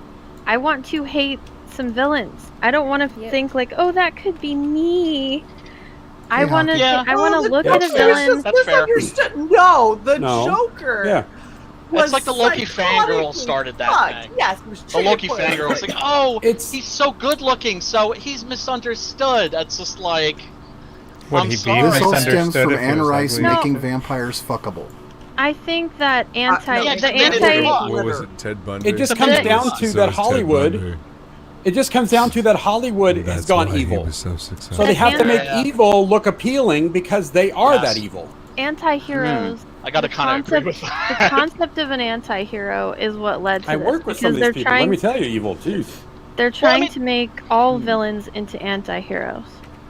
P: I want to hate some villains. I don't want to think like, oh, that could be me. I want to. I want to look at a villain.
Q: That's fair.
B: No, the
T: No.
B: Joker.
T: Yeah.
Q: It's like the Loki fangirl started that thing.
B: Yes, it was
Q: The Loki
B: trigger
Q: fangirl was like, oh, he's so good looking, so he's misunderstood. That's just like,
C: Would
Q: I'm
C: he be
Q: sorry.
H: This all stems
C: misunderstood
H: from
C: if he
H: Anne
C: was
H: Rice
C: ugly?
H: making vampires fuckable.
P: I think that
M: What was it, Ted Bundy?
T: It just comes down to that Hollywood. It just comes down to that Hollywood has gone evil. So they have to make evil look appealing because they are that evil.
P: Anti-heroes.
Q: I gotta kind of agree with
P: The
Q: that.
P: concept of an anti-hero is what led to
T: I
P: this.
T: work with some of
P: because
T: these people. Let me tell you, evil. Jeez.
P: They're trying to make all villains into anti-heroes.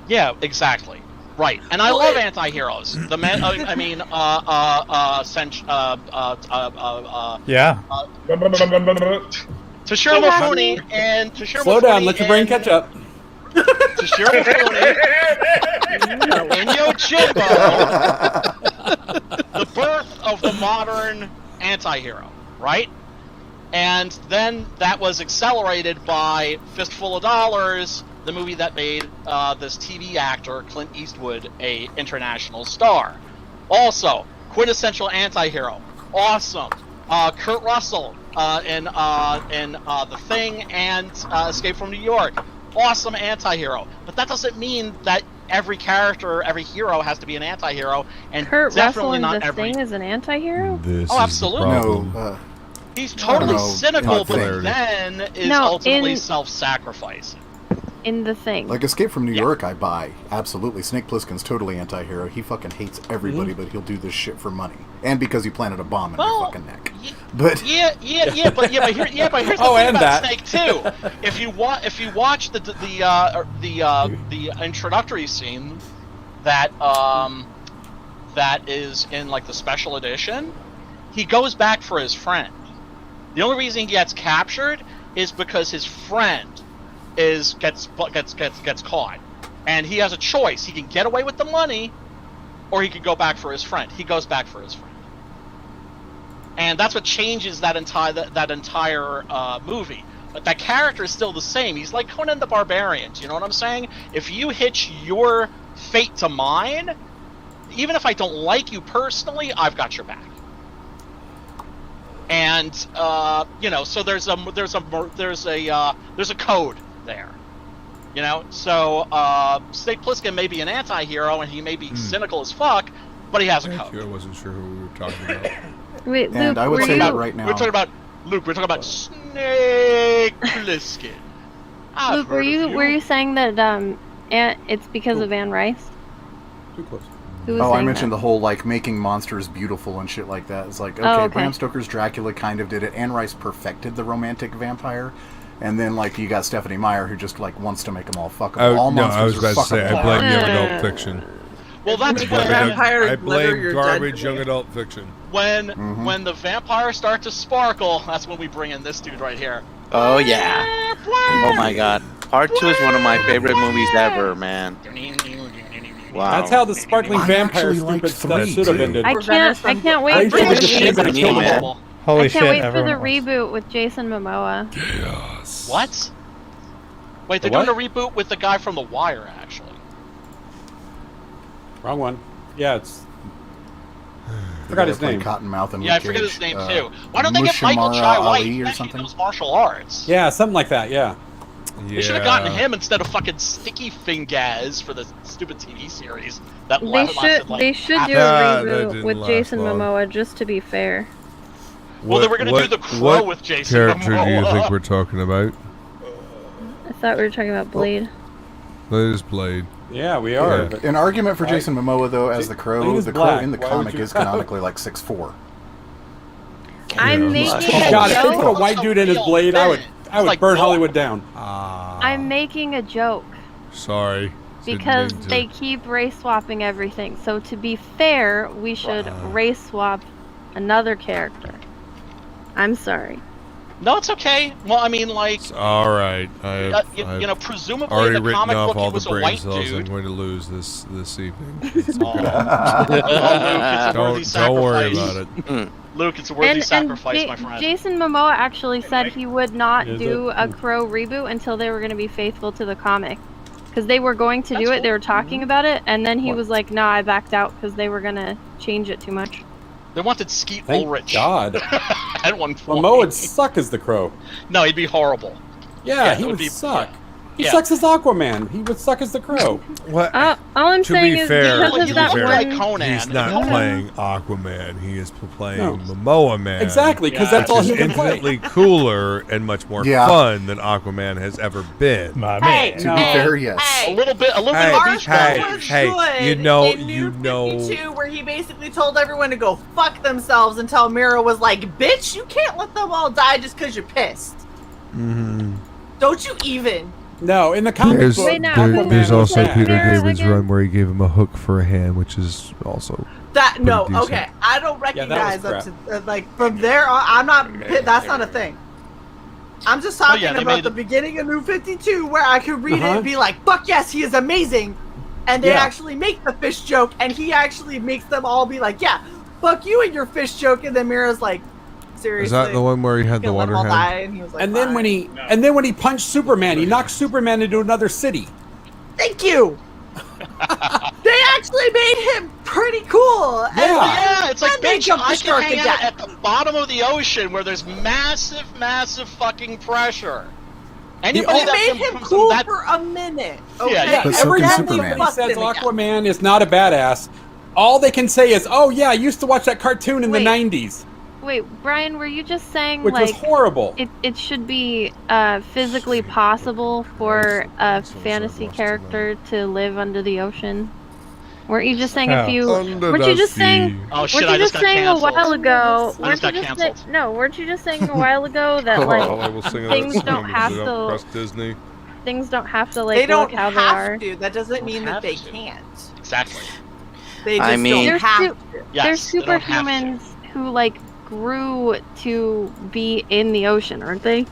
Q: Yeah, exactly. Right, and I love anti-heroes. The man,
C: Yeah.
Q: Toshiro Mifune and Toshiro
T: Slow down.
Q: Mifune
T: Let your brain catch up.
Q: Toshiro Mifune and Yojimbo, the birth of the modern anti-hero, right? And then that was accelerated by Fistful of Dollars, the movie that made this TV actor, Clint Eastwood, a international star. Also, quintessential anti-hero. Awesome. Kurt Russell in The Thing and Escape from New York. Awesome anti-hero. But that doesn't mean that every character, every hero has to be an anti-hero, and
P: Kurt Russell
Q: definitely
P: in
Q: not
P: The
Q: every...
P: Thing is an anti-hero?
Q: Oh, absolutely.
H: No,
Q: He's totally cynical, but
H: clarity.
Q: then is
P: No,
Q: ultimately
P: in-
Q: self-sacrificing.
P: In The Thing.
H: like Escape from New York, I buy. Absolutely. Snake Plissken's totally anti-hero. He fucking hates everybody, but he'll do this shit for money. And because he planted a bomb in your fucking neck. But
Q: But here's the
T: Oh,
Q: thing
T: and
Q: about
T: that.
Q: Snake too. If you watch the introductory scene that that is in like the special edition, he goes back for his friend. The only reason he gets captured is because his friend gets caught, and he has a choice. He can get away with the money, or he could go back for his friend. He goes back for his friend. And that's what changes that entire movie. But that character is still the same. He's like Conan the Barbarian. You know what I'm saying? If you hitch your fate to mine, even if I don't like you personally, I've got your back. And so there's a code there. You know, so Snake Plissken may be an anti-hero and he may be cynical as fuck, but he has a code.
M: I wasn't sure who we were talking about.
P: Wait,
H: And
P: Luke,
H: I would
P: were
H: say
P: you...
H: that right now.
Q: We're talking about Snake Plissken.
P: Luke, were you saying that it's because of Anne Rice?
T: Too close.
P: Who was
H: I
P: saying
H: mentioned
P: that?
H: the whole like making monsters beautiful and shit like that. It's like, okay,
P: Oh, okay.
H: Bram Stoker's Dracula kind of did it. Anne Rice perfected the romantic vampire. And then, like, you got Stephanie Meyer, who just, like, wants to make them all fuckable. All
M: No,
H: monsters
M: I was about
H: are
M: to say, I
H: fuckable.
M: blame young adult fiction.
Q: Well, that's
M: I blame garbage young adult fiction.
Q: when the vampires start to sparkle. That's when we bring in this dude right here.
S: Oh yeah. Oh my god. Part 2 is one of my favorite movies ever, man. Wow.
T: That's how the sparkling vampire stupid stuff should have ended.
P: I can't wait for
T: They should've just
P: the
T: been killed them
P: reboot.
T: all.
C: Holy
P: I can't wait
C: shit,
P: for the
C: everyone wants-
P: reboot with Jason Momoa.
Q: What? Wait, they're
T: The
Q: doing a reboot with the guy from The Wire, actually.
T: Wrong one. Yeah, it's. Forgot his name.
H: Cottonmouth and
Q: Yeah, I
H: Luke
Q: forget
H: Cage.
Q: his name too. Why don't they get Michael
H: Mushamara
Q: Chai White?
H: Ali or
Q: He
H: something?
Q: knows martial arts.
T: Yeah, something like that. Yeah.
Q: They should have gotten him instead of fucking Sticky Fingers for the stupid TV series that lasted like
P: They should do a reboot with Jason Momoa, just to be fair.
Q: Well, they were going to do the Crow with Jason
M: character
Q: Momoa.
M: do you think we're talking about?
P: I thought we were talking about Blade.
M: That is Blade.
T: Yeah, we are.
H: Yeah. An argument for Jason Momoa, though, as the Crow.
T: Blade is
H: The
T: black.
H: Crow in the
T: Why
H: comic
T: would you-
H: is canonically like 6'4".
P: I'm making a
T: God, if they put a
P: joke.
T: white dude in his Blade, I would burn Hollywood down.
P: I'm making a joke
M: Sorry.
P: because they keep race swapping everything. So to be fair, we should race swap another character. I'm sorry.
Q: No, it's okay. Well, I mean, like,
M: All right. I've
Q: presumably
M: already
Q: the
M: written
Q: comic
M: off
Q: book he
M: all the
Q: was a
M: brain
Q: white
M: cells I'm
Q: dude.
M: going to lose this evening.
Q: Don't
M: worry about it.
Q: Luke, it's a worthy sacrifice, my friend.
P: Jason Momoa actually said he would not
Q: Is
P: do
Q: it?
P: a Crow reboot until they were going to be faithful to the comic. Because they were going to do it, they were talking about it, and then he was like, "No, I backed out because they were going to change it too much."
Q: They wanted Skeet
T: Thank
Q: Ulrich.
T: God.
Q: At one point.
T: Momoa would suck as the Crow.
Q: No, he'd be horrible.
T: Yeah,
Q: it
T: he would
Q: be,
T: suck. He
Q: Yeah.
T: sucks as Aquaman. He would suck as the Crow.
M: What?
P: All I'm
M: To
P: saying
M: be
P: is
M: fair,
P: because of that one.
M: he's not playing Aquaman. He is playing Momoa Man.
T: Exactly, 'cause that's all he can play.
M: infinitely cooler and much more
H: Yeah.
M: fun than Aquaman has ever been.
B: Hey,
H: To be fair, yes.
Q: A little bit of beach balls.
M: Hey, you know,
B: where he basically told everyone to go fuck themselves until Mira was like, "Bitch, you can't let them all die just because you're pissed.
M: Mm-hmm.
B: Don't you even."
T: No, in the comic
M: There's,
T: book,
M: there's also
T: Yeah.
M: Peter David's run where he gave him a hook for a hand, which is also
B: No,
M: decent.
B: okay, I don't
T: Yeah, that
B: recognize
T: was
B: up to like from there on. I'm not. That's not a thing. I'm just talking
Q: they
B: about
Q: made
B: the beginning of New 52, where I could read it
T: Uh-huh.
B: and be like, "Fuck yes, he is amazing," and they
T: Yeah.
B: actually make the fish joke, and he actually makes them all be like, "Yeah, fuck you and your fish joke," and then Mira's like, "Seriously."
M: Is that the one where he had the
B: Gonna let
M: water
B: them all
M: hand?
B: die, and he was like,
T: And then when he punched Superman, he knocked Superman into another city.
B: "Thank you." They actually made him pretty cool. And
Q: Yeah, it's like,
B: then they
Q: bitch,
B: jumped the
Q: I
B: shark
Q: can hang
B: to
Q: out
B: death.
Q: at the bottom of the ocean where there's massive, massive fucking pressure. Anybody
B: They
Q: that
B: made
Q: can
B: him
Q: from
B: cool
Q: that,
B: for a minute.
Q: Yeah,
B: Okay?
Q: yeah.
H: But so
T: Every
H: can
T: time
H: Superman.
T: somebody says
B: Fuck them again.
T: Aquaman is not a badass, all they can say is, "Oh yeah, I used to watch that cartoon in the '90s."
P: Wait, Brian, were you just saying
T: Which was
P: like
T: horrible.
P: it should be physically possible for a fantasy character to live under the ocean? Weren't you just saying a few?
M: Under
P: Weren't you
M: the
P: just saying?
M: sea.
Q: Oh shit,
P: Weren't
Q: I
P: you
Q: just
P: just
Q: got
P: saying
Q: canceled.
P: a while ago?
Q: I just got canceled.
P: No, weren't you just saying a while ago that like
M: I will sing
P: things
M: that
P: don't
M: song
P: have
M: because I don't
P: to
M: trust Disney.
P: things don't have to
B: They
P: like
B: don't
P: look how
B: have
P: they are.
B: to. That doesn't mean that
Q: have
B: they
Q: to.
B: can't.
Q: exactly.
B: They just
S: I mean-
B: don't have to.
Q: Yes,
P: There's
Q: they don't have to.
P: superhumans who like grew to be in the ocean, aren't they?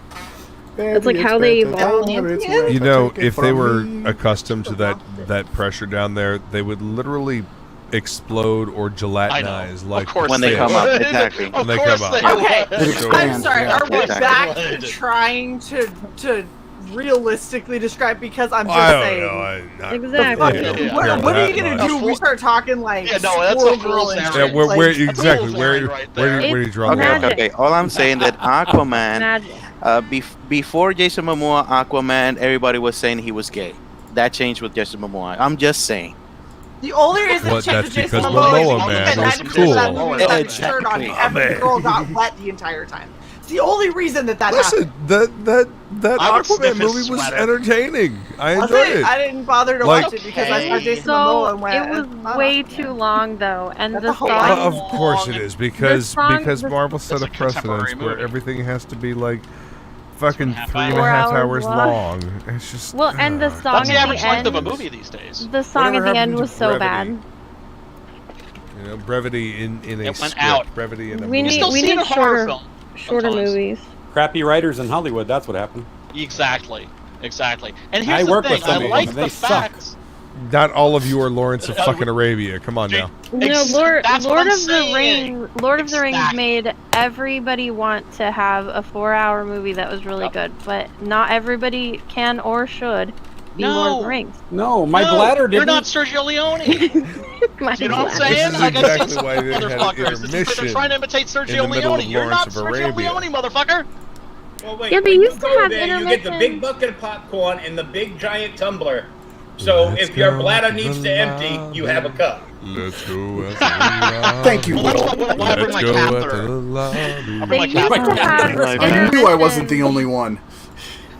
P: That's like how they evolved.
M: You know, if they were accustomed to that pressure down there, they would literally explode or gelatinize like
Q: Of course
S: When they come
M: fish.
S: up, exactly.
Q: Of
M: When they
Q: course
M: come
Q: they
M: up.
B: Okay,
Q: would.
B: I'm sorry. Are we
S: Exactly.
B: back to trying to realistically describe? Because I'm just
M: I don't
B: saying.
M: know.
P: Exactly.
Q: Yeah.
B: What are you gonna do? We start talking like
Q: Yeah, no, that's a
B: Squirrel
Q: fool's
B: Girl and
Q: errand.
M: Yeah,
B: shit,
M: where
B: like-
M: exactly?
Q: Fool's
M: Where
Q: errand right there.
M: where do you draw the
S: Okay,
M: line?
S: okay, okay. All I'm saying that Aquaman,
P: Magic.
S: before Jason Momoa, Aquaman, everybody was saying he was gay. That changed with Jason Momoa. I'm just saying.
B: The only reason
M: Well,
B: it changed
M: that's
B: to Jason
M: because
B: Momoa
M: Momoa
B: is
M: Man
B: because
M: was
B: that
M: cool.
B: that movie had his shirt on.
S: Exactly.
B: Every girl got wet the entire time. It's the only reason that
M: Listen,
B: happened.
M: that
Q: I would sniff
M: Aquaman
Q: his
M: movie was
Q: sweater.
M: entertaining. I
B: Was
M: enjoyed
B: it?
M: it.
B: I didn't bother to
M: Like-
B: watch it because I saw Jason Momoa
P: So
B: and went.
P: it was
B: "Oh,
P: way
B: yeah."
P: too long though, and
B: That's
P: the
B: a whole
P: song.
B: lot.
M: Of course it is because
P: the-
M: Marvel set
Q: It's
M: a
Q: a contemporary
M: precedence where
Q: movie.
M: everything has to be like fucking 3.5
P: 4
M: hours
P: hours
M: long. It's just
P: Well, and the song
Q: That's the
P: at
Q: average
P: the
Q: length of a
P: end.
Q: movie these days.
P: The song
M: Whatever
P: at the end
M: happened to
P: was so
M: brevity?
P: bad.
M: You know, brevity in a
Q: It went
M: script,
Q: out.
M: brevity in a
P: We
M: movie.
Q: still
P: need
Q: see it in horror film
P: shorter
Q: sometimes.
P: movies.
T: Crappy writers in Hollywood. That's what happened.
Q: Exactly. And
T: I
Q: here's the
T: work
Q: thing,
T: with some
Q: I
T: of
Q: like
T: them.
Q: the
T: They suck.
Q: facts.
M: Not all of you are Lawrence of fucking Arabia. Come on now.
P: No, Lord
Q: That's what I'm
P: of the
Q: saying.
P: Rings. Lord of the Rings
Q: Exactly.
P: made everybody want to have a 4-hour movie that was really good, but not everybody can or should be Lord of the Rings.
T: No, my
Q: No,
T: bladder didn't.
Q: You're not Sergio Leone.
P: My
Q: You know what I'm
P: bladder.
Q: saying?
M: This is
Q: I got
M: exactly
Q: some
M: why they had
Q: motherfuckers. This is-
M: intermission
Q: They're trying to imitate
M: in
Q: Sergio
M: the middle of
Q: Leone. You're
M: Lawrence
Q: not
M: of
Q: Sergio
M: Arabia.
Q: Leone, motherfucker.
R: Well, wait,
P: Yeah, but
R: when
P: you
R: you
P: used to
R: go
P: have
R: there, you get the big
P: intermission.
R: bucket of popcorn and the big giant tumbler. So
M: Let's
R: if your
M: go
R: bladder
M: to
R: needs
M: the
R: to empty, you have a cup.
M: Let's go out to the lobby.
H: Thank you,
Q: Well,
H: Will.
Q: Let's
M: Let's go out to the lobby.
P: They used to have
H: I knew I wasn't the only one.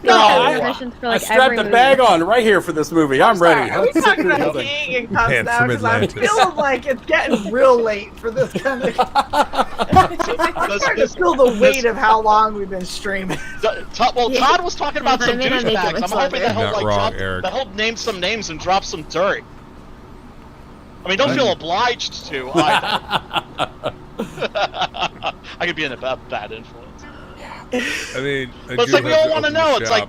P: They used to have intermissions for
T: I
P: like
T: strapped
P: every
T: the
P: movie.
T: bag on right here for this movie. I'm ready.
B: Are we
T: Let's sit
B: talking
T: through
B: about
T: this thing.
B: peeing and cups
M: Man,
B: now?
M: from
B: Because I'm
M: Atlantis.
B: feeling like it's getting real late for this kind of. I'm starting to feel the weight of how long we've been streaming.
Q: Todd was talking about some
F: I may not make it
Q: douchebags. I'm
F: much
Q: hoping that
F: longer.
Q: he'll
M: Not wrong, Eric.
Q: that he'll name some names and drop some dirt. I mean, don't feel obliged to either. I could be in a bad influence.
M: I mean, I
Q: But it's
M: do
Q: like we
M: have
Q: all
M: to
Q: want to
M: open
Q: know.
M: the
Q: It's like,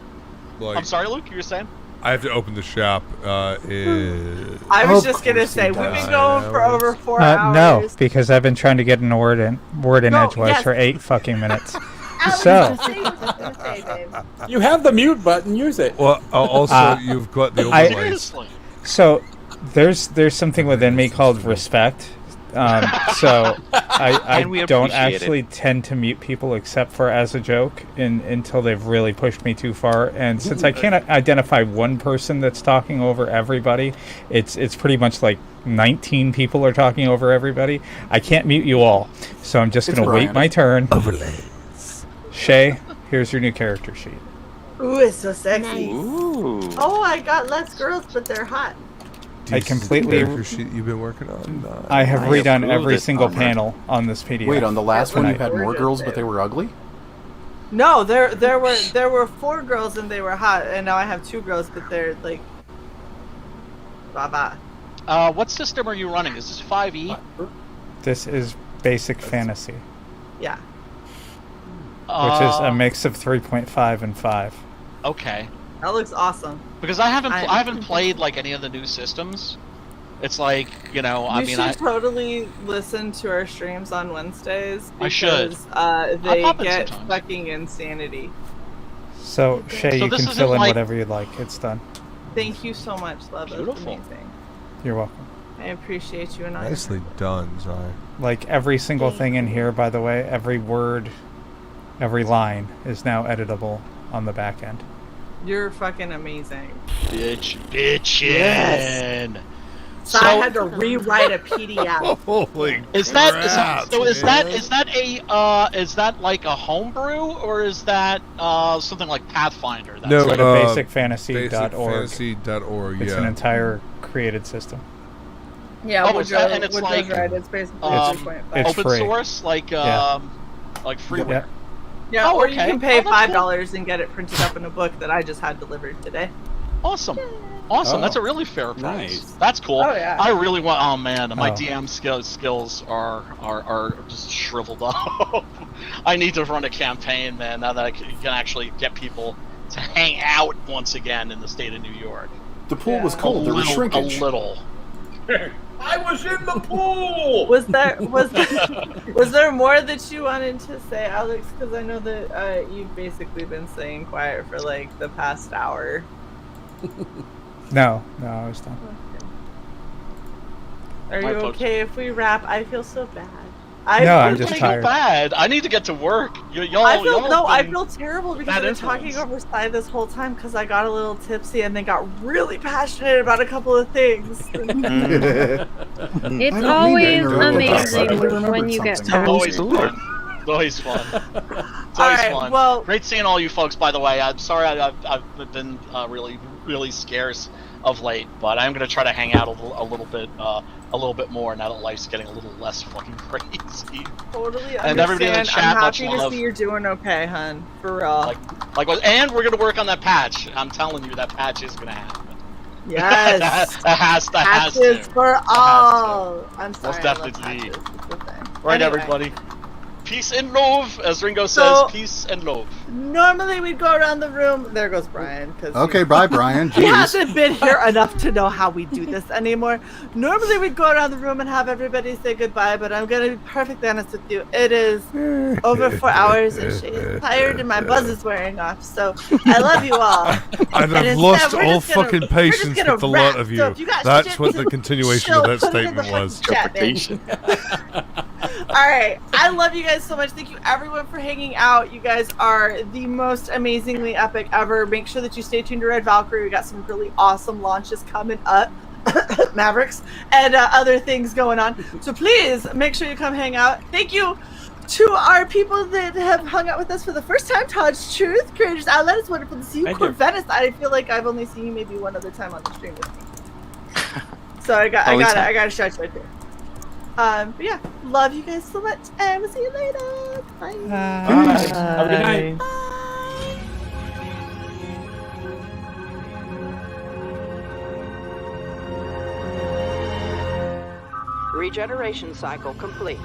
M: shop,
Q: I'm sorry, Luke, you were saying?
M: I have to open the shop.
B: I was just gonna say we've been going for over 4 hours.
C: No, because I've been trying to get a word in edgewise
B: yes.
C: for 8 fucking minutes.
B: Alex,
C: So,
B: say what you were gonna say, babe.
T: You have the mute button. Use it.
M: Well, also you've got the overlays.
C: so there's something within me called respect. So I
S: And we
C: don't
S: appreciate
C: actually tend to mute people except for as a joke until they've really pushed me too far. And since I can't identify one person that's talking over everybody, it's pretty much like 19 people are talking over everybody. I can't mute you all, so I'm just
H: It's
C: going to wait
H: Brian.
C: my turn.
M: Overlays.
C: Shae, here's your new character sheet.
B: Ooh, it's so sexy.
S: Ooh.
B: Oh, I got less girls, but they're hot.
C: I completely.
M: Character sheet you've been working on.
C: I have redone
S: approve
C: every
S: this
C: single
S: honor.
C: panel on this PDF.
H: Wait, on the last one you
C: tonight.
H: had more girls, but they were ugly?
B: No, there were 4 girls and they were hot, and now I have 2 girls, but they're like, bye.
Q: What system are you running? Is this 5e?
C: This is basic fantasy,
B: Yeah.
C: which is a mix of 3.5 and 5.
Q: Okay.
B: That looks awesome.
Q: Because I haven't played like any of the new systems. It's like, you know, I
B: You should totally listen to our streams on Wednesdays.
Q: I should.
B: Because they
Q: pop in
B: get
Q: sometime.
B: fucking insanity.
C: So, Shae,
Q: So
C: you
Q: this
C: can
Q: isn't
C: fill in
Q: like-
C: whatever you'd like. It's done.
B: Thank you so much, love. That's
Q: Beautiful.
B: amazing.
C: You're welcome.
B: I appreciate you and I.
M: Nicely done, Zai.
C: Like every single thing in here, by the way, every word, every line is now editable on the back end.
B: You're fucking amazing.
Q: Bitchin'.
B: Yes. So I had to rewrite a PDF.
M: Holy
Q: Is that like a homebrew or is that something like Pathfinder? That's
M: No,
C: Go to basicfantasy.org.
M: Basicfantasy.org,
C: It's
M: yeah.
C: an entire created system.
B: Yeah,
Q: Oh, and it's like
B: right. It's basically
C: It's
B: 3.5.
C: it's
Q: open
C: free.
Q: source, like
C: Yeah.
Q: like freeware.
C: Yeah.
B: Yeah,
Q: Oh,
B: or
Q: okay.
B: you can pay
Q: Oh, that's cool.
B: $5 and get it printed up in a book that I just had delivered today.
Q: Awesome.
T: Oh.
Q: That's a really fair price.
T: Nice.
Q: That's cool.
B: Oh, yeah.
Q: I really want. Oh man, my
C: Oh.
Q: DM skills are just shriveled up. I need to run a campaign, man. Now that I can actually get people to hang out once again in the state of New York.
H: The pool was cold. There was shrinkage.
Q: A little.
R: I was in the pool.
B: Was there more that you wanted to say, Alex? Because I know that you've basically been staying quiet for like the past hour.
C: No, I was done.
B: Are
Q: My
B: you
Q: folks-
B: okay if we wrap? I feel so bad.
C: No, I'm just
Q: Don't
C: tired.
Q: feel bad. I need to get to work.
B: I
Q: Y'all
B: feel terrible because
Q: bad
B: I've been talking
Q: influence.
B: over Sai this whole time because I got a little tipsy and then got really passionate about a couple of things.
P: It's
H: I don't
P: always
H: mean to interrupt, but I
P: amazing
H: remembered
P: when you get
H: something.
P: passionate.
Q: Always fun. It's always fun. It's always
B: Alright,
Q: fun.
B: well-
Q: Great seeing all you folks, by the way. I'm sorry I've been really scarce of late, but I'm going to try to hang out a little bit more now that life's getting a little less fucking crazy.
B: Totally
Q: And everybody in the
B: understand.
Q: chat,
B: I'm
Q: much
B: happy to
Q: love.
B: see you're doing okay, hun. For real.
Q: And we're going to work on that patch. I'm telling you, that patch is going to happen.
B: Yes.
Q: That has
B: Patches
Q: to.
B: for all. I'm sorry.
Q: Most
B: I love
Q: definitely.
B: patches. It's the thing.
Q: Right,
B: Anyway.
Q: everybody. Peace and love, as Ringo
B: So-
Q: says. Peace and love.
B: Normally we'd go around the room. There goes Brian.
H: Okay, bye, Brian.
B: He
H: Jeez.
B: hasn't been here enough to know how we do this anymore. Normally we'd go around the room and have everybody say goodbye, but I'm going to be perfectly honest with you. It is over 4 hours and she is tired and my buzz is wearing off. So I love you all.
M: And I've
B: instead,
M: lost
B: we're
M: all
B: just gonna-
M: fucking
B: we're just
M: patience
B: gonna
M: with a
B: wrap.
M: lot of
B: So
M: you.
B: if you got
M: That's
B: shit
M: what
B: to
M: the continuation
B: chill,
M: of that
B: put it in the
M: statement was.
B: fucking chat, bitch. right. I love you guys so much. Thank you everyone for hanging out. You guys are the most amazingly epic ever. Make sure that you stay tuned to Red Valkyrie. We got some really awesome launches coming up. Mavericks and other things going on. So please make sure you come hang out. Thank you to our people that have hung out with us for the first time. Todd's Truth, Creators Outlet. It's wonderful to see you. Corvettus, I feel like I've only seen you maybe one other time on the stream with me. So I got a shout right there. But yeah, love you guys so much, and we'll see you later. Bye.
T: Have a good night.
B: Bye.
U: Regeneration cycle complete.